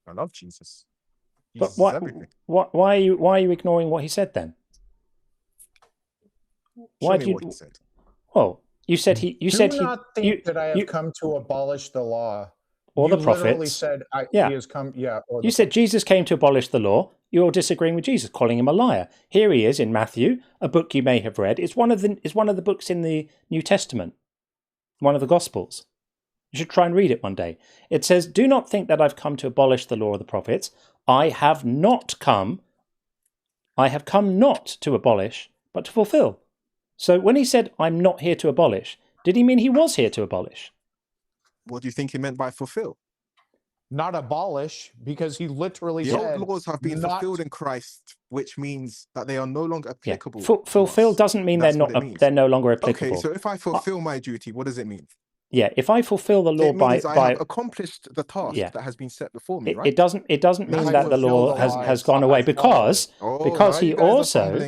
I love Jesus. But why are you ignoring what he said then? Why do you? What he said. Well, you said he. You said he. Do not think that I have come to abolish the law or the prophets. Literally said he has come. Yeah. You said Jesus came to abolish the law. You're disagreeing with Jesus, calling him a liar. Here he is in Matthew, a book you may have read. It's one of the books in the New Testament, one of the Gospels. You should try and read it one day. It says, do not think that I've come to abolish the law of the prophets. I have come not to abolish, but to fulfill. So when he said, I'm not here to abolish, did he mean he was here to abolish? What do you think he meant by fulfill? Not abolish, because he literally said... The old laws have been fulfilled in Christ, which means that they are no longer applicable. Yeah. Fulfill doesn't mean they're no longer applicable. Okay, so if I fulfill my duty, what does it mean? Yeah, if I fulfill the law I have accomplished the task that has been set before me, right? It doesn't mean that the law has gone away because he also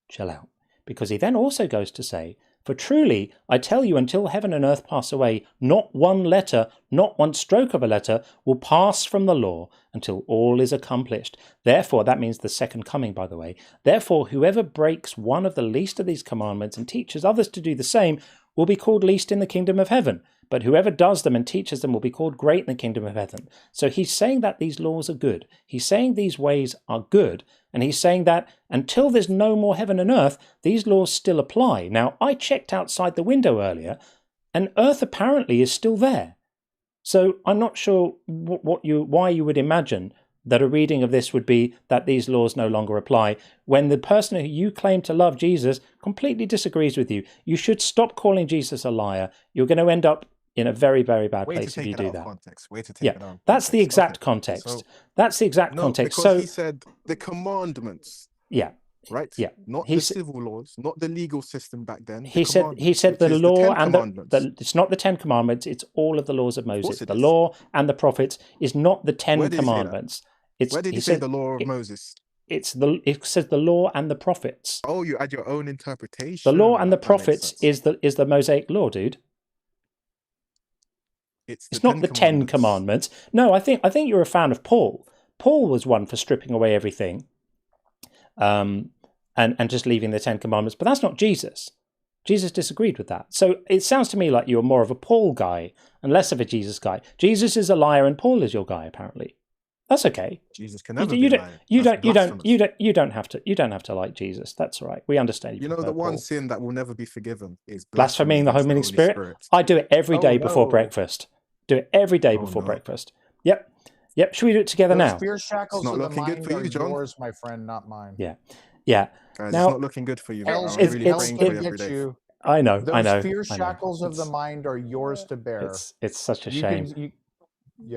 chill out. Because he then also goes to say, for truly I tell you, until heaven and earth pass away, not one letter, not one stroke of a letter will pass from the law until all is accomplished. Therefore, that means the second coming, by the way. Therefore, whoever breaks one of the least of these commandments and teaches others to do the same will be called least in the kingdom of heaven. but whoever does them and teaches them will be called great in the kingdom of heaven. So he's saying that these laws are good. He's saying these ways are good. And he's saying that until there's no more heaven and earth, these laws still apply. Now, I checked outside the window earlier, and earth apparently is still there. So I'm not sure why you would imagine that a reading of this would be that these laws no longer apply when the person who you claim to love, Jesus, completely disagrees with you. You should stop calling Jesus a liar. You're going to end up in a very, very bad place if you do that. Way to take it out of context. That's the exact context. So, that's the exact context. Because So he said the commandments. Yeah. Right. Yeah. Not the civil laws, not the legal system back then. He said the law and it's not the 10 Commandments. It's all of the laws of Moses. The law and the prophets is not the 10 Commandments. Where did he say the law of Moses? It says the law and the prophets. Oh, you add your own interpretation. The law and the prophets is the Mosaic law, dude. It's not the 10 Commandments. No, I think you're a fan of Paul. Paul was one for stripping away everything, and just leaving the 10 Commandments. But that's not Jesus. Jesus disagreed with that. So it sounds to me like you're more of a Paul guy and less of a Jesus guy. Jesus is a liar, and Paul is your guy, apparently. That's okay. Jesus can never be lying. You don't have to like Jesus. That's all right. We understand. You know, the one sin that will never be forgiven is blaspheming the Holy Spirit. I do it every day before breakfast. Do it every day before breakfast. Yep. Should we do it together now? Fear shackles not of the looking mind good for you, John. yours, my friend, not mine. Yeah. Guys, Now, it's not looking good for you. I'm really praying for you every day. I know. Those fear shackles of the mind are yours to bear. It's such a shame. You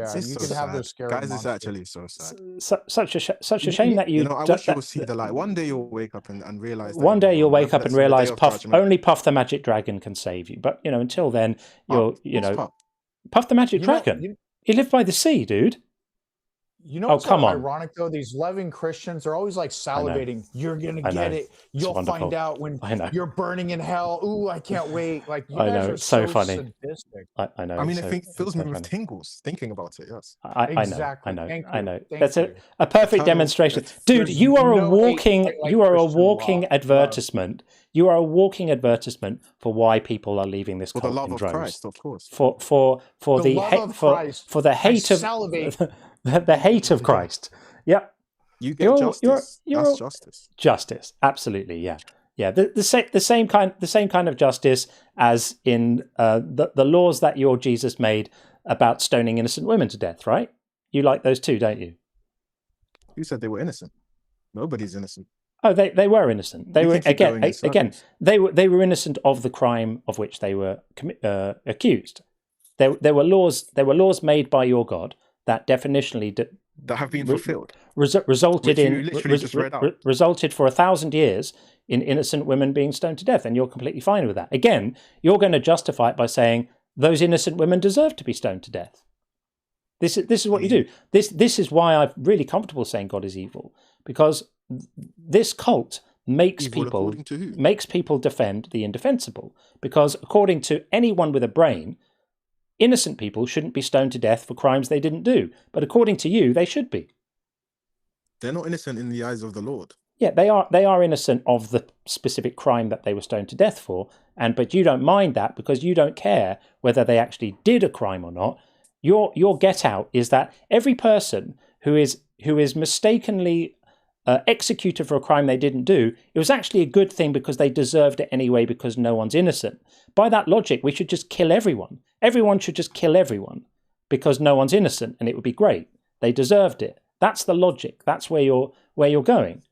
It's can so have sad. those scary Guys, monsters. it's actually so sad. Such a shame that you. I wish you'll see the light. One day you'll wake up and realize. One day you'll wake up and realize only Puff the Magic Dragon can save you. But until then, Puff the Magic Dragon. He lived by the sea, dude. You know what's ironic though? These loving Christians are always like salivating. You're gonna get it. You'll find out when you're burning in hell. Ooh, I can't wait. Like you guys are so funny. Sadistic. I know. I mean, it fills me with tingles thinking about it. Yes. I know. That's a perfect demonstration, dude. You are a walking. You are a walking advertisement. You are a walking advertisement for why people are leaving this cult for the love in of droves. Christ, of course. For the hate of the hate of Christ. Yep. You get justice. That's justice. Justice, absolutely. Yeah. The same kind of justice as in the laws that your Jesus made about stoning innocent women to death. Right? You like those too, don't you? You said they were innocent. Nobody's innocent. Oh, they were innocent. They were they were innocent of the crime of which they were accused. There were laws made by your God that definitionally that have been fulfilled, resulted for 1,000 years in innocent women being stoned to death, and you're completely fine with that. Again, you're going to justify it by saying those innocent women deserve to be stoned to death. This is what you do. This is why I'm really comfortable saying God is evil, because this cult makes people defend the indefensible. Because according to anyone with a brain, innocent people shouldn't be stoned to death for crimes they didn't do. But according to you, they should be. They're not innocent in the eyes of the Lord. Yeah, they are innocent of the specific crime that they were stoned to death for. But you don't mind that because you don't care whether they actually did a crime or not. Your get out is that every person who is mistakenly executed for a crime they didn't do, it was actually a good thing because they deserved it anyway because no one's innocent. By that logic, we should just kill everyone. Everyone should just kill everyone because no one's innocent, and it would be great. They deserved it. That's the logic. That's where you're going.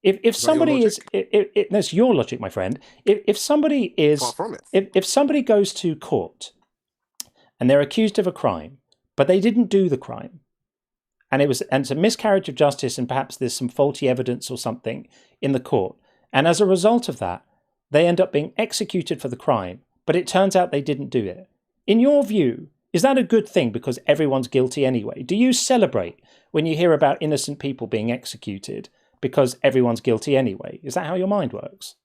If somebody is, that's your logic, my friend. If somebody is, if somebody goes to court and they're accused of a crime, but they didn't do the crime, and it's a miscarriage of justice, and perhaps there's some faulty evidence or something in the court, and as a result of that, they end up being executed for the crime, but it turns out they didn't do it. In your view, is that a good thing because everyone's guilty anyway? Do you celebrate when you hear about innocent people being executed because everyone's guilty anyway? Is that how your mind works?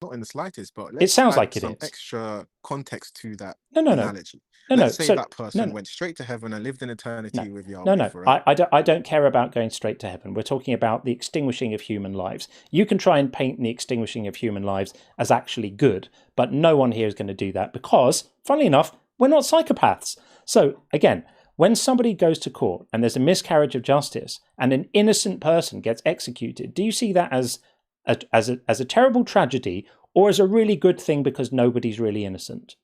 Not in the slightest, but It let's sounds add like it some is. extra context to that No. analogy. Let's say So, that person went straight to heaven and lived in eternity with Yahweh No. forever. I don't care about going straight to heaven. We're talking about the extinguishing of human lives. You can try and paint the extinguishing of human lives as actually good, but no one here is going to do that because, funnily enough, we're not psychopaths. So, again, when somebody goes to court and there's a miscarriage of justice and an innocent person gets executed, do you see that as a terrible tragedy or as a really good thing because nobody's really innocent?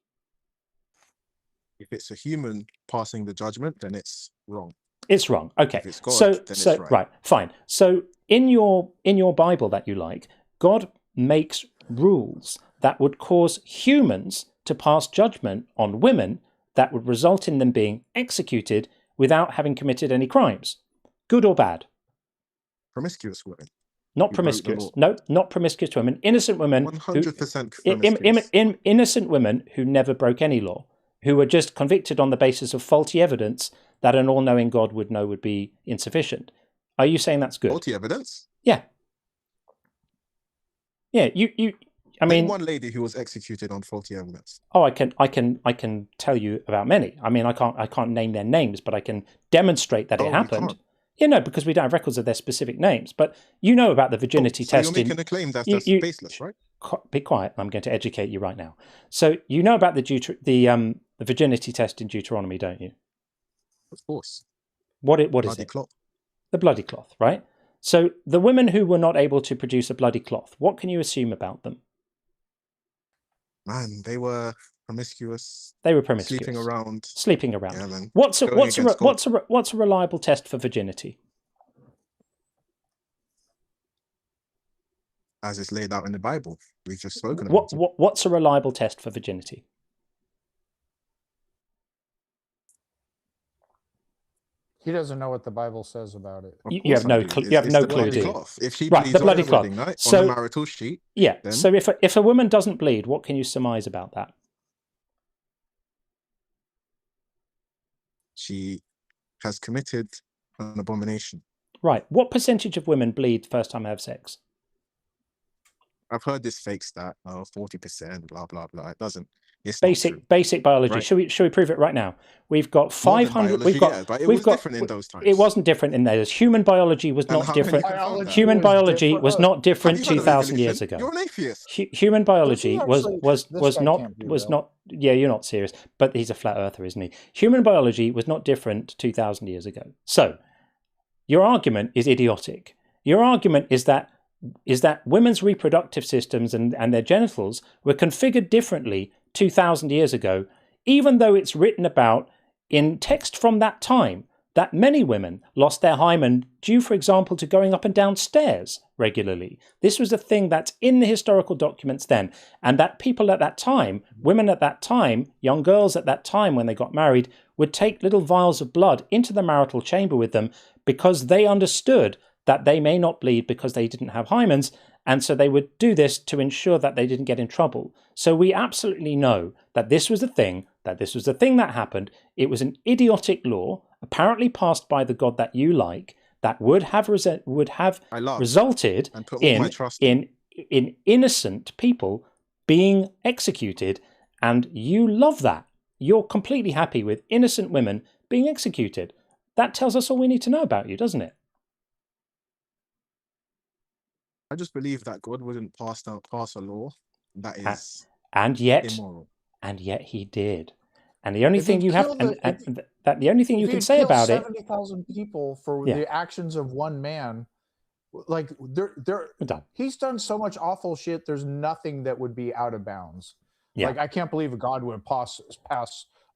If it's a human passing the judgment, then it's wrong. It's wrong. Okay. If it's God, then it's right. Fine. So in your Bible that you like, God makes rules that would cause humans to pass judgment on women that would result in them being executed without having committed any crimes. Good or bad? Promiscuous women. Not promiscuous. No, not promiscuous women. Innocent women. 100% innocent women who never broke any law, who were just convicted on the basis of faulty evidence that an all-knowing God would know would be insufficient. Are you saying that's good? Faulty evidence? Yeah. Yeah. I mean, name one lady who was executed on faulty evidence. Oh, I can tell you about many. I mean, I can't name their names, but I can demonstrate that it happened. Yeah, no, because we don't have records of their specific names. But you know about the virginity test. So you're making a claim that's baseless, right? Be quiet. I'm going to educate you right now. So you know about the virginity test in Deuteronomy, don't you? Of course. What is bloody it? Cloth. The bloody cloth, right? So the women who were not able to produce a bloody cloth, what can you assume about them? Man, they were promiscuous. They were promiscuous. Sleeping around. Yeah, what's a reliable test for virginity? As it's laid out in the Bible. We've just spoken about it. What's a reliable test for virginity? He doesn't know what the Bible says about it. You have no clue. You have no clue, do you? If she bleeds on the wedding night, on the marital sheet, yeah. Then... So if a woman doesn't bleed, what can you surmise about that? She has committed an abomination. Right. What percentage of women bleed first time they have sex? I've heard this fake stat, 40%, blah blah blah. It doesn't. It's basic biology. Right. Should we prove it right now? We've got 500. But it was different in those times. It wasn't different in those. Human biology was not different. Human biology was not different 2,000 years ago. You're an atheist. Human biology was not. Yeah, you're not serious. But he's a flat earther, isn't he? Human biology was not different 2,000 years ago. So your argument is idiotic. Your argument is that women's reproductive systems and their genitals were configured differently 2,000 years ago, even though it's written about in text from that time that many women lost their hymen due, for example, to going up and down stairs regularly. This was a thing that's in the historical documents then, and that people at that time, women at that time, young girls at that time when they got married, would take little vials of blood into the marital chamber with them because they understood that they may not bleed because they didn't have hymens, and so they would do this to ensure that they didn't get in trouble. So we absolutely know that this was a thing, that happened. It was an idiotic law, apparently passed by the God that you like, that would have resulted in innocent people being executed, and you love that. You're completely happy with innocent women being executed. That tells us all we need to know about you, doesn't it? I just believe that God wouldn't pass a law that is immoral. And yet he did. And the only thing you have, the only thing you can say about it, 70,000 people for the actions of one man, like he's done so much awful shit. There's nothing that would be out of bounds. Yeah. Like I can't believe a God would pass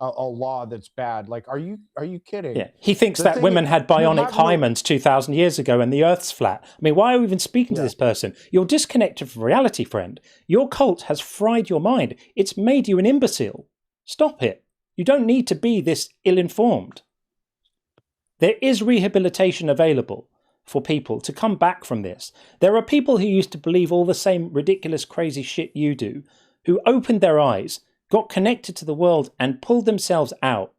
a law that's bad. Like, are you kidding? Yeah, he thinks that women had bionic hymens 2,000 years ago and the Earth's flat. I mean, why are we even speaking to this person? You're disconnected from reality, friend. Your cult has fried your mind. It's made you an imbecile. Stop it. You don't need to be this ill-informed. There is rehabilitation available for people to come back from this. There are people who used to believe all the same ridiculous, crazy shit you do, who opened their eyes, got connected to the world and pulled themselves out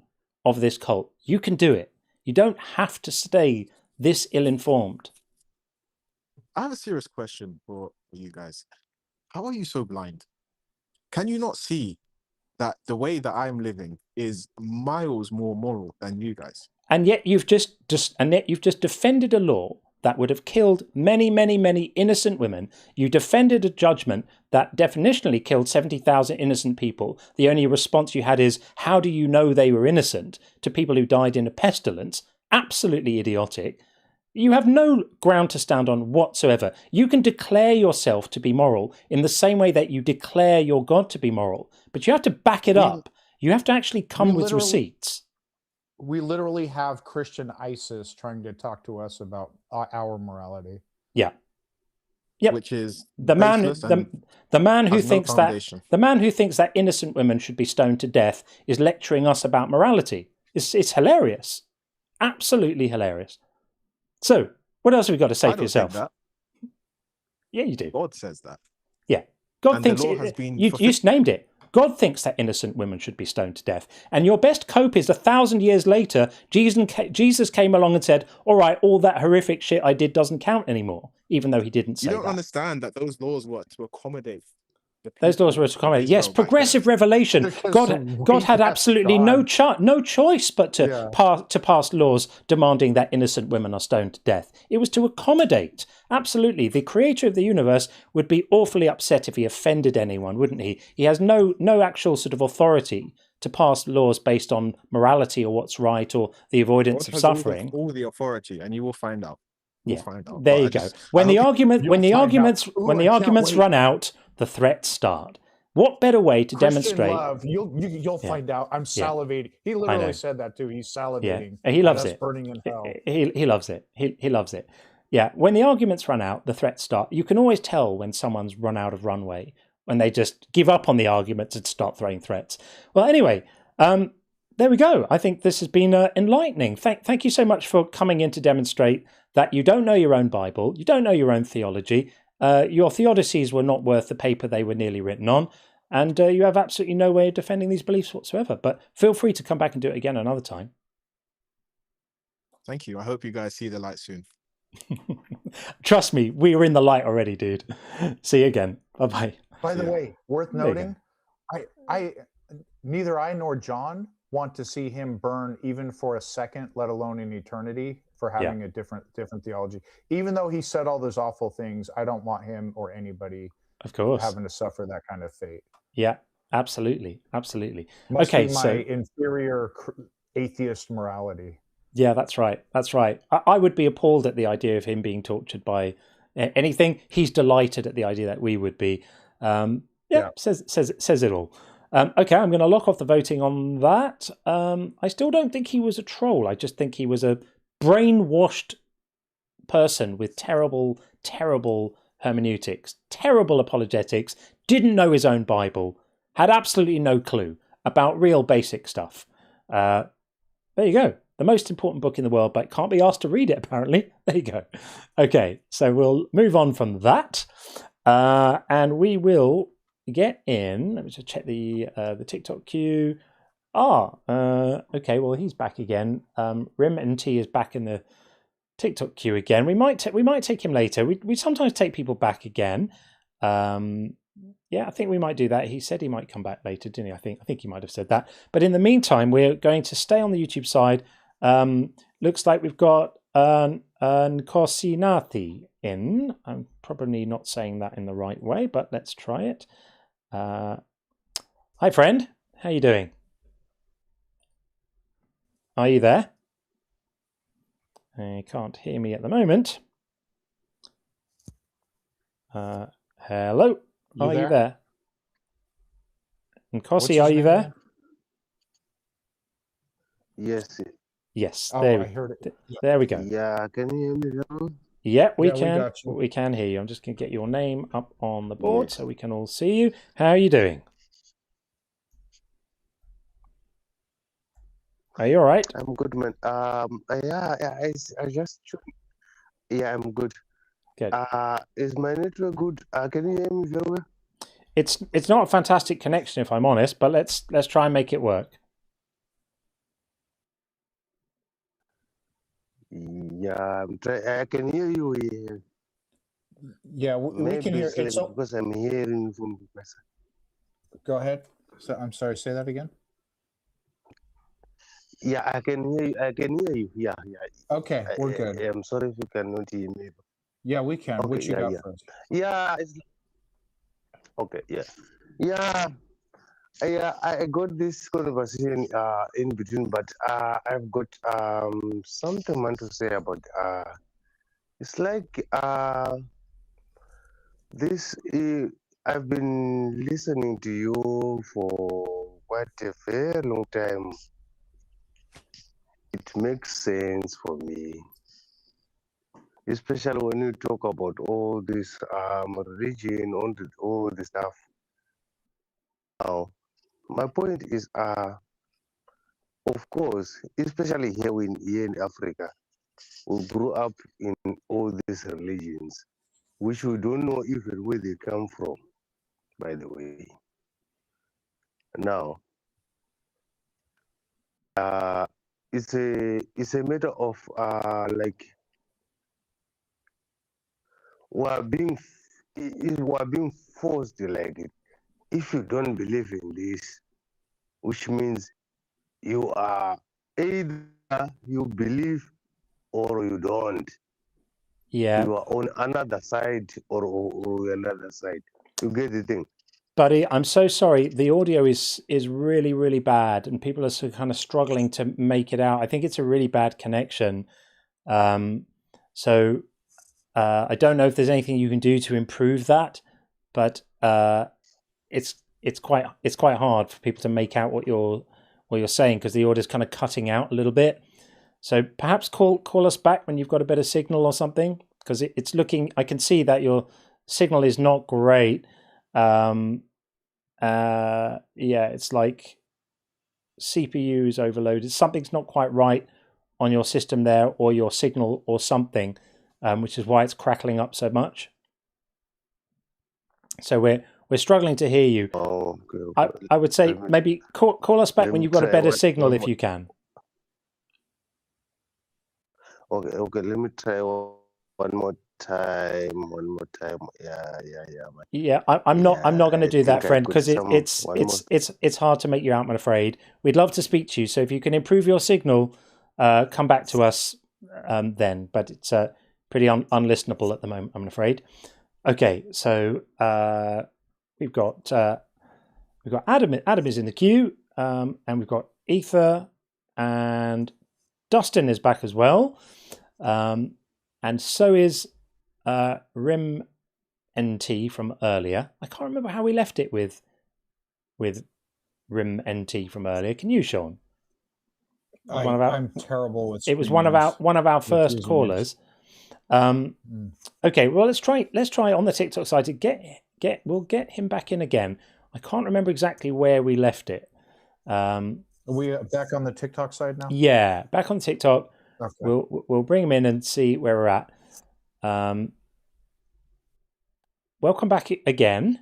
of this cult. You can do it. You don't have to stay this ill-informed. I have a serious question for you guys. How are you so blind? Can you not see that the way that I'm living is miles more moral than you guys? And yet you've just defended a law that would have killed many, many, many innocent women. You defended a judgment that definitionally killed 70,000 innocent people. The only response you had is, how do you know they were innocent? To people who died in a pestilence. Absolutely idiotic. You have no ground to stand on whatsoever. You can declare yourself to be moral in the same way that you declare your God to be moral, but you have to back it up. You have to actually come with receipts. We literally have Christian ISIS trying to talk to us about our morality. Yeah. Yep. Which is the man who thinks the man who thinks that innocent women should be stoned to death is lecturing us about morality. It's hilarious. Absolutely hilarious. So, what else have we got to say for yourself? That. Yeah, you do. God says that. Yeah. God and thinks the law has been you just named it. God thinks that innocent women should be stoned to death. And your best cope is 1,000 years later, Jesus came along and said, all right, all that horrific shit I did doesn't count anymore, even though he didn't say that. You don't understand that those laws were to accommodate. Those laws were to accommodate. Yes, progressive revelation. God had absolutely no choice but to pass laws demanding that innocent women are stoned to death. It was to accommodate. Absolutely. The creator of the universe would be awfully upset if he offended anyone, wouldn't he? He has no actual sort of authority to pass laws based on morality or what's right or the avoidance of suffering. All the authority, and you will find out. Yeah. There you go. When the arguments run out, the threats start. What better way to demonstrate? Love, you'll find out. I'm salivating. He literally said that too. He's salivating. Yeah. He loves it. Burning in hell. He loves it. He loves it. Yeah. When the arguments run out, the threats start. You can always tell when someone's run out of runway, when they just give up on the arguments and start throwing threats. Well, anyway, there we go. I think this has been enlightening. Thank you so much for coming in to demonstrate that you don't know your own Bible, you don't know your own theology, your theodicies were not worth the paper they were nearly written on, and you have absolutely no way of defending these beliefs whatsoever. But feel free to come back and do it again another time. Thank you. I hope you guys see the light soon. Trust me, we are in the light already, dude. See you again. Bye-bye. By the way, worth noting, I neither I nor John want to see him burn even for a second, let alone in eternity, for having a different theology. Even though he said all those awful things, I don't want him or anybody, of course, having to suffer that kind of fate. Yeah, absolutely. Must be my inferior atheist morality. Yeah, that's right. I would be appalled at the idea of him being tortured by anything. He's delighted at the idea that we would be. Says it all. Okay, I'm going to lock off the voting on that. I still don't think he was a troll. I just think he was a brainwashed person with terrible hermeneutics, terrible apologetics, didn't know his own Bible, had absolutely no clue about real basic stuff. There you go. The most important book in the world, but can't be asked to read it, apparently. There you go. Okay, so we'll move on from that. And we will get in. Let me just check the TikTok queue. Okay, well, he's back again. Rim and T is back in the TikTok queue again. We might take him later. We sometimes take people back again. Yeah, I think we might do that. He said he might come back later, didn't he? I think he might have said that. But in the meantime, we're going to stay on the YouTube side. Looks like we've got Nkosinati in. I'm probably not saying that in the right way, but let's try it. Hi, friend. How you doing? Are you there? You can't hear me at the moment. Hello? Are you there? Nkosi, are you there? Yes. Yes. Oh, there, I heard it. There we go. Yeah, can you hear me now? Yeah, we can. We can hear you. I'm just going to get your name up on the board so we can all see you. How are you doing? Are you all right? I'm good, man. I just. Yeah, I'm good. Good. Is my network good? Can you hear me very well? It's not a fantastic connection, if I'm honest, but let's try and make it work. Yeah, I can hear you. Yeah. Yeah, we Maybe can hear. it's like It's all, because I'm hearing from my side. go ahead. So, I'm sorry. Say that again. Yeah, I can hear you. I can hear you. Yeah, yeah. Okay, we're good. I'm sorry if you cannot hear me. Yeah, we can. Okay, What you yeah, got yeah. first? Yeah, it's okay, yeah. Yeah, I got this conversation in between, but I've got something man to say about it's like this I've been listening to you for quite a very long time. It makes sense for me, especially when you talk about all this religion, all the stuff. Now, my point is, of course, especially here in Africa, we grew up in all these religions, which we don't know even where they come from, by the way. Now, it's a matter of like we're being we're being forced like if you don't believe in this, which means you are either you believe or you don't. Yeah. You are on another side or another side. You get the thing? Buddy, I'm so sorry. The audio is really, really bad, and people are kind of struggling to make it out. I think it's a really bad connection. So I don't know if there's anything you can do to improve that, but it's quite hard for people to make out what you're saying because the audio is kind of cutting out a little bit. So perhaps call us back when you've got a better signal or something, because it's looking. I can see that your signal is not great. Yeah, it's like CPU is overloaded. Something's not quite right on your system there, or your signal, or something, which is why it's crackling up so much. So we're struggling to hear you. Oh, okay. I would say maybe call us back when you've got a better signal if you can. Okay. Let me try one more time. Yeah. Yeah, I'm not going to do that, friend, because one more. it's hard to make you out. I'm afraid. We'd love to speak to you, so if you can improve your signal, come back to us then. But it's pretty unlistenable at the moment, I'm afraid. Okay, so we've got Adam. Adam is in the queue, and we've got Ether, and Dustin is back as well, and so is Rim NT from earlier. I can't remember how we left it with Rim NT from earlier. Can you, Sean? I'm terrible with. It was one of our first callers. Okay, well let's try on the TikTok side to we'll get him back in again. I can't remember exactly where we left it. Are we back on the TikTok side now? Yeah, back on TikTok. Okay. We'll bring him in and see where we're at. Welcome back again.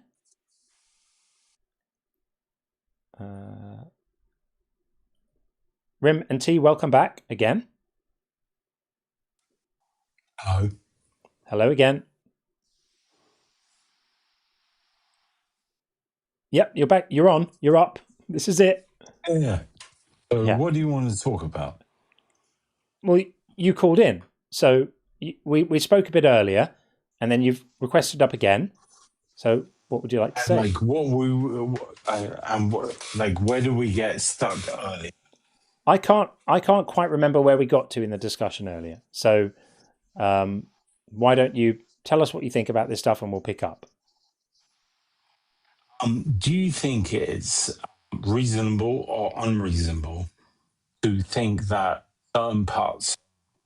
Rim and T, welcome back again. Hello. Hello again. Yep, you're back. You're on. You're up. This is it. Yeah. So what do you want to talk about? Well, you called in. So we spoke a bit earlier, and then you've requested up again. So what would you like to say? Like where do we get stuck earlier? I can't quite remember where we got to in the discussion earlier. So why don't you tell us what you think about this stuff, and we'll pick up. Do you think it's reasonable or unreasonable to think that certain parts of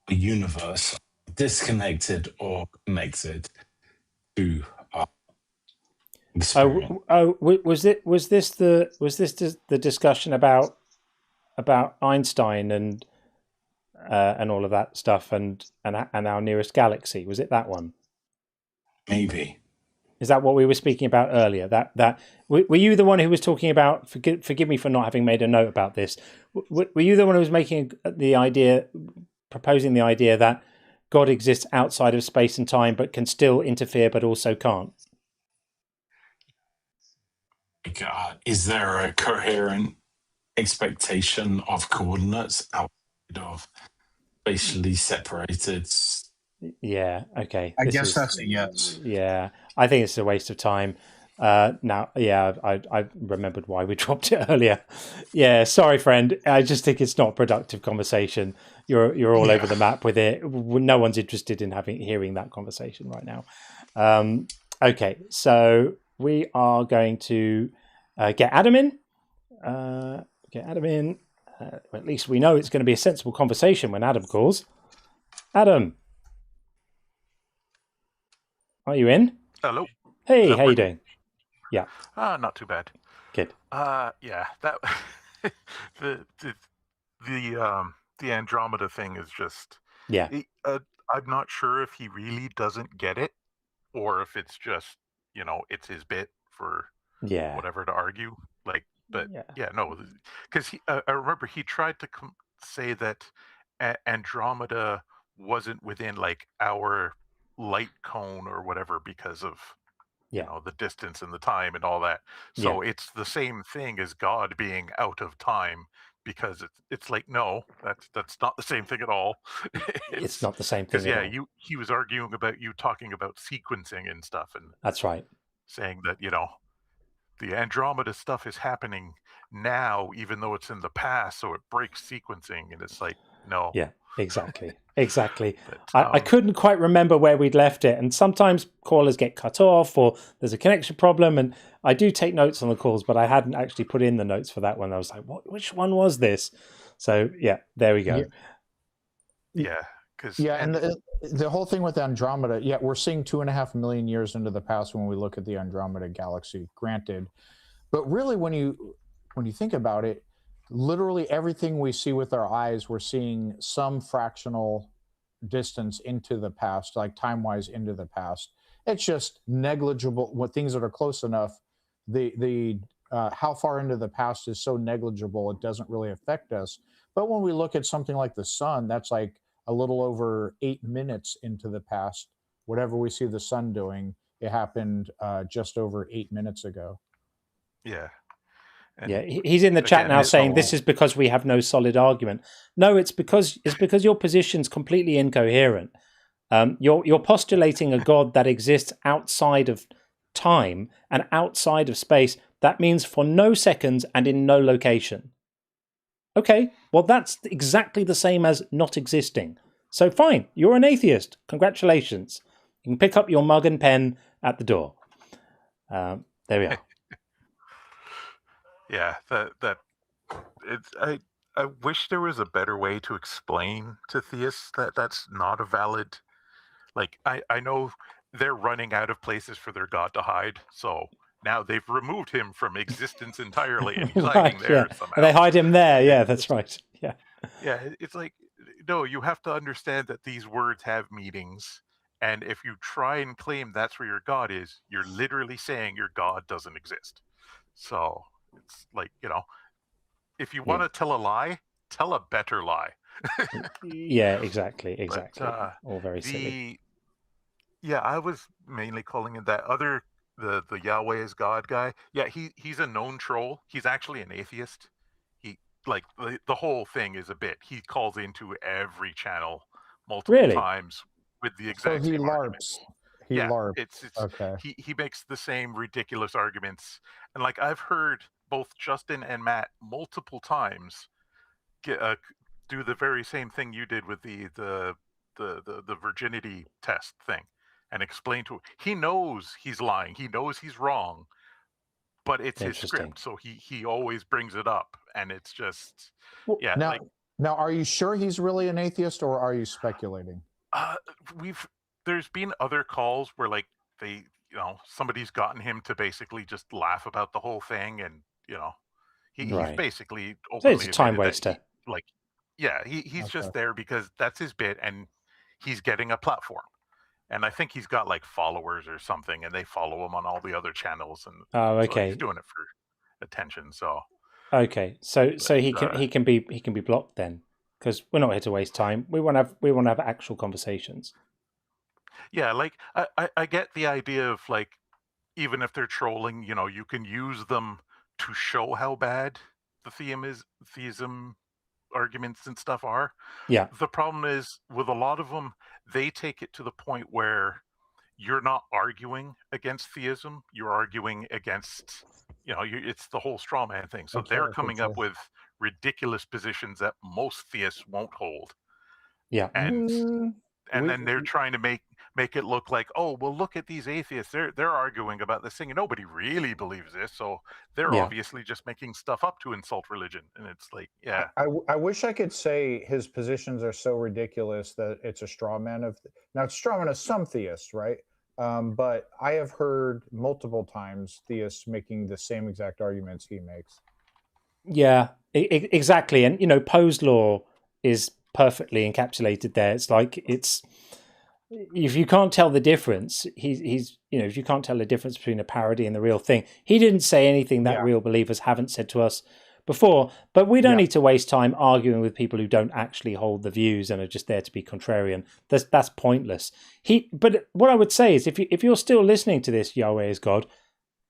the universe are disconnected or connected to our experience? Was this the discussion about Einstein and all of that stuff and our nearest galaxy? Was it that one? Maybe. Is that what we were speaking about earlier? That were you the one who was talking about? Forgive me for not having made a note about this. Were you the one who was proposing the idea that God exists outside of space and time, but can still interfere, but also can't. Is there a coherent expectation of coordinates outside of spatially separated? Yeah. Okay. I guess that's a yes. Yeah, I think it's a waste of time. Now, yeah, I remembered why we dropped it earlier. Yeah, sorry, friend. I just think it's not a productive conversation. You're all over the map with it. No one's interested in hearing that conversation right now. Okay, so we are going to get Adam in. At least we know it's going to be a sensible conversation when Adam calls. Adam, are you in? Hello. Hey, how you doing? Yeah. Not too bad. Good. Yeah, that the Andromeda thing is just. Yeah. I'm not sure if he really doesn't get it, or if it's just it's his bit for whatever to argue. Like, but no, because I remember he tried to say that Andromeda wasn't within like our light cone or whatever because of the distance and the time and all that. So it's the same thing as God being out of time, because it's like, no, that's not the same thing at all. It's not the same thing at all. He was arguing about you talking about sequencing and stuff, and that's right, saying that the Andromeda stuff is happening now even though it's in the past, so it breaks sequencing, and it's like, no. Yeah, exactly. But, I couldn't quite remember where we'd left it, and sometimes callers get cut off or there's a connection problem, and I do take notes on the calls, but I hadn't actually put in the notes for that one. I was like, which one was this? So yeah, there we go. And the whole thing with Andromeda, we're seeing 2.5 million years into the past when we look at the Andromeda galaxy, granted, but really when you think about it, literally everything we see with our eyes, we're seeing some fractional distance into the past, like time-wise into the past. It's just negligible. What things that are close enough, the how far into the past is so negligible, it doesn't really affect us. But when we look at something like the sun, that's like a little over 8 minutes into the past. Whatever we see the sun doing, it happened just over 8 minutes ago. Yeah. He's in the chat now saying this is because we have no solid argument. No, it's because your position's completely incoherent. You're postulating a God that exists outside of time and outside of space. That means for no seconds and in no location. Okay, well that's exactly the same as not existing. So fine, you're an atheist. Congratulations. You can pick up your mug and pen at the door. There we are. Yeah, I wish there was a better way to explain to theists that that's not a valid. Like, I know they're running out of places for their God to hide, so now they've removed him from existence entirely, and he's hiding there somehow. And they hide him there. Yeah, that's right. Yeah. Yeah, it's like, no, you have to understand that these words have meanings, and if you try and claim that's where your God is, you're literally saying your God doesn't exist. So it's like, if you want to tell a lie, tell a better lie. Yeah, exactly. But, all very silly. Yeah, I was mainly calling it that other, the Yahweh is God guy. Yeah, he's a known troll. He's actually an atheist. He, like, the whole thing is a bit. He calls into every channel multiple times with the exact same arguments. He LARPs. It's okay. He makes the same ridiculous arguments, and like I've heard both Justin and Matt multiple times do the very same thing you did with the virginity test thing, and explain to him. He knows he's lying. He knows he's wrong, but it's his script, so he always brings it up, and it's just Now, are you sure he's really an atheist, or are you speculating? There's been other calls where like they, somebody's gotten him to basically just laugh about the whole thing, and he's basically openly it's a time waster. He's just there because that's his bit, and he's getting a platform. And I think he's got like followers or something, and they follow him on all the other channels. And so he's doing it for attention. So okay, so he can be blocked then, because we're not here to waste time. We want to have actual conversations. Yeah, like I get the idea of like, even if they're trolling, you know, you can use them to show how bad the theism arguments and stuff are. Yeah. The problem is with a lot of them, they take it to the point where you're not arguing against theism, you're arguing against, you know, it's the whole straw man thing. So they're coming up with ridiculous positions that most theists won't hold. Yeah. And then they're trying to make it look like, oh, well, look at these atheists. They're arguing about this thing, and nobody really believes this, so they're obviously just making stuff up to insult religion. And it's like, yeah. I wish I could say his positions are so ridiculous that it's a straw man of. Now, it's straw man of some theists, right? But I have heard multiple times theists making the same exact arguments he makes. Yeah, exactly. And, you know, Poe's law is perfectly encapsulated there. It's like, if you can't tell the difference, he's you know, if you can't tell the difference between a parody and the real thing, he didn't say anything that real believers haven't said to us before. But we don't need to waste time arguing with people who don't actually hold the views and are just there to be contrarian. That's pointless. But what I would say is, if you're still listening to this, Yahweh is God,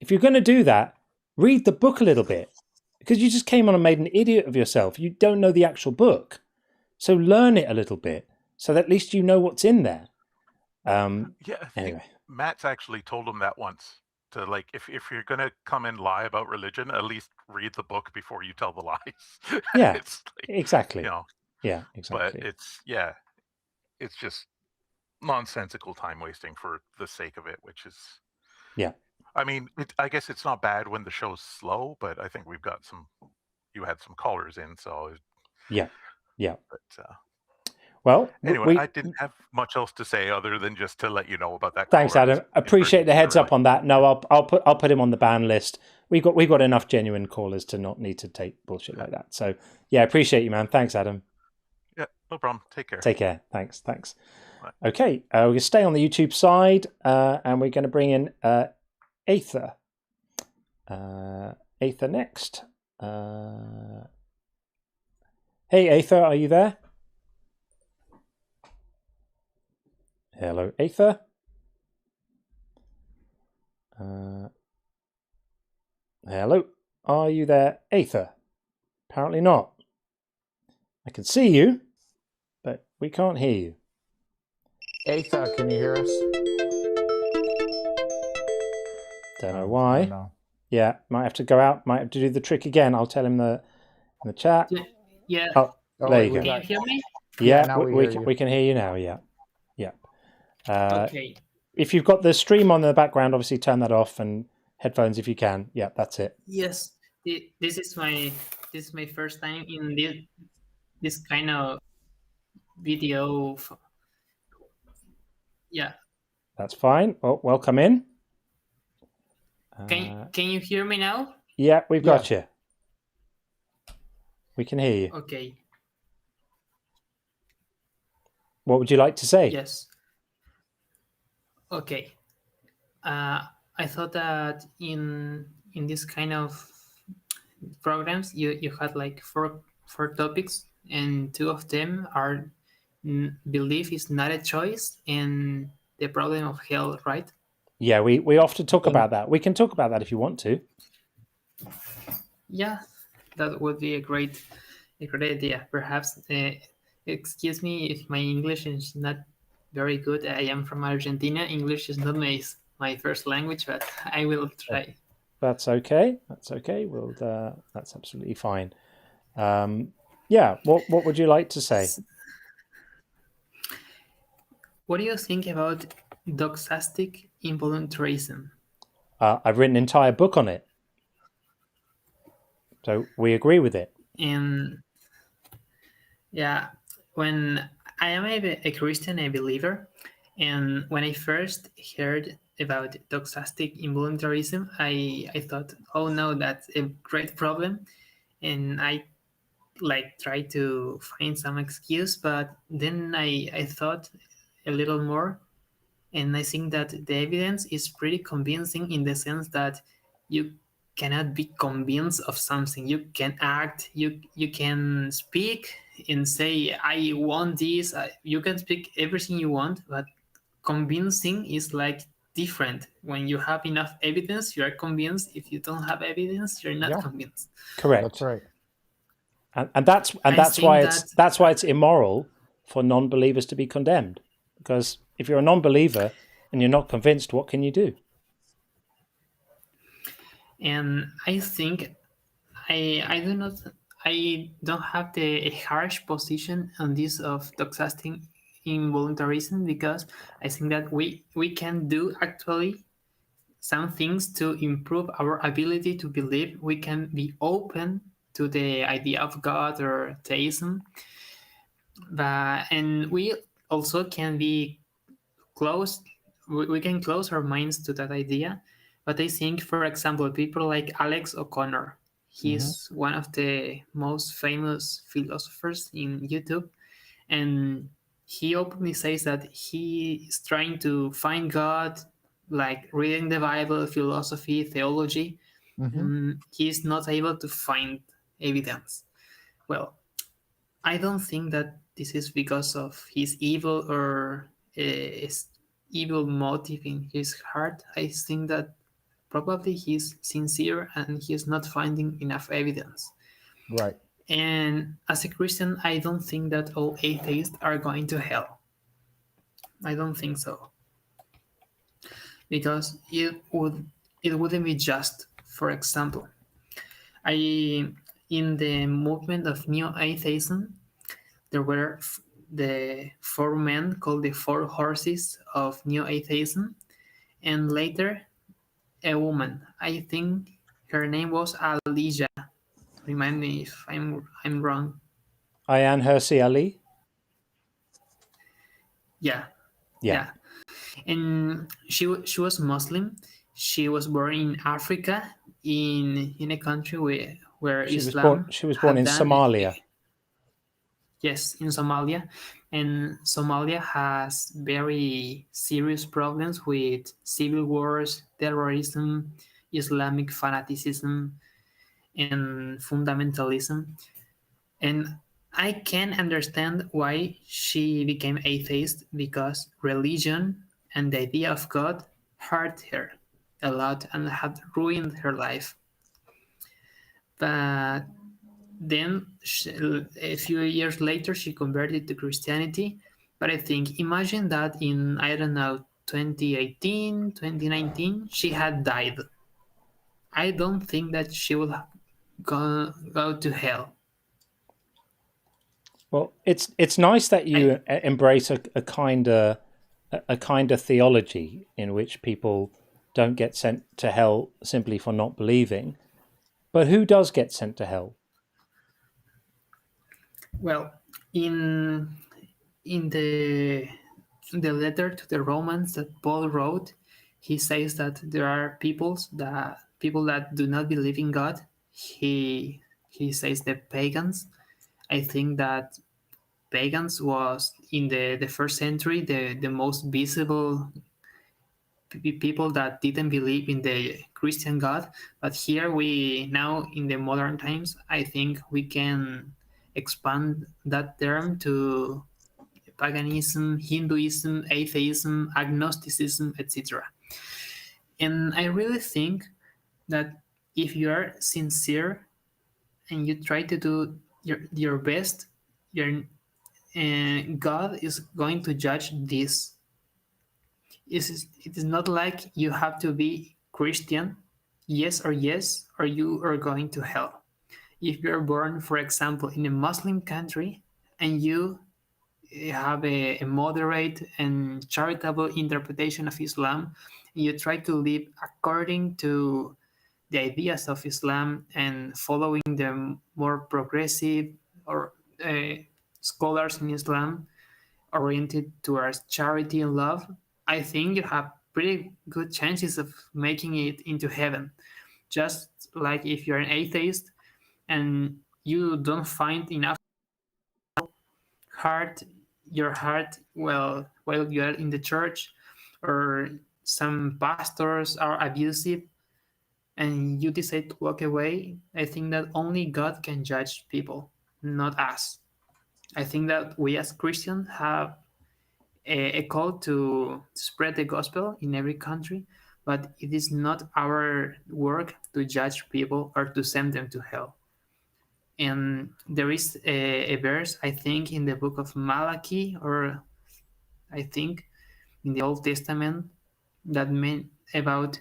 if you're going to do that, read the book a little bit, because you just came on and made an idiot of yourself. You don't know the actual book, so learn it a little bit, so that at least you know what's in there. Anyway, Matt's actually told him that once, to like, if you're gonna come and lie about religion, at least read the book before you tell the lies. Yeah, it's like, exactly. You know, yeah, exactly. But it's just nonsensical time wasting for the sake of it, which is, yeah. I mean, I guess it's not bad when the show's slow, but I think you had some callers in, so yeah. But well, anyway, I didn't have much else to say other than just to let you know about that. Thanks, Adam. Appreciate the heads up on that. No, I'll put him on the ban list. We've got enough genuine callers to not need to take bullshit like that. So yeah, appreciate you, man. Thanks, Adam. Yeah, no problem. Take care. Take care. Thanks. Right. Okay, we're going to stay on the YouTube side, and we're going to bring in Aether. Aether next. Hey, Aether, are you there? Hello, Aether. Hello, are you there, Aether? Apparently not. I can see you, but we can't hear you. Aether, can you hear us? Don't know why. Yeah, might have to go out. Might have to do the trick again. I'll tell him in the chat. Yeah. Oh, there you go. Can you hear me? Yeah, we can hear you now. Yeah. Okay. If you've got the stream on in the background, obviously turn that off, and headphones if you can. Yeah, that's it. Yes, this is my first time in this kind of video. Yeah. That's fine. Oh, welcome in. Can you hear me now? Yeah, we've got you. We can hear you. Okay. What would you like to say? Yes. Okay. I thought that in this kind of programs you had like four topics, and two of them are belief is not a choice and the problem of hell, right? Yeah, we often talk about that. We can talk about that if you want to. Yeah, that would be a great idea. Perhaps, excuse me if my English is not very good. I am from Argentina. English is not my first language, but I will try. That's okay. Well, that's absolutely fine. Yeah. What would you like to say? What do you think about doxastic involuntarism? I've written an entire book on it, so we agree with it. And yeah, when I am a Christian, a believer, and when I first heard about doxastic involuntarism, I thought, oh no, that's a great problem, and I tried to find some excuse, but then I thought a little more, and I think that the evidence is pretty convincing in the sense that you cannot be convinced of something. You can act, you can speak, and say, I want this. You can speak everything you want, but convincing is like different. When you have enough evidence, you are convinced. If you don't have evidence, you're not convinced. Correct. That's right. And that's why it's immoral for non-believers to be condemned. Because if you're a non-believer and you're not convinced, what can you do? And I think I don't have the harsh position on this of doxastic involuntarism, because I think that we can do actually some things to improve our ability to believe. We can be open to the idea of God or theism, and we also can be close. We can close our minds to that idea. But I think, for example, people like Alex O'Connor, he's one of the most famous philosophers in YouTube, and he openly says that he is trying to find God, like reading the Bible, philosophy, theology. He's not able to find evidence. Well, I don't think that this is because of his evil or his evil motive in his heart. I think that probably he's sincere and he's not finding enough evidence. Right. And as a Christian, I don't think that all atheists are going to hell. I don't think so. Because it wouldn't be just. For example, in the movement of neo-atheism, there were the four men called the four horses of neo-atheism, and later a woman. I think her name was Elijah. Remind me if I'm wrong. Ayaan Hirsi Ali. Yeah. And she was Muslim. She was born in Africa, in a country where Islam. She was born in Somalia. Yes, in Somalia. And Somalia has very serious problems with civil wars, terrorism, Islamic fanaticism, and fundamentalism. And I can understand why she became atheist, because religion and the idea of God hurt her a lot and had ruined her life. But then a few years later, she converted to Christianity. But I think, imagine that in, I don't know, 2018, 2019, she had died. I don't think that she would go to hell. Well, it's nice that you embrace a kinder theology in which people don't get sent to hell simply for not believing. But who does get sent to hell? Well, in the letter to the Romans that Paul wrote, he says that there are people that do not believe in God. He says the pagans. I think that pagans was in the first century the most visible people that didn't believe in the Christian God. But here we now, in the modern times, I think we can expand that term to paganism, Hinduism, atheism, agnosticism, etc. And I really think that if you are sincere and you try to do your best, God is going to judge this. It is not like you have to be Christian, yes, or you are going to hell. If you're born, for example, in a Muslim country and you have a moderate and charitable interpretation of Islam, and you try to live according to the ideas of Islam and following the more progressive or scholars in Islam oriented towards charity and love, I think you have pretty good chances of making it into heaven. Just like if you're an atheist and you don't find enough your heart while you are in the church, or some pastors are abusive and you decide to walk away, I think that only God can judge people, not us. I think that we as Christians have a call to spread the gospel in every country, but it is not our work to judge people or to send them to hell. And there is a verse, I think, in the book of Malachi, or I think in the Old Testament, that meant about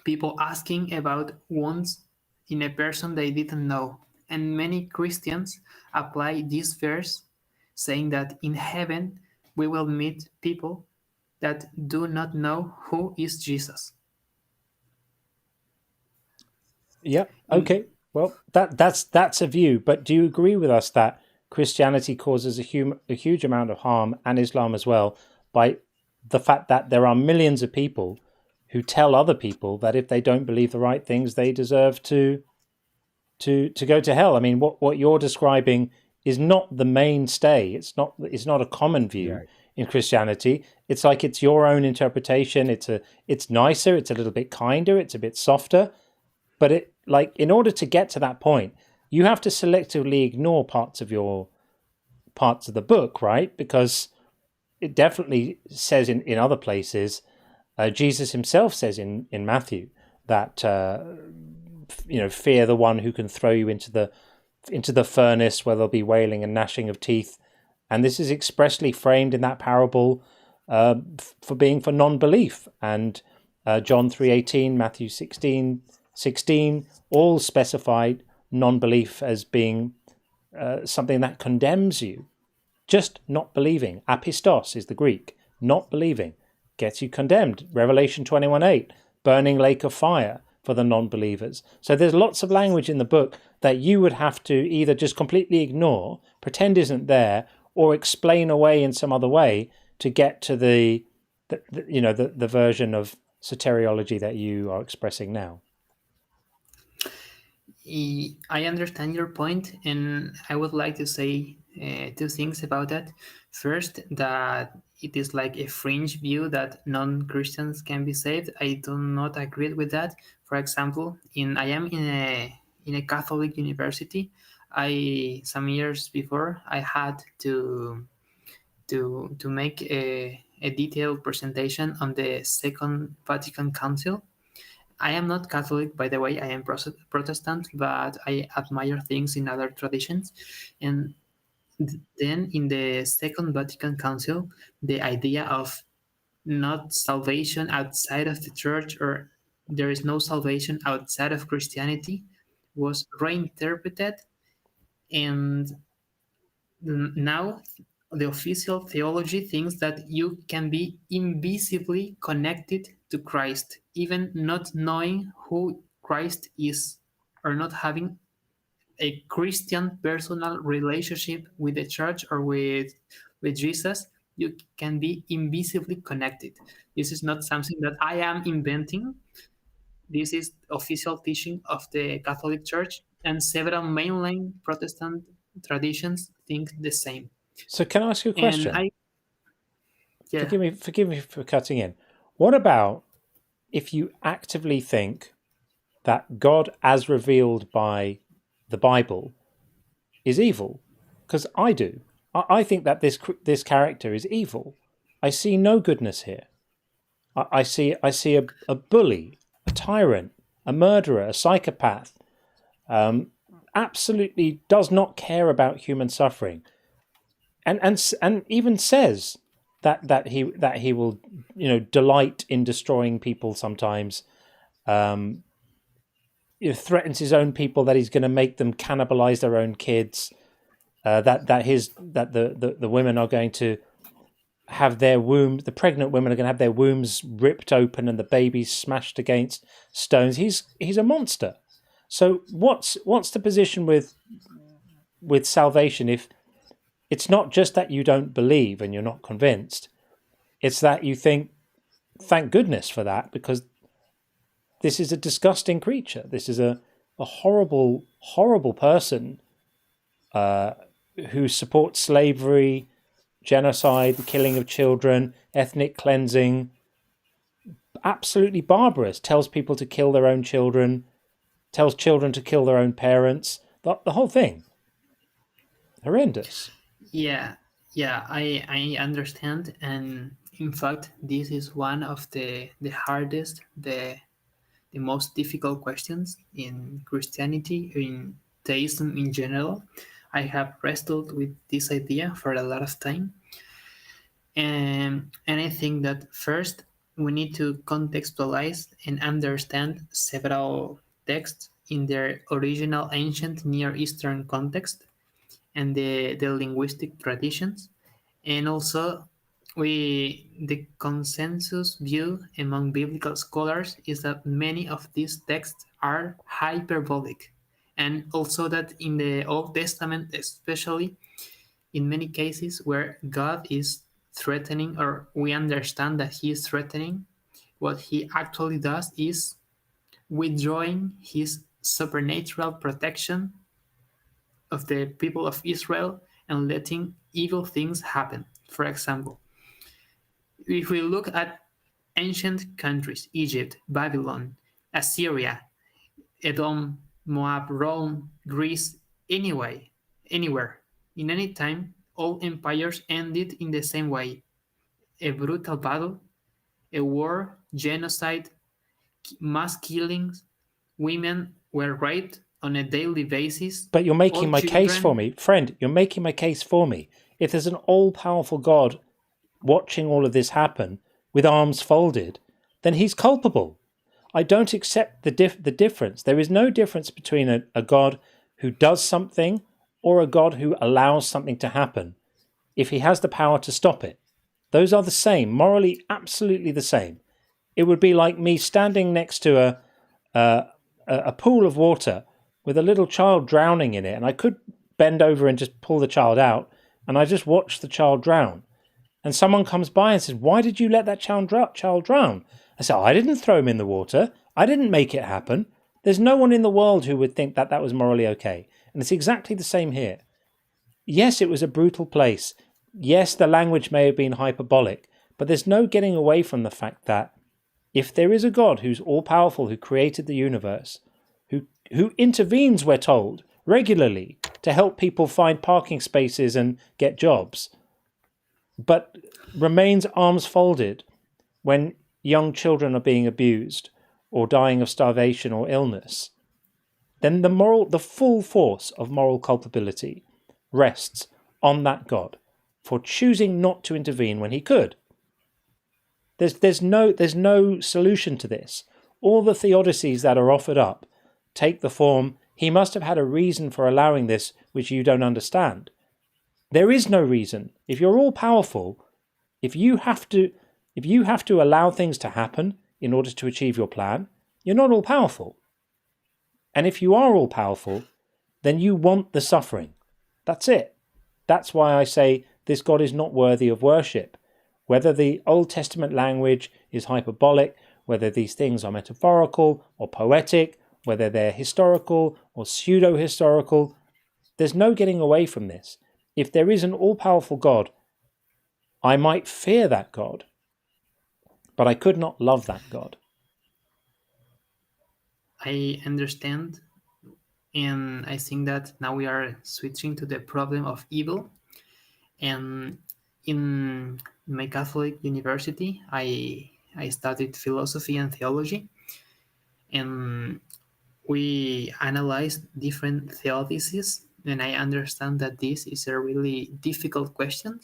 people asking about wounds in a person they didn't know. And many Christians apply this verse saying that in heaven we will meet people that do not know who is Jesus. Yep. Okay. Well, that's a view. But do you agree with us that Christianity causes a huge amount of harm, and Islam as well, by the fact that there are millions of people who tell other people that if they don't believe the right things, they deserve to go to hell? I mean, what you're describing is not the mainstay. It's not a common view in Christianity. It's like it's your own interpretation. It's nicer. It's a little bit kinder. It's a bit softer. But in order to get to that point, you have to selectively ignore parts of the book, right? Because it definitely says in other places, Jesus himself says in Matthew that fear the one who can throw you into the furnace where there'll be wailing and gnashing of teeth, and this is expressly framed in that parable for non-belief. And John 3:18, Matthew 16, all specified non-belief as being something that condemns you. Just not believing. Apistos is the Greek. Not believing gets you condemned. Revelation 21:8, burning lake of fire for the non-believers. So there's lots of language in the book that you would have to either just completely ignore, pretend isn't there, or explain away in some other way to get to the version of soteriology that you are expressing now. I understand your point, and I would like to say two things about that. First, that it is like a fringe view that non-Christians can be saved. I do not agree with that. For example, I am in a Catholic university. Some years before, I had to make a detailed presentation on the Second Vatican Council. I am not Catholic, by the way. I am Protestant, but I admire things in other traditions. And then in the Second Vatican Council, the idea of not salvation outside of the church, or there is no salvation outside of Christianity, was reinterpreted. And now the official theology thinks that you can be invisibly connected to Christ, even not knowing who Christ is, or not having a Christian personal relationship with the church or with Jesus. You can be invisibly connected. This is not something that I am inventing. This is official teaching of the Catholic Church, and several mainline Protestant traditions think the same. So can I ask you a question? Yeah. Forgive me for cutting in. What about if you actively think that God, as revealed by the Bible, is evil? Because I do. I think that this character is evil. I see no goodness here. I see a bully, a tyrant, a murderer, a psychopath. Absolutely does not care about human suffering, and even says that he will delight in destroying people sometimes. Threatens his own people that he's going to make them cannibalize their own kids. That the women are going to have their wombs. The pregnant women are going to have their wombs ripped open and the babies smashed against stones. He's a monster. So what's the position with salvation if it's not just that you don't believe and you're not convinced, it's that you think, thank goodness for that, because this is a disgusting creature. This is a horrible, horrible person who supports slavery, genocide, the killing of children, ethnic cleansing, absolutely barbarous, tells people to kill their own children, tells children to kill their own parents, the whole thing. Horrendous. Yeah, I understand, and in fact, this is one of the hardest, the most difficult questions in Christianity, in theism in general. I have wrestled with this idea for a lot of time, and I think that first we need to contextualize and understand several texts in their original ancient Near Eastern context and the linguistic traditions. And also, the consensus view among biblical scholars is that many of these texts are hyperbolic, and also that in the Old Testament, especially in many cases where God is threatening, or we understand that He is threatening, what He actually does is withdrawing His supernatural protection of the people of Israel and letting evil things happen. For example, if we look at ancient countries, Egypt, Babylon, Assyria, Edom, Moab, Rome, Greece, anywhere, in any time, all empires ended in the same way: a brutal battle, a war, genocide, mass killings, women were raped on a daily basis. But you're making all my case for children me. Friend, you're making my case for me. If there's an all-powerful God watching all of this happen with arms folded, then he's culpable. I don't accept the difference. There is no difference between a God who does something or a God who allows something to happen if he has the power to stop it. Those are the same, morally absolutely the same. It would be like me standing next to a pool of water with a little child drowning in it, and I could bend over and just pull the child out, and I just watch the child drown. And someone comes by and says, "Why did you let that child drown?" I say, "I didn't throw him in the water. I didn't make it happen." There's no one in the world who would think that that was morally okay. And it's exactly the same here. Yes, it was a brutal place. Yes, the language may have been hyperbolic, but there's no getting away from the fact that if there is a God who's all-powerful, who created the universe, who intervenes, we're told, regularly to help people find parking spaces and get jobs, but remains arms folded when young children are being abused or dying of starvation or illness, then the full force of moral culpability rests on that God for choosing not to intervene when he could. There's no solution to this. All the theodicies that are offered up take the form, he must have had a reason for allowing this which you don't understand. There is no reason. If you're all powerful, if you have to allow things to happen in order to achieve your plan, you're not all powerful. And if you are all powerful, then you want the suffering. That's it. That's why I say this God is not worthy of worship. Whether the Old Testament language is hyperbolic, whether these things are metaphorical or poetic, whether they're historical or pseudo-historical, there's no getting away from this. If there is an all-powerful God, I might fear that God, but I could not love that God. I understand, and I think that now we are switching to the problem of evil. And in my Catholic university, I studied philosophy and theology, and we analyzed different theodicies, and I understand that this is a really difficult question.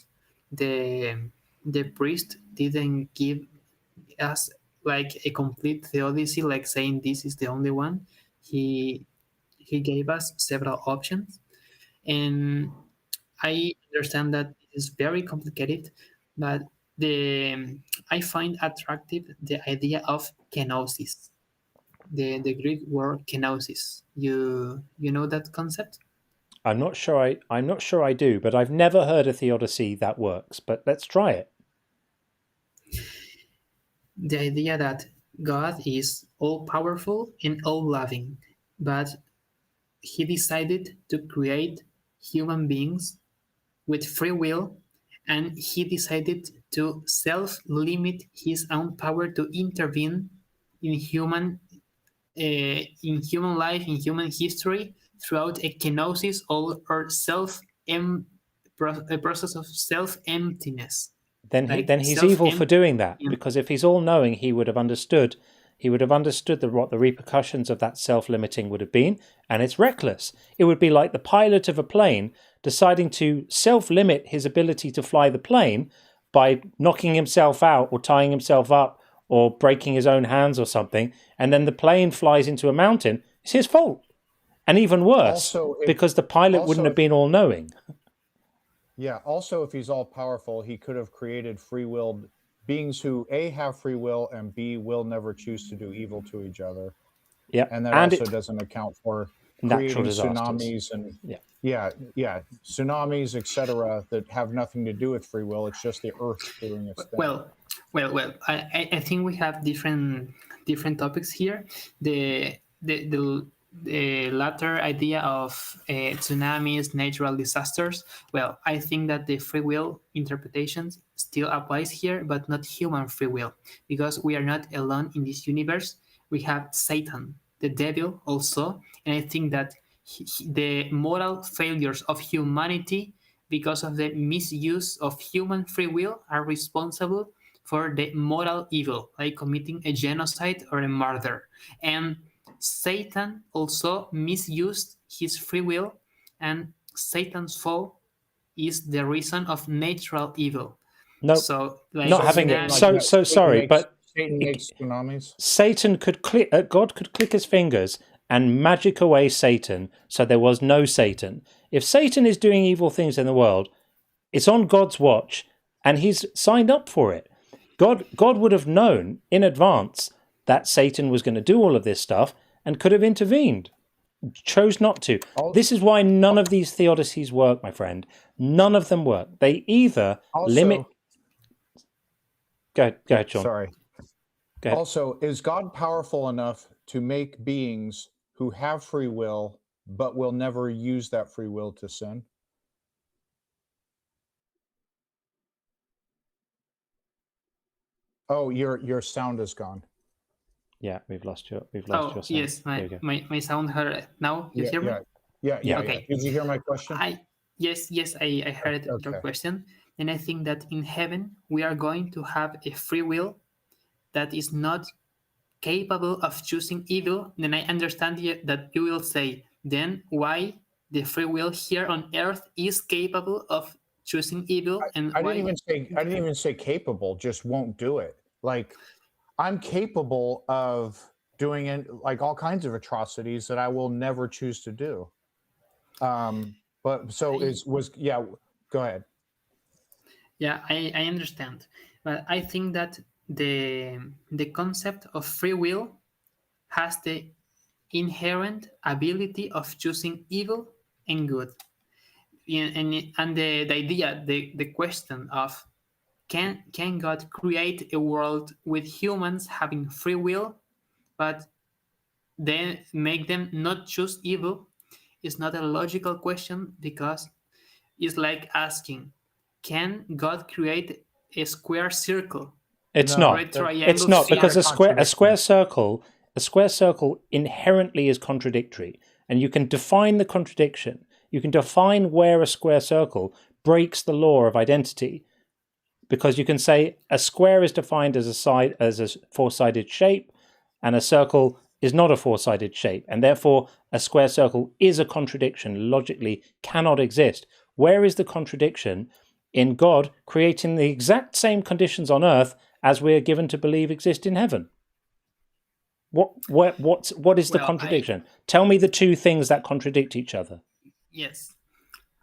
The priest didn't give us like a complete theodicy, like saying this is the only one. He gave us several options, and I understand that it is very complicated, but I find attractive the idea of kenosis, the Greek word kenosis. You know that concept? I'm not sure I do, but I've never heard a theodicy that works. But let's try it. The idea that God is all-powerful and all-loving, but he decided to create human beings with free will, and he decided to self-limit his own power to intervene in human life, in human history, throughout a kenosis or self-preservation a process of self-emptiness. Then he's evil for doing that, because if he's all-knowing, he would have understood. He would have understood what the repercussions of that self-limiting would have been, and it's reckless. It would be like the pilot of a plane deciding to self-limit his ability to fly the plane by knocking himself out or tying himself up or breaking his own hands or something, and then the plane flies into a mountain. It's his fault. And even worse, because the pilot wouldn't have been all-knowing. Yeah, also, if he's all-powerful, he could have created free-willed beings who, A, have free will, and B, will never choose to do evil to each other. Yeah, and that also doesn't account for natural creating disasters. Tsunamis and tsunamis, etc., that have nothing to do with free will. It's just the Earth doing its thing. Well. I think we have different topics here. The latter idea of tsunamis, natural disasters. Well, I think that the free will interpretation still applies here, but not human free will, because we are not alone in this universe. We have Satan, the devil, also, and I think that the moral failures of humanity, because of the misuse of human free will, are responsible for the moral evil, like committing a genocide or a murder. And Satan also misused his free will, and Satan's fall is the reason of natural evil. No, so like not having it. So sorry, but Satan makes tsunamis. Satan could click. God could click his fingers and magic away Satan, so there was no Satan. If Satan is doing evil things in the world, it's on God's watch, and he's signed up for it. God would have known in advance that Satan was going to do all of this stuff and could have intervened. Chose not to. This is why none of these theodicies work, my friend. None of them work. They either limit... Go ahead, John. Sorry. Go ahead. Also, is God powerful enough to make beings who have free will but will never use that free will to sin? Oh, your sound is gone. Yeah, we've lost your sound. Yes, my sound heard now. You hear me? Yeah. Okay. Did you hear my question? Yes, I heard your question. And I think that in heaven, we are going to have a free will that is not capable of choosing evil. Then I understand that you will say, then why the free will here on earth is capable of choosing evil? I didn't even say capable, just won't do it. Like, I'm capable of doing like all kinds of atrocities that I will never choose to do. But so go ahead. Yeah, I understand. But I think that the concept of free will has the inherent ability of choosing evil and good. And the idea, the question of can God create a world with humans having free will, but then make them not choose evil, is not a logical question, because it's like asking, can God create a square circle? It's not. It's not, because a square circle inherently is contradictory, and you can define the contradiction. You can define where a square circle breaks the law of identity, because you can say a square is defined as a four-sided shape, and a circle is not a four-sided shape, and therefore a square circle is a contradiction, logically cannot exist. Where is the contradiction in God creating the exact same conditions on earth as we are given to believe exist in heaven? What is the contradiction? Tell me the two things that contradict each other. Yes.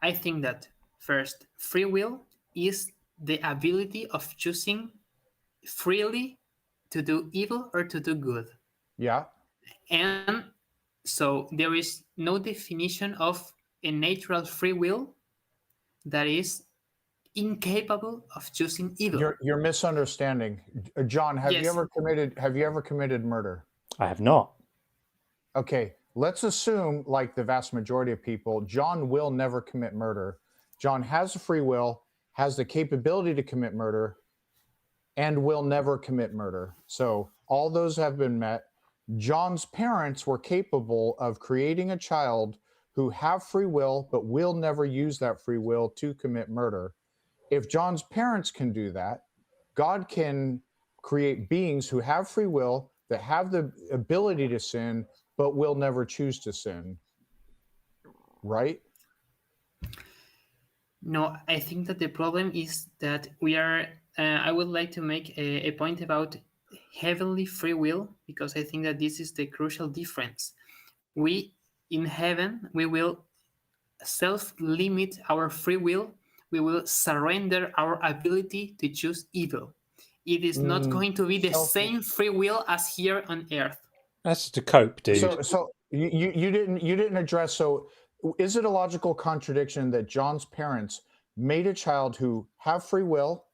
I think that first, free will is the ability of choosing freely to do evil or to do good. Yeah. And so there is no definition of a natural free will that is incapable of choosing evil. You're misunderstanding. John, have you ever committed murder? I have not. Okay, let's assume, like the vast majority of people, John will never commit murder. John has a free will, has the capability to commit murder, and will never commit murder. So all those have been met. John's parents were capable of creating a child who have free will but will never use that free will to commit murder. If John's parents can do that, God can create beings who have free will, that have the ability to sin, but will never choose to sin. Right? No, I think that the problem is that we are, I would like to make a point about heavenly free will, because I think that this is the crucial difference. We, in heaven, we will self-limit our free will. We will surrender our ability to choose evil. It is not going to be the same free will as here on earth. That's to cope, dude. So you didn't address. So is it a logical contradiction that John's parents made a child who have free will,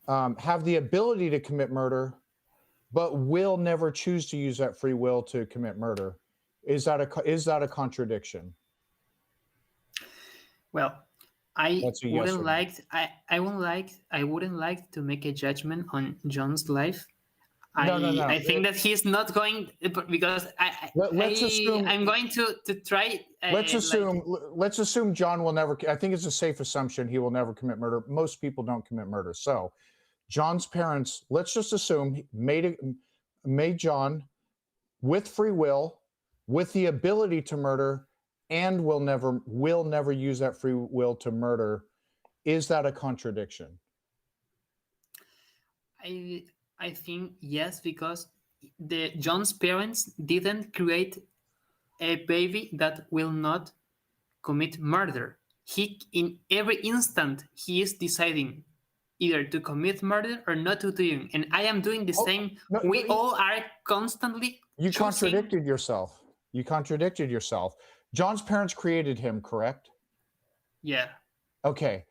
have the ability to commit murder, but will never choose to use that free will to commit murder? Is that a contradiction? Well, I wouldn't yes like to make a judgment on John's life. No. I think that he's not going, because I'm going to try. Let's assume John will never. I think it's a safe assumption he will never commit murder. Most people don't commit murder. So, John's parents, let's just assume, made John with free will, with the ability to murder, and will never use that free will to murder. Is that a contradiction? I think yes, because John's parents didn't create a baby that will not commit murder. He, in every instant, he is deciding either to commit murder or not to do. And I am doing the same. We all are constantly. You contradicted yourself. John's parents created him, correct? Yeah. Okay.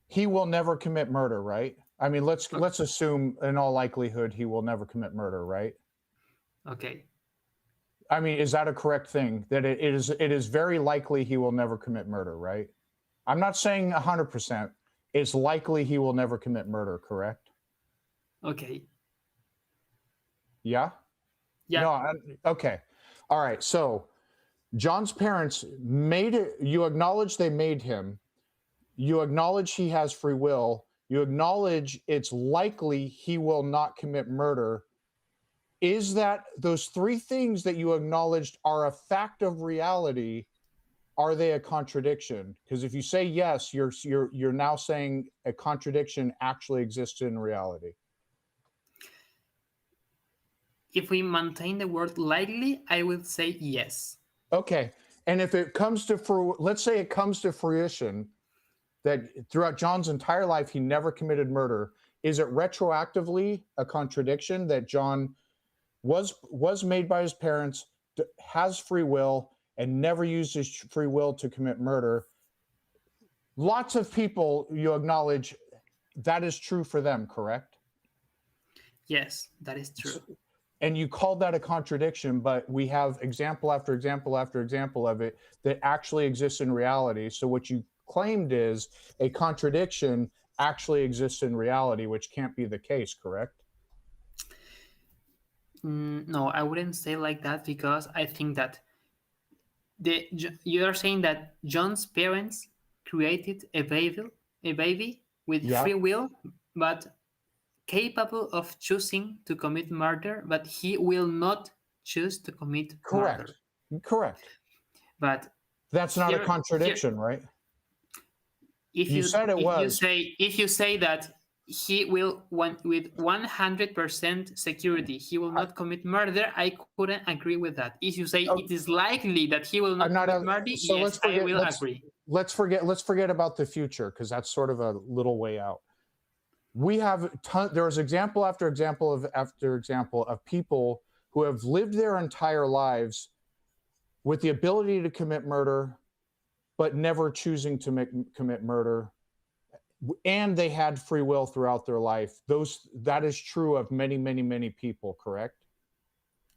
He will never commit murder, right? I mean, let's assume in all likelihood he will never commit murder, right? Okay. I mean, is that a correct thing? That it is very likely he will never commit murder, right? I'm not saying 100%. It's likely he will never commit murder, correct? Okay. Yeah? Yeah. No, okay. All right. So John's parents made it. You acknowledge they made him. You acknowledge he has free will. You acknowledge it's likely he will not commit murder. Is that those three things that you acknowledged are a fact of reality? Are they a contradiction? Because if you say yes, you're now saying a contradiction actually exists in reality. If we maintain the word likely, I would say yes. Okay. And if it comes to let's say it comes to fruition that throughout John's entire life he never committed murder, is it retroactively a contradiction that John was made by his parents, has free will, and never used his free will to commit murder? Lots of people, you acknowledge that is true for them, correct? Yes, that is true. And you called that a contradiction, but we have example after example after example of it that actually exists in reality. So what you claimed is a contradiction actually exists in reality, which can't be the case, correct? No, I wouldn't say like that, because I think that you are saying that John's parents created a baby with free will, but capable of choosing to commit murder, but he will not choose to commit murder. Correct. But that's not a contradiction, right? If you say that he will, with 100% security, he will not commit murder, I couldn't agree with that. If you say it is likely that he will not commit murder, yes, I will agree. Let's forget about the future, because that's sort of a little way out. We have there's example after example of people who have lived their entire lives with the ability to commit murder, but never choosing to commit murder, and they had free will throughout their life. That is true of many, many, many people, correct?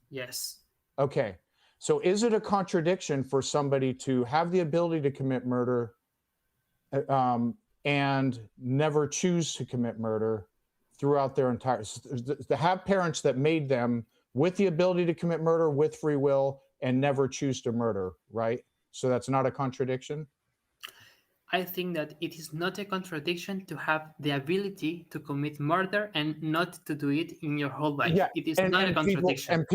Yes. Okay. So is it a contradiction for somebody to have the ability to commit murder and never choose to commit murder throughout their entire, to have parents that made them with the ability to commit murder with free will and never choose to murder, right? So that's not a contradiction? I think that it is not a contradiction to have the ability to commit murder and not to do it in your whole life. Yeah, It is not a contradiction.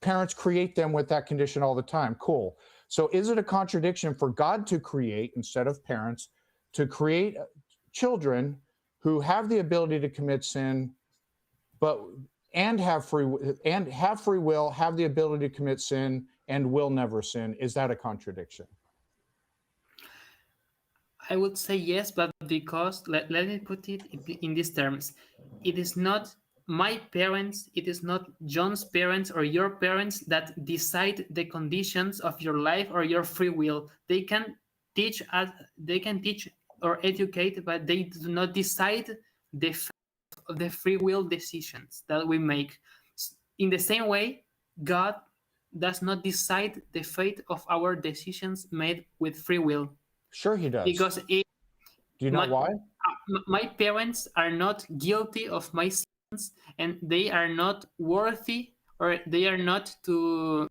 Parents create them with that condition all the time. Cool. So is it a contradiction for God to create, instead of parents, to create children who have the ability to commit sin, and have free will, have the ability to commit sin, and will never sin? Is that a contradiction? I would say yes, but because, let me put it in these terms. It is not my parents, it is not John's parents or your parents that decide the conditions of your life or your free will. They can teach or educate, but they do not decide the free will decisions that we make. In the same way, God does not decide the fate of our decisions made with free will. Sure he does. Because do you know why? My parents are not guilty of my sins, and they are not worthy, or they are not to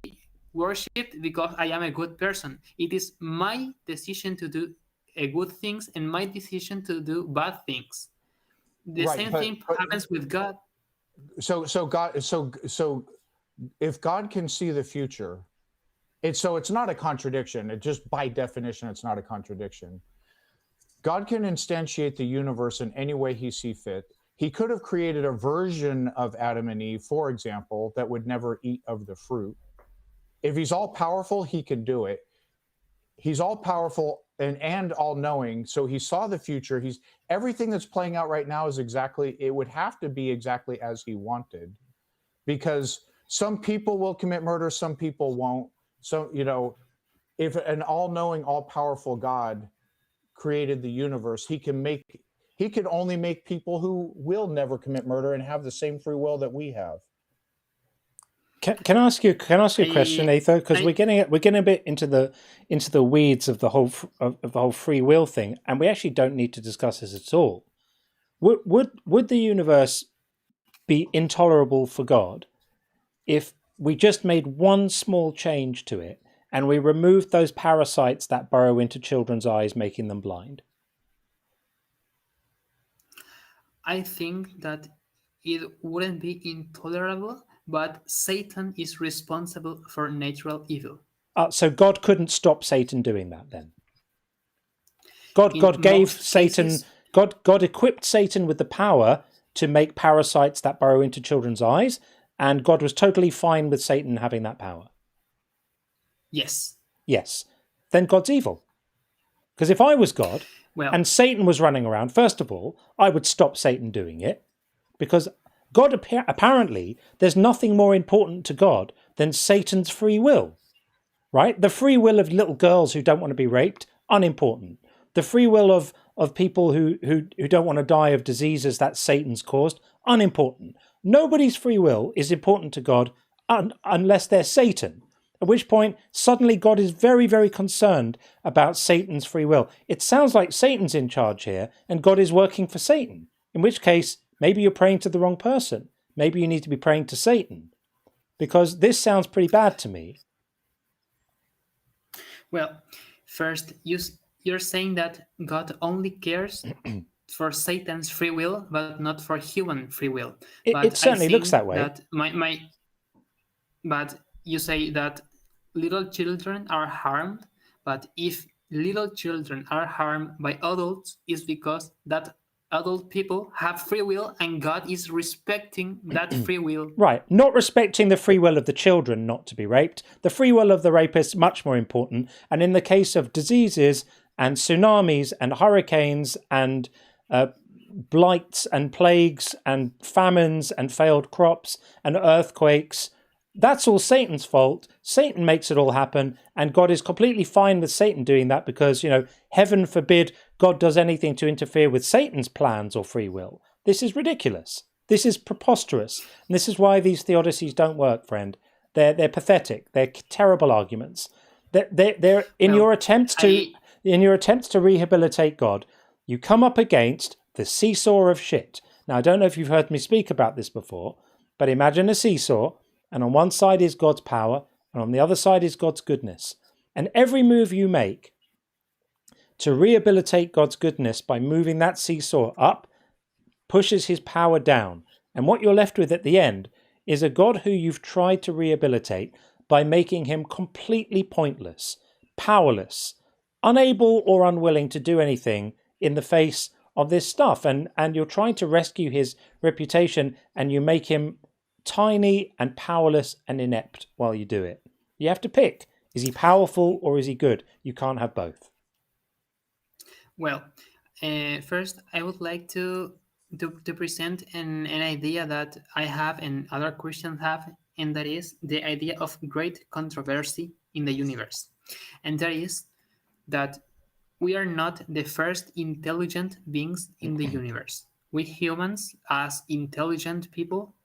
be worshipped because I am a good person. It is my decision to do good things and my decision to do bad things. The same thing happens with God. So if God can see the future, it's not a contradiction. It just, by definition, it's not a contradiction. God can instantiate the universe in any way he sees fit. He could have created a version of Adam and Eve, for example, that would never eat of the fruit. If he's all powerful, he can do it. He's all powerful and all knowing. So he saw the future. Everything that's playing out right now it would have to be exactly as he wanted, because some people will commit murder, some people won't. So, if an all-knowing, all-powerful God created the universe, he could only make people who will never commit murder and have the same free will that we have. Can I ask you a question, Etho? Because we're getting a bit into the weeds of the whole free will thing, and we actually don't need to discuss this at all. Would the universe be intolerable for God if we just made one small change to it and we removed those parasites that burrow into children's eyes, making them blind? I think that it wouldn't be intolerable, but Satan is responsible for natural evil. So God couldn't stop Satan doing that then? God gave Satan... God equipped Satan with the power to make parasites that burrow into children's eyes, and God was totally fine with Satan having that power. Yes. Yes. Then God's evil. Because if I was God and Satan was running around, first of all, I would stop Satan doing it, because God apparently, there's nothing more important to God than Satan's free will, right? The free will of little girls who don't want to be raped, unimportant. The free will of people who don't want to die of diseases that Satan's caused, unimportant. Nobody's free will is important to God unless they're Satan, at which point suddenly God is very, very concerned about Satan's free will. It sounds like Satan's in charge here and God is working for Satan, in which case maybe you're praying to the wrong person. Maybe you need to be praying to Satan, because this sounds pretty bad to me. Well, first, you're saying that God only cares for Satan's free will, but not for human free will. It certainly looks that way. That but you say that little children are harmed, but if little children are harmed by adults, it's because that adult people have free will and God is respecting that free will. Right, not respecting the free will of the children not to be raped. The free will of the rapist, much more important. And in the case of diseases and tsunamis and hurricanes and blights and plagues and famines and failed crops and earthquakes, that's all Satan's fault. Satan makes it all happen, and God is completely fine with Satan doing that because, heaven forbid God does anything to interfere with Satan's plans or free will. This is ridiculous. This is preposterous. And this is why these theodicies don't work, friend. They're pathetic. They're terrible arguments. They're in your attempts to rehabilitate God, you come up against the seesaw of shit. Now, I don't know if you've heard me speak about this before, but imagine a seesaw, and on one side is God's power, and on the other side is God's goodness. And every move you make to rehabilitate God's goodness by moving that seesaw up pushes his power down. And what you're left with at the end is a God who you've tried to rehabilitate by making him completely pointless, powerless, unable or unwilling to do anything in the face of this stuff. And you're trying to rescue his reputation, and you make him tiny and powerless and inept while you do it. You have to pick. Is he powerful or is he good? You can't have both. Well, first, I would like to present an idea that I have and other Christians have, and that is the idea of great controversy in the universe. And that is that we are not the first intelligent beings in the universe. We humans, as intelligent people,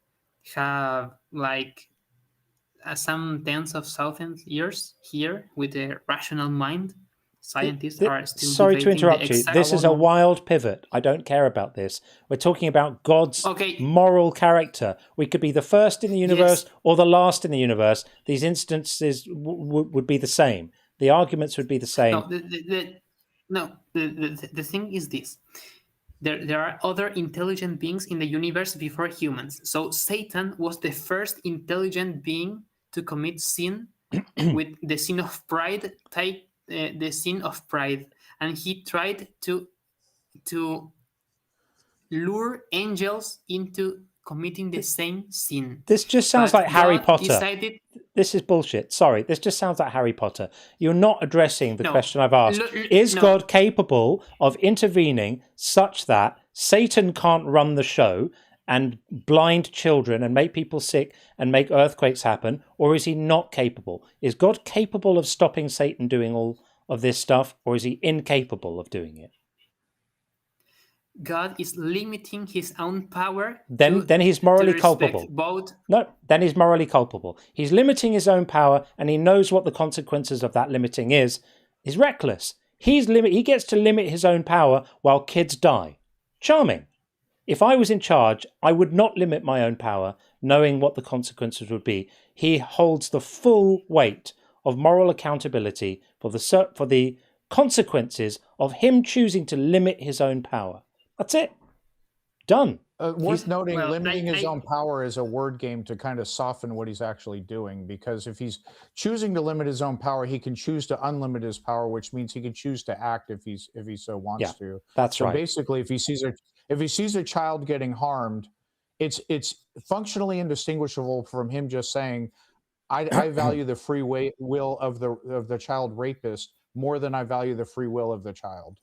have like some tens of thousands years here with a rational mind. Scientists are still sorry to debating interrupt the you. exact This is a wild pivot. I don't care about this. We're talking about God's moral character. We could be the first in the universe or the last in the universe. These instances would be the same. The arguments would be the same. The thing is this. There are other intelligent beings in the universe before humans. So Satan was the first intelligent being to commit sin with the sin of pride, the sin of pride. And he tried to lure angels into committing the same sin. This just sounds like Harry Potter. This is bullshit. Sorry, this just sounds like Harry Potter. You're not addressing the question I've asked. Is God capable of intervening such that Satan can't run the show and blind children and make people sick and make earthquakes happen? Or is he not capable? Is God capable of stopping Satan doing all of this stuff, or is he incapable of doing it? God is limiting his own power. Then he's morally culpable. No, then he's morally culpable. He's limiting his own power, and he knows what the consequences of that limiting is. He's reckless. He gets to limit his own power while kids die. Charming. If I was in charge, I would not limit my own power, knowing what the consequences would be. He holds the full weight of moral accountability for the consequences of him choosing to limit his own power. That's it. Done. Worth noting, limiting his own power is a word game to kind of soften what he's actually doing, because if he's choosing to limit his own power, he can choose to unlimit his power, which means he can choose to act if he so wants to. That's right. So basically, if he sees a child getting harmed, it's functionally indistinguishable from him just saying, I value the free will of the child rapist more than I value the free will of the child.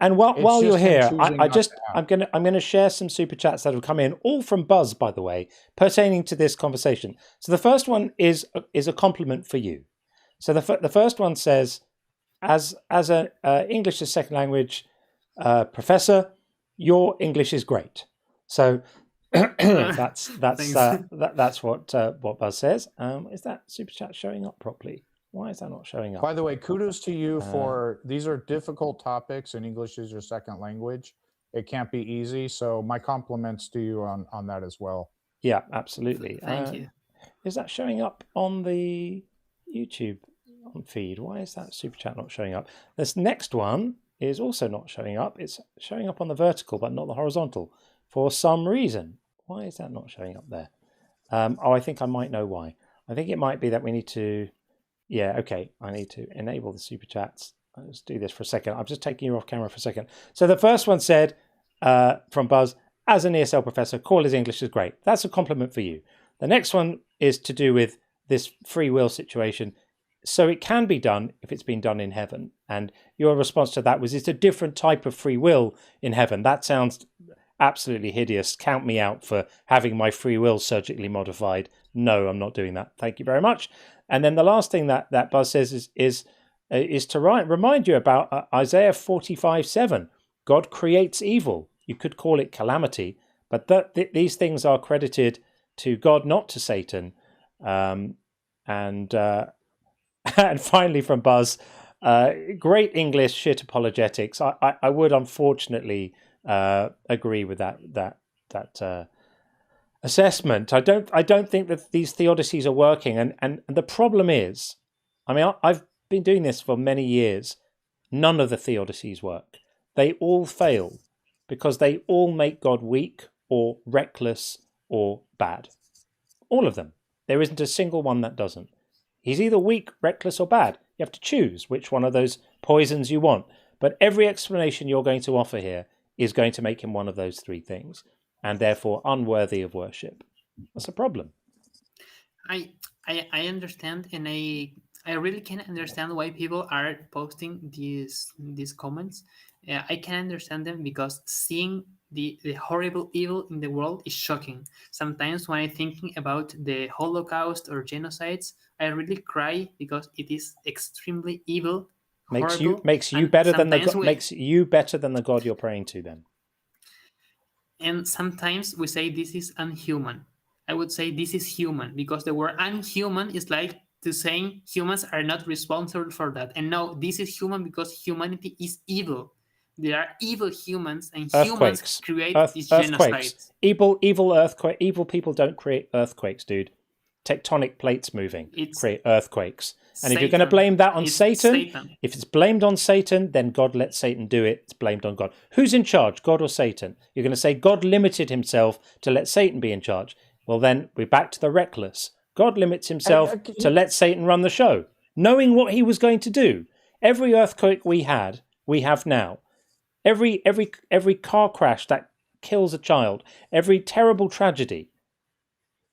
And while you're here, I'm going to share some super chats that have come in, all from Buzz, by the way, pertaining to this conversation. So the first one is a compliment for you. So the first one says, as an English as second language professor, your English is great. So that's what Buzz says. Is that super chat showing up properly? Why is that not showing up? By the way, kudos to you for these are difficult topics, and English is your second language. It can't be easy. So my compliments to you on that as well. Yeah, absolutely. Thank you. Is that showing up on the YouTube feed? Why is that super chat not showing up? This next one is also not showing up. It's showing up on the vertical, but not the horizontal for some reason. Why is that not showing up there? I think I might know why. I think it might be that we need to... Yeah, okay, I need to enable the super chats. Let's do this for a second. I'm just taking you off camera for a second. So the first one said, from Buzz, as an ESL professor, Corley's English is great. That's a compliment for you. The next one is to do with this free will situation. So it can be done if it's been done in heaven. And your response to that was, it's a different type of free will in heaven. That sounds absolutely hideous. Count me out for having my free will surgically modified. No, I'm not doing that. Thank you very much. And then the last thing that Buzz says is to remind you about Isaiah 45:7. God creates evil. You could call it calamity, but these things are credited to God, not to Satan. And finally from Buzz, great English, shit apologetics. I would unfortunately agree with that assessment. I don't think that these theodicies are working, and the problem is, I mean, I've been doing this for many years. None of the theodicies work. They all fail because they all make God weak or reckless or bad. All of them. There isn't a single one that doesn't. He's either weak, reckless, or bad. You have to choose which one of those poisons you want. But every explanation you're going to offer here is going to make him one of those three things, and therefore unworthy of worship. That's a problem. I understand, and I really can understand why people are posting these comments. I can understand them because seeing the horrible evil in the world is shocking. Sometimes when I'm thinking about the Holocaust or genocides, I really cry because it is extremely evil. Makes horrible, you better than makes you better than the God you're praying to then. And sometimes we say this is unhuman. I would say this is human, because the word unhuman is like to saying humans are not responsible for that. And no, this is human because humanity is evil. There are evil humans, and humans create these genocides. Evil earthquake. Evil people don't create earthquakes, dude. Tectonic plates moving create earthquakes. And if you're going to blame that on Satan, if it's blamed on Satan, then God let Satan do it. It's blamed on God. Who's in charge, God or Satan? You're going to say God limited himself to let Satan be in charge. Well, then we're back to the reckless. God limits himself to let Satan run the show, knowing what he was going to do. Every earthquake we have now. Every car crash that kills a child, every terrible tragedy.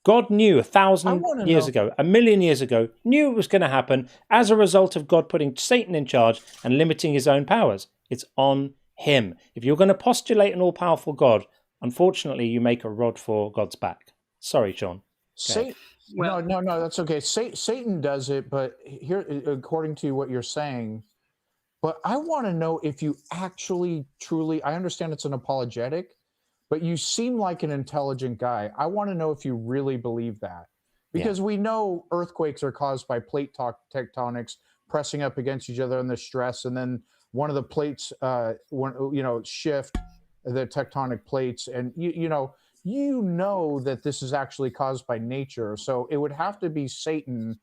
God knew 1,000 years ago, 1,000,000 years ago, knew it was going to happen as a result of God putting Satan in charge and limiting his own powers. It's on him. If you're going to postulate an all-powerful God, unfortunately, you make a rod for God's back. Sorry, Sean. No, that's okay. Satan does it, but here, according to what you're saying, but I want to know if you actually, truly, I understand it's an apologetic, but you seem like an intelligent guy. I want to know if you really believe that. Because we know earthquakes are caused by plate tectonics pressing up against each other and the stress, and then one of the plates, shift the tectonic plates, and you know that this is actually caused by nature. So it would have to be Satan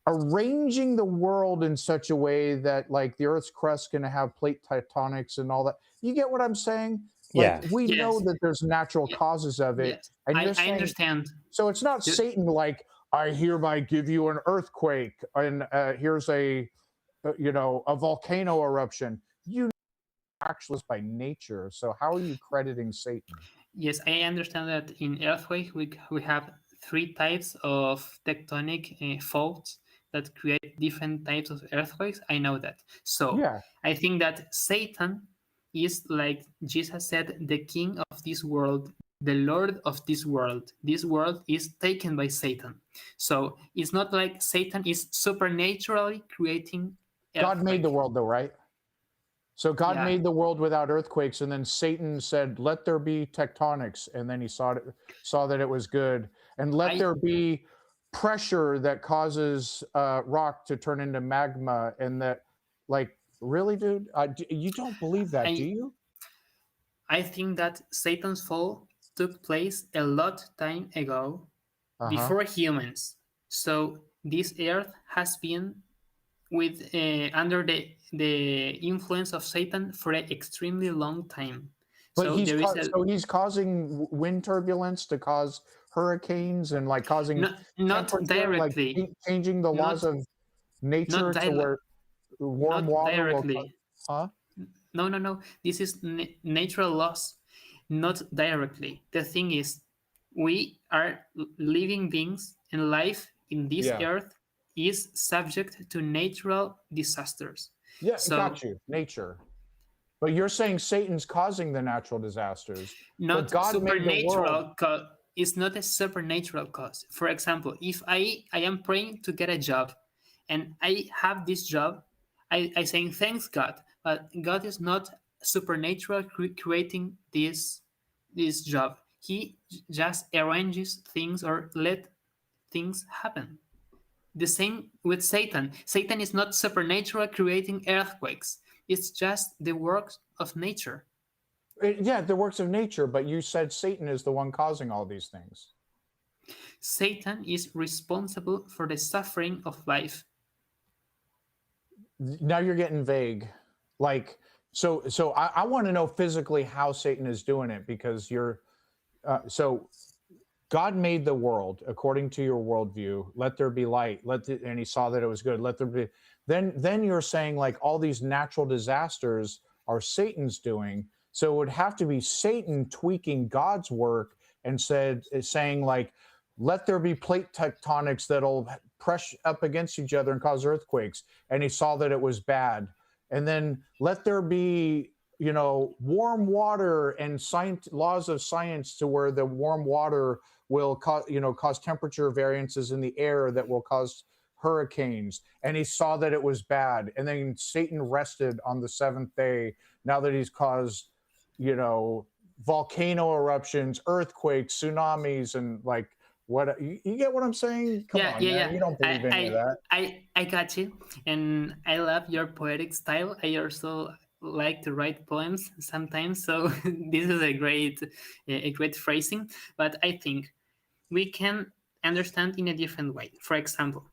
arranging the world in such a way that, like, the Earth's crust going to have plate tectonics and all that. You get what I'm saying? Like, we know that there's natural causes of it. Yes. And I saying, understand. So it's not Satan like, I hereby give you an earthquake and here's a volcano eruption. You know, actually by nature. So how are you crediting Satan? Yes, I understand that in earthquake we have three types of tectonic faults that create different types of earthquakes. I know that. So I think that Satan is, like Jesus said, the king of this world, the Lord of this world. This world is taken by Satan. So it's not like Satan is supernaturally creating earthquake. God made the world though, right? So God made the world without earthquakes, and then Satan said, let there be tectonics, and then he saw that it was good. And let there be pressure that causes rock to turn into magma, and that, like, really, dude? You don't believe that, do you? I think that Satan's fall took place a lot time ago, before humans. So this earth has been with under the influence of Satan for an extremely long time. But So he's causing wind turbulence to cause hurricanes and, like, causing not directly, like changing the laws of nature to where warm water directly. No. This is natural laws, not directly. The thing is, we are living beings, and life in this earth is subject to natural disasters. Yeah, got you. Nature. But you're saying Satan's causing the natural disasters. Not but God made the world. It's not a supernatural cause. For example, if I am praying to get a job, and I have this job, I saying thanks God, but God is not supernatural creating this job. He just arranges things or let things happen. The same with Satan. Satan is not supernatural creating earthquakes. It's just the works of nature. Yeah, the works of nature, but you said Satan is the one causing all these things. Satan is responsible for the suffering of life. Now you're getting vague. Like, so I want to know physically how Satan is doing it, because so God made the world according to your worldview. Let there be light. And he saw that it was good. Let there be. Then you're saying like all these natural disasters are Satan's doing. So it would have to be Satan tweaking God's work and saying like, let there be plate tectonics that'll press up against each other and cause earthquakes. And he saw that it was bad. And then let there be, warm water and laws of science to where the warm water will cause temperature variances in the air that will cause hurricanes. And he saw that it was bad. And then Satan rested on the seventh day. Now that he's caused, volcano eruptions, earthquakes, tsunamis, and like, what you get what I'm saying? Come on, man. You don't believe any of that. I got you, and I love your poetic style. I also like to write poems sometimes, so this is a great phrasing. But I think we can understand in a different way. For example,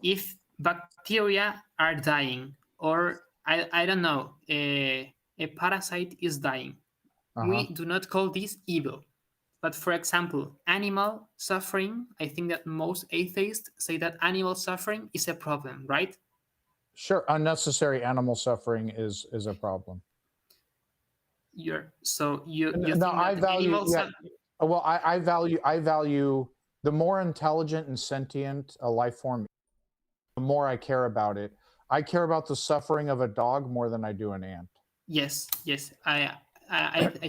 if bacteria are dying, or I don't know, a parasite is dying, we do not call this evil. But for example, animal suffering, I think that most atheists say that animal suffering is a problem, right? Sure, unnecessary animal suffering is a problem. You think I that value. animals Well, I value the more intelligent and sentient a life form, the more I care about it. I care about the suffering of a dog more than I do an ant. Yes, I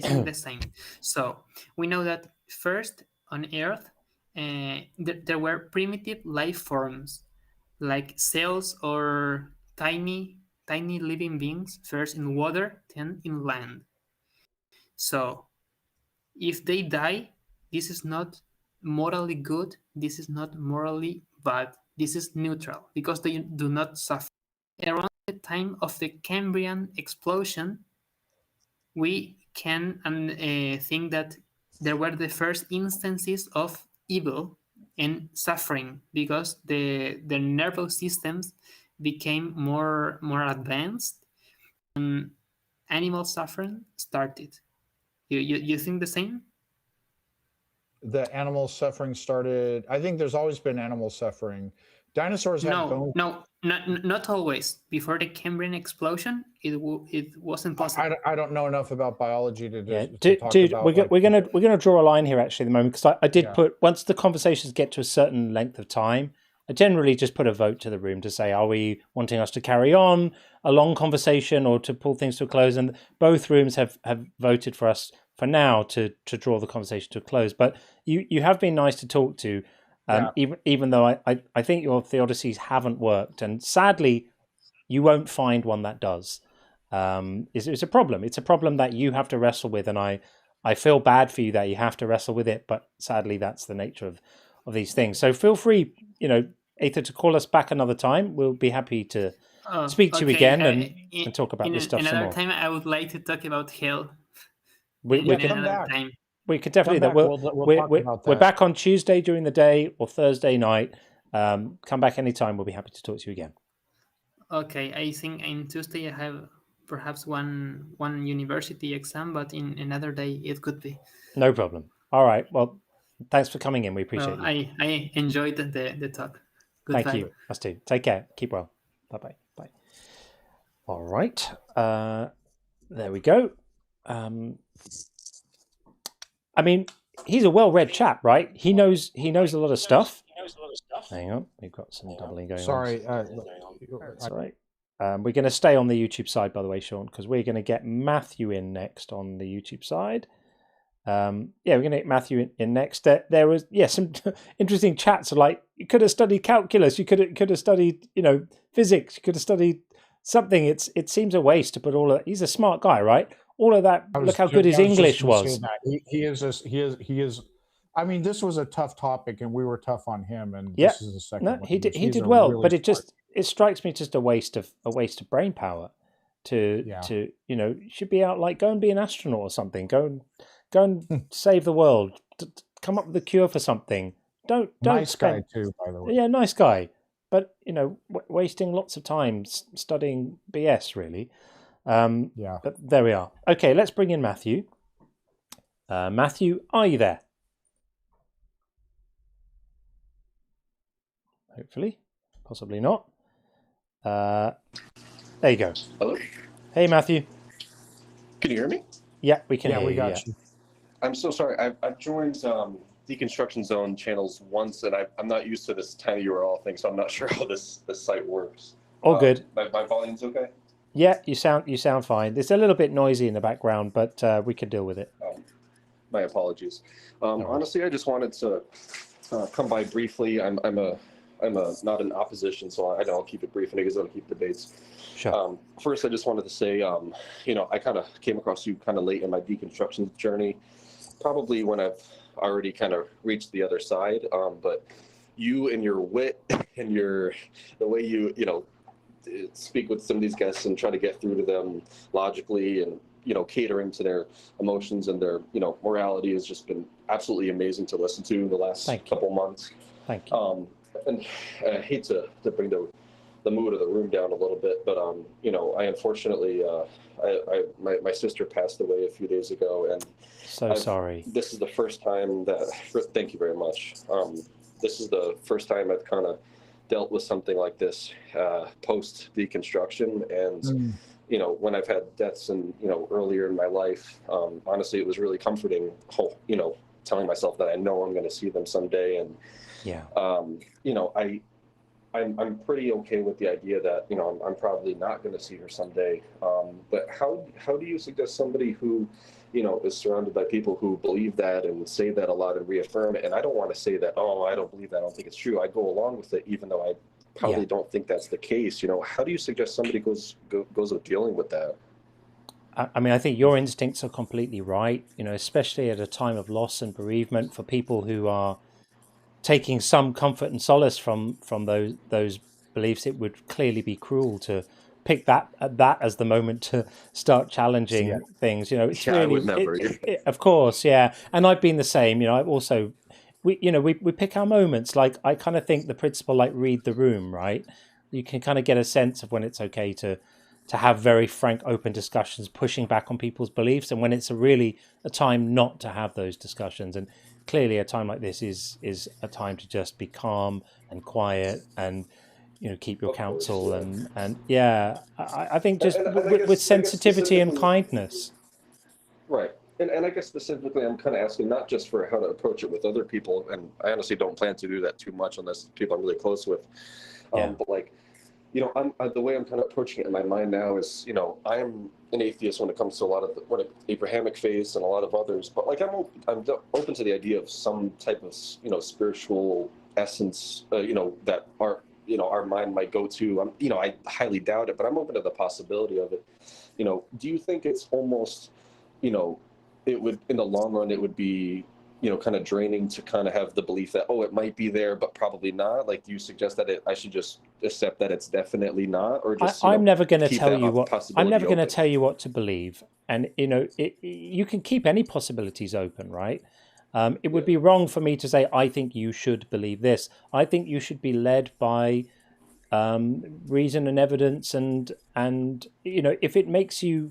think the same. So we know that first on Earth, there were primitive life forms like cells or tiny living beings, first in water, then in land. So if they die, this is not morally good, this is not morally bad, this is neutral because they do not suffer. Around the time of the Cambrian explosion, we can think that there were the first instances of evil and suffering because the nervous systems became more advanced and animal suffering started. You think the same? The animal suffering started. I think there's always been animal suffering. Dinosaurs had bones. No, not always. Before the Cambrian explosion, it wasn't possible. I don't know enough about biology to talk dude, about. we're gonna draw a line here actually at the moment, because I did put, once the conversations get to a certain length of time, I generally just put a vote to the room to say, are we wanting us to carry on a long conversation or to pull things to a close? And both rooms have voted for us for now to draw the conversation to a close. But you have been nice to talk to. Even though I think your theodicies haven't worked, and sadly, you won't find one that does. It's a problem. It's a problem that you have to wrestle with, and I feel bad for you that you have to wrestle with it. But sadly, that's the nature of these things. So feel free, Aether, to call us back another time. We'll be happy to speak to you again and talk about this stuff some more. Another time, I would like to talk about hell. We can come back. Time. We could definitely do that. We're back on Tuesday during the day or Thursday night. Come back anytime. We'll be happy to talk to you again. Okay, I think on Tuesday I have perhaps one university exam, but in another day it could be. No problem. All right. Well, thanks for coming in. We appreciate you. I enjoyed the talk. Goodbye. Thank you. Us too. Take care. Keep well. Bye-bye. Bye. All right. There we go. I mean, he's a well-read chap, right? He knows a lot of stuff. Hang on, we've got some doubling going on. Sorry. That's all right. We're going to stay on the YouTube side, by the way, Sean, because we're going to get Matthew in next on the YouTube side. We're going to get Matthew in next. There was some interesting chats. Like, you could have studied calculus. You could have studied physics. You could have studied something. It seems a waste to put all of that. He's a smart guy, right? All of that. Look how good his English was. He is. I mean, this was a tough topic, and we were tough on him. And this is the second. No, he did well, really, but it strikes me just a waste of brain power. To should be out, like, go and be an astronaut or something. Go and save the world. Come up with a cure for something. don't nice spend, guy too, by the way. Yeah, nice guy, but wasting lots of time studying BS really. Yeah. But there we are. Okay, let's bring in Matthew. Matthew, are you there? Hopefully, possibly not. There you go. Hello. Hey, Matthew. Can you hear me? Yeah, we can Yeah, hear we you. got you. I'm so sorry. I've joined Deconstruction Zone channels once, and I'm not used to this tiny URL thing, so I'm not sure how this site works. All good. My volume's okay? Yeah, you sound fine. It's a little bit noisy in the background, but we can deal with it. My apologies. Honestly, I just wanted to come by briefly. I'm not in opposition, so I know I'll keep it brief, and I guess I'll keep debates. Sure. First, I just wanted to say, I kind of came across you kind of late in my deconstruction journey, probably when I've already kind of reached the other side. But you and your wit and the way you speak with some of these guests and try to get through to them logically and catering to their emotions and their morality has just been absolutely amazing to listen to in the last couple months. Thank you. And I hate to bring the mood of the room down a little bit, but I unfortunately my sister passed away a few days ago, and sorry. This is the first time that. Thank you very much. This is the first time I've kind of dealt with something like this post deconstruction, and when I've had deaths and earlier in my life, honestly, it was really comforting. Telling myself that I know I'm going to see them someday, and yeah, I'm pretty okay with the idea that I'm probably not going to see her someday. But how do you suggest somebody who is surrounded by people who believe that and say that a lot and reaffirm it? And I don't want to say that, oh, I don't believe that, I don't think it's true. I go along with it, even though I probably don't think that's the case. How do you suggest somebody goes of dealing with that? I mean, I think your instincts are completely right. Especially at a time of loss and bereavement, for people who are taking some comfort and solace from those beliefs, it would clearly be cruel to pick that as the moment to start challenging things. It's really, I would never. Of course, yeah. And I've been the same. I've also, we pick our moments. Like, I kind of think the principle, like, read the room, right? You can kind of get a sense of when it's okay to have very frank, open discussions, pushing back on people's beliefs, and when it's really a time not to have those discussions. And clearly, a time like this is a time to just be calm and quiet and keep your counsel and I think just with sensitivity and kindness. Right. And I guess specifically, I'm kind of asking not just for how to approach it with other people, and I honestly don't plan to do that too much unless people I'm really close with. But like, the way I'm kind of approaching it in my mind now is, I'm an atheist when it comes to a lot of the Abrahamic faiths and a lot of others, but like I'm open to the idea of some type of spiritual essence, that our mind might go to. I highly doubt it, but I'm open to the possibility of it. Do you think it's almost, it would, in the long run, it would be, kind of draining to kind of have the belief that, oh, it might be there, but probably not? Like, do you suggest that I should just accept that it's definitely not, or just? I'm never going to tell you what. I'm never going to tell you what to believe, and you can keep any possibilities open, right? It would be wrong for me to say I think you should believe this. I think you should be led by reason and evidence, and if it makes you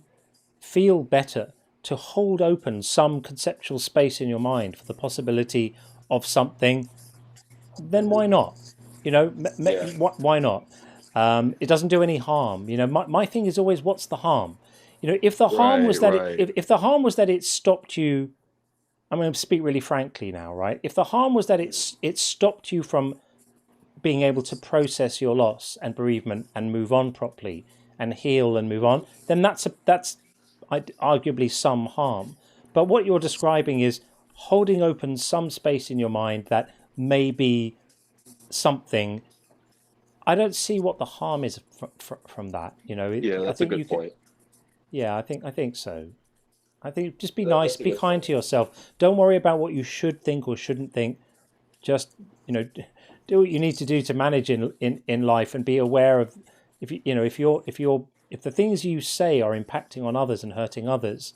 feel better to hold open some conceptual space in your mind for the possibility of something, then why not? Why not? It doesn't do any harm. My thing is always, what's the harm? If the harm was that if the harm was that it stopped you, I'm going to speak really frankly now, right? If the harm was that it stopped you from being able to process your loss and bereavement and move on properly and heal and move on, then that's arguably some harm. But what you're describing is holding open some space in your mind that may be something. I don't see what the harm is from that. That's a good point. Yeah, I think so. I think just be nice, be kind to yourself. Don't worry about what you should think or shouldn't think. Just do what you need to do to manage in life, and be aware of if the things you say are impacting on others and hurting others,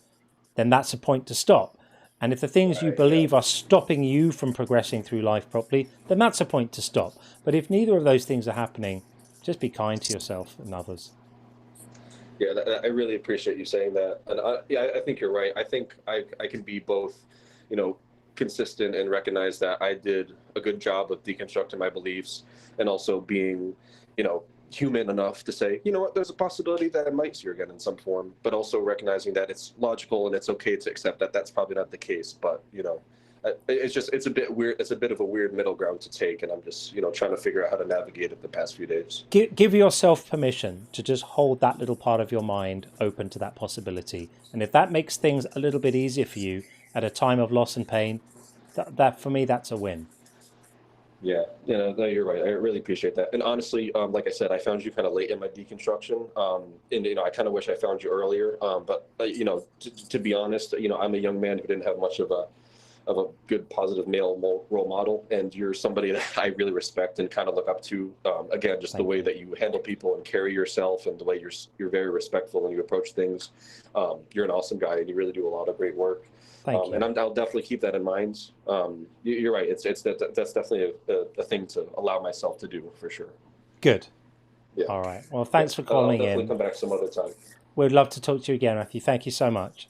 then that's a point to stop. And if the things you believe are stopping you from progressing through life properly, then that's a point to stop. But if neither of those things are happening, just be kind to yourself and others. Yeah, I really appreciate you saying that. And I think you're right. I think I can be both, consistent and recognize that I did a good job of deconstructing my beliefs, and also being, human enough to say, you know what, there's a possibility that I might see her again in some form, but also recognizing that it's logical and it's okay to accept that that's probably not the case. But, it's a bit weird. It's a bit of a weird middle ground to take. And I'm just, trying to figure out how to navigate it the past few days. Give yourself permission to just hold that little part of your mind open to that possibility. And if that makes things a little bit easier for you at a time of loss and pain, that for me, that's a win. Yeah, no, you're right. I really appreciate that. And honestly, like I said, I found you kind of late in my deconstruction. And, I kind of wish I found you earlier. But, to be honest, I'm a young man who didn't have much of a good, positive male role model. And you're somebody that I really respect and kind of look up to. Again, just the way that you handle people and carry yourself, and the way you're very respectful when you approach things. You're an awesome guy, and you really do a lot of great work. Thank you. And I'll definitely keep that in mind. You're right. That's definitely a thing to allow myself to do, for sure. Good. Yeah. All right. Well, thanks for calling I'll definitely in. come back some other time. We'd love to talk to you again, Matthew. Thank you so much.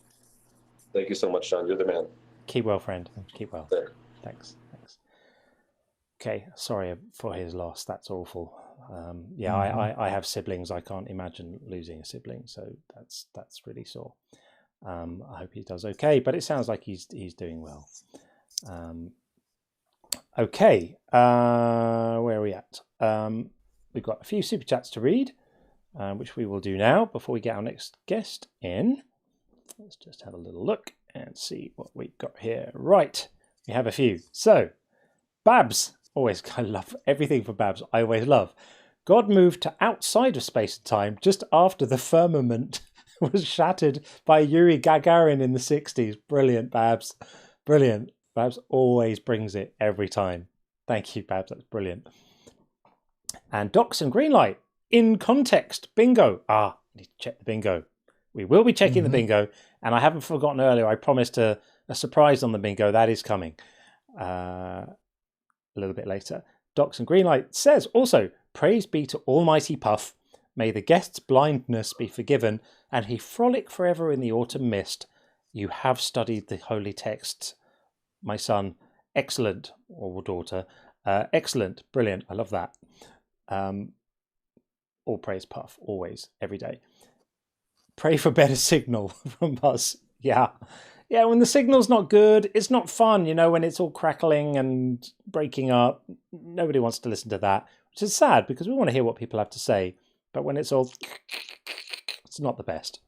Thank you so much, Sean. You're the man. Keep well, friend. Keep well. There. Thanks. Okay. Sorry for his loss. That's awful. I have siblings. I can't imagine losing a sibling. So that's really sore. I hope he does okay, but it sounds like he's doing well. Okay, where are we at? We've got a few super chats to read, which we will do now before we get our next guest in. Let's just have a little look and see what we've got here. Right, we have a few. So, Babs, always, I love everything from Babs. I always love. God moved to outside of space and time just after the firmament was shattered by Yuri Gagarin in the 60s. Brilliant, Babs. Brilliant. Babs always brings it every time. Thank you, Babs. That's brilliant. And Docs and Greenlight. In context. Bingo. I need to check the bingo. We will be checking the bingo. And I haven't forgotten earlier, I promised a surprise on the bingo. That is coming a little bit later. Docs and Greenlight says also, praise be to Almighty Puff. May the guest's blindness be forgiven, and he frolic forever in the autumn mist. You have studied the holy texts, my son. Excellent, or daughter. Excellent, brilliant. I love that. All praise Puff, always, every day. Pray for better signal from us. Yeah, when the signal's not good, it's not fun, when it's all crackling and breaking up. Nobody wants to listen to that, which is sad because we want to hear what people have to say. But when it's all, it's not the best.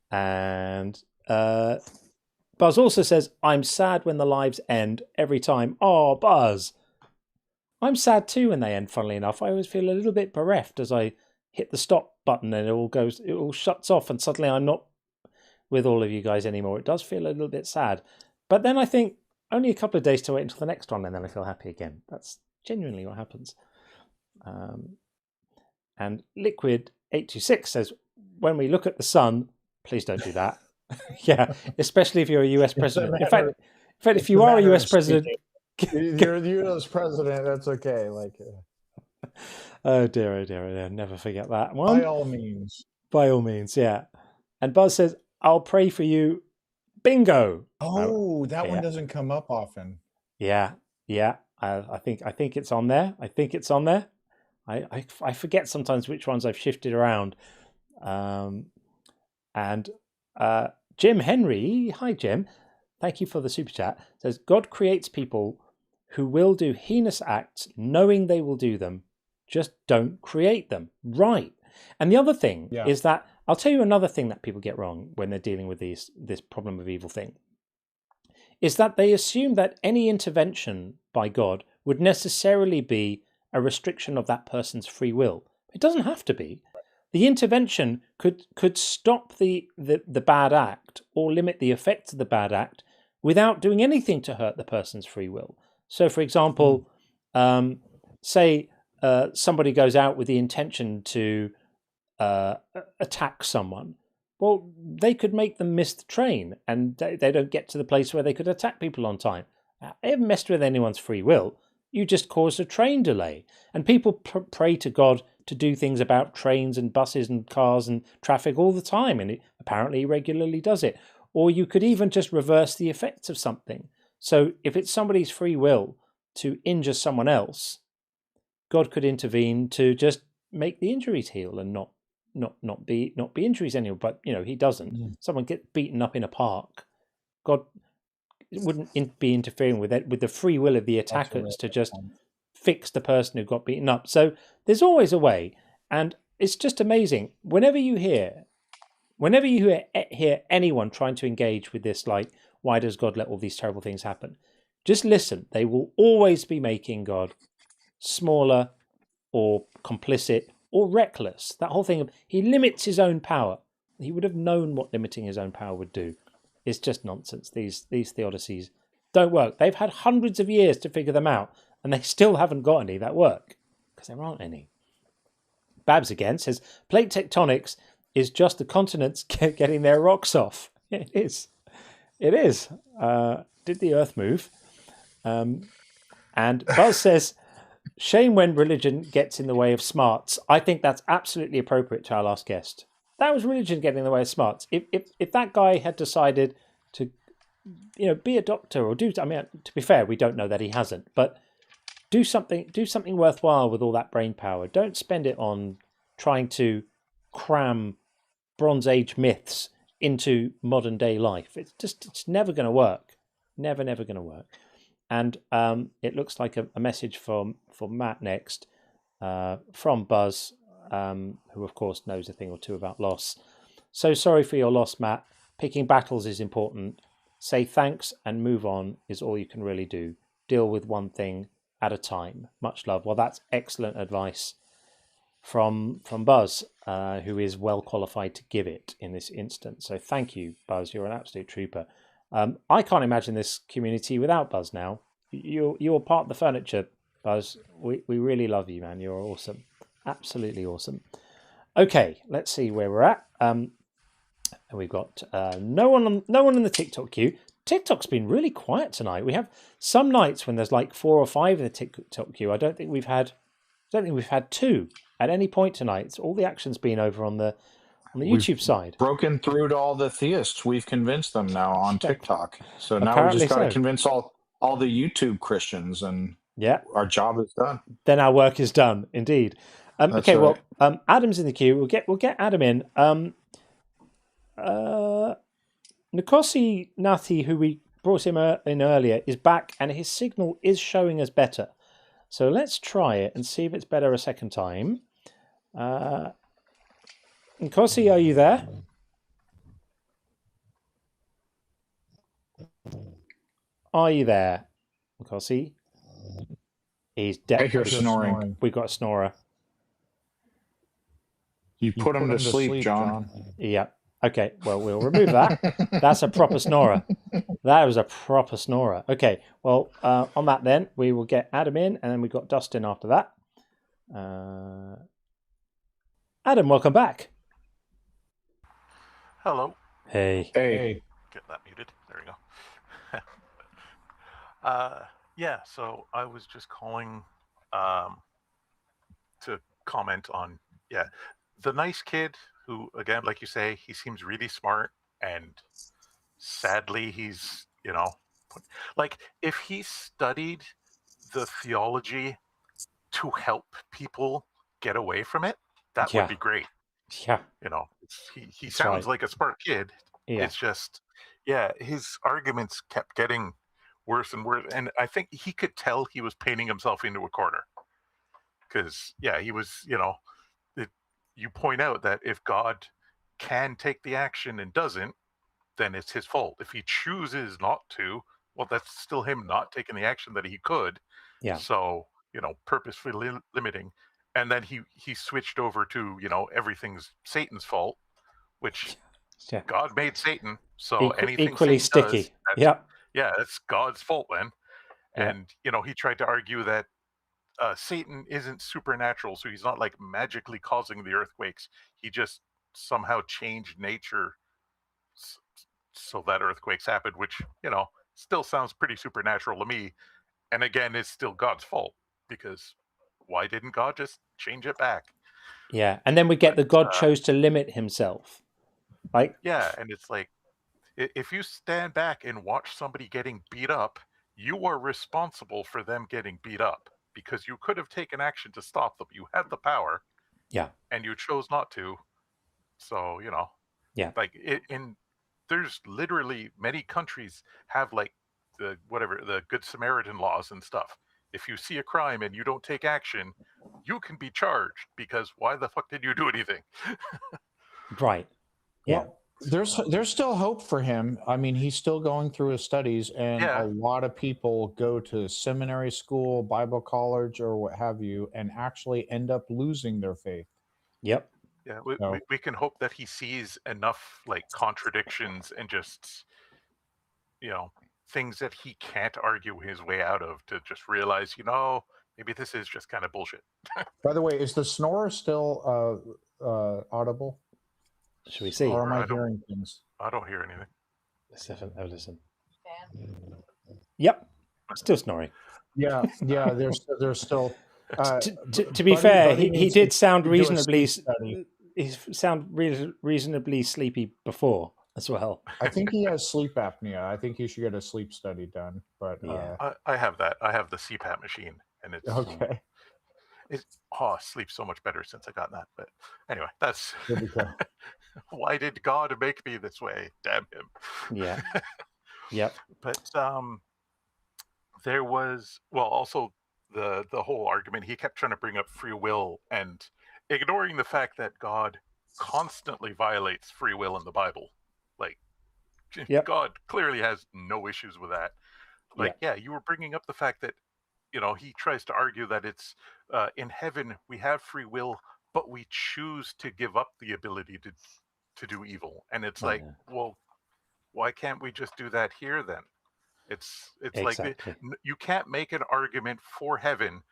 And Buzz also says, I'm sad when the lives end every time. Oh, Buzz. I'm sad too when they end, funnily enough. I always feel a little bit bereft as I hit the stop button and it all shuts off and suddenly I'm not with all of you guys anymore. It does feel a little bit sad. But then I think only a couple of days to wait until the next one and then I feel happy again. That's genuinely what happens. And Liquid826 says, when we look at the sun, please don't do that. Yeah, especially if you're a US president. In fact, if you are a US president... You're the US president, that's okay. Oh dear, never forget that one. By all means. By all means, yeah. And Buzz says, I'll pray for you. Bingo. Oh, that one doesn't come up often. Yeah. I think it's on there. I forget sometimes which ones I've shifted around. And Jim Henry, hi Jim, thank you for the super chat, says, God creates people who will do heinous acts knowing they will do them, just don't create them. Right. And the other thing is that, I'll tell you another thing that people get wrong when they're dealing with this problem of evil thing, is that they assume that any intervention by God would necessarily be a restriction of that person's free will. It doesn't have to be. The intervention could stop the bad act or limit the effects of the bad act without doing anything to hurt the person's free will. So, for example, say somebody goes out with the intention to attack someone, Well, they could make them miss the train, and they don't get to the place where they could attack people on time. They haven't messed with anyone's free will. You just caused a train delay. And people pray to God to do things about trains and buses and cars and traffic all the time, and it apparently regularly does it. Or you could even just reverse the effects of something. So if it's somebody's free will to injure someone else, God could intervene to just make the injuries heal and not be injuries anymore. But he doesn't. Someone gets beaten up in a park, God wouldn't be interfering with it, with the free will of the attackers to just fix the person who got beaten up. So there's always a way, and it's just amazing. Whenever you hear anyone trying to engage with this, like, why does God let all these terrible things happen? Just listen. They will always be making God smaller or complicit or reckless. That whole thing of he limits his own power. He would have known what limiting his own power would do. It's just nonsense. These theodicies don't work. They've had hundreds of years to figure them out, and they still haven't got any that work, because there aren't any. Babs again says, plate tectonics is just the continents getting their rocks off. It is. It is. Did the earth move? And Buzz says, shame when religion gets in the way of smarts. I think that's absolutely appropriate to our last guest. That was religion getting in the way of smarts. If that guy had decided to, be a doctor or to be fair, we don't know that he hasn't, but do something worthwhile with all that brain power. Don't spend it on trying to cram Bronze Age myths into modern day life. It's never going to work. Never going to work. And it looks like a message for Matt next from Buzz, who of course knows a thing or two about loss. So sorry for your loss, Matt. Picking battles is important. Say thanks and move on is all you can really do. Deal with one thing at a time. Much love. Well, that's excellent advice from Buzz, who is well qualified to give it in this instance. So thank you, Buzz. You're an absolute trooper. I can't imagine this community without Buzz now. You're part of the furniture, Buzz. We really love you, man. You're awesome. Absolutely awesome. Okay, let's see where we're at. And we've got no one in the TikTok queue. TikTok's been really quiet tonight. We have some nights when there's like 4 or 5 in the TikTok queue. I don't think we've had 2 at any point tonight. All the action's been over on the YouTube side. Broken through to all the theists. We've convinced them now on TikTok. So now Apparently we just got to so. convince all the YouTube Christians, and our job is done. Then our work is done, indeed. Okay, right. Well, Adam's in the queue. We'll get Adam in. Nkosi Nathi, who we brought him in earlier, is back, and his signal is showing us better. So let's try it and see if it's better a second time. Nkosi, are you there? Are you there, Nkosi? He's definitely snoring. We've got a snorer. You put him to sleep, John. Yeah. Okay, well, we'll remove that. That's a proper snorer. That was a proper snorer. Okay, well, on that then, we will get Adam in, and then we've got Dustin after that. Adam, welcome back. Hello. Hey. Get that muted. There we go. Yeah, so I was just calling to comment on, the nice kid who, again, like you say, he seems really smart, and sadly he's, like, if he studied the theology to help people get away from it, that would be great. Yeah. He sounds like a smart kid. Yeah. It's just, his arguments kept getting worse and worse. And I think he could tell he was painting himself into a corner. Because, he was, you point out that if God can take the action and doesn't, then it's his fault. If he chooses not to, well, that's still him not taking the action that he could. Yeah. So, purposefully limiting. And then he switched over to, everything's Satan's fault, which God made Satan. So anything equally Satan sticky. Does, that's God's fault then. And, he tried to argue that Satan isn't supernatural, so he's not like magically causing the earthquakes. He just somehow changed nature so that earthquakes happened, which, you know, still sounds pretty supernatural to me. And again, it's still God's fault, because why didn't God just change it back? Yeah, and then we get the God chose to limit himself. Like, yeah, and it's like, if you stand back and watch somebody getting beat up, you are responsible for them getting beat up, because you could have taken action to stop them. You had the power, yeah, and you chose not to. So, you know, yeah, like there's literally many countries have like the Good Samaritan laws and stuff. If you see a crime and you don't take action, you can be charged, because why the fuck did you do anything? Right. Yeah. Well, there's still hope for him. I mean, he's still going through his studies, and Yeah. a lot of people go to seminary school, Bible college, or what have you, and actually end up losing their faith. Yep. Yeah, So- we can hope that he sees enough like contradictions and just, you know, things that he can't argue his way out of, to just realize, you know, maybe this is just kind of bullshit. By the way, is the snore still audible? Should we see? Or am I I don't- hearing things? I don't hear anything. Let's have a listen. Yep. Still snoring. Yeah, yeah. There's still. To be fair, he did sound reasonably reasonably sleepy before as well. I think he has sleep apnea. I think he should get a sleep study done. But I have that. I have the CPAP machine, and it's okay. I sleep so much better since I got that. But anyway, that's There we go. why did God make me this way? Damn him. Yeah. Yep. But there was, well, also the whole argument, he kept trying to bring up free will and ignoring the fact that God constantly violates free will in the Bible. Like, Yep. God clearly has no issues with that. Like, yeah, you were bringing up the fact that, you know, he tries to argue that it's in heaven we have free will, but we choose to give up the ability to do evil. And it's like, well, why can't we just do that here then? It's Exactly. like you can't make an argument for heaven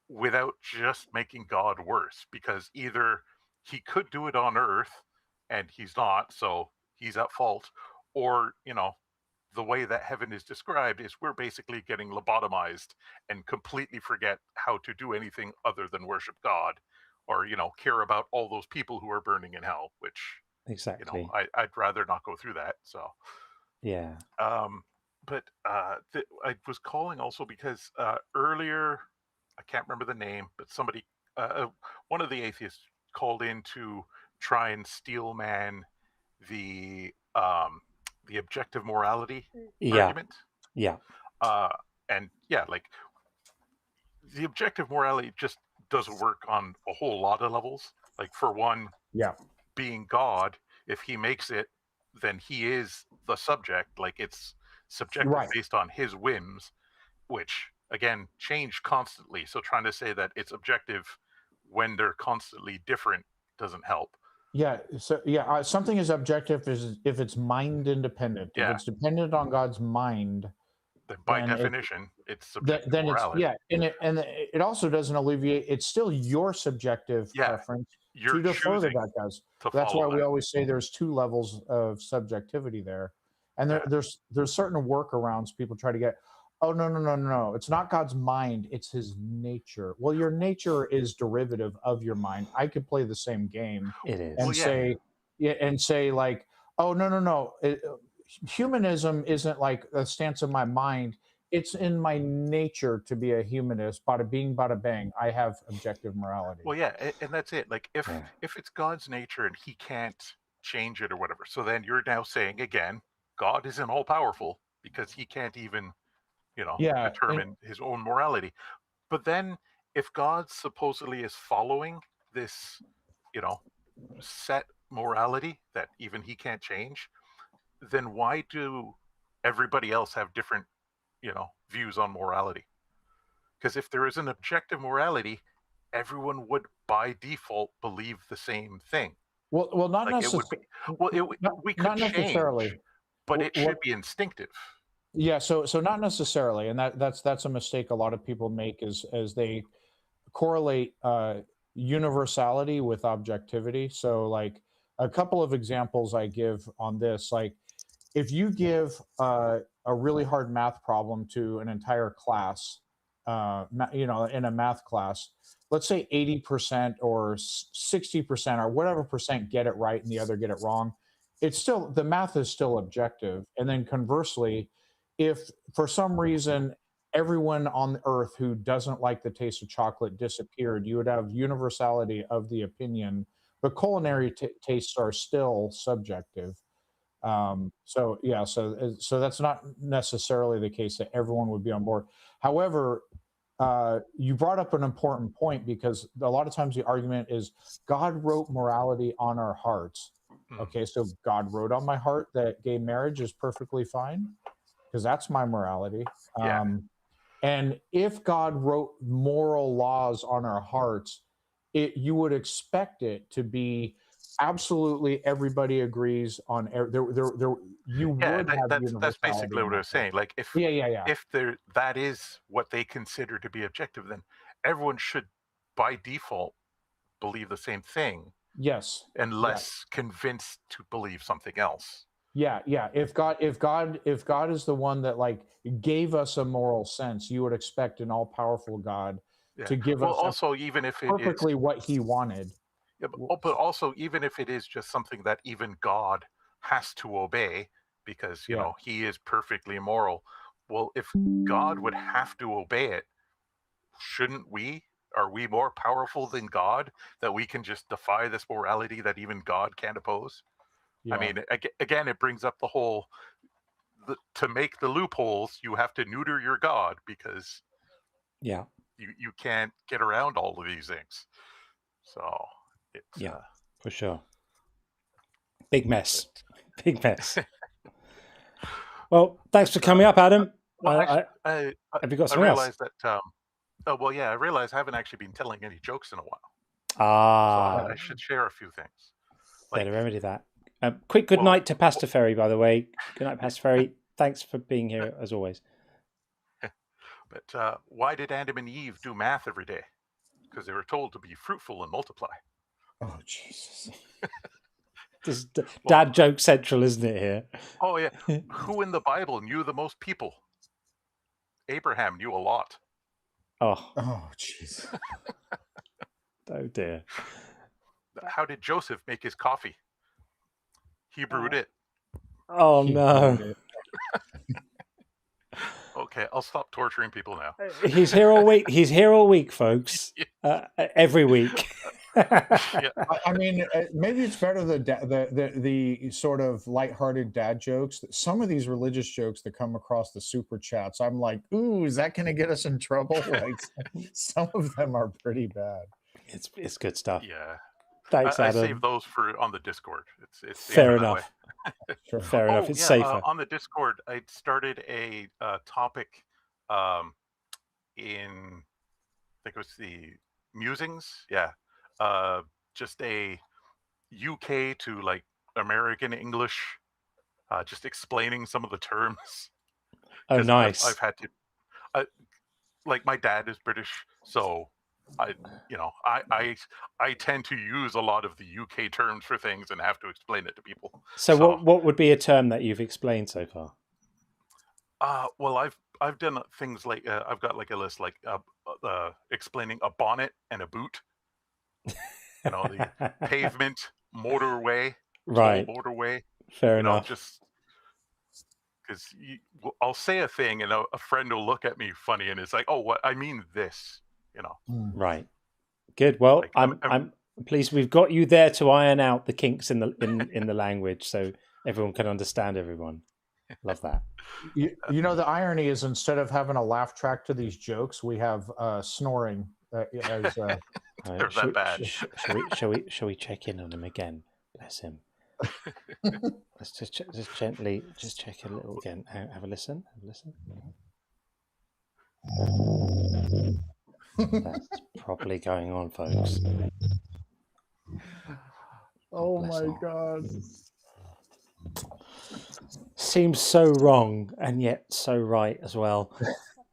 without just making God worse, because either he could do it on earth and he's not, so he's at fault, or, you know, the way that heaven is described is we're basically getting lobotomized and completely forget how to do anything other than worship God, or, you know, care about all those people who are burning in hell, which, Exactly. you know, I'd rather not go through that. So Yeah. But I was calling also because earlier, I can't remember the name, but somebody, one of the atheists called in to try and steel man the objective morality argument. Yeah. And yeah, like the objective morality just doesn't work on a whole lot of levels. Like, for one, being God, if he makes it, then he is the subject. Like, it's subjective based on his whims, which again change constantly. So trying to say that it's objective when they're constantly different doesn't help. Yeah. So yeah, something is objective if it's mind independent. Yeah. If it's dependent on God's mind, then by definition, it's subjective then morality. and it also doesn't alleviate. It's still your subjective preference to defer to that, guys. That's why we always say there's two levels of subjectivity there, and there's certain workarounds people try to get. Oh, no. It's not God's mind. It's his nature. Well, your nature is derivative of your mind. I could play the same game. It is. And say like, oh, no. Humanism isn't like a stance of my mind. It's in my nature to be a humanist. Bada bing, bada bang. I have objective morality. Well, yeah, and that's it. Like, if it's God's nature and he can't change it or whatever, so then you're now saying again, God isn't all powerful because he can't even, you know, determine his own morality. But then if God supposedly is following this, you know, set morality that even he can't change, then why do everybody else have different, you know, views on morality? Because if there is an objective morality, everyone would by default believe the same thing. Well, not like necessarily. We could not necessarily, change, but it should be instinctive. Yeah, so not necessarily, and that's a mistake a lot of people make is as they correlate universality with objectivity. So like a couple of examples I give on this, like if you give a really hard math problem to an entire class, in a math class, let's say 80% or 60% or whatever percent get it right and the other get it wrong, it's still, the math is still objective. And then conversely, if for some reason everyone on earth who doesn't like the taste of chocolate disappeared, you would have universality of the opinion, but culinary tastes are still subjective. So that's not necessarily the case that everyone would be on board. However, you brought up an important point, because a lot of times the argument is God wrote morality on our hearts. Okay, so God wrote on my heart that gay marriage is perfectly fine, because that's my morality. And if God wrote moral laws on our hearts, you would expect it to be absolutely everybody agrees on. That's basically what I was saying. Like if that is what they consider to be objective, then everyone should by default believe the same thing. Yes. Unless convinced to believe something else. Yeah. If God is the one that like gave us a moral sense, you would expect an all-powerful God to give us also even if it perfectly is what He wanted. Yeah, but also even if it is just something that even God has to obey, because you know He is perfectly moral. Well, if God would have to obey it, shouldn't we? Are we more powerful than God that we can just defy this morality that even God can't oppose? I mean, again, it brings up the whole, to make the loopholes, you have to neuter your God, because you can't get around all of these things. So it's for sure. Big mess. Big mess. Well, thanks for coming up, Adam. Well, have you got something realized else? that I realized I haven't actually been telling any jokes in a while. So I should share a few things. Better remedy that. Quick good night to Pastor Ferry, by the way. Good night, Pastor Ferry. Thanks for being here, as always. But why did Adam and Eve do math every day? Because they were told to be fruitful and multiply. Oh, Jesus. This is dad joke central, isn't it, here? Oh, yeah. Who in the Bible knew the most people? Abraham knew a lot. Oh, jeez. Oh, dear. How did Joseph make his coffee? He brewed it. Oh, no. Okay, I'll stop torturing people now. He's here all week. He's here all week, folks. Every week. I mean, maybe it's better the sort of lighthearted dad jokes. Some of these religious jokes that come across the super chats, I'm like, ooh, is that going to get us in trouble? Like, some of them are pretty bad. It's good stuff. Yeah. Thanks, Adam. I save those for on the Discord. It's fair enough. Fair enough. It's safer. On the Discord, I started a topic in, I think it was the musings. Yeah. Just a UK to like American English, just explaining some of the terms. Oh, nice. I've had to, like my dad is British, so I tend to use a lot of the UK terms for things and have to explain it to people. So what would be a term that you've explained so far? Well, I've done things like I've got like a list like explaining a bonnet and a boot. You know, the pavement, motorway, right? Motorway. Fair enough. Just because I'll say a thing and a friend will look at me funny and it's like, oh, what I mean this. You know. Right. Good. Well, like, I'm pleased we've got you there to iron out the kinks in the language, so everyone can understand everyone. Love that. You know, the irony is instead of having a laugh track to these jokes, we have snoring. As they're that bad. Shall we check in on him again? Bless him. Let's just gently check a little again. Have a listen. That's properly going on, folks. Oh my God. Seems so wrong and yet so right as well.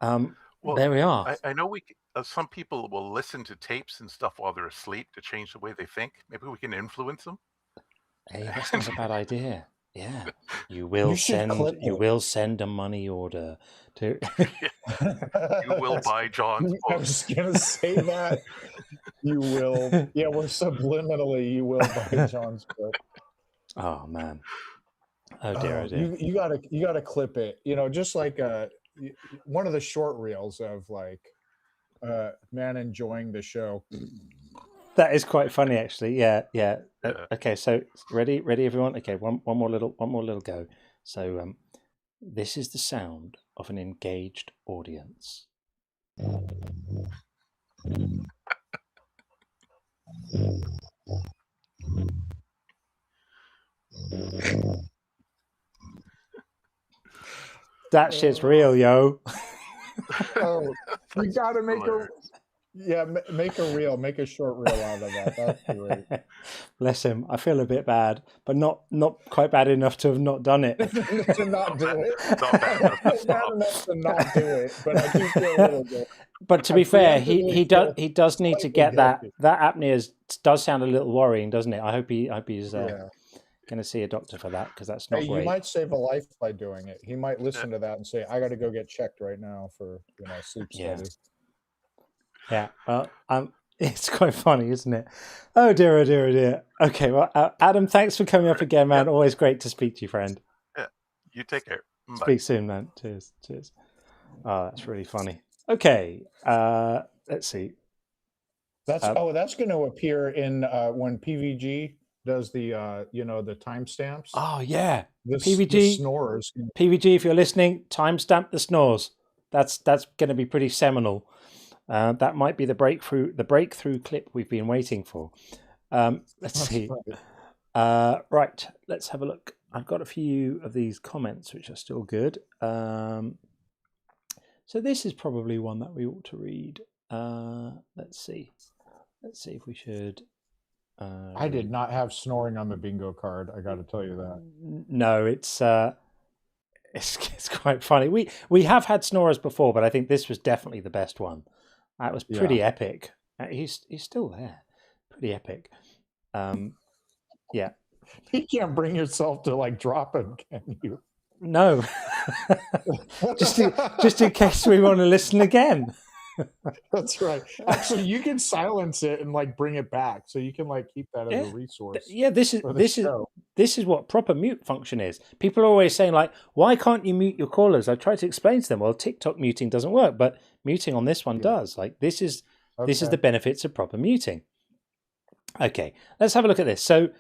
Well, there we are. I know some people will listen to tapes and stuff while they're asleep to change the way they think. Maybe we can influence them. Hey, that's not a bad idea. Yeah, you will send a money order to. You will buy John's book. I was gonna say that. You will. Yeah, we're subliminally. You will buy John's book. Oh man. Oh dear. Oh dear. You gotta clip it. You know, just like one of the short reels of like man enjoying the show. That is quite funny, actually. Yeah. Okay, so ready, everyone. Okay, one more little go. So, this is the sound of an engaged audience. That shit's real, yo. Oh, you gotta make make a reel, make a short reel out of that. That's great. Bless him. I feel a bit bad, but not quite bad enough to have not done it. To not do it. Not bad enough to not do it, but I do feel a little bit. But to be fair, he does need to get that apnea does sound a little worrying, doesn't it? I hope he's going to see a doctor for that, because that's not great. You might save a life by doing it. He might listen to that and say, "I got to go get checked right now for sleep study." Yeah, well, it's quite funny, isn't it? Oh dear, oh dear, oh dear. Okay, well, Adam, thanks for coming up again, man. Always great to speak to you, friend. Yeah, you take care. Bye. Speak soon, man. Cheers. Oh, that's really funny. Okay, let's see. That's going to appear in when PVG does the the timestamps. Oh yeah, PVG the snores. PVG, if you're listening, timestamp the snores. That's going to be pretty seminal. That might be the breakthrough clip we've been waiting for. Let's see. Right, let's have a look. I've got a few of these comments which are still good. So this is probably one that we ought to read. Let's see if we should. I did not have snoring on the bingo card. I got to tell you that. No, it's quite funny. We have had snorers before, but I think this was definitely the best one. That was pretty epic. He's still there. Pretty epic. Yeah. You can't bring yourself to like drop him, can you? No. just in case we want to listen again. That's right. Actually, you can silence it and like bring it back, so you can like keep that as a resource. Yeah, this is what proper mute function is. People are always saying like, why can't you mute your callers? I try to explain to them, well, TikTok muting doesn't work, but muting on this one does. Like this is the benefits of proper muting. Okay, let's have a look at this. So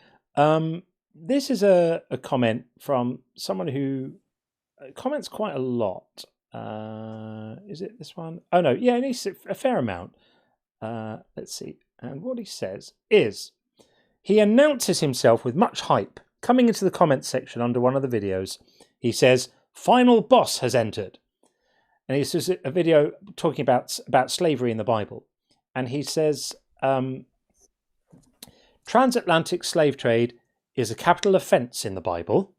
this is a comment from someone who comments quite a lot. Is it this one? Oh no, yeah, and he's a fair amount. Let's see. And what he says is, he announces himself with much hype. Coming into the comments section under one of the videos, he says, "Final boss has entered." And he says a video talking about slavery in the Bible. And he says, transatlantic slave trade is a capital offence in the Bible.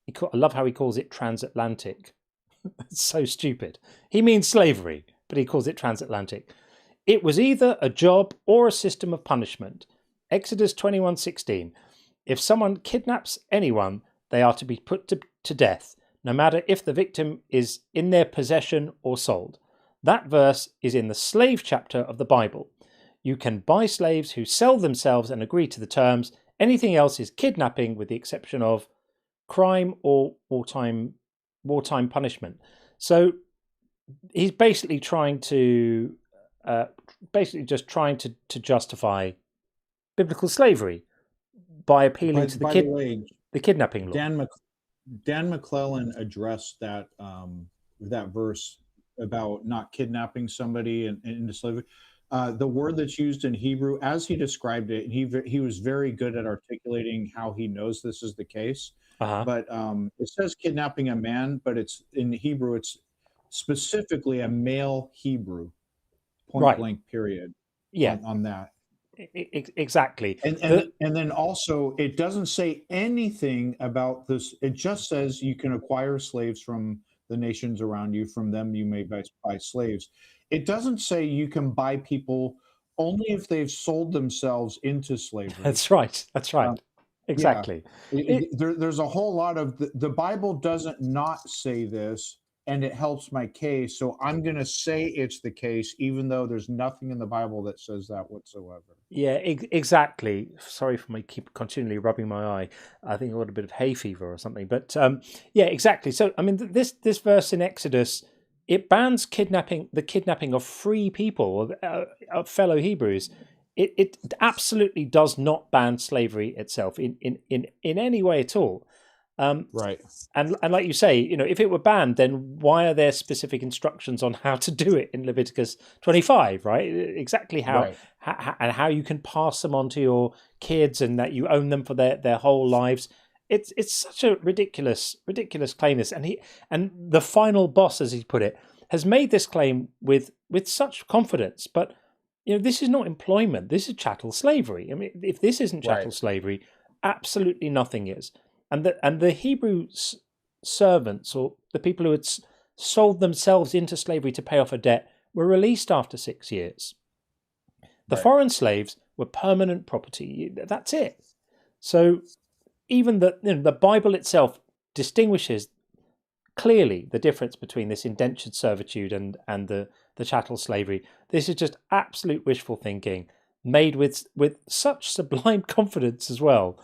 I love how he calls it transatlantic. It's so stupid. He means slavery, but he calls it transatlantic. It was either a job or a system of punishment. Exodus 21:16. If someone kidnaps anyone, they are to be put to death, no matter if the victim is in their possession or sold. That verse is in the slave chapter of the Bible. You can buy slaves who sell themselves and agree to the terms. Anything else is kidnapping, with the exception of crime or wartime punishment. So he's basically trying to justify biblical slavery by appealing to the kidnapping law. Dan McClellan addressed that that verse about not kidnapping somebody into slavery. The word that's used in Hebrew, as he described it, he was very good at articulating how he knows this is the case. But it says kidnapping a man, but it's in Hebrew, it's specifically a male Hebrew, point blank period. Yeah, on that. Exactly. And then also, it doesn't say anything about this. It just says you can acquire slaves from the nations around you. From them, you may buy slaves. It doesn't say you can buy people only if they've sold themselves into slavery. That's right. Exactly. There's a whole lot of the Bible doesn't not say this, and it helps my case. So I'm going to say it's the case, even though there's nothing in the Bible that says that whatsoever. Yeah, exactly. Sorry for my keep continually rubbing my eye. I think I got a bit of hay fever or something. But yeah, exactly. So I mean, this verse in Exodus, it bans the kidnapping of free people, of fellow Hebrews. It absolutely does not ban slavery itself in any way at all. Right. And like you say, if it were banned, then why are there specific instructions on how to do it in Leviticus 25, right? Exactly how and how you can pass them on to your kids and that you own them for their whole lives. It's such a ridiculous claim, this. And the final boss, as he put it, has made this claim with such confidence. But this is not employment. This is chattel slavery. I mean, if this isn't chattel slavery, absolutely nothing is. And the Hebrew servants, or the people who had sold themselves into slavery to pay off a debt, were released after 6 years. The foreign slaves were permanent property. That's it. So even the Bible itself distinguishes clearly the difference between this indentured servitude and the chattel slavery. This is just absolute wishful thinking, made with such sublime confidence as well.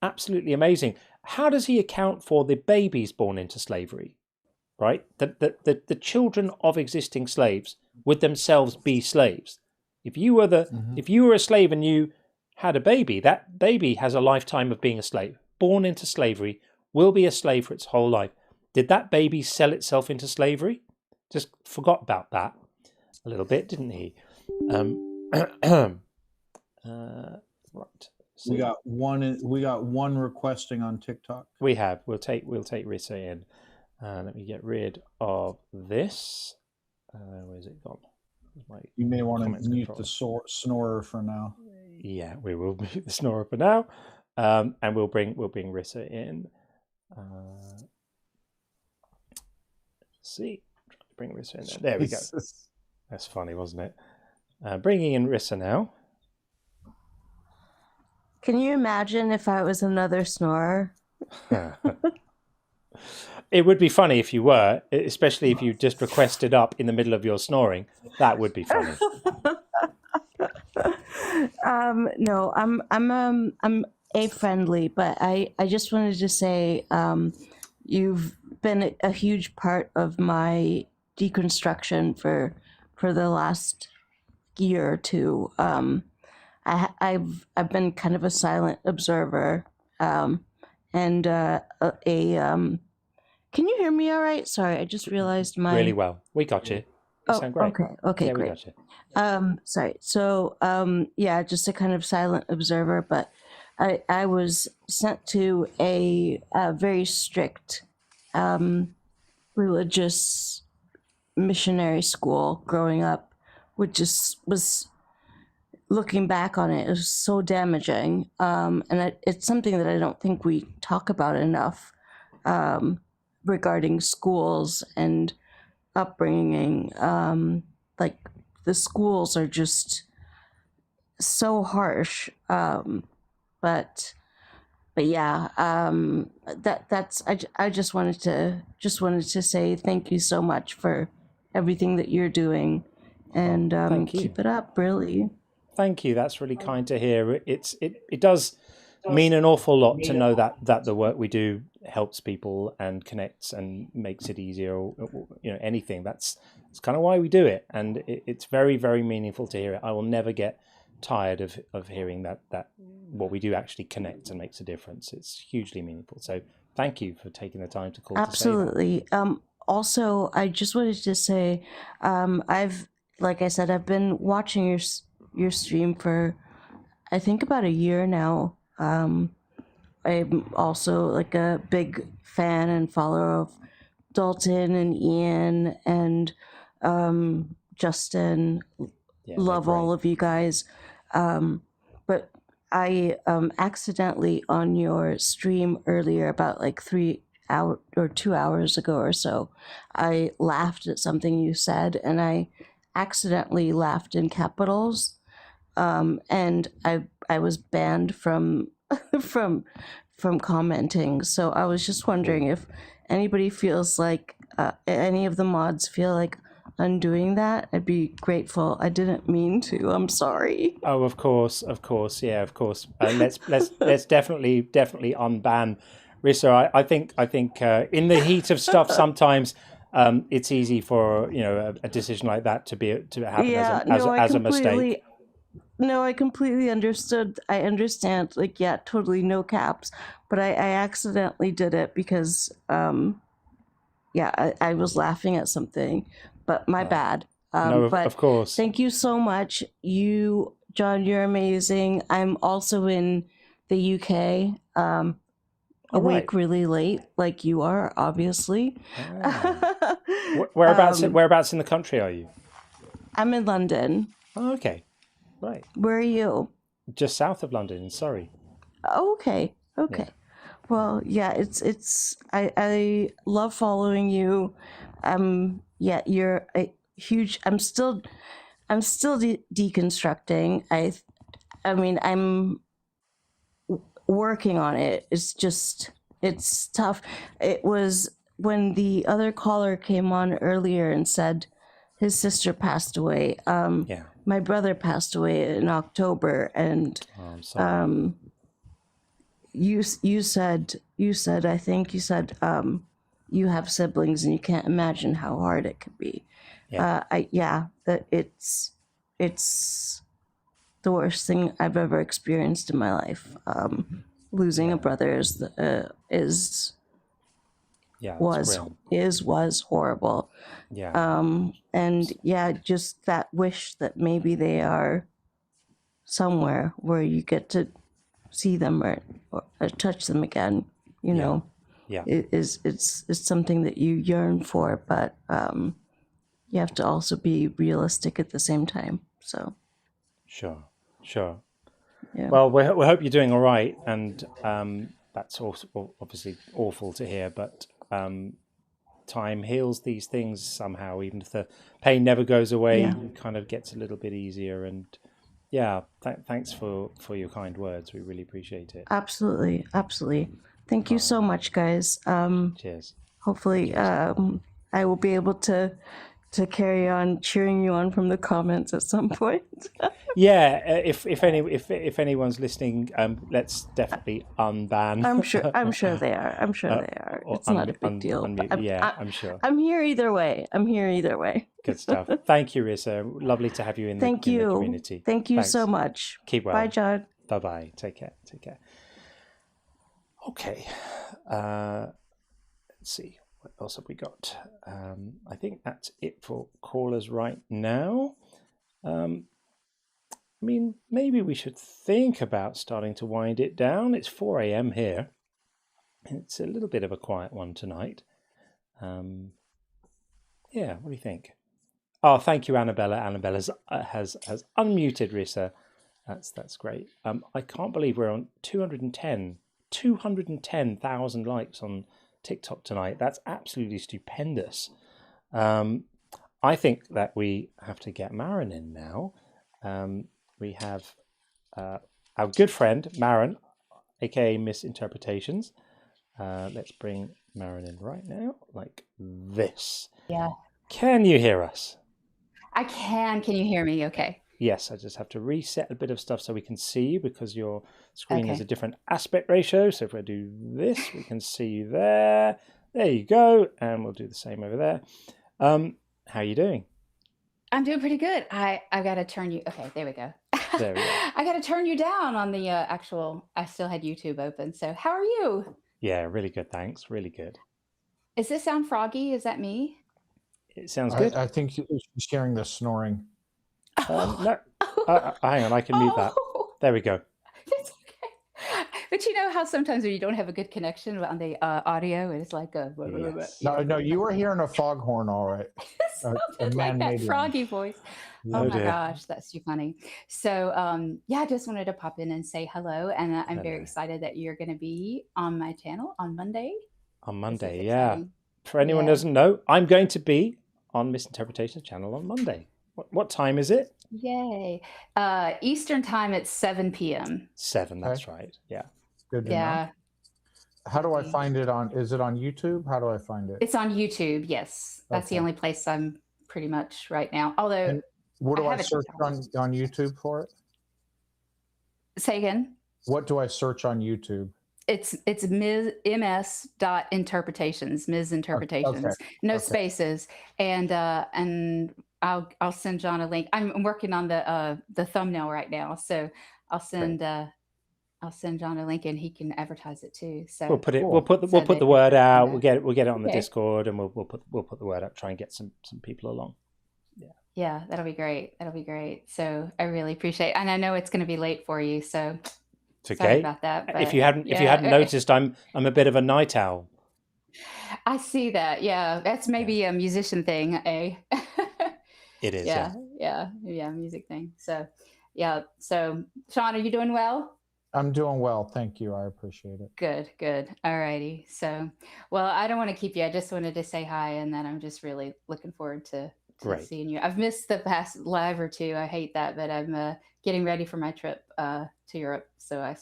Absolutely amazing. How does he account for the babies born into slavery? Right? The children of existing slaves would themselves be slaves. If you were a slave and you had a baby, that baby has a lifetime of being a slave. Born into slavery, will be a slave for its whole life. Did that baby sell itself into slavery? Just forgot about that a little bit, didn't he? Right. We got one requesting on TikTok. We have. We'll take Rissa in. Let me get rid of this. Where's it gone? You may want to mute the snorer for now. Yeah, we will mute the snorer for now, and we'll bring Rissa in. Let's see, bring Rissa in there. There we go. That's funny, wasn't it? Bringing in Rissa now. Can you imagine if I was another snorer? It would be funny if you were, especially if you just requested up in the middle of your snoring. That would be funny. No, I'm A-friendly, but I just wanted to say you've been a huge part of my deconstruction for the last year or two. I've been kind of a silent observer, and can you hear me all right? Sorry, I just realized my... Really well. We got you. You sound great. Okay, yeah, great. We got you. Sorry. So, yeah, just a kind of silent observer, but I was sent to a very strict religious missionary school growing up, which was... Looking back on it, it was so damaging, and it's something that I don't think we talk about enough regarding schools and upbringing. Like the schools are just so harsh, but yeah, that's I just wanted to say thank you so much for everything that you're doing, and keep it up, really. Thank you. That's really kind to hear. It does mean an awful lot to know that the work we do helps people and connects and makes it easier. Or, anything. That's kind of why we do it, and it's very, very meaningful to hear it. I will never get tired of hearing that what we do actually connects and makes a difference. It's hugely meaningful. So thank you for taking the time to call. Absolutely. Also, I just wanted to say, like I said, I've been watching your stream for I think about a year now. I'm also like a big fan and follower of Dalton and Ian and Justin. Love all of you guys. But I accidentally on your stream earlier about like 3 hours or 2 hours ago or so, I laughed at something you said, and I accidentally laughed in capitals. And I was banned from from commenting. So I was just wondering if anybody feels like any of the mods feel like undoing that. I'd be grateful. I didn't mean to. I'm sorry. Oh, of course, yeah, of course. Let's definitely unban Rissa. I think in the heat of stuff sometimes it's easy for a decision like that to happen as a mistake. No, I completely understood. I understand. Like, yeah, totally no caps. But I accidentally did it because, I was laughing at something. But my bad. But of course. Thank you so much. John, you're amazing. I'm also in the UK. Awake really late, like you are, obviously. Whereabouts in the country are you? I'm in London. Oh, okay. Right. Where are you? Just south of London, in Surrey. Oh, okay. Yeah. Well, yeah, it's I love following you. You're a huge. I'm still deconstructing. I mean, I'm working on it. It's tough. It was when the other caller came on earlier and said his sister passed away. My brother passed away in October, and I'm sorry. You said I think you said you have siblings and you can't imagine how hard it could be. That it's the worst thing I've ever experienced in my life. Losing a brother was horrible. Just that wish that maybe they are somewhere where you get to see them or touch them again. It's something that you yearn for, but you have to also be realistic at the same time. So sure. Yeah. Well, we hope you're doing all right, and that's also obviously awful to hear, but time heals these things somehow. Even if the pain never goes away, it kind of gets a little bit easier. And thanks for your kind words. We really appreciate it. Absolutely. Thank you so much, guys. Cheers. Hopefully, I will be able to carry on cheering you on from the comments at some point. If anyone's listening, let's definitely unban. I'm sure they are. It's not a big deal. I'm sure. I'm here either way. Good stuff. Thank you, Rissa. Lovely to have you in the community. Thank you so much. Keep well. Bye, John. Bye. Take care. Okay. Let's see. What else have we got? I think that's it for callers right now. Maybe we should think about starting to wind it down. It's 4 a.m. here. It's a little bit of a quiet one tonight. What do you think? Oh, thank you, Annabella. Annabella has unmuted Rissa. That's great. I can't believe we're on 210,000 likes on TikTok tonight. That's absolutely stupendous. I think that we have to get Maren in now. We have our good friend Maren, aka Misinterpretations. Let's bring Maren in right now, like this. Yeah. Can you hear us? I can. Can you hear me? Okay. Yes, I just have to reset a bit of stuff so we can see you because your screen has a different aspect ratio. So if I do this, we can see you there. There you go. And we'll do the same over there. How are you doing? I'm doing pretty good. I've got to turn you. Okay, there we go. There we go. I got to turn you down on the actual. I still had YouTube open. So how are you? Yeah, really good. Thanks. Really good. Does this sound froggy? Is that me? It sounds good. I think she's sharing the snoring. No. Hang on, I can mute that. There we go. It's okay. But you know how sometimes when you don't have a good connection on the audio, it's like a... Yes. No, you were hearing a foghorn, all right. It like that froggy voice. Oh my dear. gosh, that's too funny. So I just wanted to pop in and say hello. And I'm very excited that you're going to be on my channel on Monday. On Monday, yeah. For anyone who doesn't know, I'm going to be on Misinterpretations channel on Monday. What time is it? Yay. Eastern time at 7 p.m. 7, that's right. Yeah. good to know. Yeah. How do I find it on? Is it on YouTube? How do I find it? It's on YouTube. Yes, that's the Okay. only place I'm pretty much right now. Although, And what do I have a search TikTok. on YouTube for it? Say again. What do I search on YouTube? It's ms.interpretations, Ms. Interpretations, Okay. no Okay. spaces, and I'll send John a link. I'm working on the thumbnail right now, so I'll send John a link and he can advertise it too. So We'll put it. Cool. We'll put the that word you out. know. We'll get it on the Okay. Discord, and we'll put the word out. Try and get some people along. Yeah, that'll be great. That'll be great. So I really appreciate, and I know it's going to be late for you, so It's sorry okay. about that. But If you hadn't noticed, I'm a bit of a night owl. I see that. Yeah, that's maybe a musician thing, eh? It is. yeah, music thing. So, yeah. So, Sean, are you doing well? I'm doing well. Thank you. I appreciate it. Good. All righty. So, well, I don't want to keep you. I just wanted to say hi, and then I'm just really looking forward to Great. seeing you. I've missed the past live or two. I hate that, but I'm getting ready for my trip to Europe. So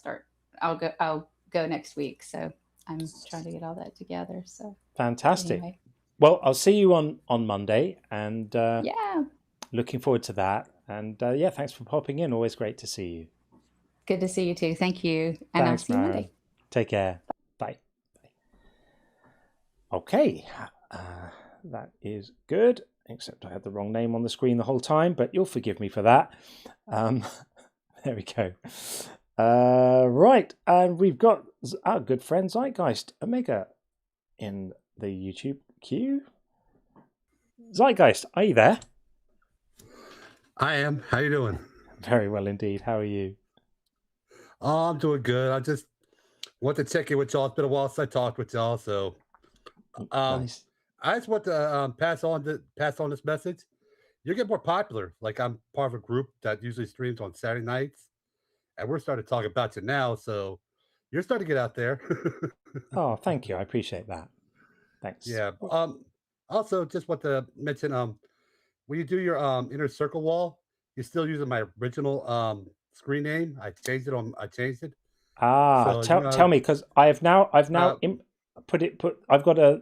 I'll go next week. So I'm trying to get all that together. So Fantastic. anyway. Well, I'll see you on Monday, and Yeah. looking forward to that. And yeah, thanks for popping in. Always great to see you. Good to see you too. Thank you. And I'll Thanks, see you Maren. Monday. Take care. Bye. Okay, that is good. Except I had the wrong name on the screen the whole time, but you'll forgive me for that. There we go. Right, and we've got our good friend Zeitgeist Omega in the YouTube queue. Zeitgeist, are you there? I am. How you doing? Very well indeed. How are you? Oh, I'm doing good. I just want to check in with y'all. It's been a while since I talked with y'all, so Nice. I just want to pass on this message. You're getting more popular. Like, I'm part of a group that usually streams on Saturday nights, and we're starting to talk about you now. So you're starting to get out there. Oh, thank you. I appreciate that. Thanks. Yeah. Also, just want to mention, when you do your inner circle wall, you're still using my original screen name. I changed it. Ah, So, tell me, because I've now I've got a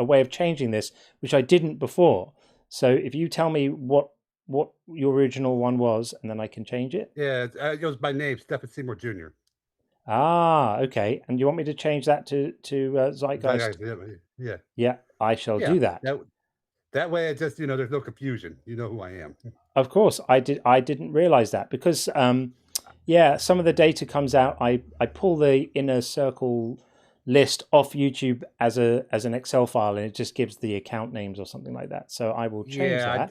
way of changing this, which I didn't before. So if you tell me what your original one was, and then I can change it. Yeah, it was my name, Stephen Seymour Jr. Ah, okay. And you want me to change that to Zeitgeist? Yeah. Yeah, I shall do that. That way, it just there's no confusion. You know who I am. Of course, I didn't realize that because some of the data comes out. I pull the inner circle list off YouTube as an Excel file, and it just gives the account names or something like that. So I will change that.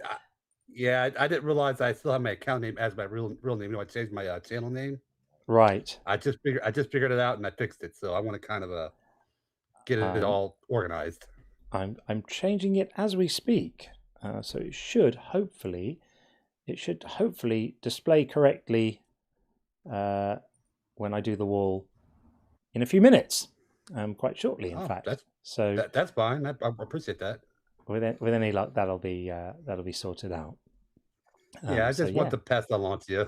I didn't realize I still have my account name as my real name. I changed my channel name. Right. I just figured it out and I fixed it. So I want to kind of get it all organized. I'm changing it as we speak, so it should hopefully display correctly when I do the wall in a few minutes, quite shortly, in fact. That's fine. I appreciate that. With any luck, that'll be sorted out. Yeah, I just want to pass that along to you.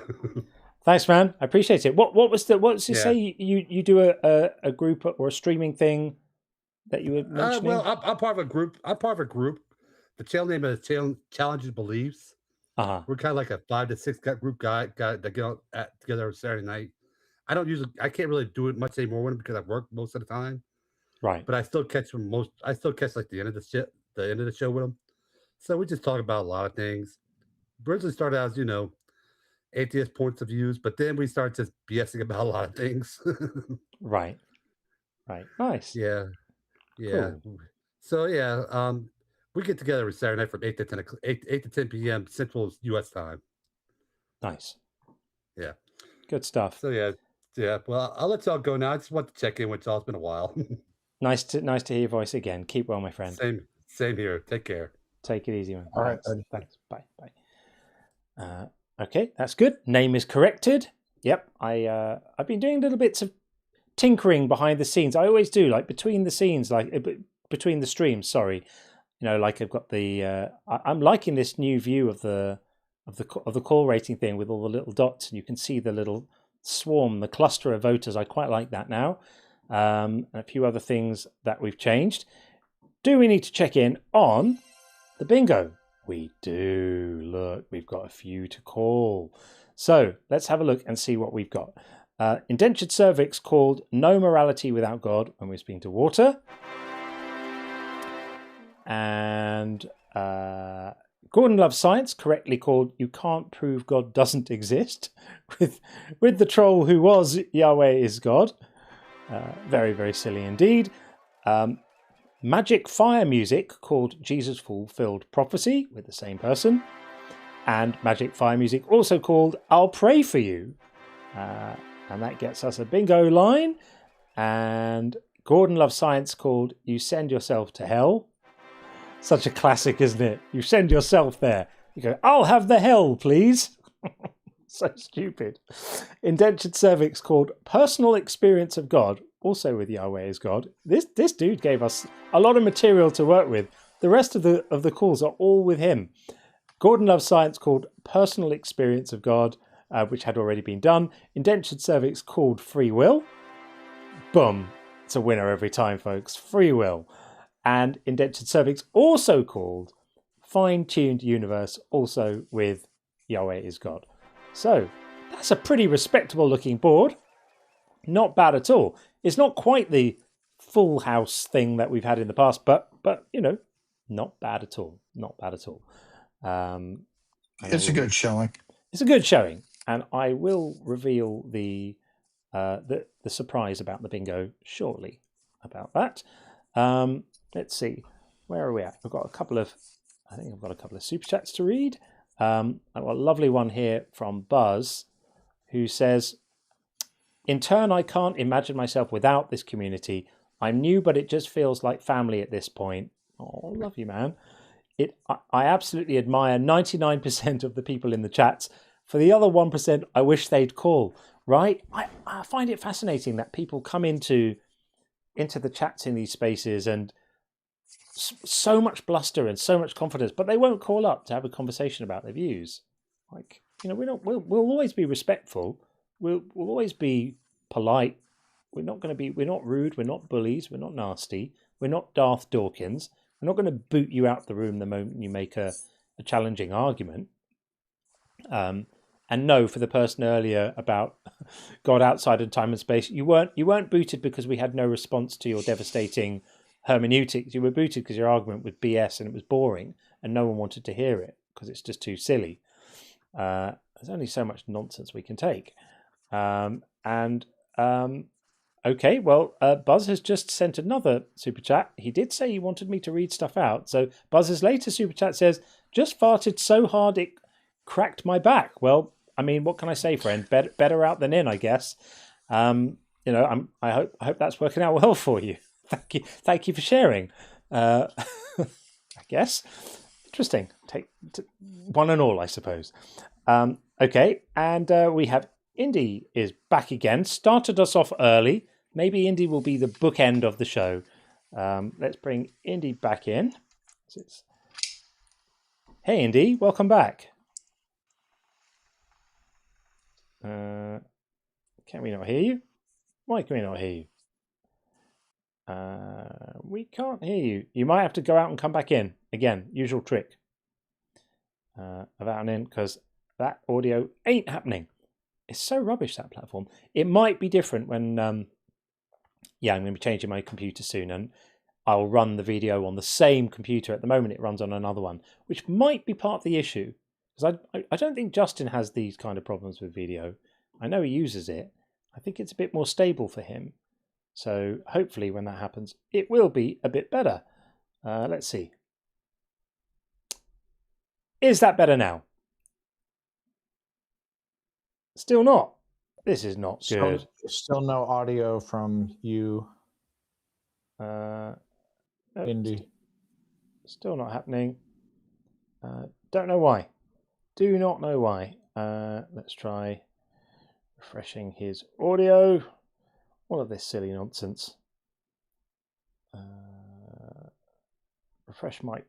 Thanks, man. I appreciate it. What does it say? You do a group or a streaming thing that you were mentioning? Well, I'm part of a group. The channel name is Challenges Beliefs. We're kind of like a 5 to 6 group guy that get out together on Saturday night. I can't really do it much anymore with them because I work most of the time. Right. But I still catch like the end of the show with them. So we just talk about a lot of things. Originally started out as atheist points of views, but then we start just BSing about a lot of things. Right. Nice. Yeah. Cool. So we get together every Saturday night from 8 to 10 p.m. Central U.S. time. Nice. Yeah. Good stuff. So yeah. Well, I'll let y'all go now. I just want to check in with y'all. It's been a while. Nice to hear your voice again. Keep well, my friend. Same here. Take care. Take it easy, man. All right. Thanks. Bye. Okay, that's good. Name is corrected. Yep. I've been doing little bits of tinkering behind the scenes. I always do, like between the scenes, like between the streams. Sorry, like I've got the. I'm liking this new view of the call rating thing with all the little dots, and you can see the little swarm, the cluster of voters. I quite like that now. And a few other things that we've changed. Do we need to check in on the bingo? We do. Look, we've got a few to call. So let's have a look and see what we've got. Indentured cervix called No Morality Without God when we're speaking to water. And Gordon Loves Science correctly called You Can't Prove God Doesn't Exist with the troll who was Yahweh is God. Very, very silly indeed. Magic Fire Music called Jesus Fulfilled Prophecy with the same person. And Magic Fire Music also called I'll Pray For You. And that gets us a bingo line. And Gordon Loves Science called You Send Yourself to Hell. Such a classic, isn't it? You send yourself there. You go, I'll have the hell, please. So stupid. Indentured cervix called Personal Experience of God, also with Yahweh is God. This dude gave us a lot of material to work with. The rest of the calls are all with him. Gordon Loves Science called Personal Experience of God, which had already been done. Indentured cervix called Free Will. Boom. It's a winner every time, folks. Free will. And Indentured cervix also called Fine-Tuned Universe, also with Yahweh is God. So that's a pretty respectable looking board. Not bad at all. It's not quite the full house thing that we've had in the past, but you know, not bad at all. Not bad at all. It's a good showing. It's a good showing, and I will reveal the surprise about the bingo shortly about that. Let's see, where are we at? I've got a couple of super chats to read. I've got a lovely one here from Buzz, who says, in turn, I can't imagine myself without this community. I'm new, but it just feels like family at this point. Oh, love you, man. I absolutely admire 99% of the people in the chats. For the other 1%, I wish they'd call, right? I find it fascinating that people come into the chats in these spaces and so much bluster and so much confidence, but they won't call up to have a conversation about their views. Like, you know, we'll always be respectful. We'll always be polite. We're not rude. We're not bullies. We're not nasty. We're not Darth Dawkins. We're not going to boot you out the room the moment you make a challenging argument. And no, for the person earlier about God outside of time and space, you weren't booted because we had no response to your devastating hermeneutics. You were booted because your argument was BS and it was boring and no one wanted to hear it because it's just too silly. There's only so much nonsense we can take. Okay, well, Buzz has just sent another super chat. He did say he wanted me to read stuff out. So Buzz's latest super chat says, just farted so hard it cracked my back. Well, I mean, what can I say, friend? Better out than in, I guess. You know, I hope that's working out well for you. Thank you for sharing. I guess. Interesting. Take one and all, I suppose. Okay, and we have Indy is back again. Started us off early. Maybe Indy will be the bookend of the show. Let's bring Indy back in. Hey, Indy, welcome back. Can we not hear you? Why can we not hear you? We can't hear you. You might have to go out and come back in. Again, usual trick. Of out and in, because that audio ain't happening. It's so rubbish, that platform. It might be different when... I'm going to be changing my computer soon, and I'll run the video on the same computer. At the moment, it runs on another one, which might be part of the issue. Because I don't think Justin has these kind of problems with video. I know he uses it. I think it's a bit more stable for him. So hopefully when that happens, it will be a bit better. Let's see. Is that better now? Still not. This is not good. Still no audio from you, Indy. Still not happening. Don't know why. Do not know why. Let's try refreshing his audio. All of this silly nonsense. Refresh mic.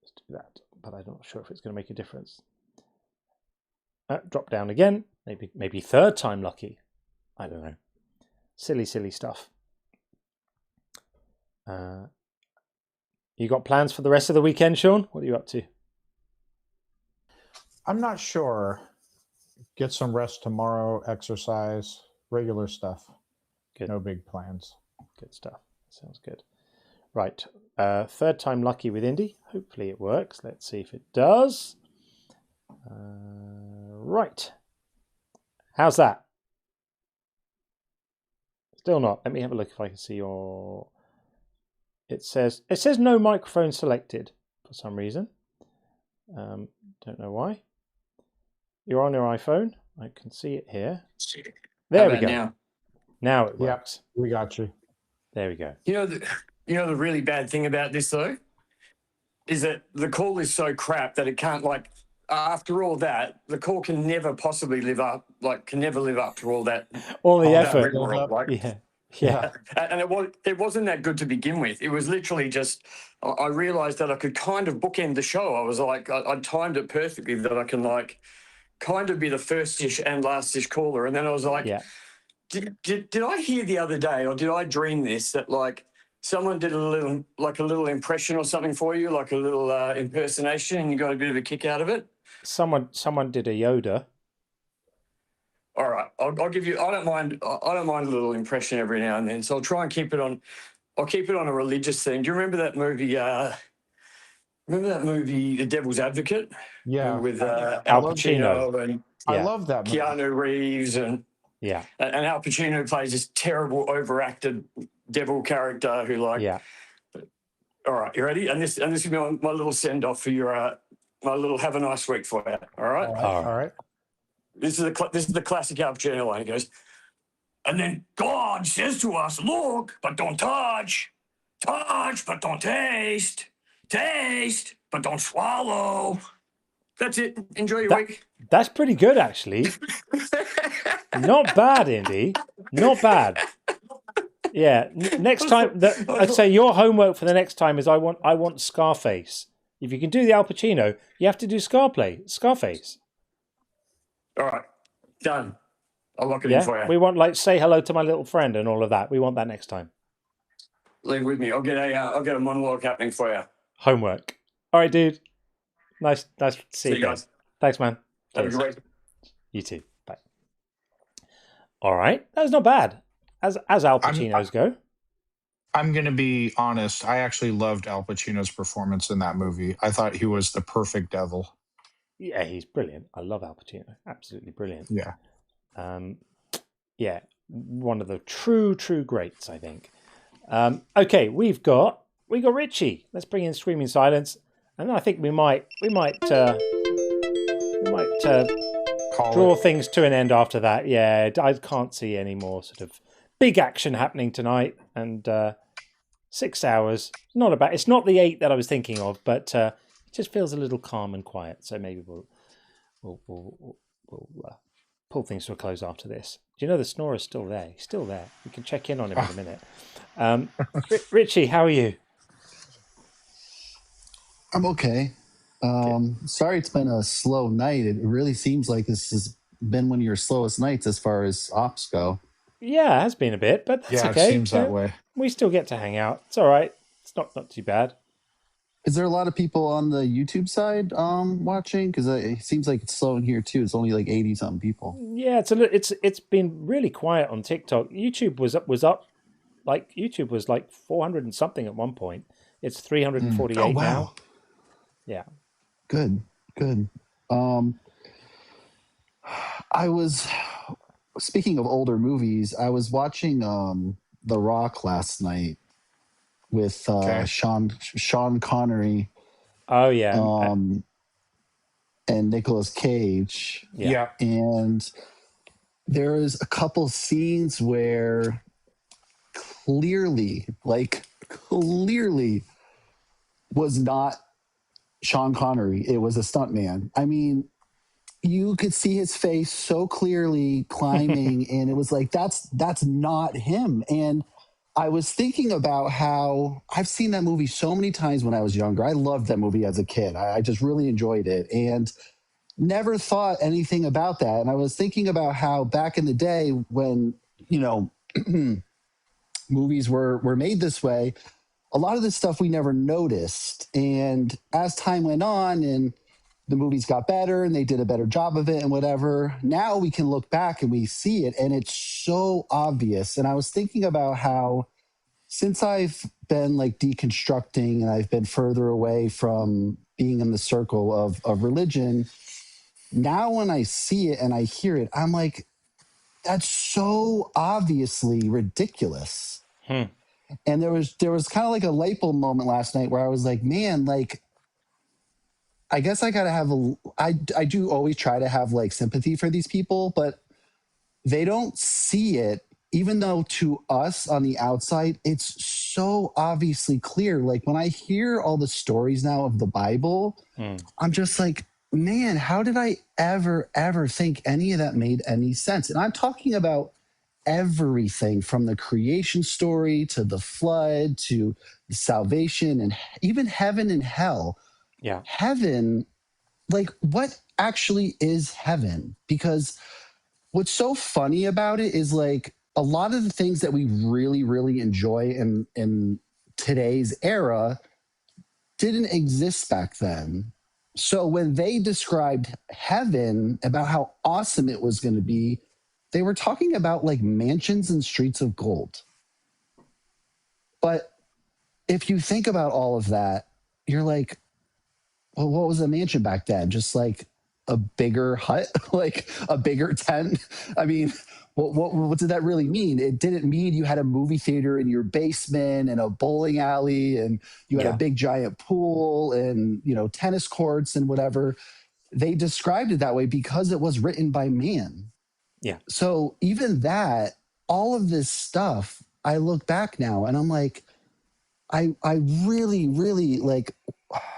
Let's do that, but I'm not sure if it's going to make a difference. Drop down again. maybe third time lucky. I don't know. Silly stuff. You got plans for the rest of the weekend, Sean? What are you up to? I'm not sure. Get some rest tomorrow, exercise, regular stuff. Good. No big plans. Good stuff. Sounds good. Right. Third time lucky with Indy. Hopefully it works. Let's see if it does. Right. How's that? Still not. Let me have a look if I can see your... It says no microphone selected for some reason. Don't know why. You're on your iPhone. I can see it here. There we go. Now it works. Yeah, we got you. There we go. You know the really bad thing about this though is that the call is so crap that it can't, like, after all that, the call can never possibly live up to all that. All the that effort. rigmarole, like. Yeah. And it wasn't that good to begin with. It was literally just, I realized that I could kind of bookend the show. I was like, I timed it perfectly that I can, like, kind of be the first-ish and last-ish caller. And then I was like, did I hear the other day, or did I dream this, that, like, someone did a little impression or something for you, like a little impersonation, and you got a bit of a kick out of it? Someone did a Yoda. All right, I'll give you. I don't mind a little impression every now and then. So I'll try and keep it on. I'll keep it on a religious theme. Do you remember that movie? The Devil's Advocate? Yeah, with Al Pacino and I love that movie. Keanu Reeves and Al Pacino plays this terrible, overacted devil character who, like. Yeah. All right, you ready? And this is my little send off for your my little have a nice week for you. All right. All right. This is the classic Al Pacino line. He goes, and then God says to us, look, but don't touch. Touch, but don't taste. Taste, but don't swallow. That's it. Enjoy your week. That's pretty good, actually. Not bad, Indy. Not bad. Yeah. Next time, I'd say your homework for the next time is I want Scarface. If you can do the Al Pacino, you have to do Scarface. All right, done. I'll lock it in for you. We want, like, say hello to my little friend and all of that. We want that next time. Leave with me. I'll get a monologue happening for you. Homework. All right, dude. Nice to see you guys. Thanks, man. Have a great. You too. Bye. All right, that was not bad. As Al Pacino's go. I'm going to be honest. I actually loved Al Pacino's performance in that movie. I thought he was the perfect devil. Yeah, he's brilliant. I love Al Pacino. Absolutely brilliant. Yeah. Yeah, one of the true greats, I think. Okay, we got Richie. Let's bring in Screaming Silence, and then I think we might draw things to an end after that. Yeah, I can't see any more sort of big action happening tonight, and 6 hours. It's not the 8 that I was thinking of, but it just feels a little calm and quiet. So maybe we'll pull things to a close after this. Do you know the snorer's still there? He's still there. We can check in on him in a minute. Richie, how are you? I'm okay. Sorry it's been a slow night. It really seems like this has been one of your slowest nights as far as ops go. Yeah, it has been a bit, but that's okay. It seems that way. We still get to hang out. It's all right. It's not too bad. Is there a lot of people on the YouTube side watching? Because it seems like it's slow in here too. It's only like 80-something people. Yeah, it's been really quiet on TikTok. YouTube was up, like YouTube was like 400 and something at one point. It's 348 now. Yeah. Good. I was speaking of older movies. I was watching The Rock last night with Sean Connery. Oh yeah. And Nicolas Cage. Yeah. And there is a couple scenes where clearly was not Sean Connery. It was a stuntman. I mean, you could see his face so clearly climbing and it was like, that's not him. And I was thinking about how I've seen that movie so many times when I was younger. I loved that movie as a kid. I just really enjoyed it. And never thought anything about that. And I was thinking about how back in the day when, you know, movies were made this way, a lot of this stuff we never noticed. And as time went on and the movies got better and they did a better job of it and whatever, now we can look back and we see it and it's so obvious. And I was thinking about how since I've been like deconstructing and I've been further away from being in the circle of religion, now when I see it and I hear it, I'm like, that's so obviously ridiculous. And there was kind of like a light bulb moment last night where I was like, man, like, I guess I gotta have I do always try to have like sympathy for these people, but they don't see it, even though to us on the outside, it's so obviously clear. Like when I hear all the stories now of the Bible, I'm just like, man, how did I ever think any of that made any sense? And I'm talking about everything from the creation story to the flood to the salvation and even heaven and hell. Yeah. Heaven, like what actually is heaven? Because what's so funny about it is like a lot of the things that we really, really enjoy in today's era didn't exist back then. So when they described heaven about how awesome it was going to be, they were talking about like mansions and streets of gold. But if you think about all of that, you're like, well, what was a mansion back then? Just like a bigger hut, like a bigger tent. I mean, what did that really mean? It didn't mean you had a movie theater in your basement and a bowling alley and you had a big giant pool and, you know, tennis courts and whatever. They described it that way because it was written by man. Yeah. So even that, all of this stuff, I look back now and I'm like, I really, really like,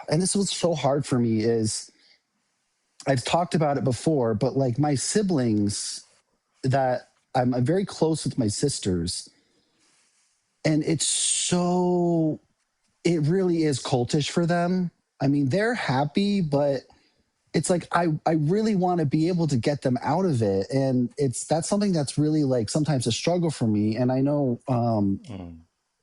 and this was so hard for me is I've talked about it before, but like my siblings that I'm very close with my sisters and it really is cultish for them. I mean, they're happy, but it's like, I really want to be able to get them out of it. And that's something that's really like sometimes a struggle for me. And I know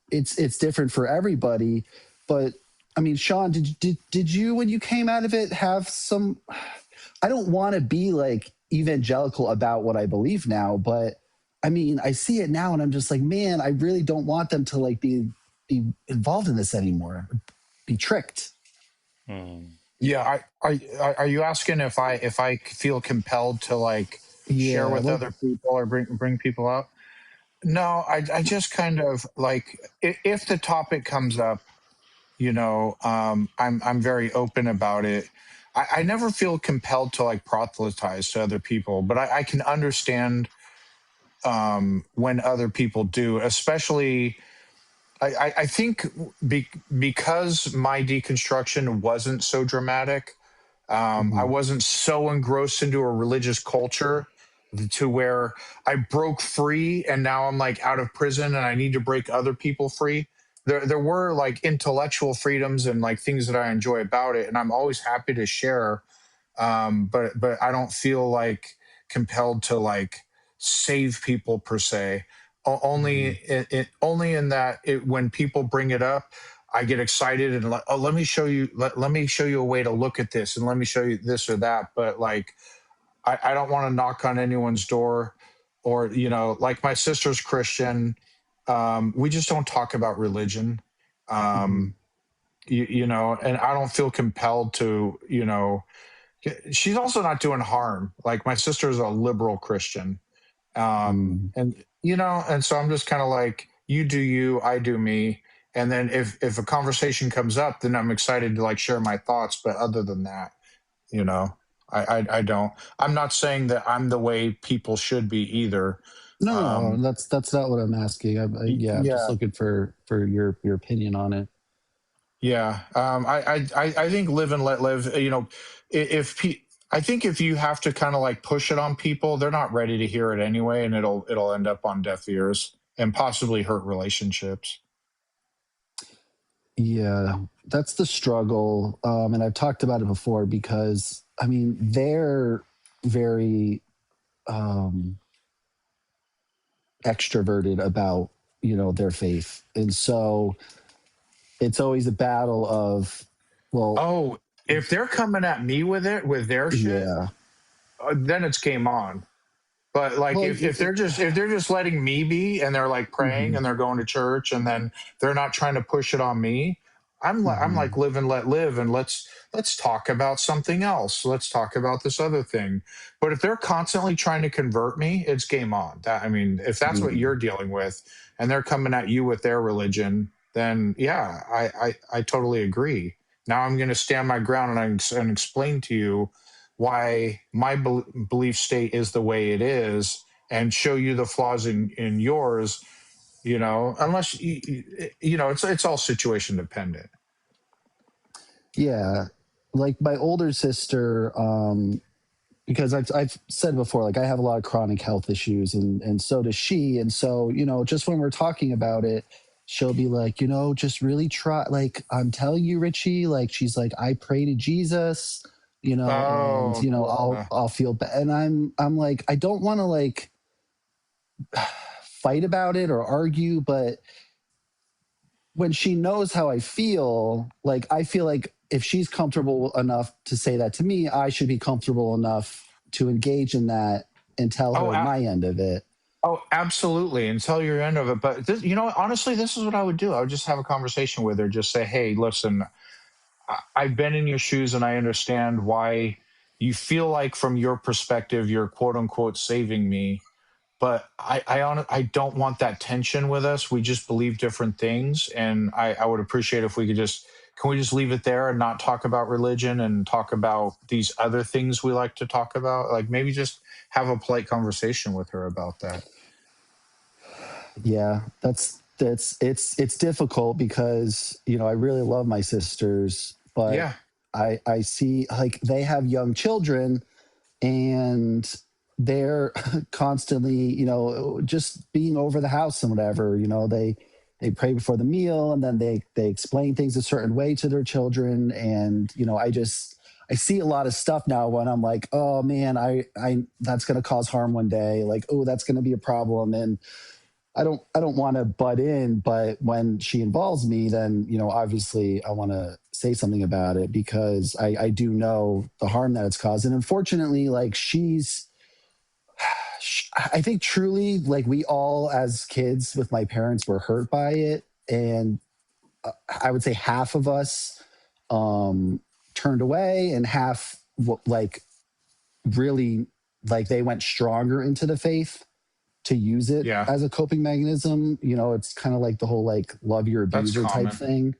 it's different for everybody, but I mean, Sean, did you, when you came out of it, have some, I don't want to be like evangelical about what I believe now, but I mean, I see it now and I'm just like, man, I really don't want them to like be involved in this anymore, be tricked. Yeah, are you asking if I feel compelled to like share with other people or bring people out? No, I just kind of like if the topic comes up, you know, I'm very open about it. I never feel compelled to like proselytize to other people, but I can understand when other people do, especially. I think because my deconstruction wasn't so dramatic, I wasn't so engrossed into a religious culture to where I broke free and now I'm like out of prison and I need to break other people free. There were like intellectual freedoms and like things that I enjoy about it, and I'm always happy to share. But I don't feel like compelled to like save people per se. Only in that when people bring it up, I get excited and like, oh, let me show you a way to look at this and let me show you this or that. But like, I don't want to knock on anyone's door, or you know, like my sister's Christian. We just don't talk about religion. You know, and I don't feel compelled to, you know. She's also not doing harm. Like my sister is a liberal Christian. And you know, and so I'm just kind of like, you do you, I do me. And then if a conversation comes up, then I'm excited to like share my thoughts. But other than that, you know, I don't. I'm not saying that I'm the way people should be either. No, that's not what I'm asking. I'm just looking for your opinion on it. Yeah, I think live and let live. You know, I think if you have to kind of like push it on people, they're not ready to hear it anyway, and it'll end up on deaf ears and possibly hurt relationships. Yeah, that's the struggle, and I've talked about it before because I mean, they're very extroverted about, their faith. And so it's always a battle of, well, Oh, if they're coming at me with their shit, yeah. then it's game on. But like Well, if they're just letting me be and they're like praying mhm, and they're going to church and then they're not trying to push it on me, I'm mhm. like live and let live, and let's talk about something else. Let's talk about this other thing. But if they're constantly trying to convert me, it's game on. I mean, if that's what Mm. you're dealing with and they're coming at you with their religion, then yeah, I totally agree. Now I'm going to stand my ground and explain to you why my belief state is the way it is and show you the flaws in yours, unless it's all situation dependent. Yeah. Like my older sister, because I've said before, like I have a lot of chronic health issues and so does she. And so, just when we're talking about it, she'll be like, just really try, like, I'm telling you, Richie, like, she's like, I pray to Jesus, and, Oh, I'll feel bad. And I'm like, I don't want to like fight about it or argue, but when she knows how I feel like if she's comfortable enough to say that to me, I should be comfortable enough to engage in that and tell oh, her my end of it. oh, absolutely, and tell your end of it. But this, honestly, this is what I would do. I would just have a conversation with her. Just say, hey, listen, I've been in your shoes, and I understand why you feel like, from your perspective, you're quote unquote saving me. But I don't want that tension with us. We just believe different things, and I would appreciate if we could can we just leave it there and not talk about religion and talk about these other things we like to talk about? Like maybe just have a polite conversation with her about that. Yeah, it's difficult because I really love my sisters, but Yeah. I see like they have young children and they're constantly just being over the house and whatever. They pray before the meal and then they explain things a certain way to their children, and I see a lot of stuff now when I'm like, oh man, I that's going to cause harm one day, like, oh, that's going to be a problem. And I don't want to butt in, but when she involves me, then obviously I want to say something about it because I do know the harm that it's caused. And unfortunately, like I think truly, like we all as kids with my parents were hurt by it, and I would say half of us turned away, and half like really like they went stronger into the faith to use it Yeah. as a coping mechanism. It's kind of like the whole like love your That's abuser type common. thing.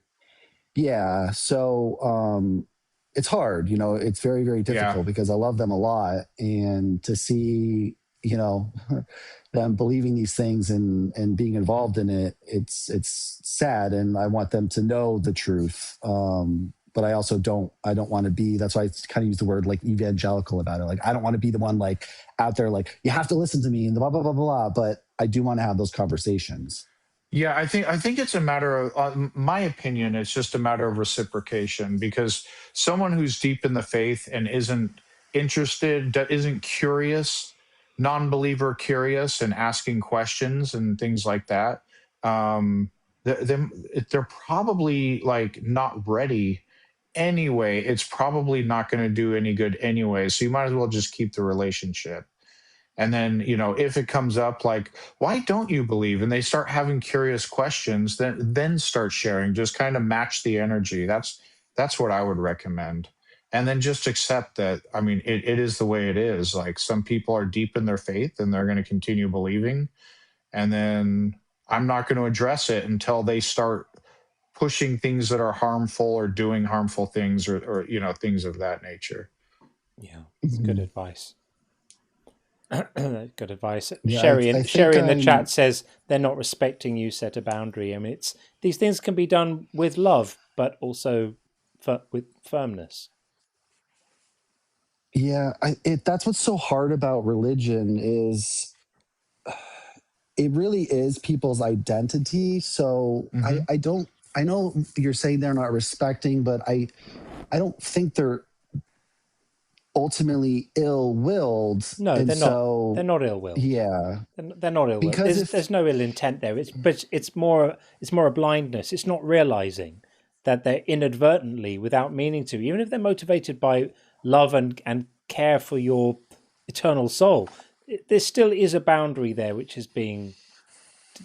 Yeah. So it's hard, it's very, very difficult because I love them a lot. And to see, them believing these things and being involved in it, it's sad. And I want them to know the truth. But I also don't want to be, that's why I kind of use the word like evangelical about it. Like, I don't want to be the one like out there, like, you have to listen to me and blah, blah, blah, blah, blah. But I do want to have those conversations. Yeah, I think it's a matter of, my opinion, it's just a matter of reciprocation, because someone who's deep in the faith and isn't interested, that isn't curious, non-believer curious and asking questions and things like that, they're probably like not ready anyway. It's probably not going to do any good anyway. So you might as well just keep the relationship. And then, if it comes up like, why don't you believe? And they start having curious questions, then start sharing, just kind of match the energy. That's what I would recommend. And then just accept that, I mean, it is the way it is. Like some people are deep in their faith and they're going to continue believing. And then I'm not going to address it until they start pushing things that are harmful or doing harmful things or things of that nature. Yeah, it's good advice. Good advice. Yeah, Sherry I Sherry in the think chat says they're not respecting you. Set a boundary. I mean, these things can be done with love, but also with firmness. Yeah, that's what's so hard about religion is it really is people's identity. So I know you're saying they're not respecting, but I don't think they're ultimately ill-willed. No, and they're so not. They're not ill-willed. Yeah. They're not ill-willed. Because There's no ill intent there. It's more a blindness. It's not realizing that they're inadvertently, without meaning to, even if they're motivated by love and care for your eternal soul, there still is a boundary there which is being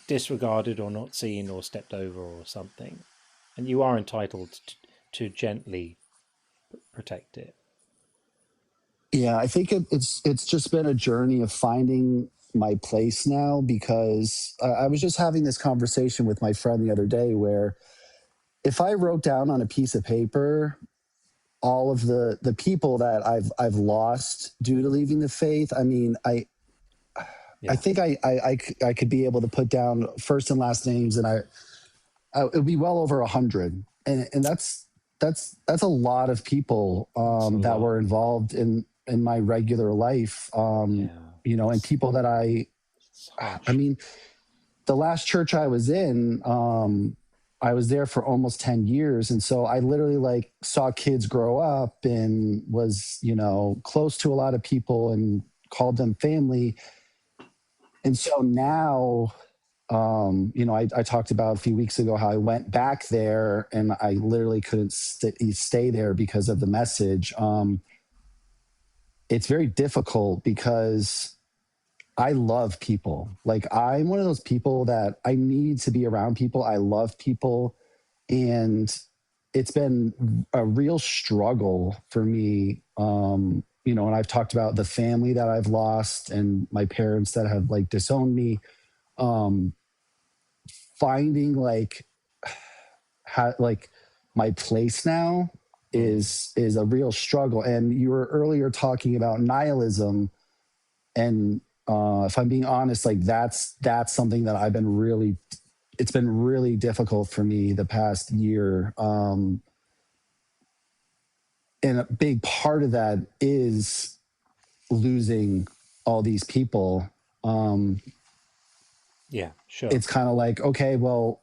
disregarded or not seen or stepped over or something, and you are entitled to gently protect it. Yeah, I think it's just been a journey of finding my place now, because I was just having this conversation with my friend the other day where if I wrote down on a piece of paper all of the people that I've lost due to leaving the faith, I mean, I think I could be able to put down first and last names, and it would be well over 100, and that's a lot of people that were involved in my regular life, you know, and people that I mean, the last church I was in, I was there for almost 10 years. And so I literally like saw kids grow up and was, you know, close to a lot of people and called them family. And so now, you know, I talked about a few weeks ago how I went back there and I literally couldn't stay there because of the message. It's very difficult because I love people. Like, I'm one of those people that I need to be around people. I love people. And it's been a real struggle for me. You know, and I've talked about the family that I've lost and my parents that have like disowned me. Finding like my place now is a real struggle. And you were earlier talking about nihilism, and if I'm being honest, like that's something that it's been really difficult for me the past year. And a big part of that is losing all these people. Yeah, sure. It's kind of like, okay, well,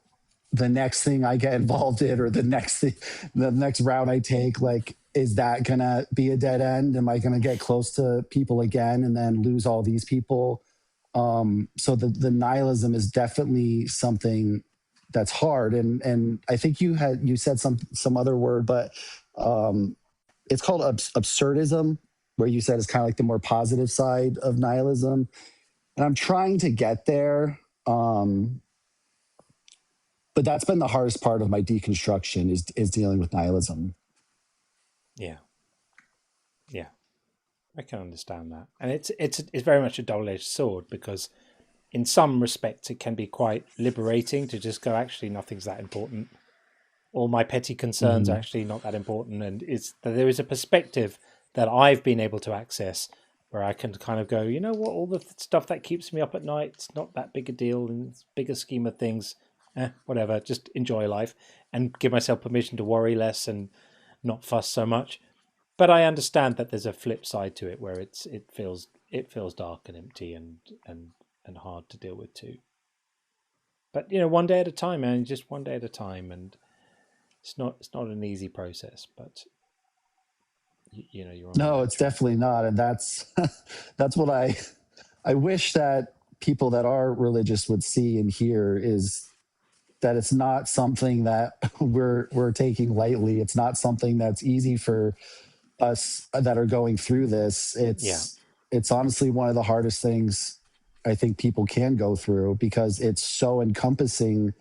the next thing I get involved in, or the next route I take, like, is that gonna be a dead end? Am I gonna get close to people again and then lose all these people? So the nihilism is definitely something that's hard. And I think you said some other word, but it's called absurdism, where you said it's kind of like the more positive side of nihilism. And I'm trying to get there. But that's been the hardest part of my deconstruction is dealing with nihilism. Yeah. I can understand that. And it's very much a double-edged sword, because in some respects it can be quite liberating to just go, actually, nothing's that important. All my petty concerns are actually not that important. And there is a perspective that I've been able to access where I can kind of go, you know what, all the stuff that keeps me up at night, it's not that big a deal in the bigger scheme of things. Whatever, just enjoy life and give myself permission to worry less and not fuss so much. But I understand that there's a flip side to it where it feels dark and empty and hard to deal with too. But you know, one day at a time, man, just one day at a time, and it's not an easy process, but you know, you're on. No, it's definitely not, and that's what I wish that people that are religious would see and hear, is that it's not something that we're taking lightly. It's not something that's easy for us that are going through this. It's honestly one of the hardest things I think people can go through, because it's so encompassing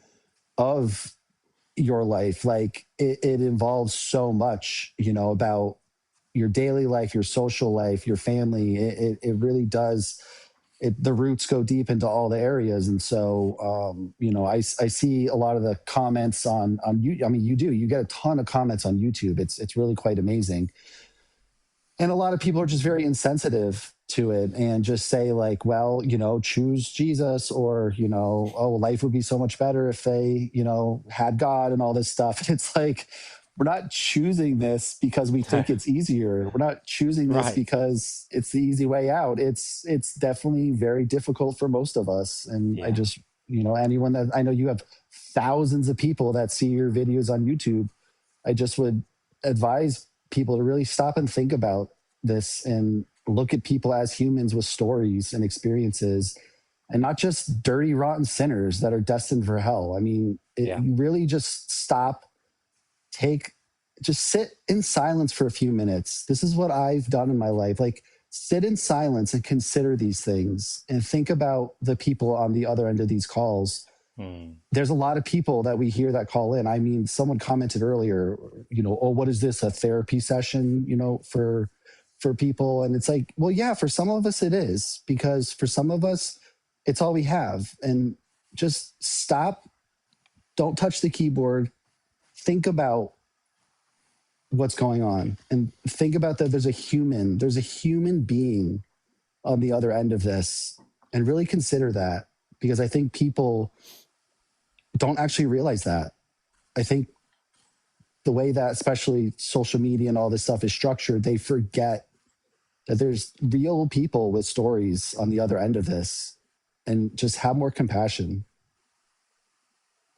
of your life. Like it involves so much, you know, about your daily life, your social life, your family. It really does. The roots go deep into all the areas. And so, you know, I see a lot of the comments on you. I mean, you get a ton of comments on YouTube. It's really quite amazing. And a lot of people are just very insensitive to it and just say like, well, you know, choose Jesus, or, you know, oh, life would be so much better if they, you know, had God and all this stuff. And it's like, we're not choosing this because we think it's easier. We're not choosing this because it's the easy way out. It's definitely very difficult for most of us. And I just, you know, anyone that I know, you have thousands of people that see your videos on YouTube. I just would advise people to really stop and think about this and look at people as humans with stories and experiences, and not just dirty, rotten sinners that are destined for hell. I mean, you really just stop, just sit in silence for a few minutes. This is what I've done in my life. Like, sit in silence and consider these things and think about the people on the other end of these calls. There's a lot of people that we hear that call in. I mean, someone commented earlier, oh, what is this, a therapy session, for people? And it's like, well, yeah, for some of us it is, because for some of us, it's all we have. And just stop, don't touch the keyboard, think about what's going on, and think about that there's a human being on the other end of this, and really consider that, because I think people don't actually realize that. I think the way that especially social media and all this stuff is structured, they forget that there's real people with stories on the other end of this, and just have more compassion.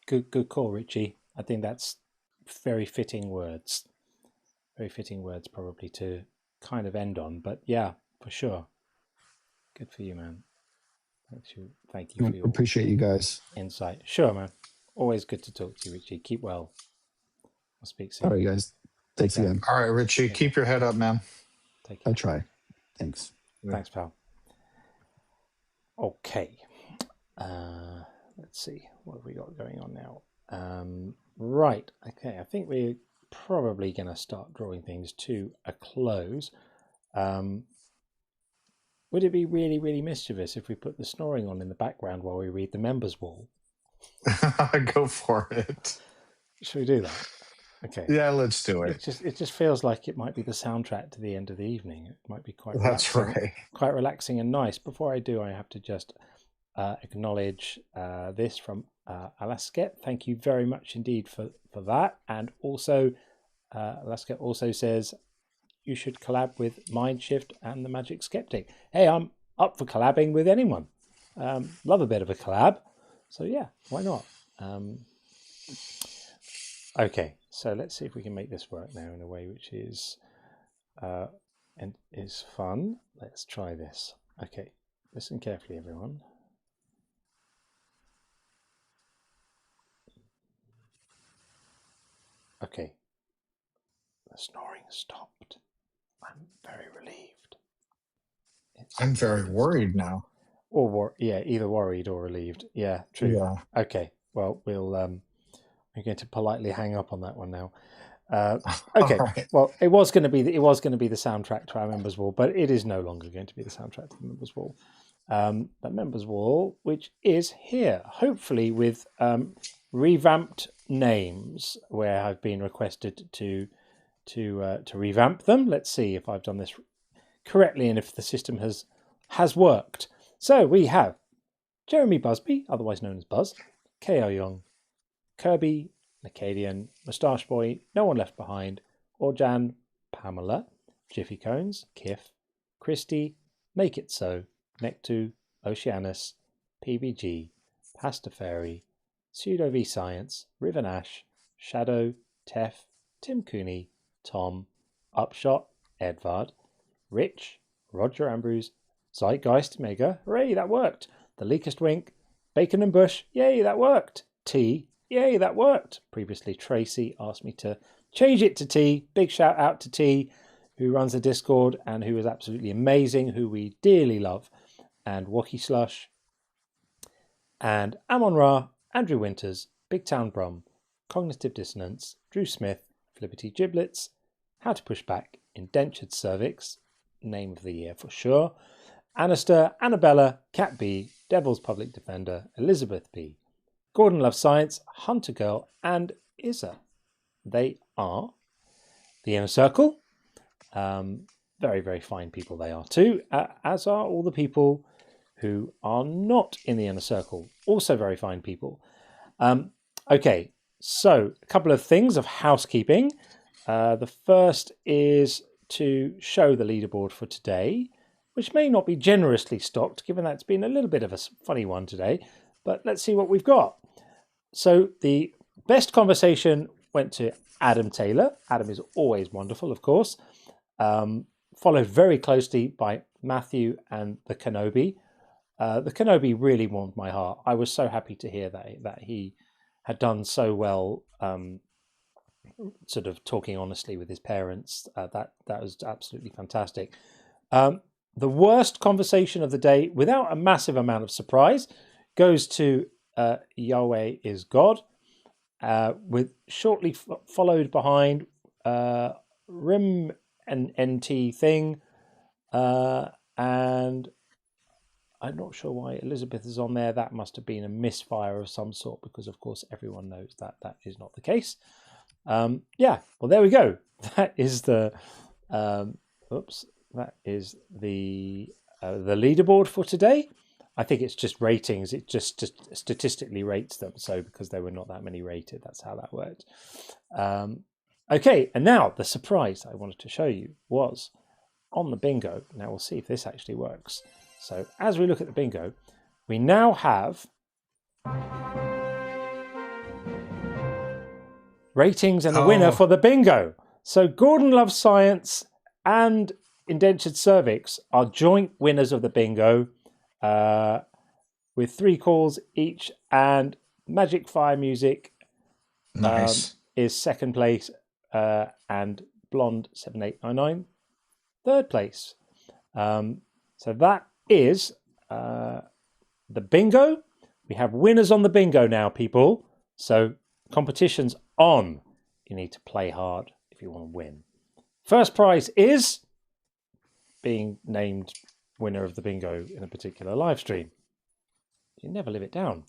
Good call, Richie. I think that's very fitting words. Very fitting words probably to kind of end on, but yeah, for sure. Good for you, man. Thank you for your Appreciate you guys. insight. Sure, man. Always good to talk to you, Richie. Keep well. I'll speak soon. All right, guys. Thanks again. All right, Richie, keep your head up, man. Take care. I'll try. Thanks. Thanks, pal. Okay. Let's see. What have we got going on now? Right. Okay. I think we're probably going to start drawing things to a close. Would it be really, really mischievous if we put the snoring on in the background while we read the members wall? Go for it. Should we do that? Okay. Yeah, let's do it. It just feels like it might be the soundtrack to the end of the evening. It might be quite That's relaxing, right. quite relaxing and nice. Before I do, I have to just acknowledge this from Alasket. Thank you very much indeed for that. And also, Alasket also says you should collab with Mindshift and the Magic Skeptic. Hey, I'm up for collabing with anyone. Love a bit of a collab. So yeah, why not? Okay, so let's see if we can make this work now in a way which is and is fun. Let's try this. Okay, listen carefully, everyone. Okay, the snoring stopped. I'm very relieved. I'm very worried now. Or either worried or relieved. Yeah, true. Yeah. Okay. Well, I'm going to politely hang up on that one now. Okay. Right. Well, it was going to be the soundtrack to our members wall, but it is no longer going to be the soundtrack to the members wall. The members wall, which is here, hopefully with revamped names, where I've been requested to revamp them. Let's see if I've done this correctly and if the system has worked. So we have Jeremy Busby, otherwise known as Buzz, K.O. Young, Kirby, Acadian, Moustache Boy, No One Left Behind, Orjan, Pamela, Jiffy Cones, Kif, Christy, Make It So, Nectu, Oceanus, PBG, Pasta Fairy, Pseudo V Science, River Nash, Shadow, Tef, Tim Cooney, Tom, Upshot, Edvard, Rich, Roger Ambrose, Zeitgeist Mega, hooray, that worked. The Leakest Wink, Bacon and Bush, yay, that worked. T, yay, that worked. Previously, Tracy asked me to change it to T. Big shout out to T, who runs the Discord and who is absolutely amazing, who we dearly love. And Wocky Slush, and Amon Ra, Andrew Winters, Big Town Brum, Cognitive Dissonance, Drew Smith, Flippity Giblets, How to Push Back, Indentured Cervix, name of the year for sure, Annister, Annabella, Cat B, Devil's Public Defender, Elizabeth B, Gordon Loves Science, Hunter Girl, and Isa. They are the Inner Circle. Very, very fine people they are too, as are all the people who are not in the Inner Circle. Also very fine people. Okay, so a couple of things of housekeeping. The first is to show the leaderboard for today, which may not be generously stocked, given that it's been a little bit of a funny one today, but let's see what we've got. So the best conversation went to Adam Taylor. Adam is always wonderful, of course. followed very closely by Matthew and the Kenobi. The Kenobi really warmed my heart. I was so happy to hear that he had done so well, sort of talking honestly with his parents. That was absolutely fantastic. The worst conversation of the day, without a massive amount of surprise, goes to Yahweh is God, with shortly followed behind Rim and NT thing, and I'm not sure why Elizabeth is on there. That must have been a misfire of some sort, because of course everyone knows that that is not the case. Yeah, well, there we go. That is the that is the leaderboard for today. I think it's just ratings. It just statistically rates them. So because there were not that many rated, that's how that worked. Okay, and now the surprise I wanted to show you was on the bingo. Now we'll see if this actually works. So as we look at the bingo, we now have ratings and the winner for the bingo. So Gordon Loves Science and Indentured Cervix are joint winners of the bingo, with 3 calls each, and Magic Fire Music is second place, and Blonde 7899 third place. So that is the bingo. We have winners on the bingo now, people. So competition's on. You need to play hard if you want to win. First prize is being named winner of the bingo in a particular live stream. You never live it down.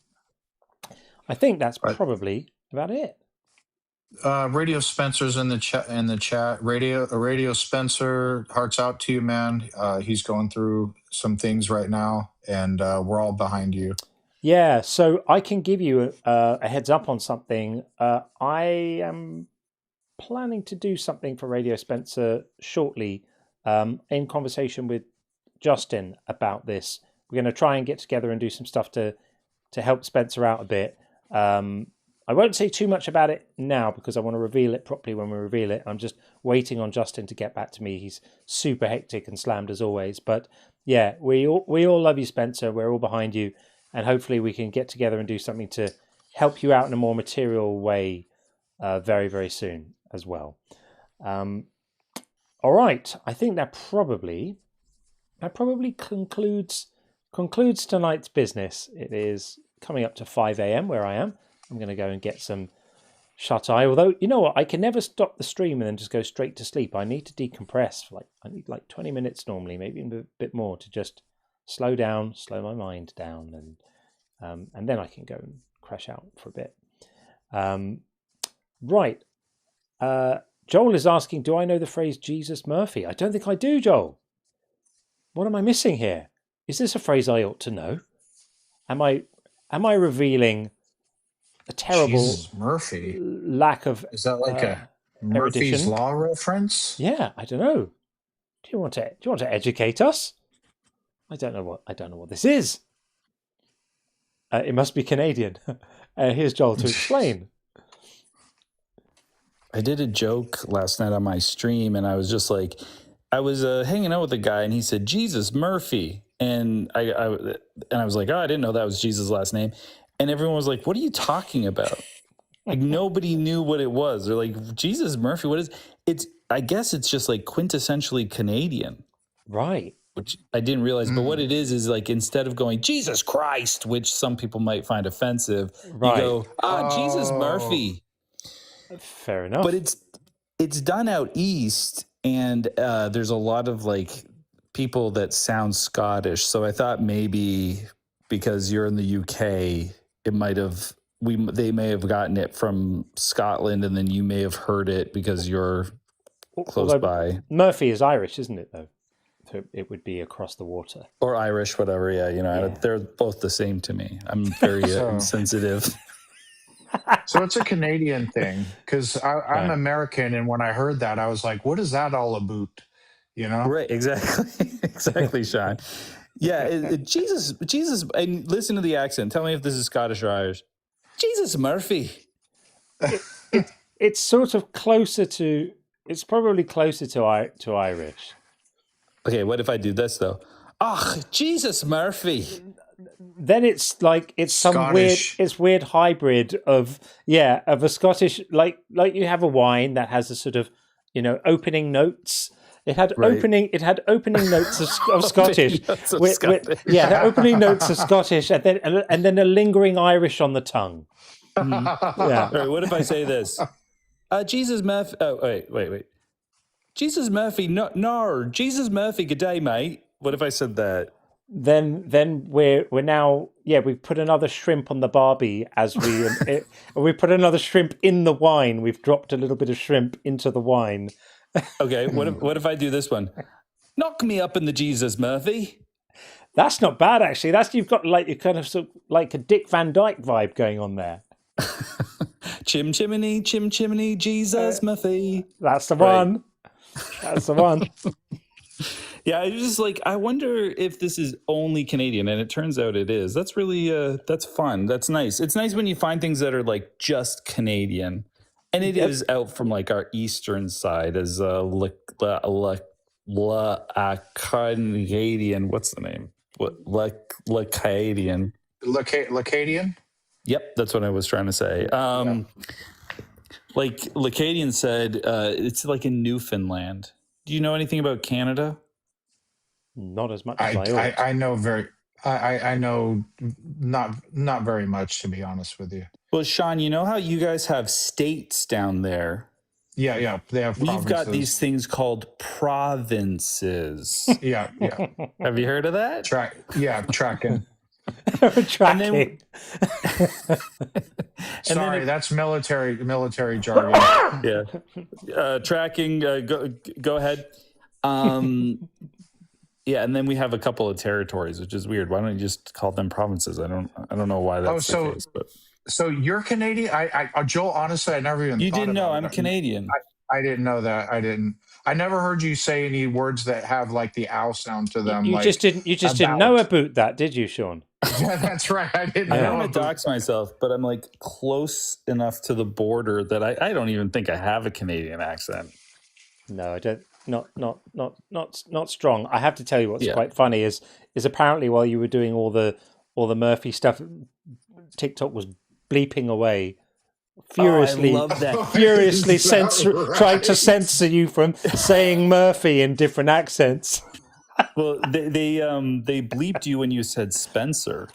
I think that's probably about it. Radio Spencer's in the chat. Radio Spencer, hearts out to you, man. He's going through some things right now, and we're all behind you. Yeah, so I can give you a heads up on something. I am planning to do something for Radio Spencer shortly, in conversation with Justin about this. We're going to try and get together and do some stuff to help Spencer out a bit. I won't say too much about it now because I want to reveal it properly when we reveal it. I'm just waiting on Justin to get back to me. He's super hectic and slammed as always. But yeah, we all love you, Spencer. We're all behind you. And hopefully we can get together and do something to help you out in a more material way very, very soon as well. All right. I think that probably concludes tonight's business. It is coming up to 5 a.m. where I am. I'm going to go and get some shut-eye. Although, you know what? I can never stop the stream and then just go straight to sleep. I need to decompress. I need 20 minutes normally, maybe a bit more, to just slow down, slow my mind down, and then I can go and crash out for a bit. Right. Joel is asking, do I know the phrase Jesus Murphy? I don't think I do, Joel. What am I missing here? Is this a phrase I ought to know? Am I revealing a terrible Jesus Murphy lack of is that like a Murphy's erudition? Law reference? Yeah, I don't know. Do you want to educate us? I don't know what this is. It must be Canadian. Here's Joel to explain. I did a joke last night on my stream, and I was just like, I was hanging out with a guy, and he said Jesus Murphy, and I was like, oh, I didn't know that was Jesus' last name, and everyone was like, what are you talking about? Like nobody knew what it was. They're like, Jesus Murphy, what is it's? I guess it's just like quintessentially Canadian, right? Which I didn't realize, but what it is like instead of going Jesus Christ, which some people might find offensive, right. You go, Jesus Murphy. Fair enough. But it's done out east, and there's a lot of like people that sound Scottish. So I thought maybe because you're in the UK, it might have they may have gotten it from Scotland, and then you may have heard it because you're close by. Murphy is Irish, isn't it? Though, so it would be across the water or Irish, whatever. Yeah, they're both the same to me. I'm very insensitive. So it's a Canadian thing because I'm American, and when I heard that, I was like, "What is that all about?" You know? Right? Exactly, Sean. Yeah, Jesus, and listen to the accent. Tell me if this is Scottish or Irish. Jesus Murphy. It's sort of closer to. It's probably closer to Irish. Okay, what if I do this though? Ah, Jesus, Murphy. Then it's like it's some Scottish. weird hybrid of a Scottish like you have a wine that has a sort of opening notes. It had opening notes of Scottish. The opening notes of Scottish, and then a lingering Irish on the tongue. Yeah. All right, what if I say this? Jesus Murphy. Oh, wait. Jesus Murphy. No. Jesus Murphy. Good day, mate. What if I said that? Then we're now we've put another shrimp on the barbie as we put another shrimp in the wine. We've dropped a little bit of shrimp into the wine. Okay, what if I do this one? Knock me up in the Jesus Murphy. That's not bad actually. You've got like you kind of sort of like a Dick Van Dyke vibe going on there. Chim chimney, Jesus Murphy. That's the one. That's the one. Yeah, I just I wonder if this is only Canadian, and it turns out it is. That's really that's fun. That's nice. It's nice when you find things that are like just Canadian, and it is out from like our eastern side as Canadian. What's the name? Lacadian. Lacadian. Yep, that's what I was trying to say. Like Lacadian said, it's like in Newfoundland. Do you know anything about Canada? Not as much as I ought. I know I know not very much, to be honest with you. Well, Sean, you know how you guys have states down there? Yeah, they have provinces. We've got these things called provinces. Yeah. Have you heard of that? Tracking. Tracking. Sorry, that's military jargon. Tracking. Go ahead. Yeah, and then we have a couple of territories, which is weird. Why don't you just call them provinces? I don't know why that's the case. But so you're Canadian? I Joel, honestly, I never even. You didn't know I'm Canadian. I didn't know that. I never heard you say any words that have like the ow sound to them. You just didn't know about that, did you, Sean? Yeah, that's right. I didn't. I don't want to dox myself, but I'm like close enough to the border that I don't even think I have a Canadian accent. No, I don't. Not strong. I have to tell you what's quite funny is apparently while you were doing all the Murphy stuff, TikTok was bleeping away furiously, trying to censor you from saying Murphy in different accents. Well, they bleeped you when you said Spencer.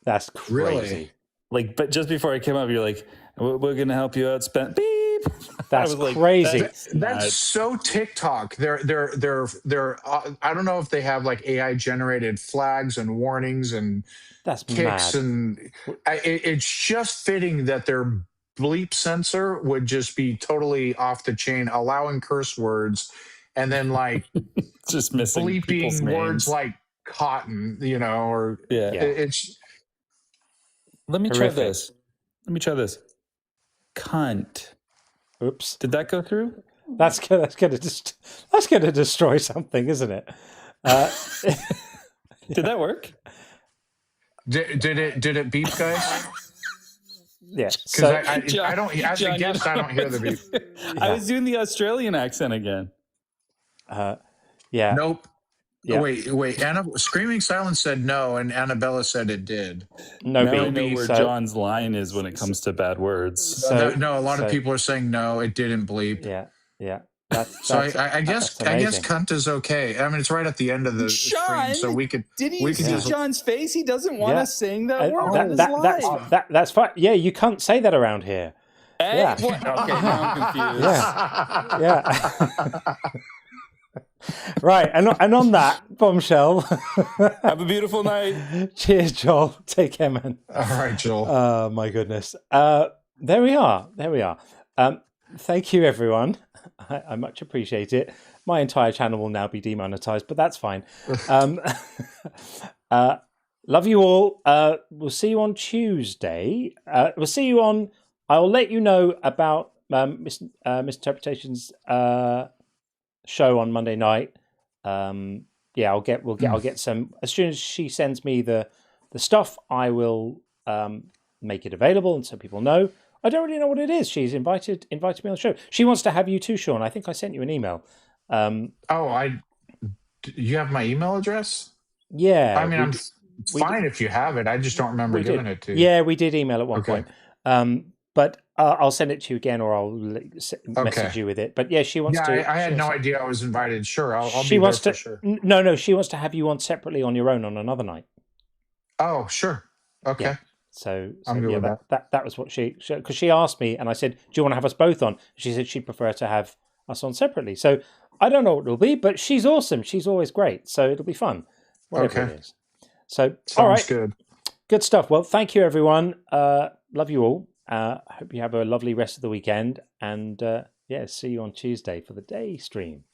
That's crazy. Really? But just before I came up, you're like, "We're gonna help you out, Spencer." Beep. That's crazy. That's so TikTok. They're I don't know if they have like AI generated flags and warnings and kicks, and it's just fitting that their bleep sensor would just be totally off the chain, allowing curse words, and then like just missing bleeping words like cotton, or it's. Let me try this. Cunt. Oops! Did that go through? That's gonna destroy something, isn't it? Did that work? Did it beep, guys? Yeah. Because I don't. As a guest, I don't hear the beep. I was doing the Australian accent again. Yeah. Nope. Yeah. Wait. Screaming Silence said no, and Annabella said it did. No, now I know where John's line is when it comes to bad words. A lot of people are saying no, it didn't bleep. Yeah. I guess cunt is okay. I mean, it's right at the end of the screen, so we could. Did you see John's face? He doesn't want us saying that word. That's fine. Yeah, you can't say that around here. Yeah. Okay, now I'm confused. Yeah. Right, and on that bombshell, have a beautiful night. Cheers, Joel. Take care, man. All right, Joel. Oh my goodness. There we are. Thank you, everyone. I much appreciate it. My entire channel will now be demonetized, but that's fine. Love you all. We'll see you on Tuesday. We'll see you on. I'll let you know about Misinterpretation's show on Monday night. I'll get some as soon as she sends me the stuff. I will make it available, and so people know. I don't really know what it is. She's invited me on the show. She wants to have you too, Sean. I think I sent you an email. I you have my email address? Yeah. I mean, it's fine if you have it. I just don't remember giving it to you. Yeah, we did email at one point. But I'll send it to you again, or I'll message you with it. But yeah, she wants to. I had no idea I was invited. Sure, I'll she be wants there to. for sure. No, she wants to have you on separately on your own on another night. Oh, sure. Okay. Yeah. So I'm good with that was what because she asked me, and I said, "Do you want to have us both on?" She said she'd prefer to have us on separately. So I don't know what it'll be, but she's awesome. She's always great, so it'll be fun. Whatever it is. So all right, good stuff. Well, thank you, everyone. Love you all. Hope you have a lovely rest of the weekend, and see you on Tuesday for the day stream.